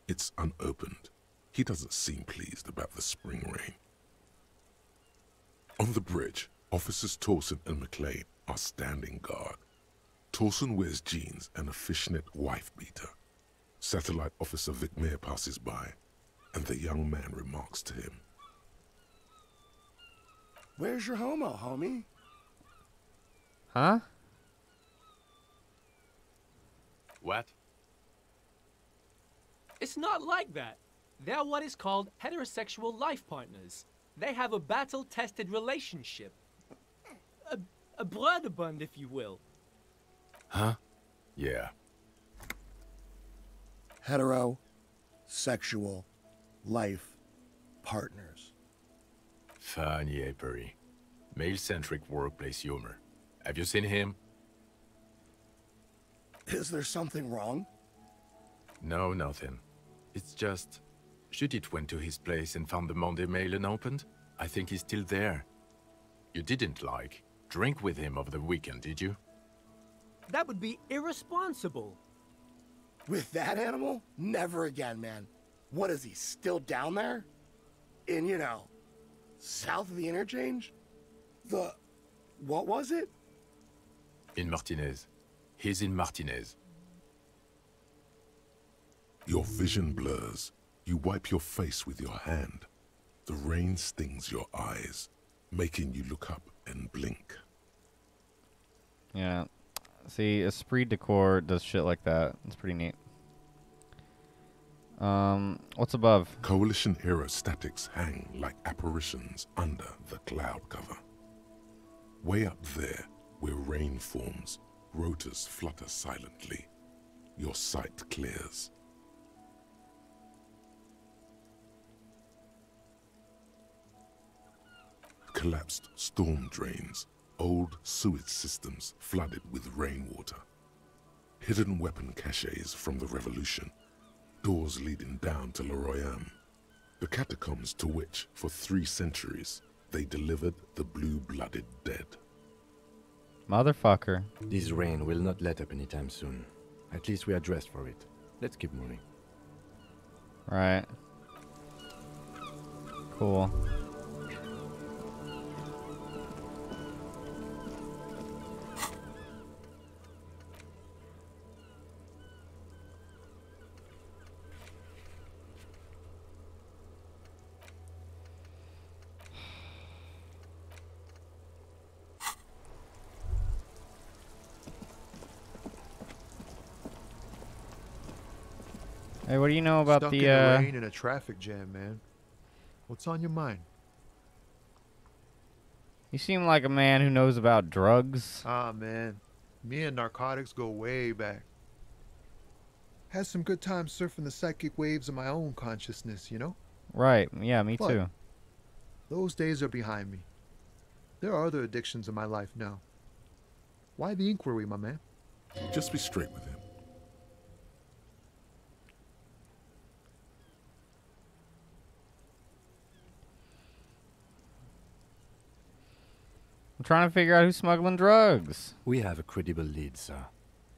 It's unopened. He doesn't seem pleased about the spring rain. On the bridge, Officers Torson and McLean are standing guard. Torson wears jeans and a fishnet wife-beater. Satellite Officer Vichmer passes by, and the young man remarks to him. Where's your homo, homie? Huh? What? It's not like that. They're what is called heterosexual life partners. They have a battle-tested relationship. A brother-bund, if you will. Huh? Yeah. Hetero-sexual life partners. Funny apery. Male-centric workplace humor. Have you seen him? Is there something wrong? No, nothing. It's just... Judith went to his place and found the Monday mail unopened. I think he's still there. You didn't, drink with him over the weekend, did you? That would be irresponsible. With that animal? Never again, man. What is he, still down there? In, south of the interchange? What was it? In Martinez. He's in Martinez. Your vision blurs. You wipe your face with your hand. The rain stings your eyes, making you look up and blink. Yeah. See, Esprit de Corps does shit like that. It's pretty neat. What's above? Coalition aerostatics hang like apparitions under the cloud cover. Way up there, where rain forms, rotors flutter silently. Your sight clears. Collapsed storm drains, old sewage systems flooded with rainwater. Hidden weapon caches from the Revolution, doors leading down to Le Royaume. The catacombs to which, for 3 centuries, they delivered the blue-blooded dead. Motherfucker. This rain will not let up anytime soon. At least we are dressed for it. Let's keep moving. Right. Cool. Hey, what do you know about Stuck the, in the rain in a traffic jam, man. What's on your mind? You seem like a man who knows about drugs. Ah, man. Me and narcotics go way back. Had some good times surfing the psychic waves of my own consciousness, you know? Right, yeah, me But too. those days are behind me. There are other addictions in my life now. Why the inquiry, my man? Just be straight with him. I'm trying to figure out who's smuggling drugs. We have a credible lead, sir.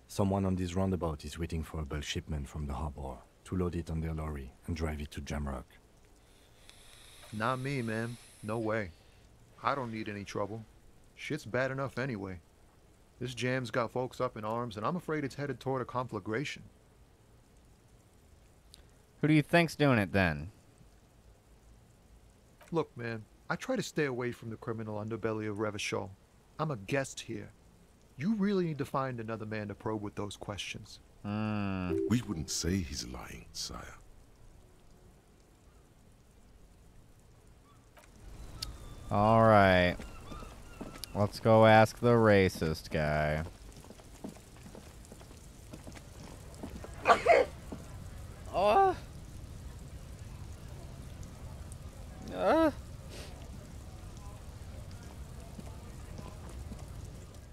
Someone on this roundabout is waiting for a bulk shipment from the harbor to load it on their lorry and drive it to Jamrock. Not me, man. No way. I don't need any trouble. Shit's bad enough anyway. This jam's got folks up in arms, and I'm afraid it's headed toward a conflagration. Who do you think's doing it then? Look, man, I try to stay away from the criminal underbelly of Revachol. I'm a guest here. You really need to find another man to probe with those questions. We wouldn't say he's lying, sire. All right. Let's go ask the racist guy. Oh.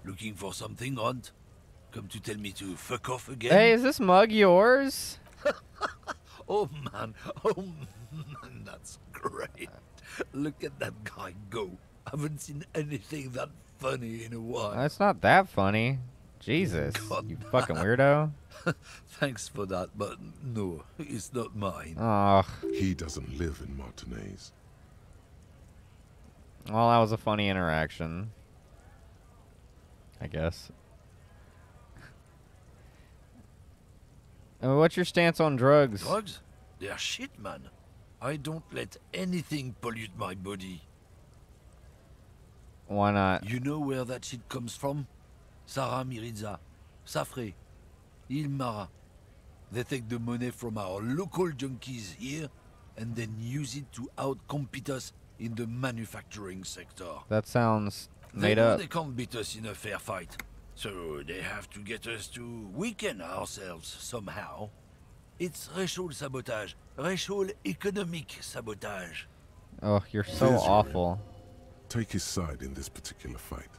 Looking for something, Aunt? Come to tell me to fuck off again? Hey, is this mug yours? Oh man, that's great. Look at that guy go. Haven't seen anything that funny in a while. It's not that funny. Jesus, you fucking weirdo. Thanks for that, but no, it's not mine. Oh. He doesn't live in Martinez. Well, that was a funny interaction. I guess. What's your stance on drugs? Drugs? They're shit, man. I don't let anything pollute my body. Why not? You know where that shit comes from? Sarah Miriza, Safre, Ilmara. They take the money from our local junkies here and then use it to outcompete us in the manufacturing sector. That sounds made They know up. they can't beat us in a fair fight, so they have to get us to weaken ourselves somehow. It's racial sabotage, racial economic sabotage. Oh, you're so There's your awful. Take his side in this particular fight.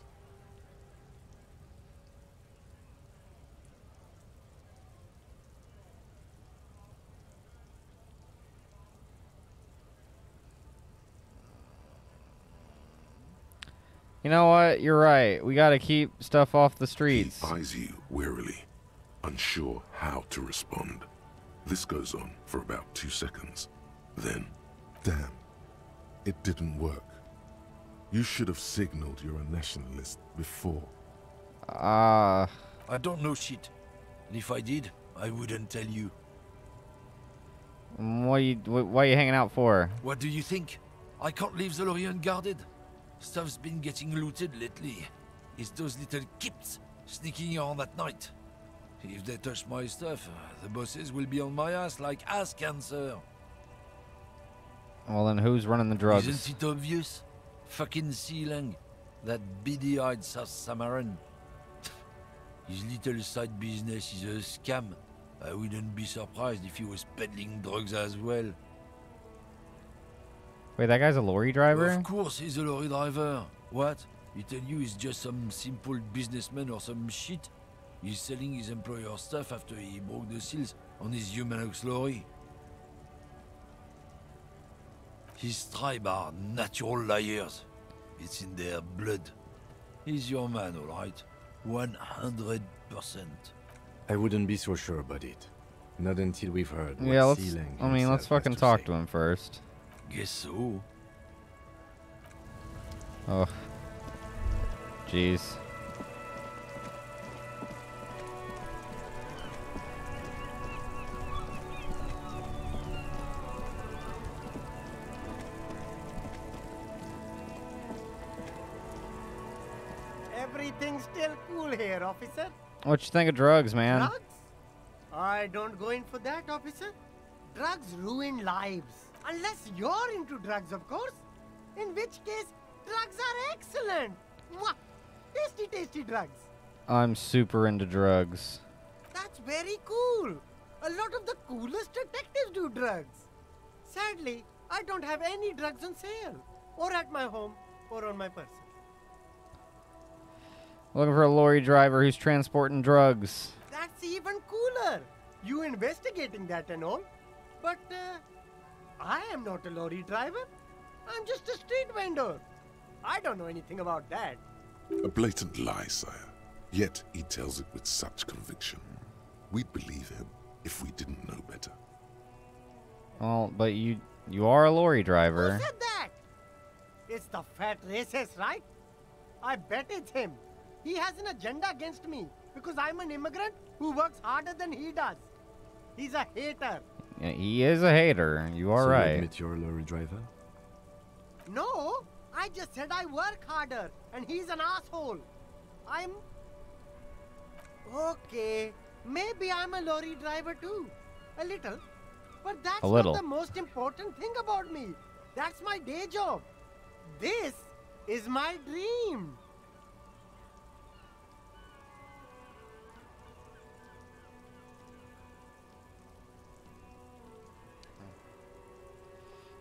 You know what? You're right. We gotta keep stuff off the streets. He eyes you wearily, unsure how to respond. This goes on for about 2 seconds. Then, damn, it didn't work. You should have signaled you're a nationalist before. I don't know shit. And if I did, I wouldn't tell you. Why are you hanging out for? What do you think? I can't leave the lorry unguarded. Stuff's been getting looted lately. It's those little kips sneaking around at night. If they touch my stuff, the bosses will be on my ass like ass cancer. Well, then who's running the drugs? Isn't it obvious? Fucking Sealang, that beady-eyed South Samaran. His little side business is a scam. I wouldn't be surprised if he was peddling drugs as well. Wait, that guy's a lorry driver? Of course he's a lorry driver. What? He tell you he's just some simple businessman or some shit? He's selling his employer stuff after he broke the seals on his Humanox lorry. His tribe are natural liars. It's in their blood. He's your man, all right? 100%. I wouldn't be so sure about it. Not until we've heard what Yeah, let's. Sealang I mean, let's himself has fucking to talk say. to him first. Guess so. Oh. Jeez. Everything's still cool here, officer. What you think of drugs, man? Drugs? I don't go in for that, officer. Drugs ruin lives. Unless you're into drugs, of course. In which case, drugs are excellent. Mwah! Tasty, tasty drugs. I'm super into drugs. That's very cool. A lot of the coolest detectives do drugs. Sadly, I don't have any drugs on sale. Or at my home, or on my person. Looking for a lorry driver who's transporting drugs. That's even cooler. You investigating that and all. But, I am not a lorry driver. I'm just a street vendor. I don't know anything about that. A blatant lie, sire. Yet he tells it with such conviction. We'd believe him if we didn't know better. Well, but you are a lorry driver. Who said that? It's the fat racist, right? I bet it's him. He has an agenda against me because I'm an immigrant who works harder than he does. He's a hater. Yeah, he is a hater. You are So you right. admit you're a lorry driver? No, I just said I work harder and he's an asshole. I'm... Okay, maybe I'm a lorry driver too. A little. But that's A little. not the most important thing about me. That's my day job. This is my dream.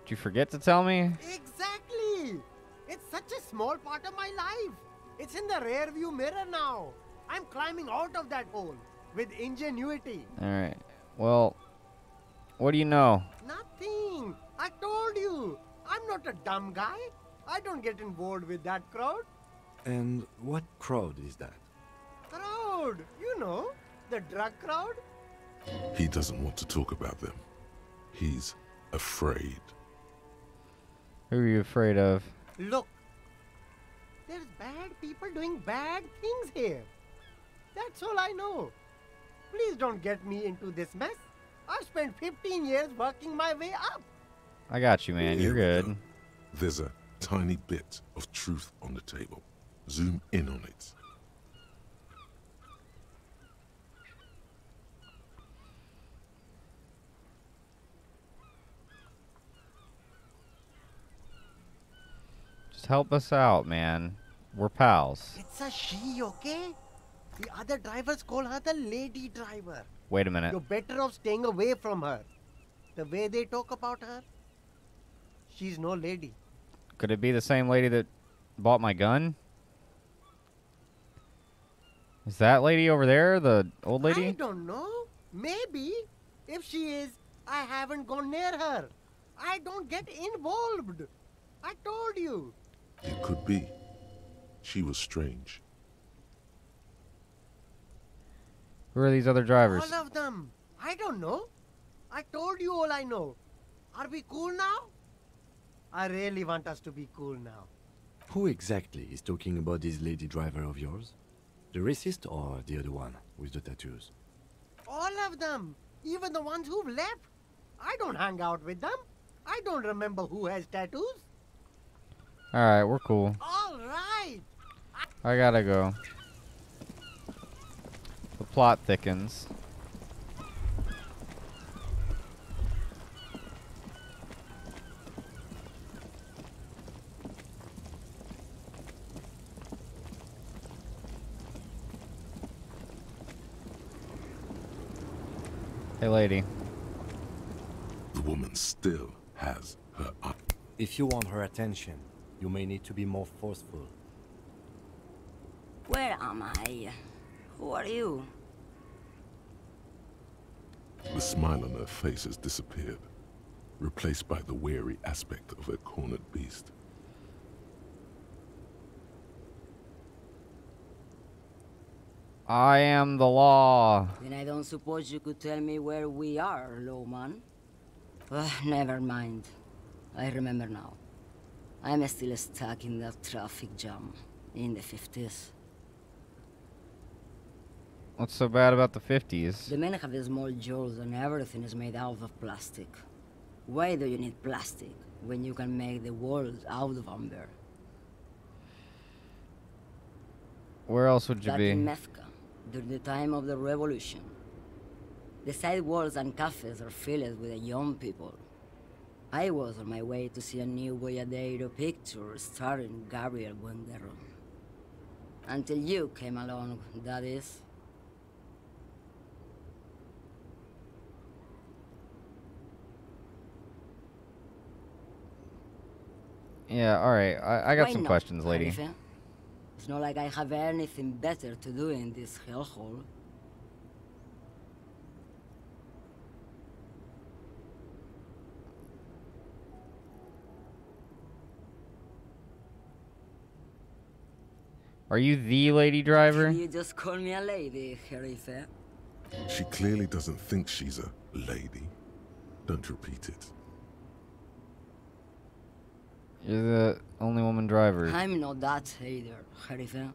Did you forget to tell me? Exactly. It's such a small part of my life. It's in the rear view mirror now. I'm climbing out of that hole with ingenuity. Alright. Well, what do you know? Nothing. I told you. I'm not a dumb guy. I don't get involved with that crowd. And what crowd is that? Crowd. crowd. You know, the drug crowd. He doesn't want to talk about them. He's afraid. Who are you afraid of? Look, there's bad people doing bad things here. That's all I know. Please don't get me into this mess. I've spent 15 years working my way up. I got you, man. You're good. There's a tiny bit of truth on the table. Zoom in on it. Just help us out, man. We're pals. It's a she, okay? The other drivers call her the lady driver. Wait a minute. You're better off staying away from her. The way they talk about her, she's no lady. Could it be the same lady that bought my gun? Is that lady over there the old lady? I don't know. Maybe. If she is, I haven't gone near her. I don't get involved. I told you. It could be. She was strange. Who are these other drivers? All of them. I don't know. I told you all I know. Are we cool now? I really want us to be cool now. Who exactly is talking about this lady driver of yours? The racist or the other one with the tattoos? All of them. Even the ones who've left. I don't hang out with them. I don't remember who has tattoos. Alright, we're cool. All right. I gotta go. The plot thickens. Hey, lady. The woman still has her eye. If you want her attention, you may need to be more forceful. Where am I? Who are you? The smile on her face has disappeared, replaced by the wary aspect of a cornered beast. I am the law. Then I don't suppose you could tell me where we are, Lowman. Never mind. I remember now. I'm still stuck in that traffic jam in the 50s. What's so bad about the 50s? The men have small jaws and everything is made out of plastic. Why do you need plastic when you can make the world out of amber? Where else would you Back be? in Mecca, during the time of the revolution. The sidewalks and cafes are filled with the young people. I was on my way to see a new Boyadero picture starring Gabriel Buendero. Until you came along, that is. Yeah, alright. I got Why some not, questions, lady. Khalifa? It's not like I have anything better to do in this hellhole. Are you the lady driver? You just call me a lady, Khalifa. She clearly doesn't think she's a lady. Don't repeat it. You're the only woman driver. I'm not that either, Khalifa.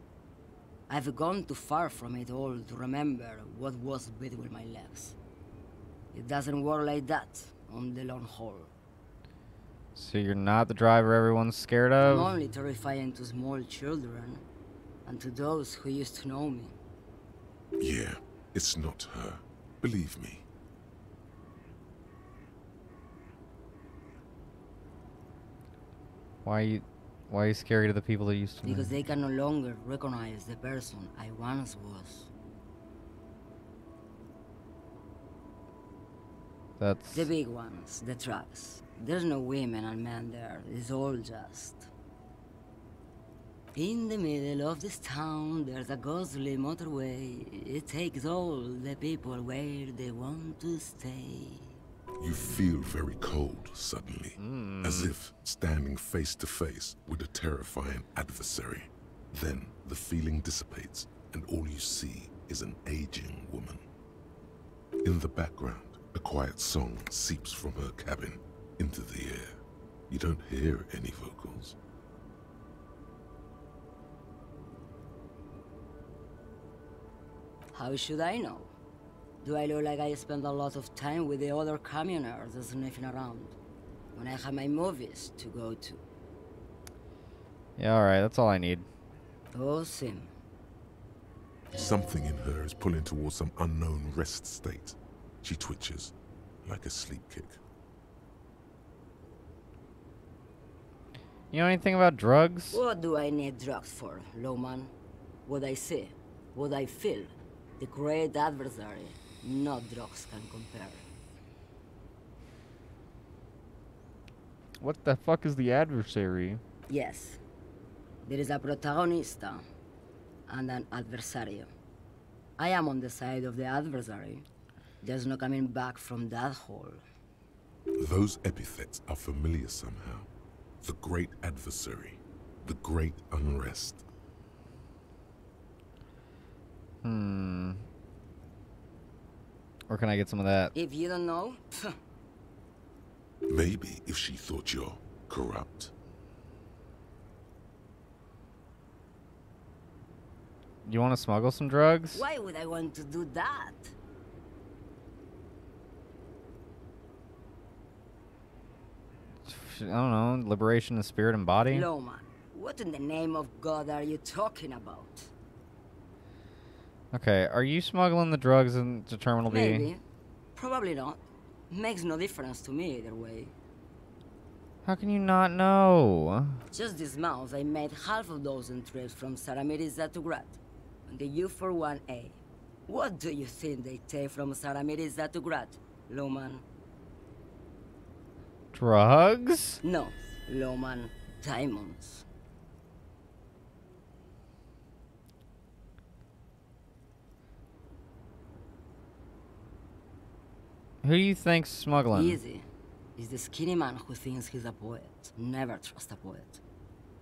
I've gone too far from it all to remember what was between my legs. It doesn't work like that on the long haul. So you're not the driver everyone's scared I'm of? only terrifying to small children and to those who used to know me. Yeah, it's not her. Believe me. Why are you scary to the people that used to know? Because they can no longer recognize the person I once was. That's... The big ones, the trucks. There's no women and men there. It's all just... In the middle of this town, there's a ghostly motorway. It takes all the people where they want to stay. You feel very cold suddenly, as if standing face to face with a terrifying adversary. Then the feeling dissipates, and all you see is an aging woman. In the background, a quiet song seeps from her cabin into the air. You don't hear any vocals. How should I know? Do I look like I spend a lot of time with the other communers sniffing around when I have my movies to go to? Yeah, alright, that's all I need. Oh, Sim. Something in her is pulling towards some unknown rest state. She twitches, like a sleep kick. You know anything about drugs? What do I need drugs for, Lowman? What I see, what I feel, the great adversary, no drugs can compare. What the fuck is the adversary? Yes, there is a protagonista and an adversario. I am on the side of the adversary. There's no coming back from that hole. Those epithets are familiar somehow. The great adversary, the great unrest. Where can I get some of that? If you don't know, Maybe if she thought you're corrupt. You want to smuggle some drugs? why would I want to do that? I don't know. Liberation of spirit and body? Lowman, what in the name of God are you talking about? Okay, are you smuggling the drugs into Terminal B? Maybe. Probably not. Makes no difference to me either way. How can you not know? Just this month, I made half a dozen trips from Saramiriza to Grat on the U41A. What do you think they take from Saramiriza to Grat, Lowman? Drugs? No, Lowman. Diamonds. Who do you think's smuggling? Easy. He's the skinny man who thinks he's a poet. Never trust a poet.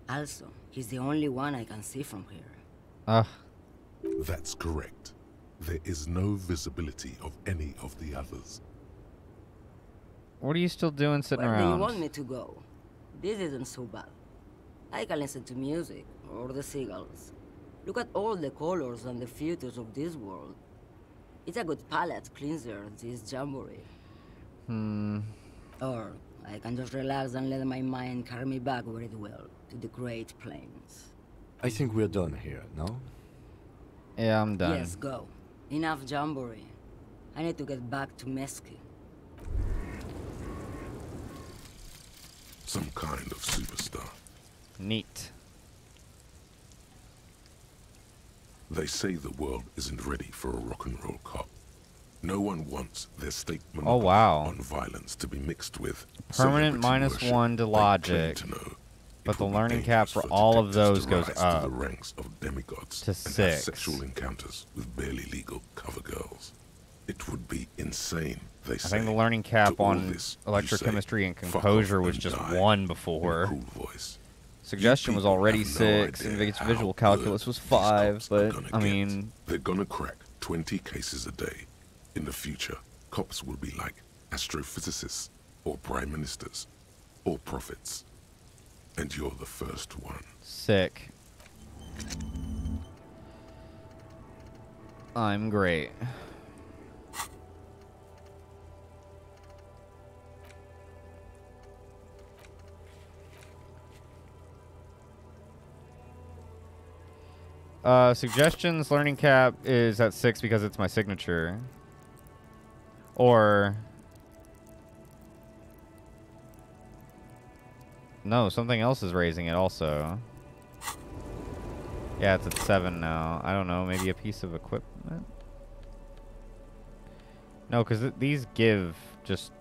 Also, he's the only one I can see from here. Ugh. That's correct. There is no visibility of any of the others. What are you still doing sitting Where do you around? want me to go? This isn't so bad. I can listen to music, or the seagulls. Look at all the colors and the futures of this world. It's a good palate cleanser, this jamboree. Or I can just relax and let my mind carry me back where it will, to the Great Plains. I think we're done here, no? Yeah, I'm done. Yes, go. Enough jamboree. I need to get back to Mesky. Some kind of superstar. Neat. They say the world isn't ready for a rock and roll cop. No one wants their state monopoly on violence to be mixed with Permanent -1 to logic. But the learning cap for all of those goes up to the ranks of demigods to and have 6. sexual encounters with barely legal cover girls. It would be insane, they say. I think the learning cap To all on this, you electrochemistry say, and "Fuck composure off was and just die," 1 in a before. cool voice. Suggestion was You people already have no 6, idea and its how visual good calculus was these 5, cops are but, gonna I get. mean... They're gonna crack 20 cases a day. In the future, cops will be like astrophysicists, or prime ministers, or prophets. And you're the first one. Sick. I'm great. Suggestions, learning cap is at 6 because it's my signature. Or... No, something else is raising it also. Yeah, it's at 7 now. I don't know, maybe a piece of equipment? No, because these give just...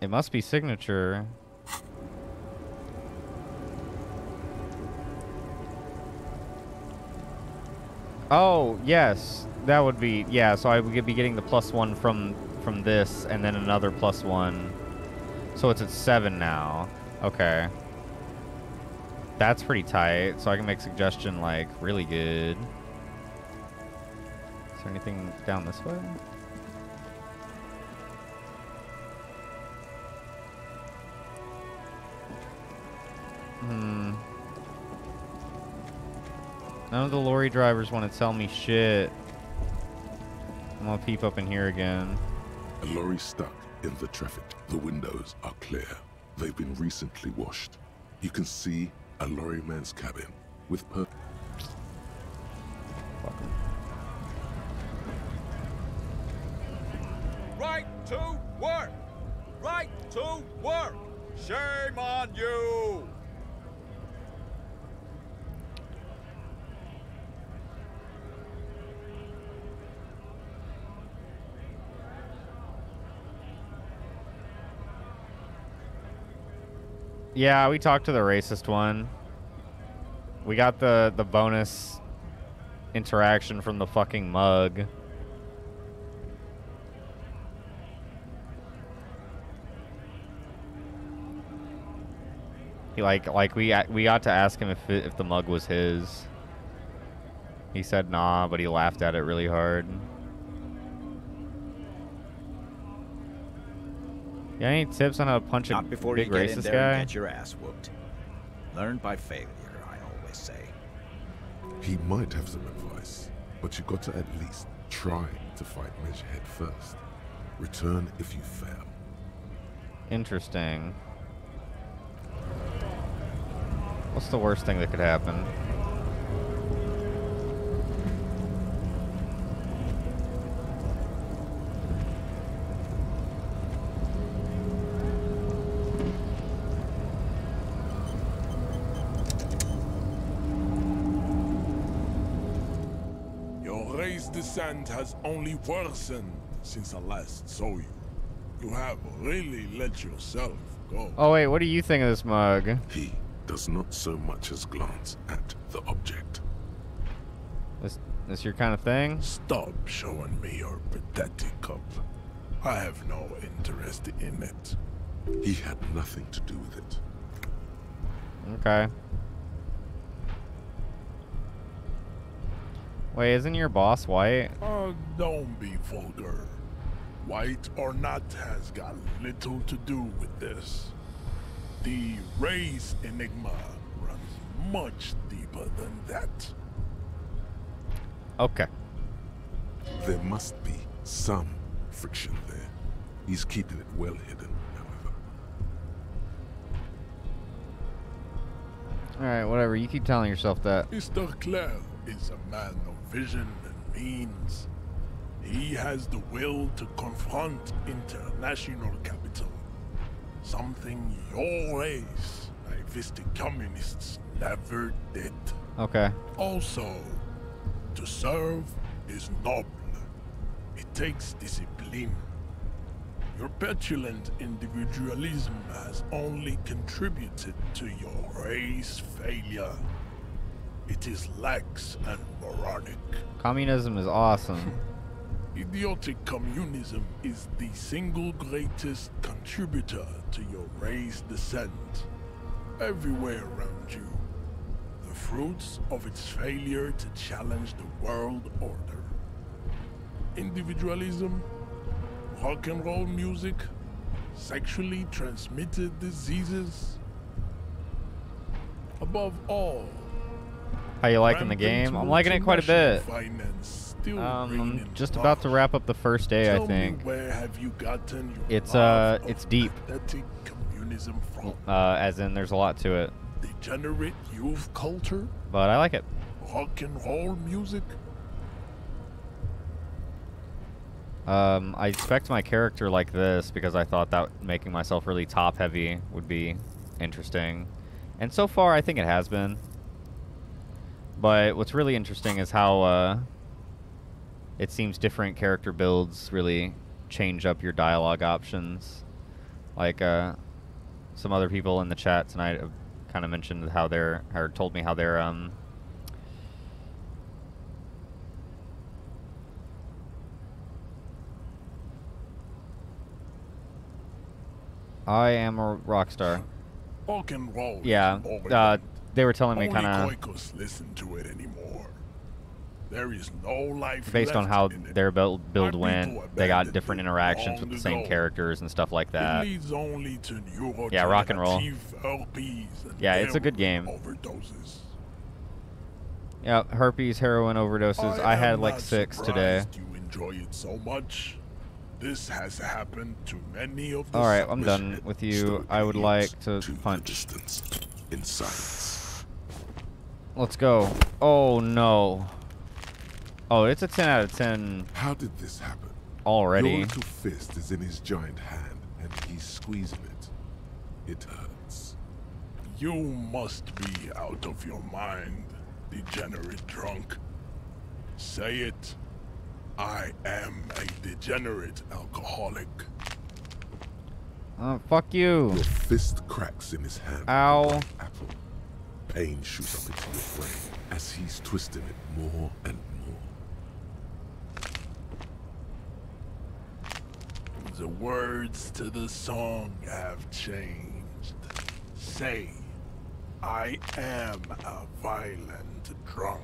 It must be signature. Oh, yes. That would be... Yeah, so I would be getting the +1 from this, and then another +1. So it's at 7 now. Okay. That's pretty tight. So I can make suggestion, like, really good. Is there anything down this way? None of the lorry drivers want to tell me shit. I'm gonna peep up in here again. A lorry stuck in the traffic. The windows are clear. They've been recently washed. You can see a lorry man's cabin with Right to work! Right to work! Shame on you! Yeah, we talked to the racist one. We got the bonus interaction from the fucking mug. He we got to ask him if the mug was his. He said nah, but he laughed at it really hard. You got any tips on how to punch a Not before big you get in racist there guy? and get your ass whooped. Learn by failure, I always say. He might have some advice, but you got to at least try to fight Mesh head first. Return if you fail. Interesting. What's the worst thing that could happen? Your race descent has only worsened since I last saw you. You have really let yourself go. Oh wait, what do you think of this mug? He does not so much as glance at the object. This your kind of thing? Stop showing me your pathetic cup. I have no interest in it. He had nothing to do with it. Okay. Wait, isn't your boss white? Don't be vulgar. White or not has got little to do with this. The race enigma runs much deeper than that. Okay. There must be some friction there. He's keeping it well hidden, however. Alright, whatever. You keep telling yourself that. Mr. Claire is a man of vision and means. He has the will to confront international capital. Something your race, naivistic communists, never did. Okay. Also, to serve is noble. It takes discipline. Your petulant individualism has only contributed to your race failure. It is lax and moronic. Communism is awesome. Idiotic communism is the single greatest contributor to your race descent. Everywhere around you, the fruits of its failure to challenge the world order. Individualism, rock and roll music, sexually transmitted diseases. Above all, How you liking the game? I'm liking it quite a bit. finance still I'm just about to wrap up the first day, I think. Where have you gotten your It's deep. pathetic communism from? As in there's a lot to it. Degenerate youth culture? But I like it. Rock and roll music? I expect my character like this because I thought that making myself really top heavy would be interesting. And so far I think it has been. But what's really interesting is how it seems different character builds really change up your dialogue options. Like some other people in the chat tonight have kind of mentioned how or told me how their I am a rock star. Rock and roll. Yeah. They were telling me kind of listen to it anymore. There is no life based on left how in it. their build My went. people They got abandoned different it interactions with long the same ago. characters and stuff like that. It leads only to Yeah, rock and roll. herpes and Yeah, it's a good game. overdoses. Yeah, herpes, heroin overdoses. I had am like not 6 today. surprised You enjoy it so much. This has happened to many of the All right, I'm submission done with you. I would like to punch. In silence. Let's go. Oh no. Oh, it's a 10 out of 10. How did this happen? Already. Your little fist is in his giant hand, and he's squeezing it. It hurts. You must be out of your mind, degenerate drunk. Say it. I am a degenerate alcoholic. Fuck you. Your fist cracks in his hand. Ow. Like an apple. Pain shoots up into your brain as he's twisting it more and more. The words to the song have changed. Say, I am a violent drunk.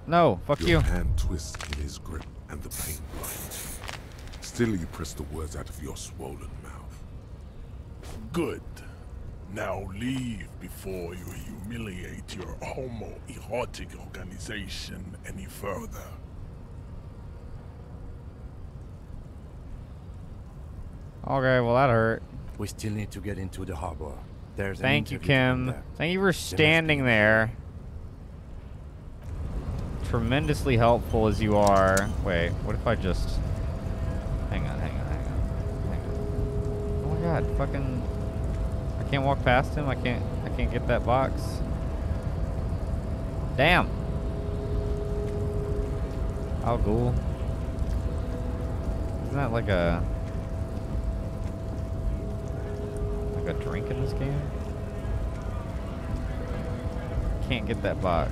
No, fuck you. Your hand twists in his grip and the pain blinds you. Still you press the words out of your swollen mouth. Good. Now leave before you humiliate your homoerotic organization any further. Okay, well that hurt. We still need to get into the harbor. There's an Thank you, interview to Kim. conduct. Thank you for standing there. Tremendously helpful as you are. Wait, what if I just... Hang on. Oh my god, fucking... I can't walk past him. I can't get that box. Damn. How cool. Isn't that like a drink in this game? Can't get that box,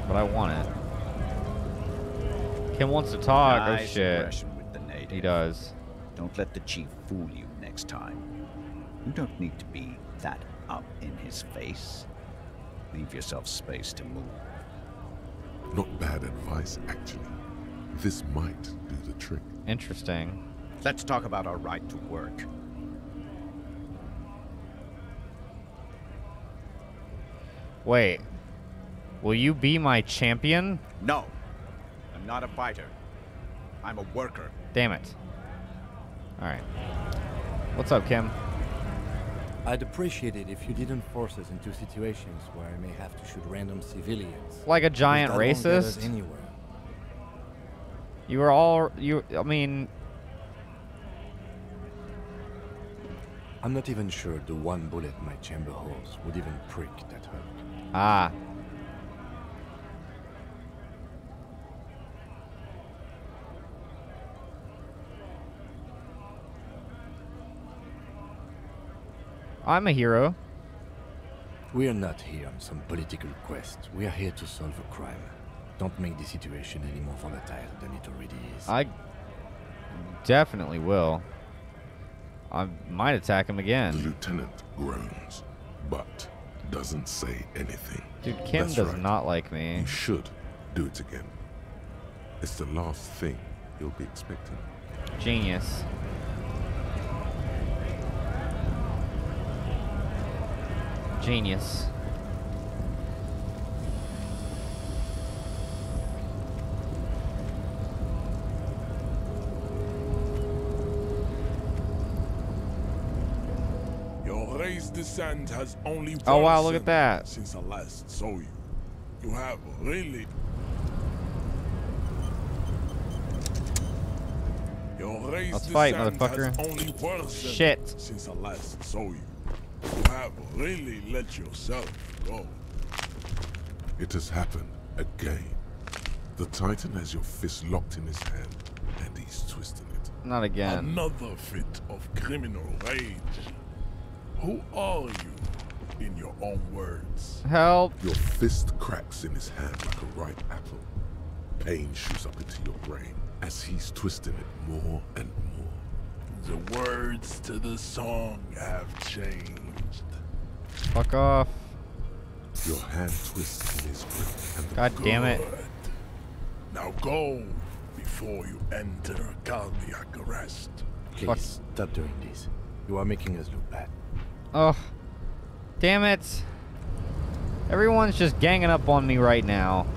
but I want it. Kim wants to talk. Nice Oh shit. aggression with the native. He does. Don't let the chief fool you next time. You don't need to be that up in his face. Leave yourself space to move. Not bad advice, actually. This might do the trick. Interesting. Let's talk about our right to work. Wait. Will you be my champion? No. I'm not a fighter. I'm a worker. Damn it. Alright. What's up, Kim? I'd appreciate it if you didn't force us into situations where I may have to shoot random civilians. Like a giant Because that won't get us racist? anywhere. You were all... I mean... I'm not even sure the one bullet my chamber holds would even prick that hurt. Ah. I'm a hero. We are not here on some political quest. We are here to solve a crime. Don't make the situation any more volatile than it already is. I definitely will. I might attack him again. The lieutenant groans, but doesn't say anything. Dude, Kim That's does right. not like me. You should do it again. It's the last thing he'll be expecting. Genius. Genius. Your race descent has only Oh, wow, look at worsened that. since I last saw you. You have really... Your race Let's fight, descent motherfucker. has only worsened Shit. since I last saw you. You have really let yourself go. It has happened again. The Titan has your fist locked in his hand, and he's twisting it. Not again. Another fit of criminal rage. Who are you, in your own words? Help. Your fist cracks in his hand like a ripe apple. Pain shoots up into your brain as he's twisting it more and more. The words to the song have changed. Fuck off. Your hand twists in his grip. And God damn it. Now go before you enter cardiac arrest. Please, stop doing this. You are making us look bad. Oh. Damn it. Everyone's just ganging up on me right now.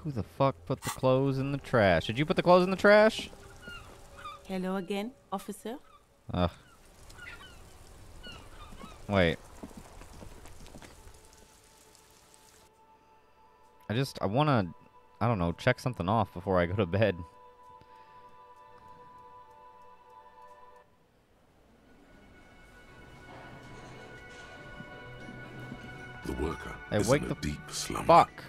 Who the fuck put the clothes in the trash? Did you put the clothes in the trash? Hello again, officer. Ugh. Wait. I wanna, I don't know, check something off before I go to bed. The worker Hey, is wake in a the deep slumber. fuck.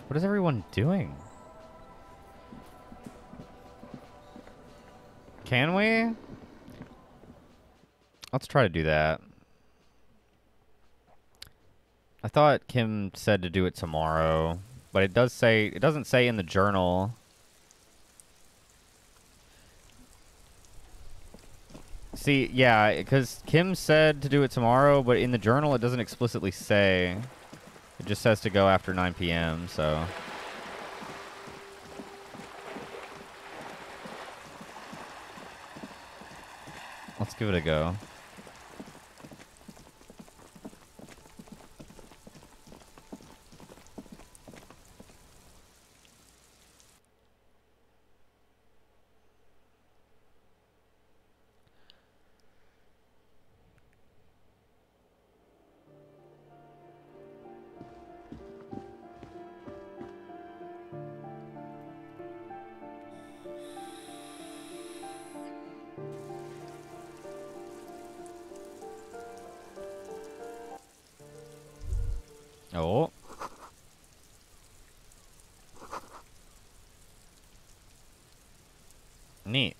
What is everyone doing? Can we? Let's try to do that. I thought Kim said to do it tomorrow, but it doesn't say in the journal. See, yeah, because Kim said to do it tomorrow, but in the journal it doesn't explicitly say. It just says to go after 9 p.m., so... Let's give it a go. Oh. Neat.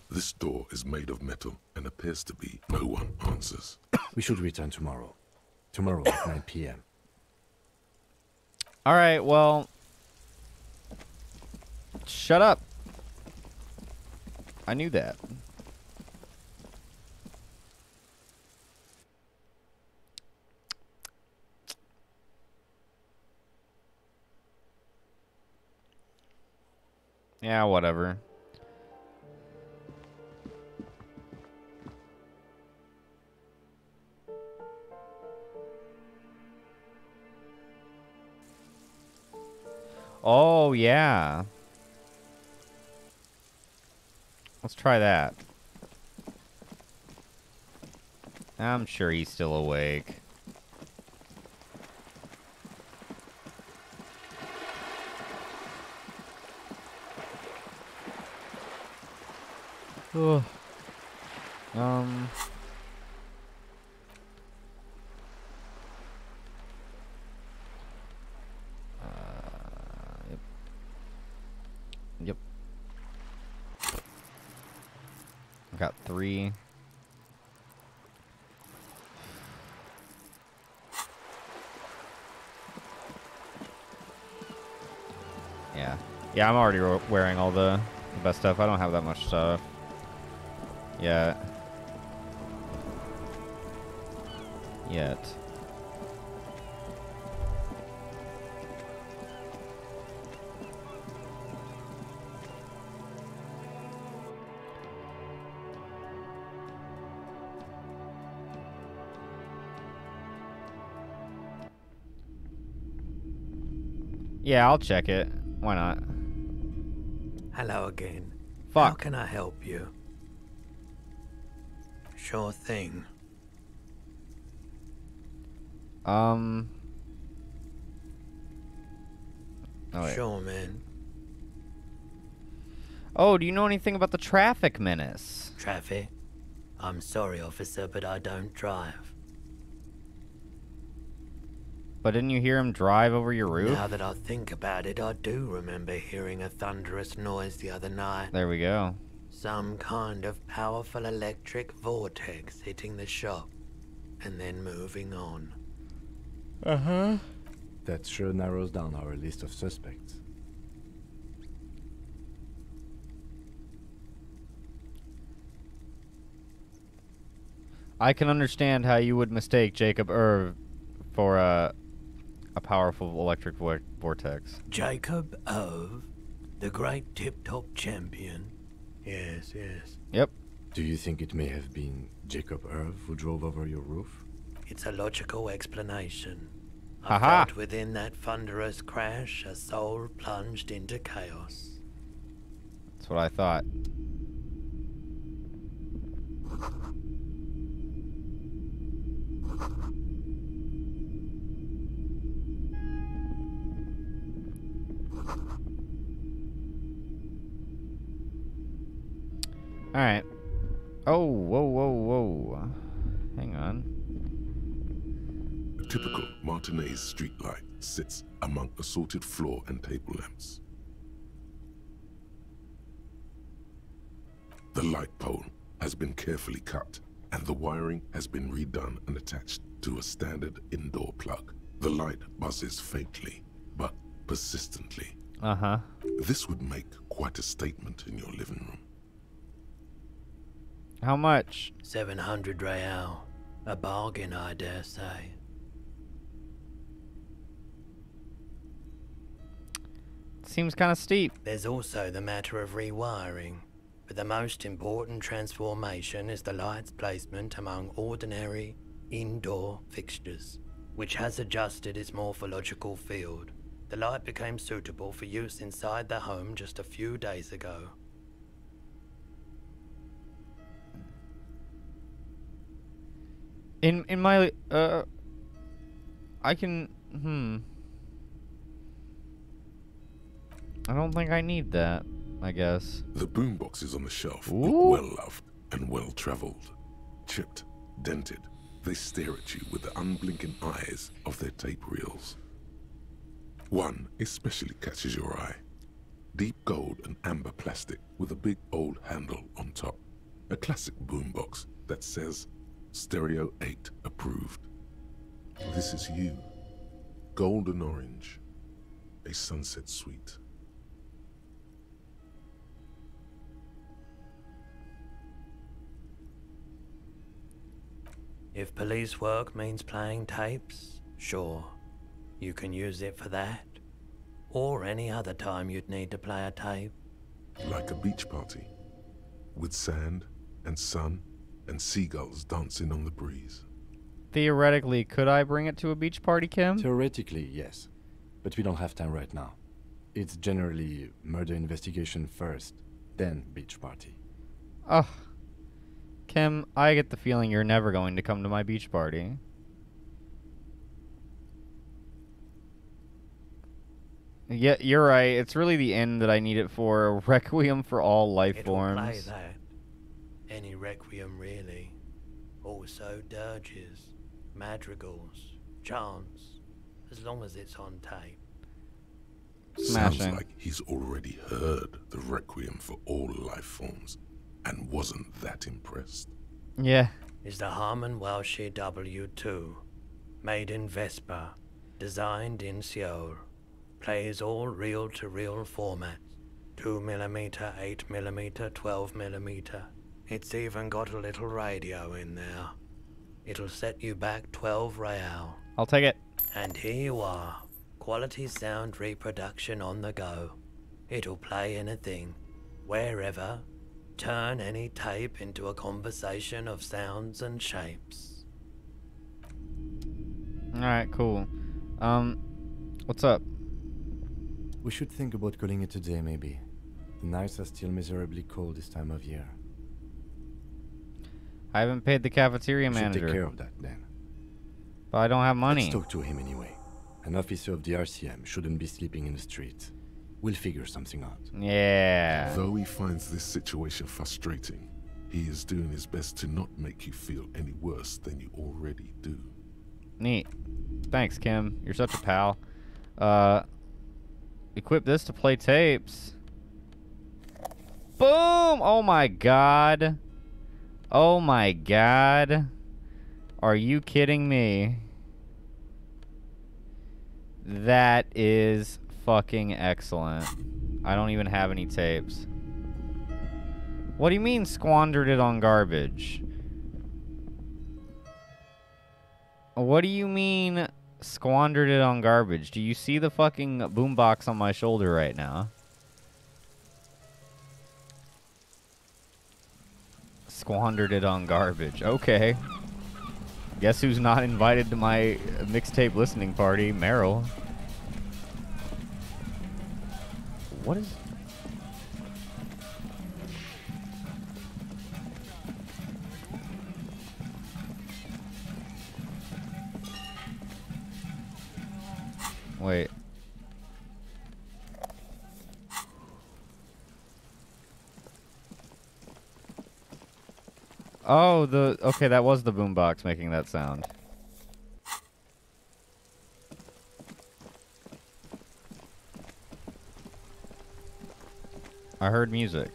This door is made of metal and appears to be no one answers. We should return tomorrow. Tomorrow at 9 p.m. Alright, well... Shut up. I knew that. Yeah, whatever. Oh, yeah. Let's try that. I'm sure he's still awake. Ugh. Yep. Yep. Got 3. Yeah. Yeah, I'm already wearing all the best stuff. I don't have that much stuff. Yet. Yeah, I'll check it. Why not? Hello again. Fuck. How can I help you? Sure thing. Oh, wait. Sure, man. Oh, do you know anything about the traffic menace? Traffic? I'm sorry, officer, but I don't drive. But didn't you hear him drive over your roof? Now that I think about it, I do remember hearing a thunderous noise the other night. There we go. Some kind of powerful electric vortex hitting the shop, and then moving on. Uh-huh. That sure narrows down our list of suspects. I can understand how you would mistake Jacob Irv for a powerful electric vortex. Jacob Irv, the great tip-top champion. Yes, yes. Yep. Do you think it may have been Jacob Irv who drove over your roof? It's a logical explanation. I Haha. felt within that thunderous crash a soul plunged into chaos. That's what I thought. Alright. Oh, whoa, whoa, whoa. Hang on. A typical Martinez streetlight sits among assorted floor and table lamps. The light pole has been carefully cut, and the wiring has been redone and attached to a standard indoor plug. The light buzzes faintly, but persistently. Uh-huh. This would make quite a statement in your living room. How much? 700 real. A bargain, I dare say. Seems kind of steep. There's also the matter of rewiring. But the most important transformation is the light's placement among ordinary indoor fixtures, which has adjusted its morphological field. The light became suitable for use inside the home just a few days ago. In my I can I don't think I need that, I guess. The boomboxes on the shelf Ooh. look well-loved and well-traveled. Chipped, dented, they stare at you with the unblinking eyes of their tape reels. One especially catches your eye. Deep gold and amber plastic with a big old handle on top. A classic boombox that says Stereo 8 approved. This is you. Golden orange. A sunset suite. If police work means playing tapes, sure, you can use it for that. Or any other time you'd need to play a tape. Like a beach party. With sand and sun and seagulls dancing on the breeze. Theoretically, could I bring it to a beach party, Kim? Theoretically, yes. But we don't have time right now. It's generally murder investigation first, then beach party. Ugh. Kim, I get the feeling you're never going to come to my beach party. Yeah, you're right. It's really the end that I need it for. A requiem for all life It'll forms. play that. Any requiem, really. Also dirges, madrigals, chants, as long as it's on tape. Smashing. Sounds like he's already heard the requiem for all life forms and wasn't that impressed. Yeah. Is the Harman Welsh W2, made in Vespa, designed in Seoul, plays all reel-to-reel formats, 2mm, 8mm, 12mm. It's even got a little radio in there. It'll set you back 12 real. I'll take it. And here you are, quality sound reproduction on the go. It'll play anything, wherever, turn any tape into a conversation of sounds and shapes. Alright, cool. What's up? We should think about calling it a day, maybe. The nights are still miserably cold this time of year. I haven't paid the cafeteria We should manager. take care of that, then. But I don't have money. Let's talk to him anyway. An officer of the RCM shouldn't be sleeping in the streets. We'll figure something out. Yeah. Though he finds this situation frustrating, he is doing his best to not make you feel any worse than you already do. Neat. Thanks, Kim. You're such a pal. Equip this to play tapes. Boom! Oh my god. Oh my god. Are you kidding me? That is fucking excellent. I don't even have any tapes. What do you mean squandered it on garbage? What do you mean squandered it on garbage? Do you see the fucking boombox on my shoulder right now? Squandered it on garbage. Okay. Guess who's not invited to my mixtape listening party? Meryl. What is... Wait. Oh, okay, that was the boombox making that sound. I heard music.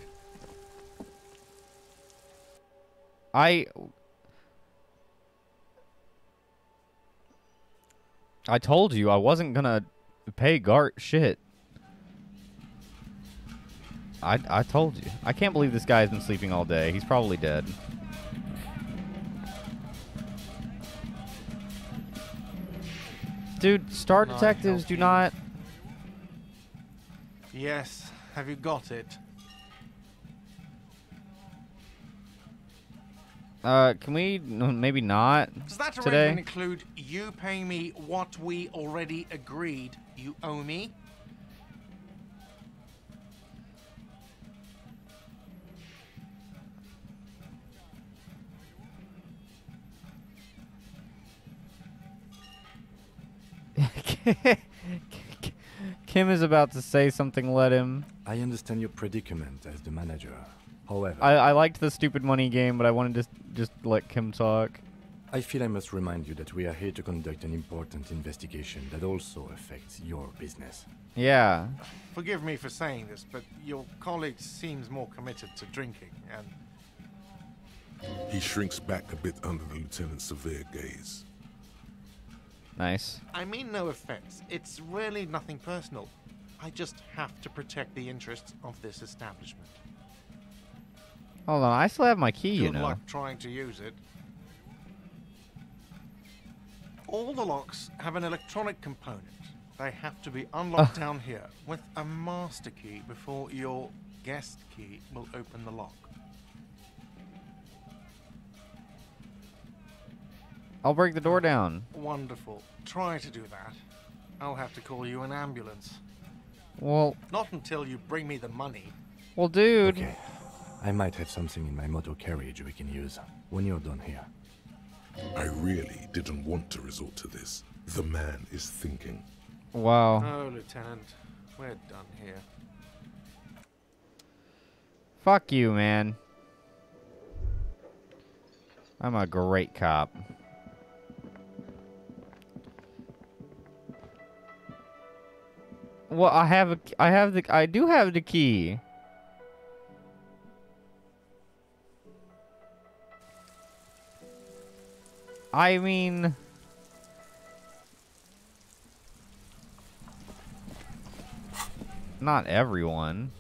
I told you I wasn't gonna pay Gart shit. I told you. I can't believe this guy's been sleeping all day. He's probably dead. Dude, Star Detectives do not... Yes, have you got it? Can we maybe not Does that today? arrangement include you paying me what we already agreed you owe me? Kim is about to say something, let him. I understand your predicament as the manager. However, I liked the stupid money game, but I wanted to just let Kim talk. I feel I must remind you that we are here to conduct an important investigation that also affects your business. Yeah. Forgive me for saying this, but your colleague seems more committed to drinking, and... He shrinks back a bit under the lieutenant's severe gaze. Nice. I mean no offense. It's really nothing personal. I just have to protect the interests of this establishment. Hold on, I still have my key, you Good know. luck trying to use it. All the locks have an electronic component. They have to be unlocked down here with a master key before your guest key will open the lock. I'll break the door down. Wonderful. Try to do that. I'll have to call you an ambulance. Well... Not until you bring me the money. Well, dude... Okay. I might have something in my motor carriage we can use when you're done here. I really didn't want to resort to this. The man is thinking. Wow. Oh, Lieutenant. We're done here. Fuck you, man. I'm a great cop. Well, I do have the key. I mean... Not everyone.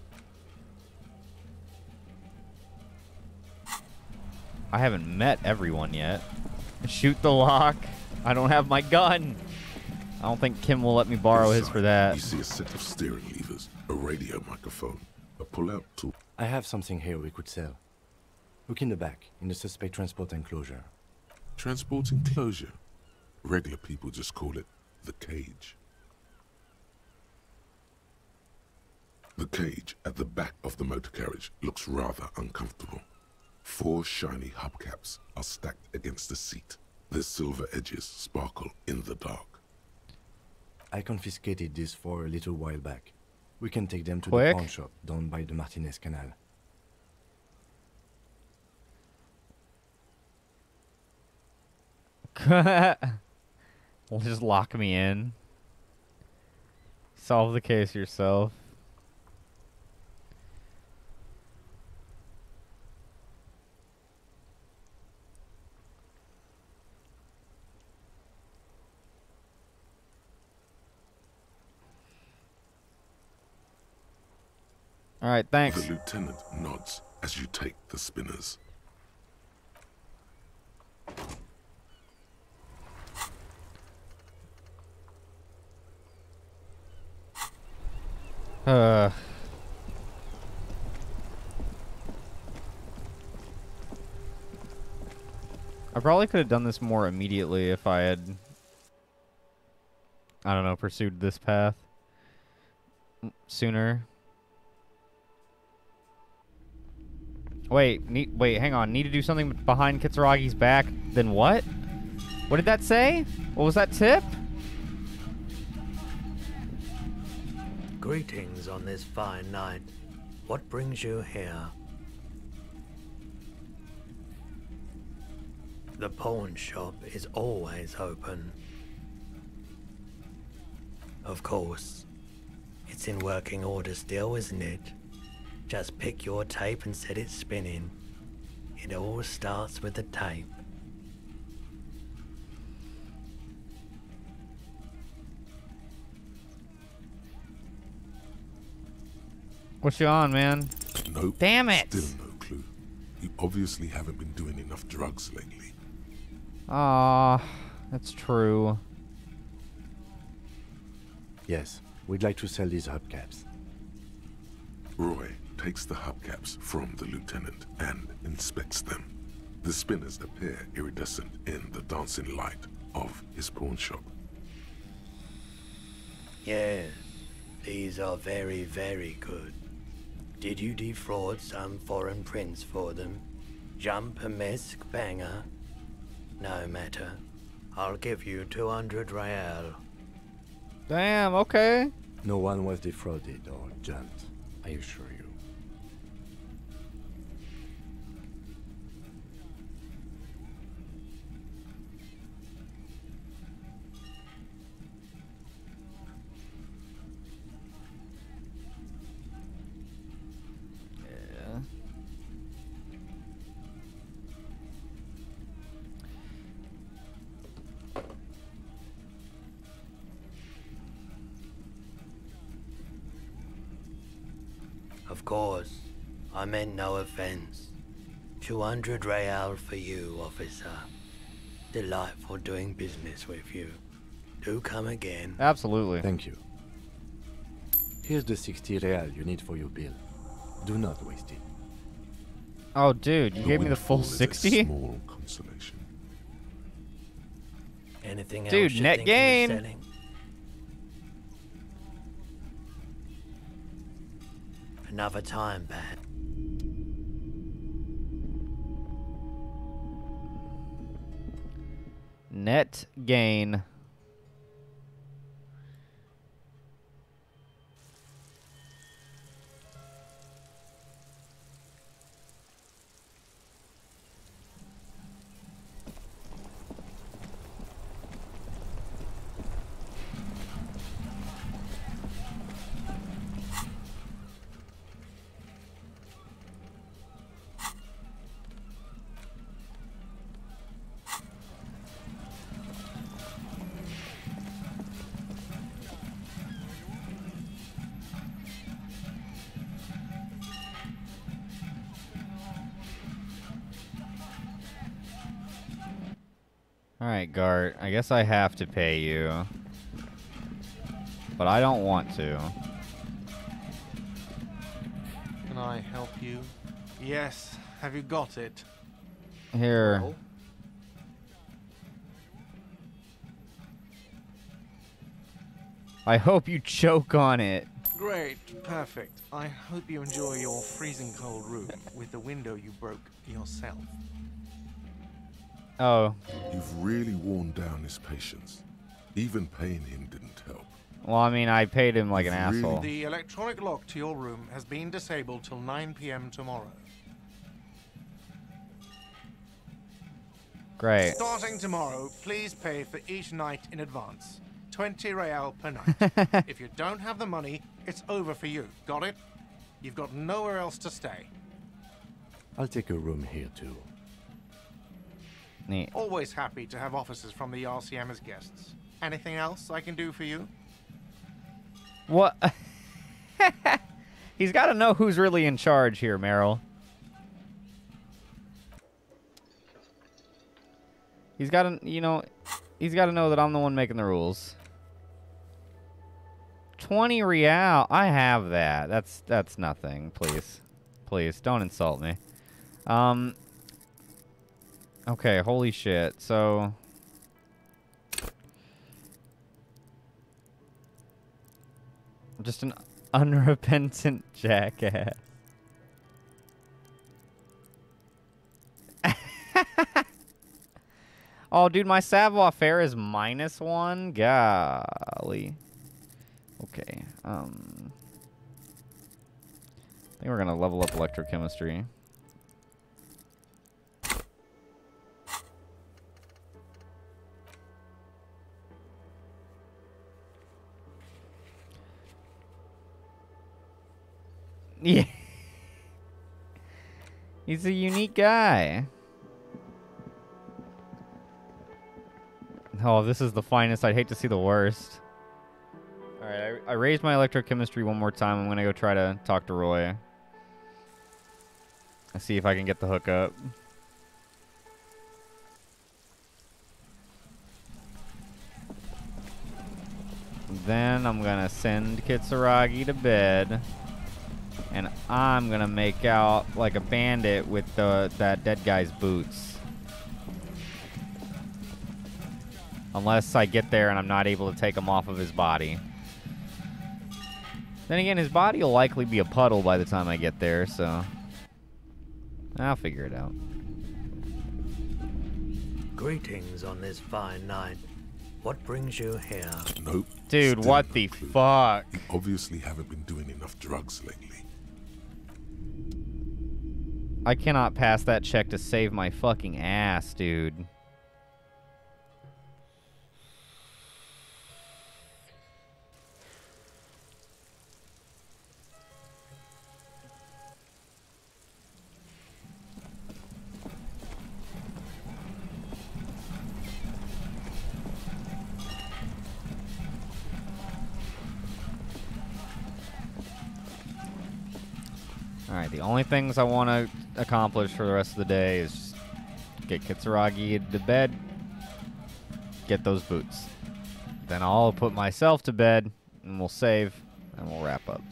I haven't met everyone yet. Shoot the lock. I don't have my gun. I don't think Kim will let me borrow his for that. You see a set of steering levers, a radio microphone, a pull-out tool. I have something here we could sell. Look in the back, in the suspect transport enclosure. Transport enclosure? Regular people just call it the cage. The cage at the back of the motor carriage looks rather uncomfortable. 4 shiny hubcaps are stacked against the seat. Their silver edges sparkle in the dark. I confiscated these 4 a little while back. We can take them to Quick. the pawn shop down by the Martinez Canal. Well, just lock me in. Solve the case yourself. All right, thanks. The lieutenant nods as you take the spinners. I probably could have done this more immediately if I had, I don't know, pursued this path sooner. Wait, hang on. Need to do something behind Kitsuragi's back. Then what? What did that say? What was that tip? Greetings on this fine night. What brings you here? The pawn shop is always open. Of course. It's in working order still, isn't it? Just pick your tape and set it spinning. It all starts with the tape. What you on, man? Nope. Damn it! Still no clue. You obviously haven't been doing enough drugs lately. Ah, that's true. Yes, we'd like to sell these hubcaps. Roy takes the hubcaps from the lieutenant and inspects them. The spinners appear iridescent in the dancing light of his pawn shop. Yes, these are very, very good. Did you defraud some foreign prince for them? Jump-a-mesque banger? No matter. I'll give you 200 real. Damn, okay. No one was defrauded or jumped, I assure you. Yeah. Of course, I meant no offense. 200 real for you, officer. Delightful doing business with you. Do come again. Absolutely. Thank you. Here's the 60 real you need for your bill. Do not waste it. Oh, dude, you gave me the full 60? Small consolation. Anything Dude, else you net think gain. you're selling? Another time, Bat. Net gain. Alright, Gart. I guess I have to pay you. But I don't want to. Can I help you? Yes. Have you got it? Here. Well, I hope you choke on it. Great, perfect. I hope you enjoy your freezing cold room with the window you broke yourself. Oh. You've really worn down his patience. Even paying him didn't help. Well, I mean, I paid him like an asshole. The electronic lock to your room has been disabled till 9 p.m. tomorrow. Great. Starting tomorrow, please pay for each night in advance. 20 real per night. If you don't have the money, it's over for you. Got it? You've got nowhere else to stay. I'll take a room here too. Neat. Always happy to have officers from the RCM as guests. Anything else I can do for you? What? He's got to know who's really in charge here, Meryl. He's got to, you know, he's got to know that I'm the one making the rules. 20 real. I have that. That's nothing. Please. Please, don't insult me. Okay, holy shit. So... I'm just an unrepentant jackass. Oh, dude, my savoir-faire is -1? Golly. Okay, I think we're gonna level up electrochemistry. Yeah. He's a unique guy. Oh, this is the finest. I'd hate to see the worst. Alright, I raised my electrochemistry one more time. I'm gonna go try to talk to Roy. And see if I can get the hookup. Then I'm gonna send Kitsuragi to bed. And I'm gonna make out like a bandit with that dead guy's boots. Unless I get there and I'm not able to take him off of his body. Then again, his body will likely be a puddle by the time I get there, so... I'll figure it out. Greetings on this fine night. What brings you here? Nope. Dude, Still what no the clue. fuck? You obviously haven't been doing enough drugs lately. I cannot pass that check to save my fucking ass, dude. Alright, the only things I want to accomplish for the rest of the day is just get Kitsuragi to bed, get those boots. Then I'll put myself to bed, and we'll save, and we'll wrap up.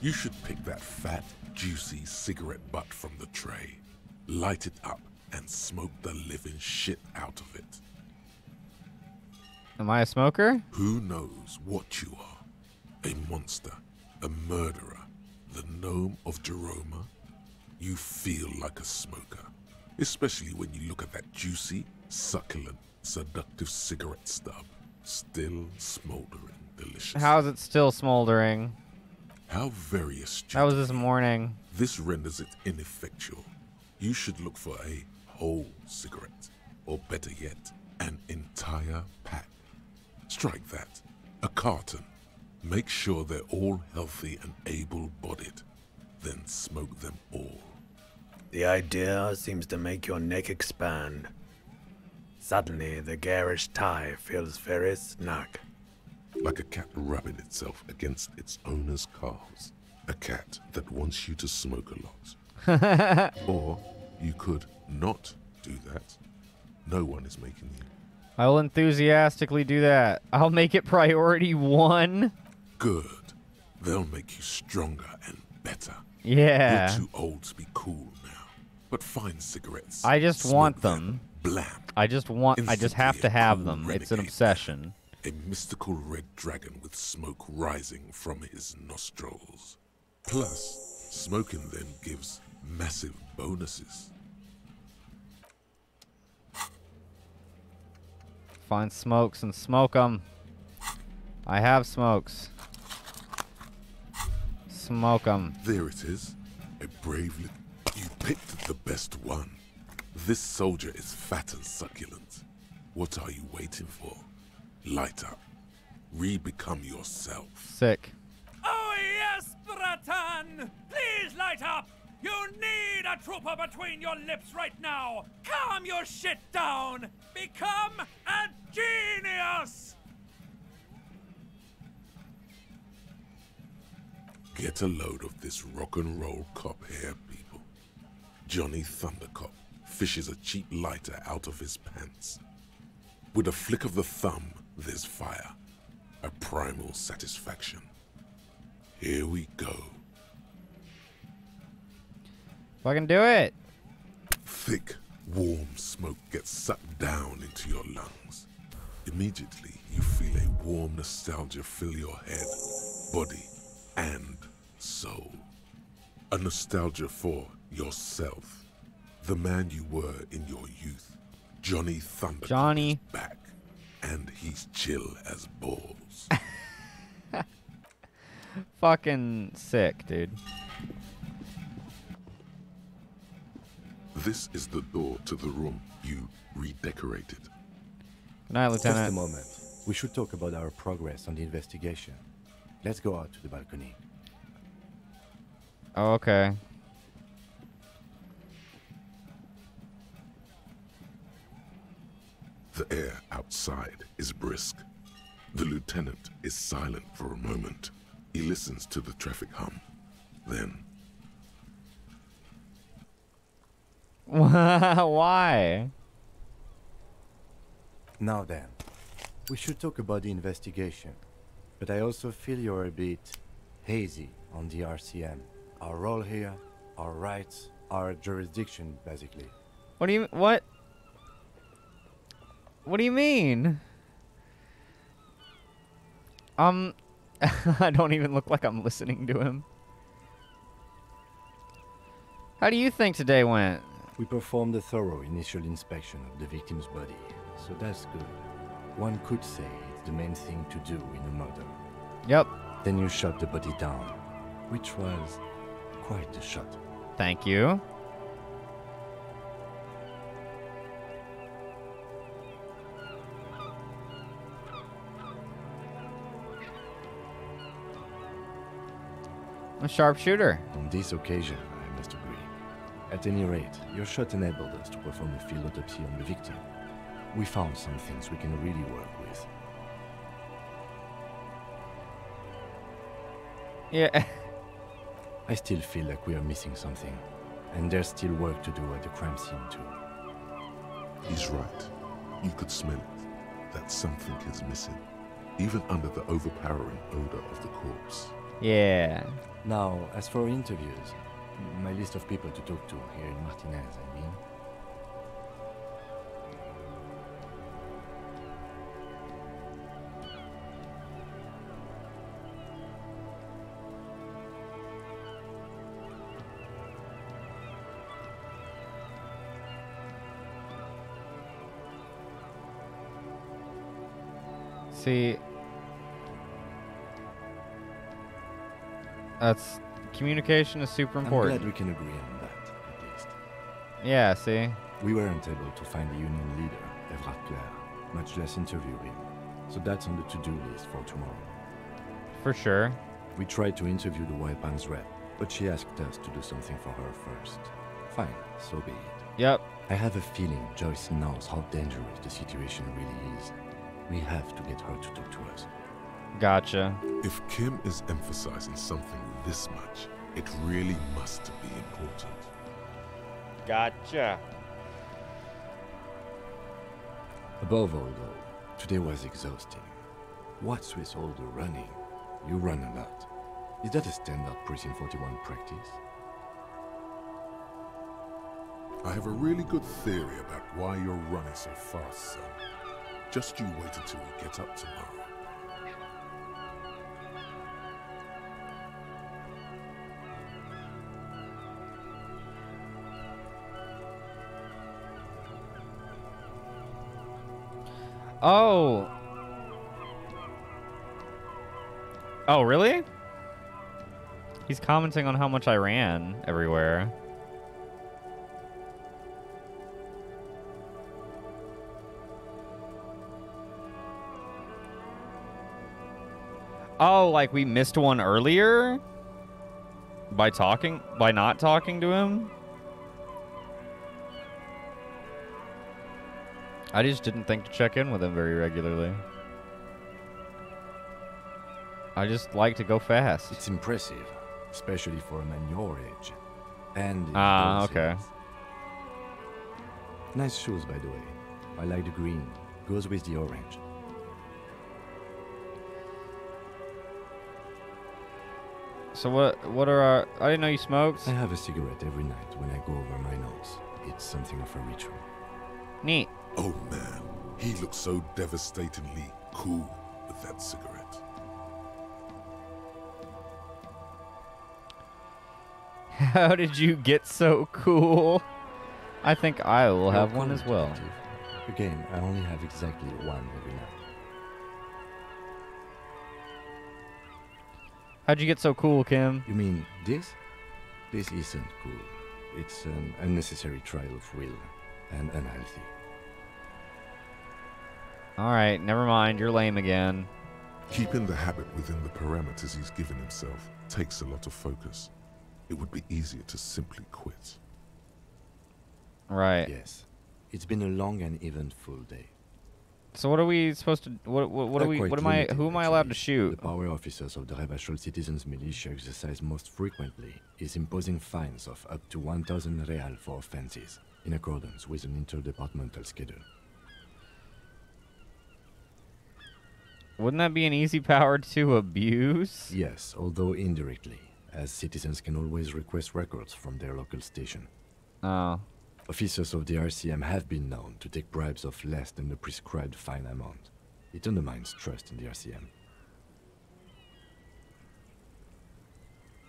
You should pick that fat, juicy cigarette butt from the tray, light it up, and smoke the living shit out of it. Am I a smoker? Who knows what you are? A monster, a murderer, the gnome of Jeroma? You feel like a smoker, especially when you look at that juicy, succulent, seductive cigarette stub, still smoldering delicious. How is it still smoldering? How very astute. That was this morning. This renders it ineffectual. You should look for a whole cigarette, or better yet, an entire pack. Strike that. A carton. Make sure they're all healthy and able-bodied. Then smoke them all. The idea seems to make your neck expand. Suddenly, the garish tie feels very snug. Like a cat rubbing itself against its owner's calves. A cat that wants you to smoke a lot. Or you could not do that No one is making you. I will enthusiastically do that. I'll make it priority 1. Good. They'll make you stronger and better. Yeah. You're too old to be cool now. But find cigarettes. I just smoke want them. Blam. I just have to have them. It's an obsession. A mystical red dragon with smoke rising from his nostrils. Plus, smoking them gives massive bonuses. Find smokes and smoke them. I have smokes. Smoke them. There it is. A brave little... You picked the best one. This soldier is fat and succulent. What are you waiting for? Light up. Re-become yourself. Sick. Oh yes, Bratan! Please light up! You need a trooper between your lips right now! Calm your shit down! Become a genius! Get a load of this rock and roll cop here, people. Johnny Thundercop fishes a cheap lighter out of his pants. With a flick of the thumb, there's fire. A primal satisfaction. Here we go. Fucking do it. Thick, warm smoke gets sucked down into your lungs. Immediately, you feel a warm nostalgia fill your head, body, and soul. A nostalgia for yourself. The man you were in your youth. Johnny Thundercop is back. And he's chill as balls. Fucking sick, dude. This is the door to the room you redecorated. Good night, Lieutenant. Just a moment. We should talk about our progress on the investigation. Let's go out to the balcony. Oh, okay. The air outside is brisk. The lieutenant is silent for a moment. He listens to the traffic hum. Then... Why? Now then, we should talk about the investigation. But I also feel you're a bit hazy on the RCM. Our role here, our rights, our jurisdiction, basically. What do you... What? What do you mean? I don't even look like I'm listening to him. How do you think today went? We performed a thorough initial inspection of the victim's body, so that's good. One could say it's the main thing to do in a murder. Yep. Then you shot the body down, which was quite the shot. Thank you. A sharpshooter. On this occasion, I must agree. At any rate, your shot enabled us to perform a field autopsy on the victim. We found some things we can really work with. Yeah. I still feel like we are missing something. And there's still work to do at the crime scene too. He's right. You could smell it. That something is missing. Even under the overpowering odor of the corpse. Yeah. Now, as for interviews, my list of people to talk to here in Martinez, I mean. See, that's communication is super important. I'm glad we can agree on that, at least. Yeah, see? We weren't able to find the union leader, Everard Claire, much less interview him. So that's on the to-do list for tomorrow. For sure. We tried to interview the White Pines rep, but she asked us to do something for her first. Fine, so be it. Yep. I have a feeling Joyce knows how dangerous the situation really is. We have to get her to talk to us. Gotcha. If Kim is emphasizing something this much, it really must be important. Gotcha. Above all, though, today was exhausting. What's with all the running? You run a lot. Is that a standard Precinct 41 practice? I have a really good theory about why you're running so fast, son. Just you wait until we get up tomorrow. Oh. Oh, really? He's commenting on how much I ran everywhere. Oh, like we missed one earlier? By not talking to him? I just didn't think to check in with him very regularly. I just like to go fast. It's impressive, especially for a man your age. And okay. Nice shoes, by the way. I like the green. Goes with the orange. So what are our... I didn't know you smoked. I have a cigarette every night when I go over my nose. It's something of a ritual. Neat. Oh man, he looks so devastatingly cool with that cigarette. How did you get so cool? I think I will have one as well. Again, I only have exactly one every night. How'd you get so cool, Kim? You mean this? This isn't cool. It's an unnecessary trial of will and unhealthy. Alright, never mind. You're lame again. Keeping the habit within the parameters he's given himself takes a lot of focus. It would be easier to simply quit. Right. Yes. It's been a long and eventful day. So what are we supposed to... Who am I allowed to shoot? The power officers of the Rebachol Citizens Militia exercise most frequently is imposing fines of up to 1,000 real for offenses, in accordance with an interdepartmental schedule. Wouldn't that be an easy power to abuse? Yes, although indirectly, as citizens can always request records from their local station. Oh. Officers of the RCM have been known to take bribes of less than the prescribed fine amount. It undermines trust in the RCM.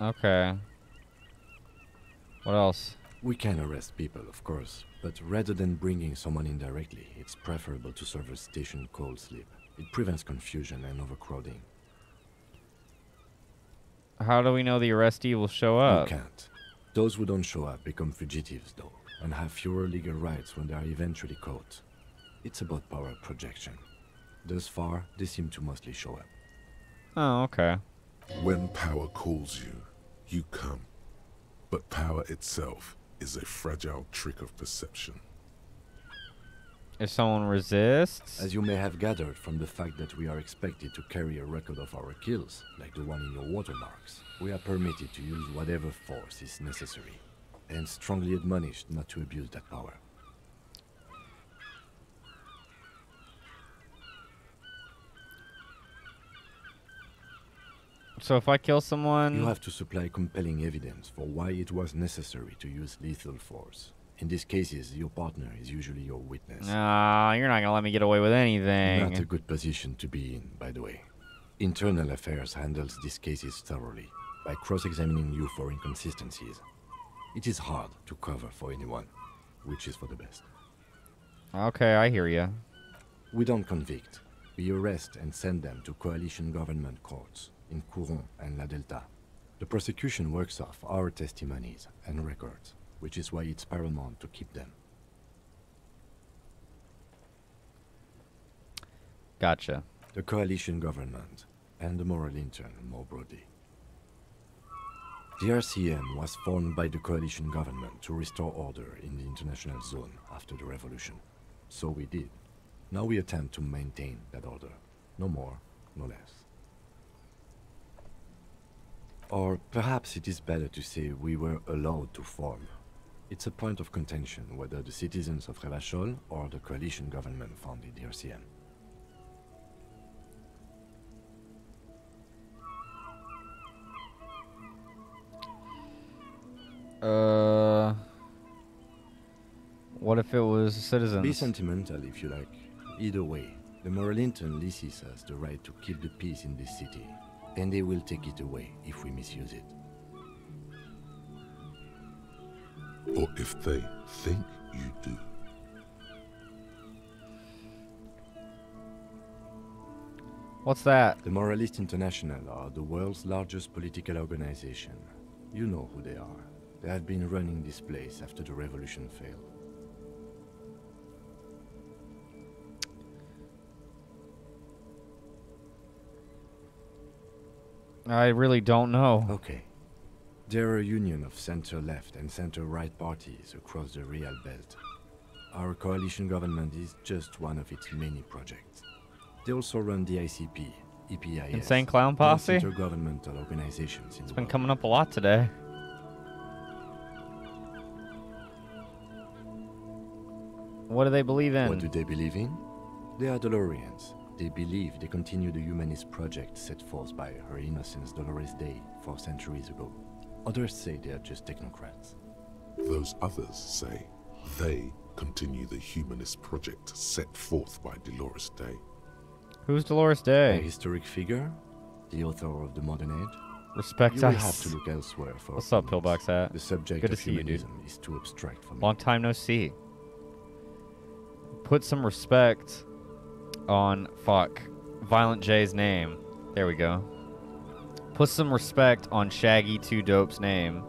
Okay. What else? We can arrest people, of course, but rather than bringing someone in directly, it's preferable to serve a station cold sleep. It prevents confusion and overcrowding. How do we know the arrestee will show up? You can't. Those who don't show up become fugitives, though, and have fewer legal rights when they are eventually caught. It's about power projection. Thus far, they seem to mostly show up. Oh, okay. When power calls you, you come. But power itself is a fragile trick of perception. If someone resists? As you may have gathered from the fact that we are expected to carry a record of our kills, like the one in your watermarks, we are permitted to use whatever force is necessary, and strongly admonished not to abuse that power. So if I kill someone... You have to supply compelling evidence for why it was necessary to use lethal force. In these cases, your partner is usually your witness. Nah, you're not gonna let me get away with anything. Not a good position to be in, by the way. Internal Affairs handles these cases thoroughly, by cross-examining you for inconsistencies. It is hard to cover for anyone, which is for the best. Okay, I hear ya. We don't convict. We arrest and send them to coalition government courts in Couron and La Delta. The prosecution works off our testimonies and records, which is why it's paramount to keep them. Gotcha. The coalition government, and the moral intern more broadly. The RCM was formed by the coalition government to restore order in the international zone after the revolution. So we did. Now we attempt to maintain that order. No more, no less. Or perhaps it is better to say we were allowed to form. It's a point of contention whether the citizens of Revachol or the coalition government founded the Elysium. What if it was citizens? Be sentimental if you like. Either way, the Morlinton leases us the right to keep the peace in this city, and they will take it away if we misuse it. Or if they think you do. What's that? The Moralist International are the world's largest political organization. You know who they are. They have been running this place after the revolution failed. I really don't know. Okay. They're a union of center-left and center-right parties across the Real Belt. Our coalition government is just one of its many projects. They also run the ICP, EPIS, Insane Clown Posse? intergovernmental organizations in It's the been world. coming up a lot today. What do they believe in? What do they believe in? They are Dolorians. They believe they continue the humanist project set forth by Her Innocence Dolores Day 4 centuries ago. Others say they are just technocrats. Those others say they continue the humanist project set forth by Dolores Day. Who's Dolores A Day? historic figure? The author of the modern age? Respect You will us. have to look elsewhere for What's up, Pillbox Hat? the subject Good to of see you, dude. humanism is too abstract for me. Long time no see. Put some respect on Violent J's name. There we go. Put some respect on Shaggy 2 Dope's name.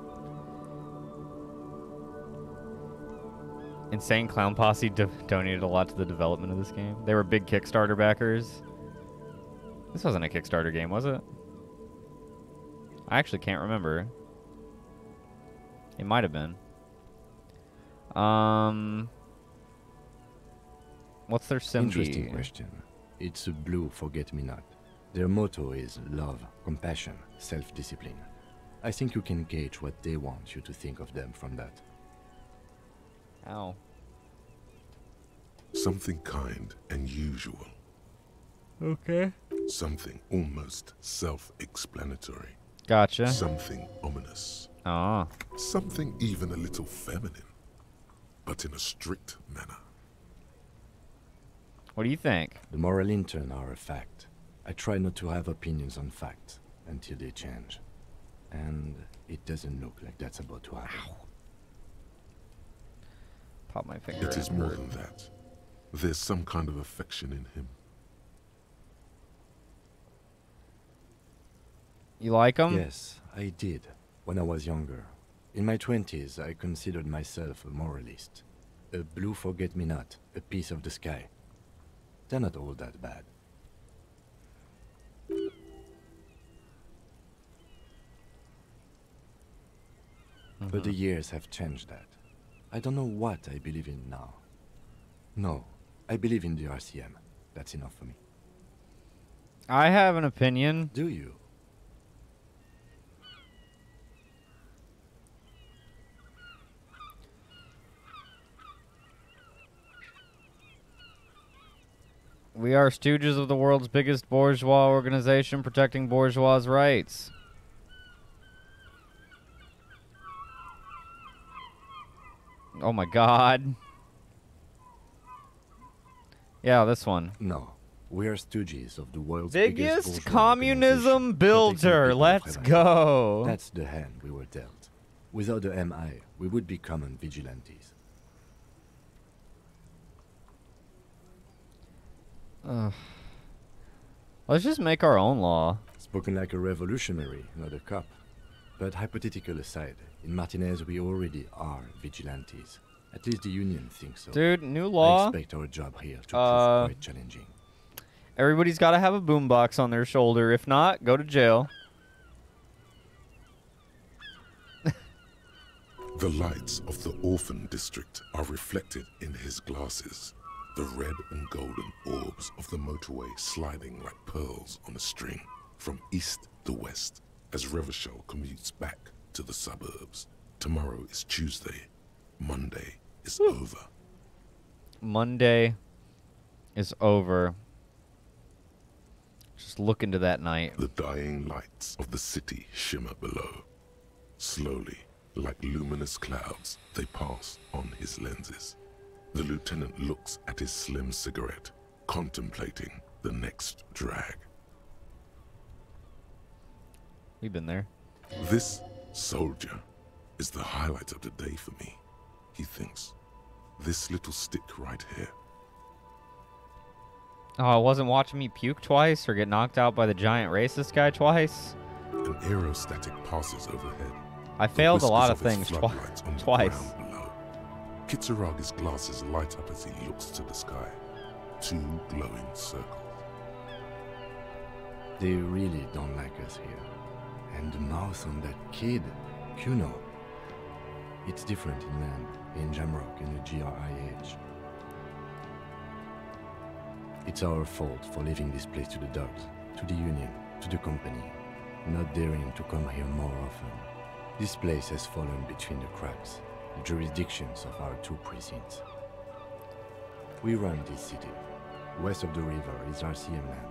Insane Clown Posse donated a lot to the development of this game. They were big Kickstarter backers. This wasn't a Kickstarter game, was it? I actually can't remember. It might have been. What's their symbol? Interesting question. It's a blue forget-me-not. Their motto is love, compassion, self-discipline. I think you can gauge what they want you to think of them from that. Ow. Something kind and usual. Okay. Something almost self-explanatory. Gotcha. Something ominous. Ah. Something even a little feminine, but in a strict manner. What do you think? The moral intern are a fact. I try not to have opinions on facts until they change. And it doesn't look like that's about to happen. Ow. Pop my finger. It is more than that. There's some kind of affection in him. You like him? Yes, I did, when I was younger. In my 20s, I considered myself a moralist. A blue forget-me-not, a piece of the sky. They're not all that bad. But the years have changed that. I don't know what I believe in now. No, I believe in the RCM. That's enough for me. I have an opinion. Do you? We are stooges of the world's biggest bourgeois organization protecting bourgeois' rights. Oh my god. Yeah, this one. No. We are stooges of the world's Biggest bourgeois communism organization, protecting builder. people Let's of go. That's the hand we were dealt. Without the MI, we would be common vigilantes. Let's just make our own law. Spoken like a revolutionary, not a cop. But hypothetical aside, in Martinez we already are vigilantes. At least the union thinks so. Dude, new law. I expect our job here to prove quite challenging. Everybody's got to have a boombox on their shoulder. If not, go to jail. The lights of the orphan district are reflected in his glasses. The red and golden orbs of the motorway sliding like pearls on a string from east to west as Revachol commutes back to the suburbs. Tomorrow is Tuesday. Monday is over. Monday is over. Just look into that night. The dying lights of the city shimmer below. Slowly, like luminous clouds, they pass on his lenses. The lieutenant looks at his slim cigarette, contemplating the next drag. We've been there. This soldier is the highlight of the day for me, he thinks. This little stick right here. Oh, I wasn't watching me puke twice or get knocked out by the giant racist guy twice. An aerostatic passes overhead. I failed a lot of things twice. Kitsuragi's glasses light up as he looks to the sky. 2 glowing circles. They really don't like us here. And the mouth on that kid, Kuno. It's different in land, in Jamrock, in the GRIH. It's our fault for leaving this place to the dogs, to the Union, to the company, not daring to come here more often. This place has fallen between the cracks, the jurisdictions of our 2 precincts. We run this city. West of the river is RCM land.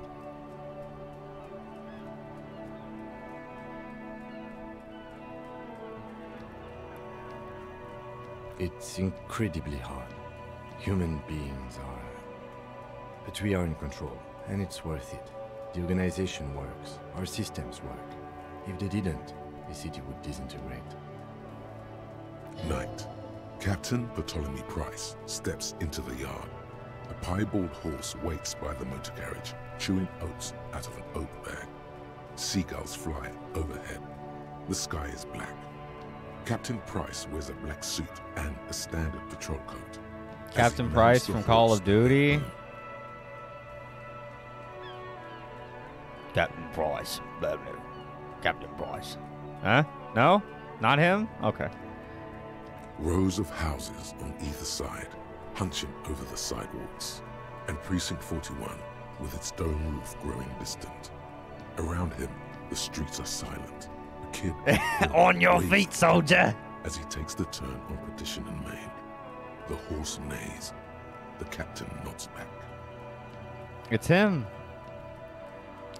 It's incredibly hard. Human beings are... But we are in control, and it's worth it. The organization works, our systems work. If they didn't, the city would disintegrate. Night. Captain Bartholomew Price steps into the yard. A piebald horse waits by the motor carriage, chewing oats out of an oat bag. Seagulls fly overhead. The sky is black. Captain Price wears a black suit and a standard patrol coat. Captain Price from Call of Duty. Captain Price. Blah, blah. Captain Price. Huh? No? Not him? Okay. Rows of houses on either side, hunching over the sidewalks, and Precinct 41, with its dome roof growing distant. Around him, the streets are silent. A kid on your feet, soldier! As he takes the turn on Petition and Main. The horse neighs. The captain nods back. It's him.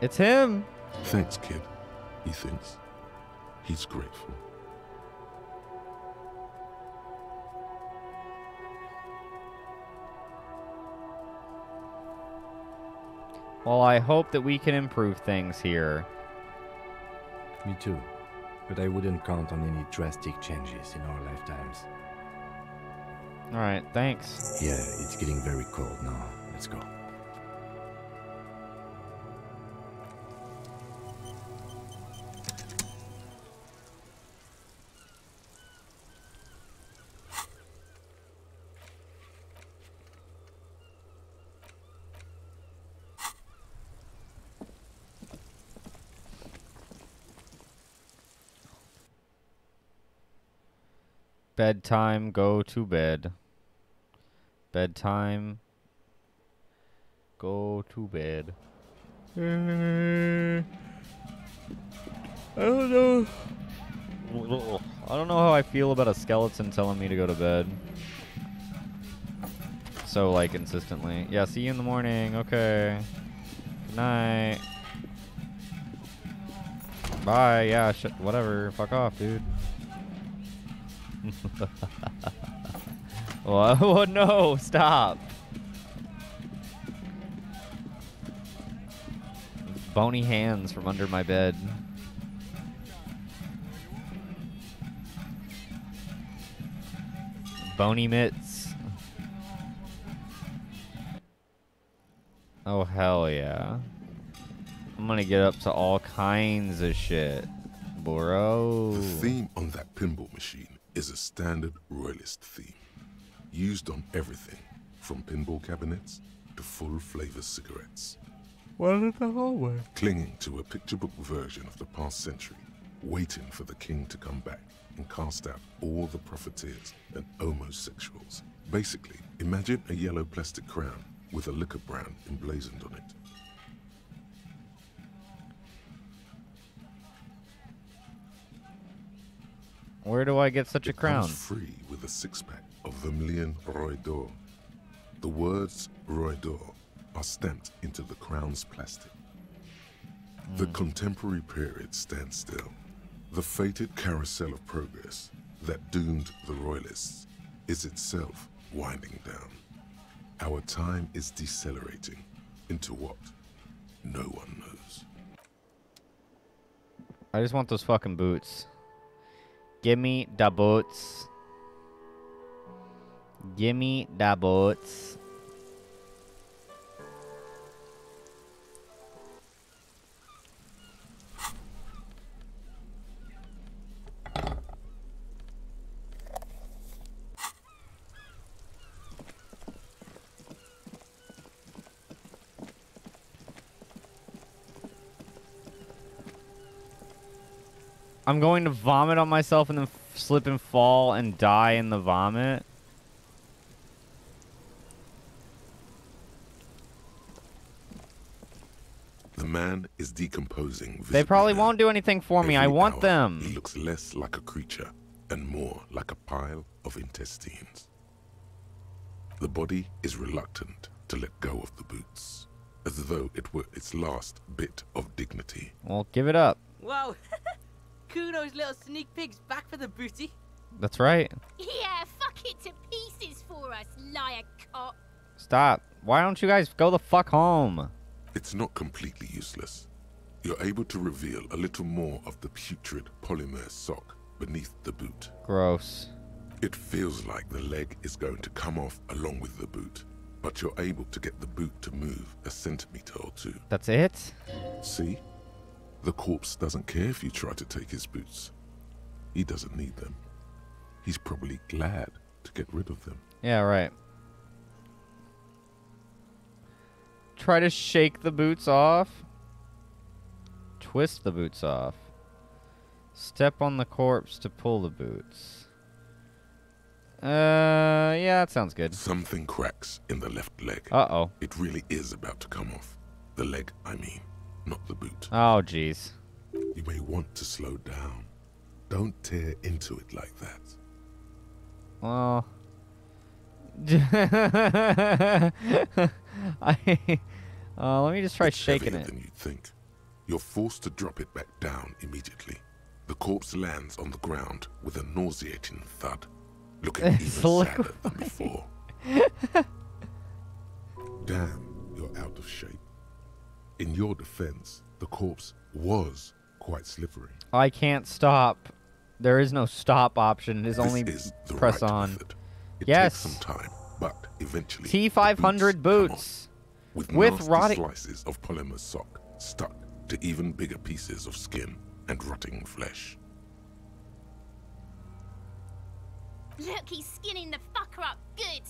It's him. Thanks, kid, he thinks. He's grateful. Well, I hope that we can improve things here. Me too. But I wouldn't count on any drastic changes in our lifetimes. Alright, thanks. Yeah, it's getting very cold now. Let's go. Bedtime, go to bed. Bedtime, go to bed. I don't know. I don't know how I feel about a skeleton telling me to go to bed. So, like, insistently. Yeah, see you in the morning. Okay. Good night. Bye. Yeah, whatever. Fuck off, dude. Oh, no, stop. Bony hands from under my bed. Bony mitts. Oh, hell yeah. I'm gonna get up to all kinds of shit, bro. The theme on that pinball machine is a standard royalist theme, used on everything from pinball cabinets to full-flavor cigarettes. What in the hallway? Clinging to a picture book version of the past century, waiting for the king to come back and cast out all the profiteers and homosexuals. Basically, imagine a yellow plastic crown with a liquor brand emblazoned on it. Where do I get such a crown? Comes free with a six-pack of Vermilion Roy d'Or. The words Roy d'Or are stamped into the crown's plastic. The contemporary period stands still. The fated carousel of progress that doomed the Royalists is itself winding down. Our time is decelerating into what no one knows. I just want those fucking boots. Gimme da boots. Gimme da boots. I'm going to vomit on myself and then slip and fall and die in the vomit. The man is decomposing. They probably won't do anything for me. I want them. He looks less like a creature and more like a pile of intestines. The body is reluctant to let go of the boots, as though it were its last bit of dignity. Well, give it up. Wow. Kuno's little sneak pig's back for the booty. That's right. Yeah, fuck it to pieces for us, liar cop. Stop. Why don't you guys go the fuck home? It's not completely useless. You're able to reveal a little more of the putrid polymer sock beneath the boot. Gross. It feels like the leg is going to come off along with the boot, but you're able to get the boot to move a centimeter or two. That's it? See? The corpse doesn't care if you try to take his boots. He doesn't need them. He's probably glad to get rid of them. Yeah, right. Try to shake the boots off. Twist the boots off. Step on the corpse to pull the boots. Yeah, that sounds good. Something cracks in the left leg. Uh-oh. It really is about to come off. The leg, I mean, not the boot. Oh, jeez. You may want to slow down. Don't tear into it like that. Well... let me just try shaking heavier it. Than you'd think. You're forced to drop it back down immediately. The corpse lands on the ground with a nauseating thud, looking even sadder than before. Damn, you're out of shape. In your defense, the corpse was quite slippery. I can't stop. There is no stop option. It is only This is the press right on. method. It Yes. takes some time, but eventually T500 boots. with nasty rotting slices of polymer sock stuck to even bigger pieces of skin and rotting flesh. Look, he's skinning the fucker up good.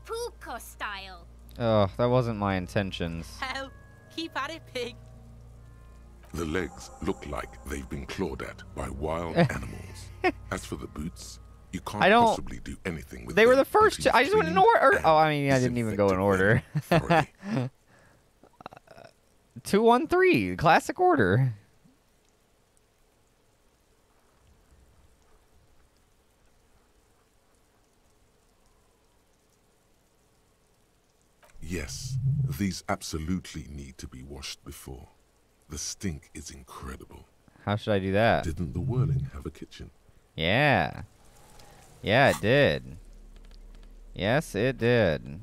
Puko style. Oh, that wasn't my intentions. Hell, keep at it, pig. The legs look like they've been clawed at by wild animals. As for the boots, you can't I don't- possibly do anything with They were them the first two. until I just you went in clean order. Oh, I mean, I didn't even go in order. 2, 1, 3. Classic order. Yes, these absolutely need to be washed before. The stink is incredible. How should I do that? Didn't the Whirling have a kitchen? Yeah. Yeah, it did. Yes, it did.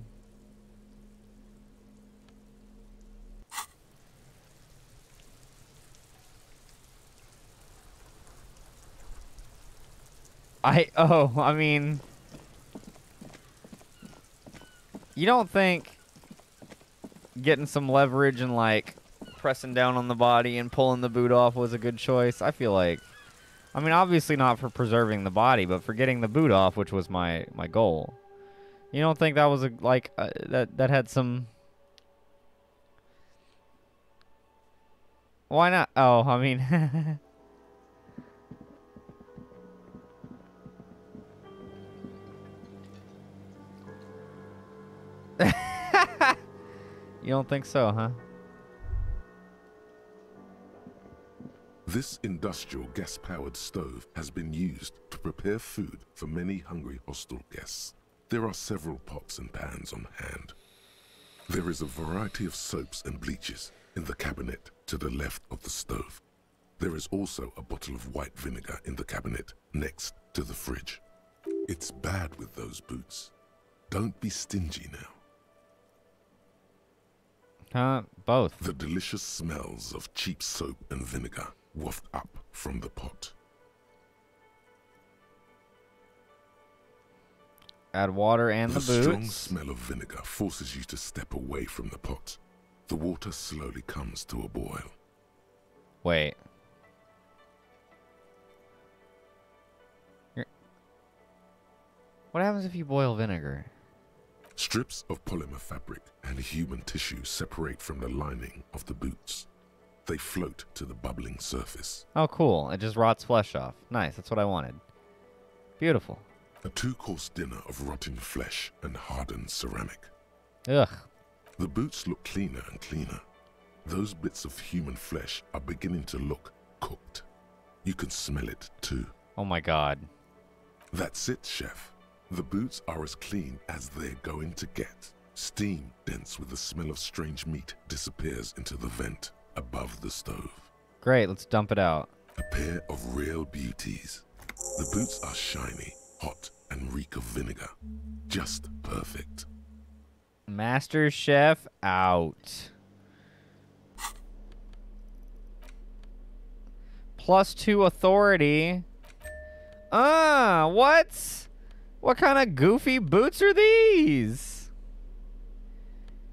I mean... You don't think getting some leverage and, like, pressing down on the body and pulling the boot off was a good choice? I feel like... I mean, obviously not for preserving the body, but for getting the boot off, which was my goal. You don't think that was, that had some... Why not? Oh, I mean... You don't think so, huh? This industrial gas-powered stove has been used to prepare food for many hungry hostel guests. There are several pots and pans on hand. There is a variety of soaps and bleaches in the cabinet to the left of the stove. There is also a bottle of white vinegar in the cabinet next to the fridge. It's bad with those boots. Don't be stingy now. Both. The delicious smells of cheap soap and vinegar waft up from the pot. Add water and the boots. The strong smell of vinegar forces you to step away from the pot. The water slowly comes to a boil. Wait. What happens if you boil vinegar? Strips of polymer fabric and human tissue separate from the lining of the boots. They float to the bubbling surface. Oh, cool. It just rots flesh off. Nice. That's what I wanted. Beautiful. A 2-course dinner of rotten flesh and hardened ceramic. Ugh. The boots look cleaner and cleaner. Those bits of human flesh are beginning to look cooked. You can smell it too. Oh my god. That's it, chef. The boots are as clean as they're going to get. Steam, dense with the smell of strange meat, disappears into the vent above the stove. Great, let's dump it out. A pair of real beauties. The boots are shiny, hot, and reek of vinegar. Just perfect. Master Chef out. +2 authority. What? What kind of goofy boots are these?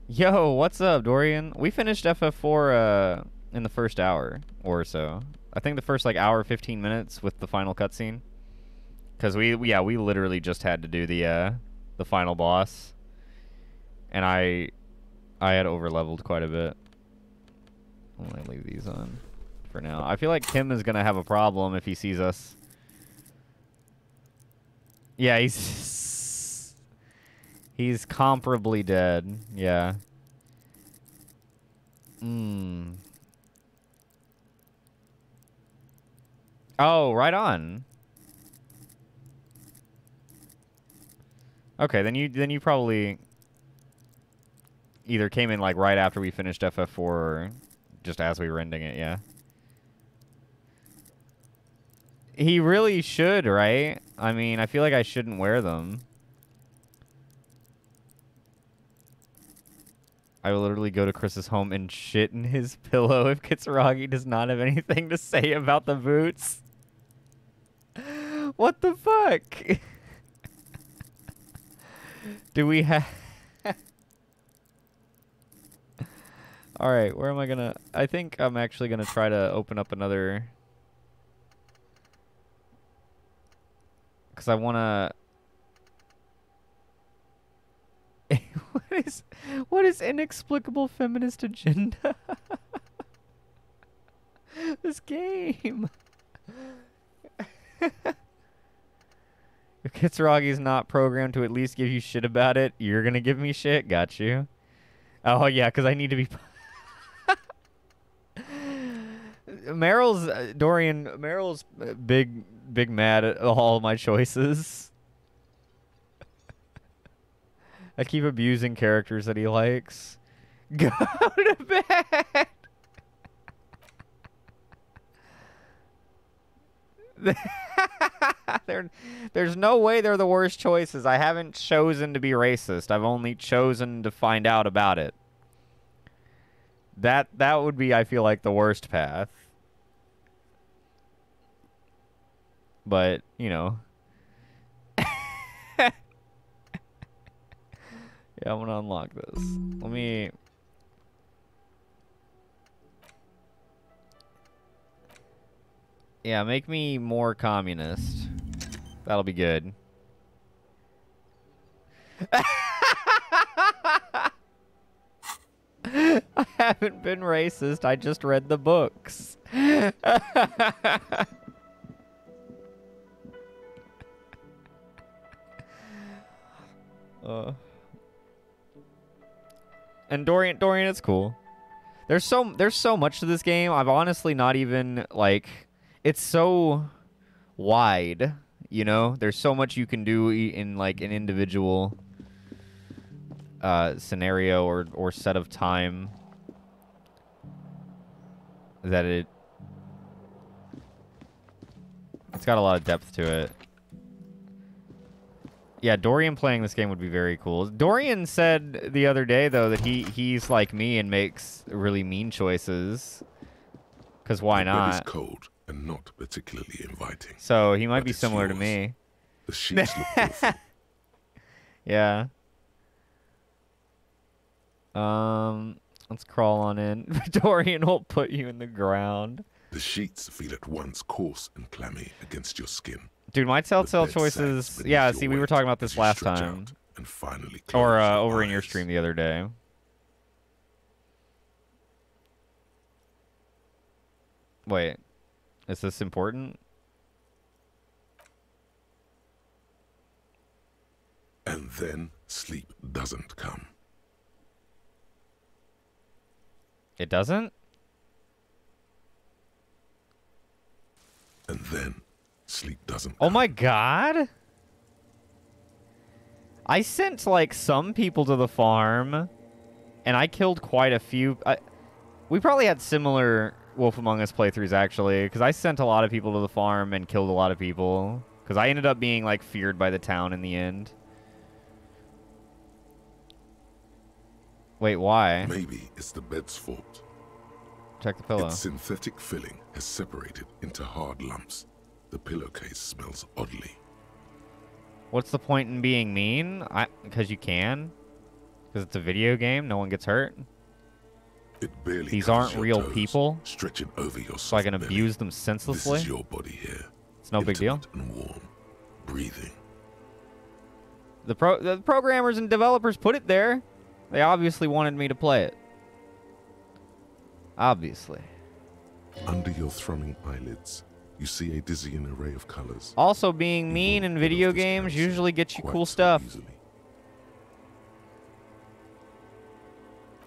Yo, what's up, Dorian? We finished FF4 in the first hour or so. I think the first like hour 15 minutes with the final cutscene. Cause we literally just had to do the final boss. And I had overleveled quite a bit. I'm gonna leave these on for now. I feel like Kim is gonna have a problem if he sees us. Yeah, he's comparably dead. Yeah. Oh, right on. Okay, then you probably either came in like right after we finished FF4 or just as we were ending it, yeah. He really should, right? I mean, I feel like I shouldn't wear them. I will literally go to Chris's home and shit in his pillow if Kitsuragi does not have anything to say about the boots. What the fuck? Do we have... Alright, where am I gonna... I think I'm actually gonna try to open up another... Because I wanna... What is inexplicable feminist agenda? This game. If Kitsuragi's not programmed to at least give you shit about it, you're gonna give me shit? Got you. Oh, yeah, because I need to be... Meryl's big mad at all my choices. I keep abusing characters that he likes. Go to bed! There's no way they're the worst choices. I haven't chosen to be racist. I've only chosen to find out about it. That would be, I feel like, the worst path. But, you know. Yeah, I'm gonna unlock this. Let me... Yeah, make me more communist. That'll be good. I haven't been racist. I just read the books. And Dorian, it's cool. There's so much to this game. I've honestly not even, like, it's so wide, you know? There's so much you can do in, like, an individual scenario or set of time that it's got a lot of depth to it. Yeah, Dorian playing this game would be very cool. Dorian said the other day, though, that he's like me and makes really mean choices. Because why not? The bed is cold and not particularly inviting. So he might be similar to me. The sheets look awful. Yeah. Let's crawl on in. Dorian will put you in the ground. The sheets feel at once coarse and clammy against your skin. Dude, my telltale choices... Yeah, see, we were talking about this last time. And finally or over in your stream the other day. Wait. Is this important? And then sleep doesn't come. It doesn't? And then sleep doesn't come. Oh my god! I sent, like, some people to the farm, and I killed quite a few. We probably had similar Wolf Among Us playthroughs, actually, because I sent a lot of people to the farm and killed a lot of people. Because I ended up being, like, feared by the town in the end. Wait, why? Maybe it's the bed's fault. Check the pillow. Its synthetic filling has separated into hard lumps. The pillowcase smells oddly. What's the point in being mean? Because you can? Because it's a video game? No one gets hurt? It barely These aren't real toes, people? Stretching over your So I can belly. abuse them senselessly? This is your body here. It's no big deal. And warm, breathing. The programmers and developers put it there. They obviously wanted me to play it. Obviously. Under your thrumming eyelids, you see a dizzying array of colors. Also, being mean in video games usually gets you cool stuff.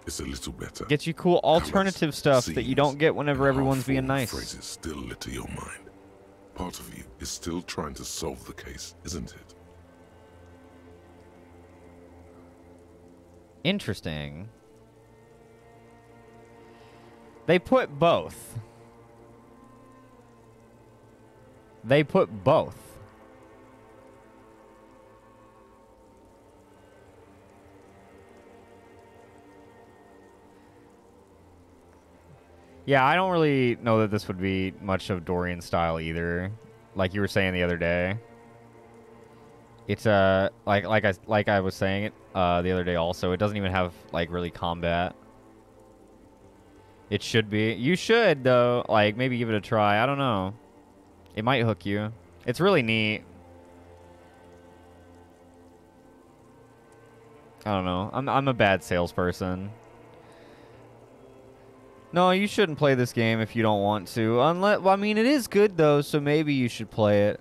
It's a little better. Gets you cool alternative stuff that you don't get whenever everyone's being nice. Phrases still litter your mind. Part of you is still trying to solve the case, isn't it? Interesting. They put both. They put both. Yeah, I don't really know that this would be much of Dorian style either. Like you were saying the other day. It's like I was saying it the other day also, it doesn't even have like really combat. It should be. You should though, like maybe give it a try. I don't know. It might hook you. It's really neat. I don't know. I'm a bad salesperson. No, you shouldn't play this game if you don't want to. Unless, well, I mean, it is good though, so maybe you should play it.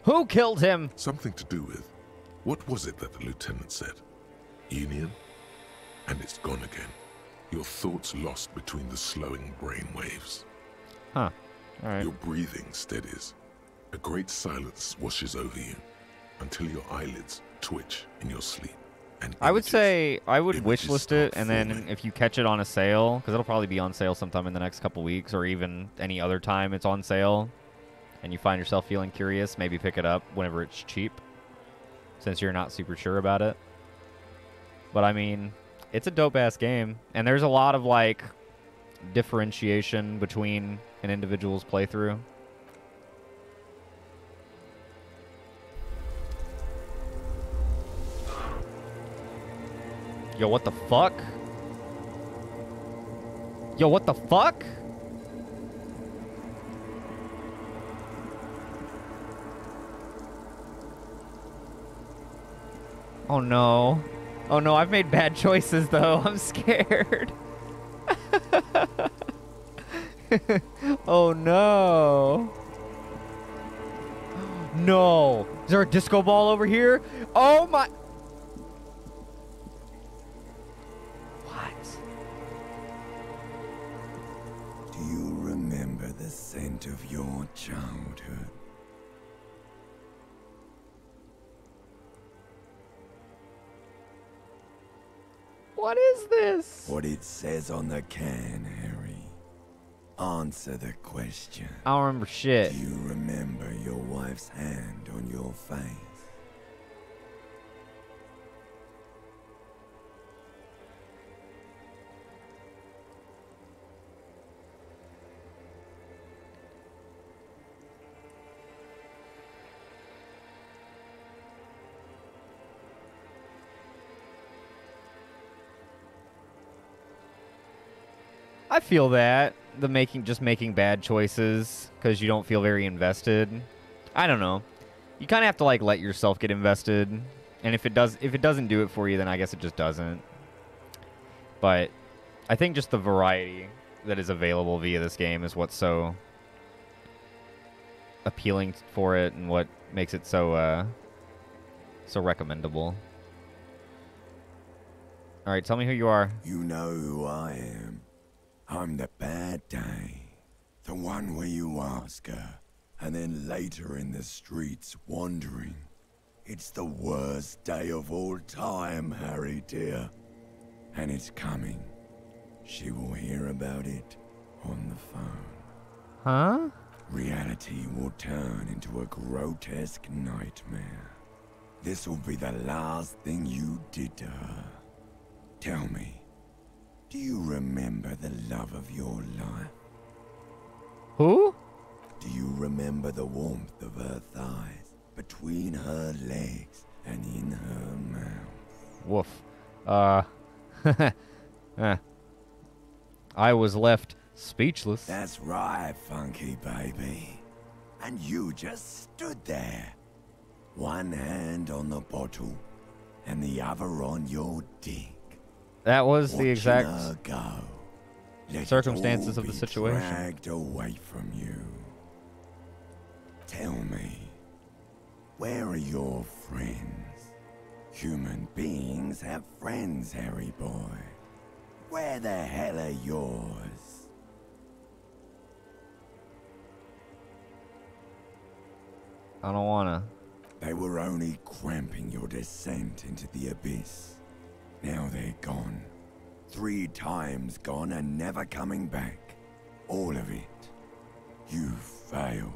Who killed him? Something to do with. What was it that the lieutenant said? Union? And it's gone again. Your thoughts lost between the slowing brain waves. Huh. All right. Your breathing steadies. A great silence washes over you until your eyelids twitch in your sleep. And I would say I would wishlist it, and then if you catch it on a sale, because it'll probably be on sale sometime in the next couple weeks, or even any other time it's on sale, and you find yourself feeling curious, maybe pick it up whenever it's cheap, since you're not super sure about it. But I mean, it's a dope-ass game, and there's a lot of, like, differentiation between an individual's playthrough. Yo, what the fuck? Yo, what the fuck? Oh no. Oh no, I've made bad choices though. I'm scared. Oh no. No. Is there a disco ball over here? Oh my. Do you remember the scent of your childhood? What is this? What it says on the can, Harry. Answer the question. I don't remember shit. Do you remember your wife's hand on your face? I feel that just making bad choices because you don't feel very invested. I don't know. You kind of have to like let yourself get invested, and if it doesn't do it for you, then I guess it just doesn't. But I think just the variety that is available via this game is what's so appealing for it, and what makes it so so recommendable. All right, tell me who you are. You know who I am. I'm the bad day. The one where you ask her, and then later in the streets wandering. It's the worst day of all time, Harry dear. And it's coming. She will hear about it on the phone. Huh? Reality will turn into a grotesque nightmare. This will be the last thing you did to her. Tell me, do you remember the love of your life? Who? Do you remember the warmth of her thighs, between her legs, and in her mouth? Woof. I was left speechless. That's right, funky baby. And you just stood there. One hand on the bottle, and the other on your dick. That was the exact circumstances of the situation. Dragged away from you. Tell me, where are your friends? Human beings have friends, Harry boy. Where the hell are yours? I don't wanna. They were only cramping your descent into the abyss. Now they're gone. 3 times gone and never coming back. All of it. You failed.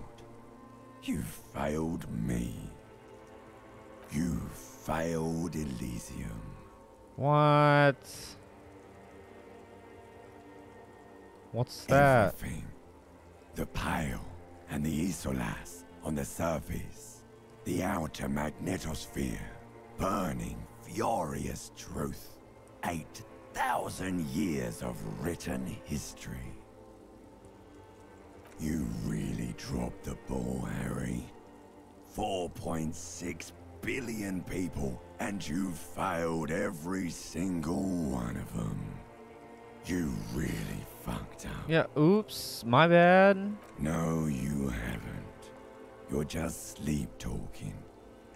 You failed me. You failed Elysium. What? What's that? Everything. The Pale and the Isolas on the surface. The outer magnetosphere. Burning, furious truth. 8,000 years of written history. You really dropped the ball, Harry. 4.6 billion people, and you failed every single one of them. You really fucked up. Yeah, oops, my bad. No, you haven't. You're just sleep-talking,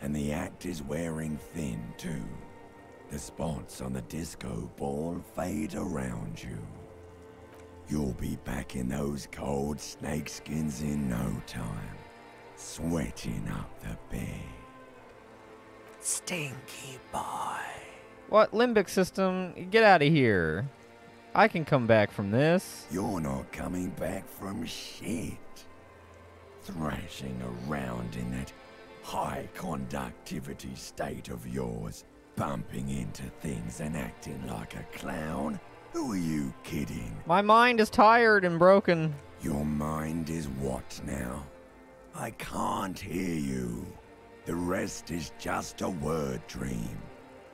and the act is wearing thin, too. The spots on the disco ball fade around you. You'll be back in those cold snakeskins in no time, sweating up the bed. Stinky boy. What limbic system? Get out of here. I can come back from this. You're not coming back from shit. Thrashing around in that high conductivity state of yours, bumping into things and acting like a clown? Who are you kidding? My mind is tired and broken. Your mind is what now? I can't hear you. The rest is just a word dream.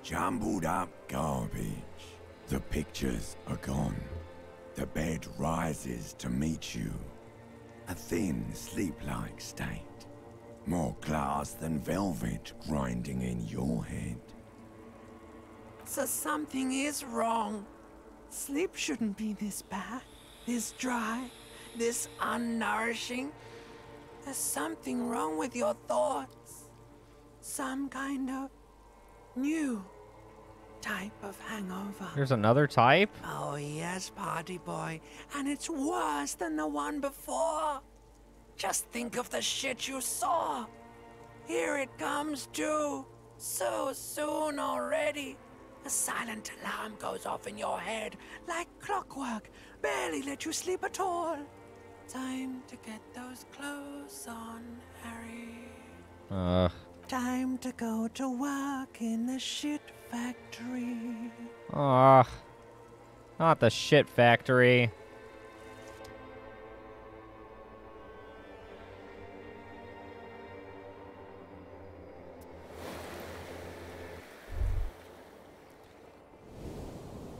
Jumbled up garbage. The pictures are gone. The bed rises to meet you. A thin, sleep-like state. More glass than velvet grinding in your head. So something is wrong. Sleep shouldn't be this bad, this dry, this unnourishing. There's something wrong with your thoughts. Some kind of new type of hangover. There's another type? Oh, yes, party boy. And it's worse than the one before. Just think of the shit you saw. Here it comes, too. So soon already. A silent alarm goes off in your head like clockwork. Barely let you sleep at all. Time to get those clothes on, Harry. Time to go to work in the shit factory. Not the shit factory.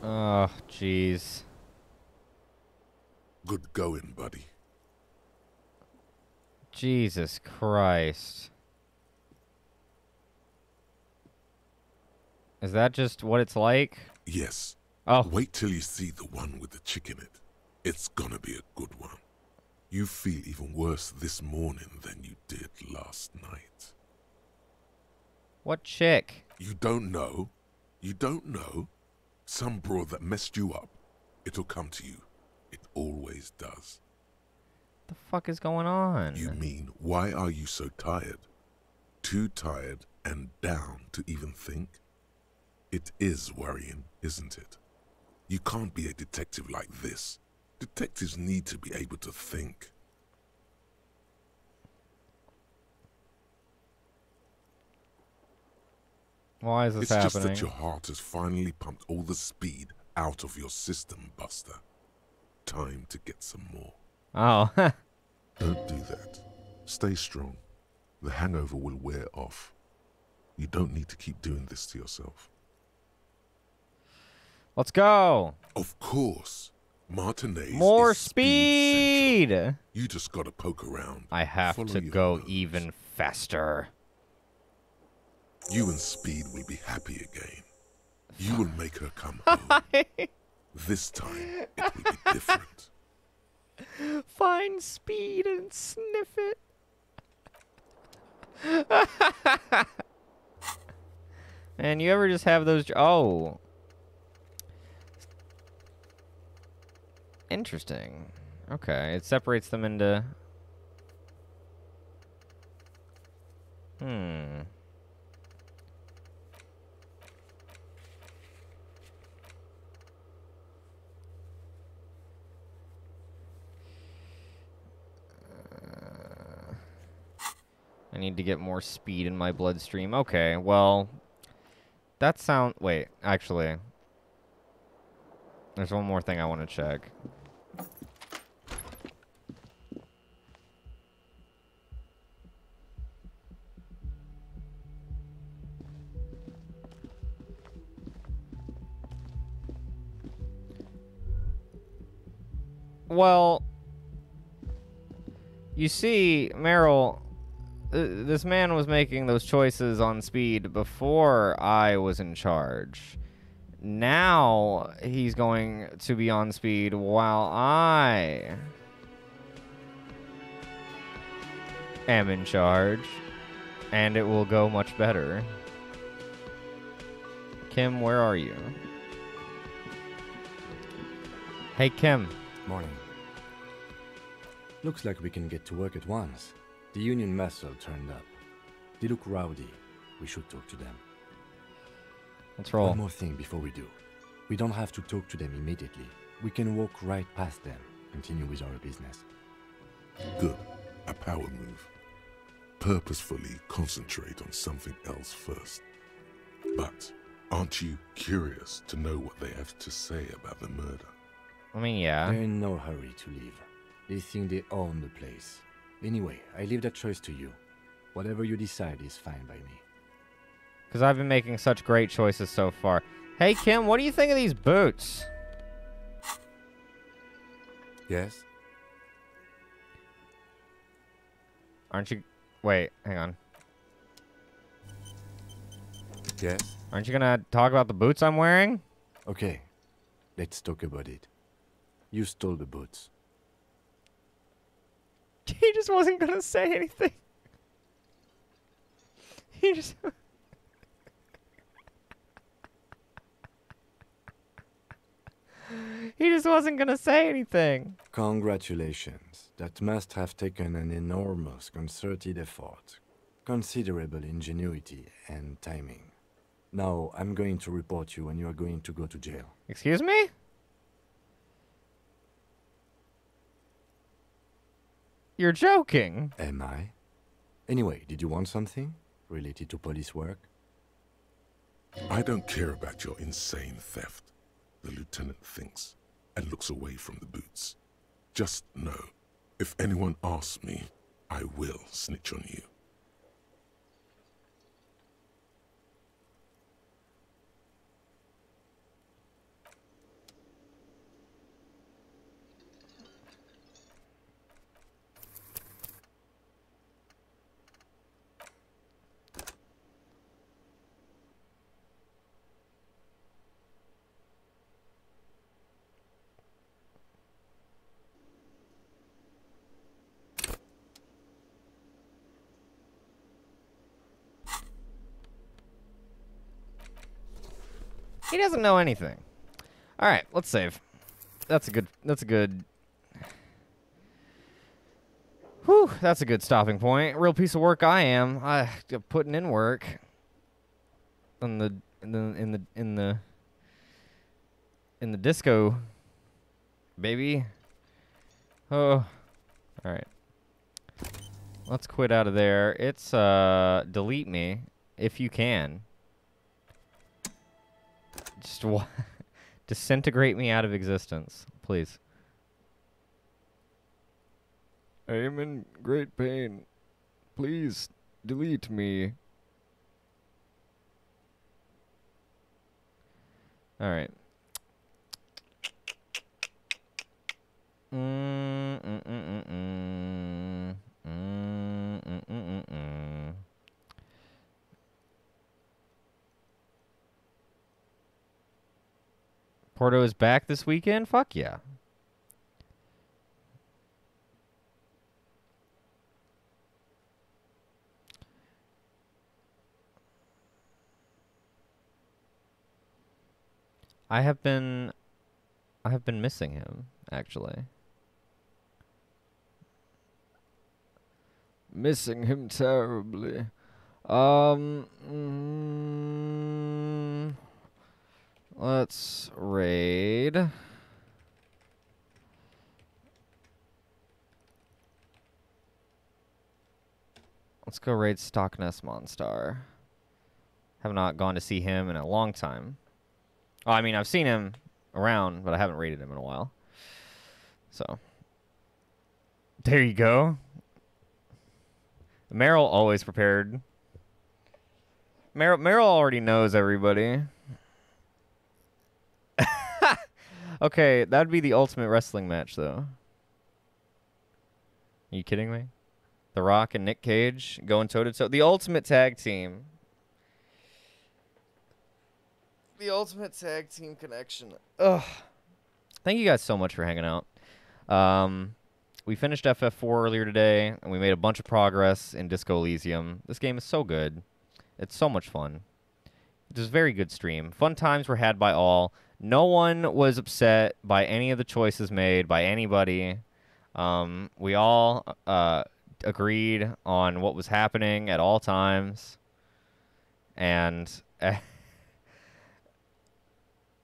Oh, jeez. Good going, buddy. Jesus Christ. Is that just what it's like? Yes. Oh. Wait till you see the one with the chick in it. It's gonna be a good one. You feel even worse this morning than you did last night. What chick? You don't know? You don't know? Some broad that messed you up. It'll come to you. It always does. The fuck is going on? You mean, why are you so tired? Too tired and down to even think? It is worrying, isn't it? You can't be a detective like this. Detectives need to be able to think. Why is this happening? It's just that your heart has finally pumped all the speed out of your system, Buster. Time to get some more. Oh. Don't do that. Stay strong. The hangover will wear off. You don't need to keep doing this to yourself. Let's go. Of course. Martinez More is speed. You just gotta poke around. I have Follow to your go nose. even faster. You and Speed will be happy again. You will make her come home. This time, it will be different. Find Speed and sniff it. And you ever just have those... Oh. Interesting. Okay, it separates them into... I need to get more speed in my bloodstream. Okay, well... That sound... Wait, actually... There's one more thing I want to check. Well... You see, Meryl... this man was making those choices on Speed before I was in charge. Now he's going to be on Speed while I am in charge, and it will go much better. Kim, where are you? Hey, Kim. Morning. Looks like we can get to work at once. The Union muscle turned up. They look rowdy. We should talk to them. Let's roll. One more thing before we do. We don't have to talk to them immediately. We can walk right past them, continue with our business. Good. A power move. Purposefully concentrate on something else first. But aren't you curious to know what they have to say about the murder? I mean, yeah. They're in no hurry to leave. They think they own the place. Anyway, I leave that choice to you. Whatever you decide is fine by me. Because I've been making such great choices so far. Hey, Kim, what do you think of these boots? Yes? Aren't you... Wait, hang on. Yes? Aren't you going to talk about the boots I'm wearing? Okay. Let's talk about it. You stole the boots. He just wasn't going to say anything. He just... He just wasn't gonna say anything. Congratulations. That must have taken an enormous concerted effort, considerable ingenuity and timing. Now, I'm going to report you and you are going to go to jail. Excuse me? You're joking. Am I? Anyway, did you want something related to police work? I don't care about your insane theft, the lieutenant thinks, and looks away from the boots. Just know, if anyone asks me, I will snitch on you. He doesn't know anything. All right, let's save. That's a good. Whew, that's a good stopping point. Real piece of work I am. Putting in work. In the disco, baby. Oh, all right. Let's quit out of there. It's delete me if you can. Just disintegrate me out of existence, please. I am in great pain. Please delete me. All right. Porto is back this weekend? Fuck yeah. I have been missing him, actually. Missing him terribly. Let's raid. Let's go raid Stockness Monstar. Have not gone to see him in a long time. Oh, I mean, I've seen him around, but I haven't raided him in a while. So, there you go. Meryl always prepared. Meryl already knows everybody. Okay, that'd be the ultimate wrestling match, though. Are you kidding me? The Rock and Nick Cage going toe-to-toe. The ultimate tag team. The ultimate tag team connection. Ugh. Thank you guys so much for hanging out. We finished FF4 earlier today, and we made a bunch of progress in Disco Elysium. This game is so good. It's so much fun. It was a very good stream. Fun times were had by all. No one was upset by any of the choices made by anybody. We all agreed on what was happening at all times. And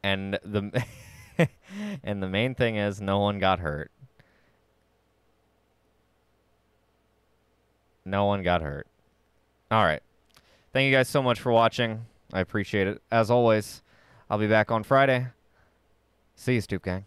and the and the main thing is no one got hurt. No one got hurt. All right. Thank you guys so much for watching. I appreciate it. As always, I'll be back on Friday. See you, Stoop Gang.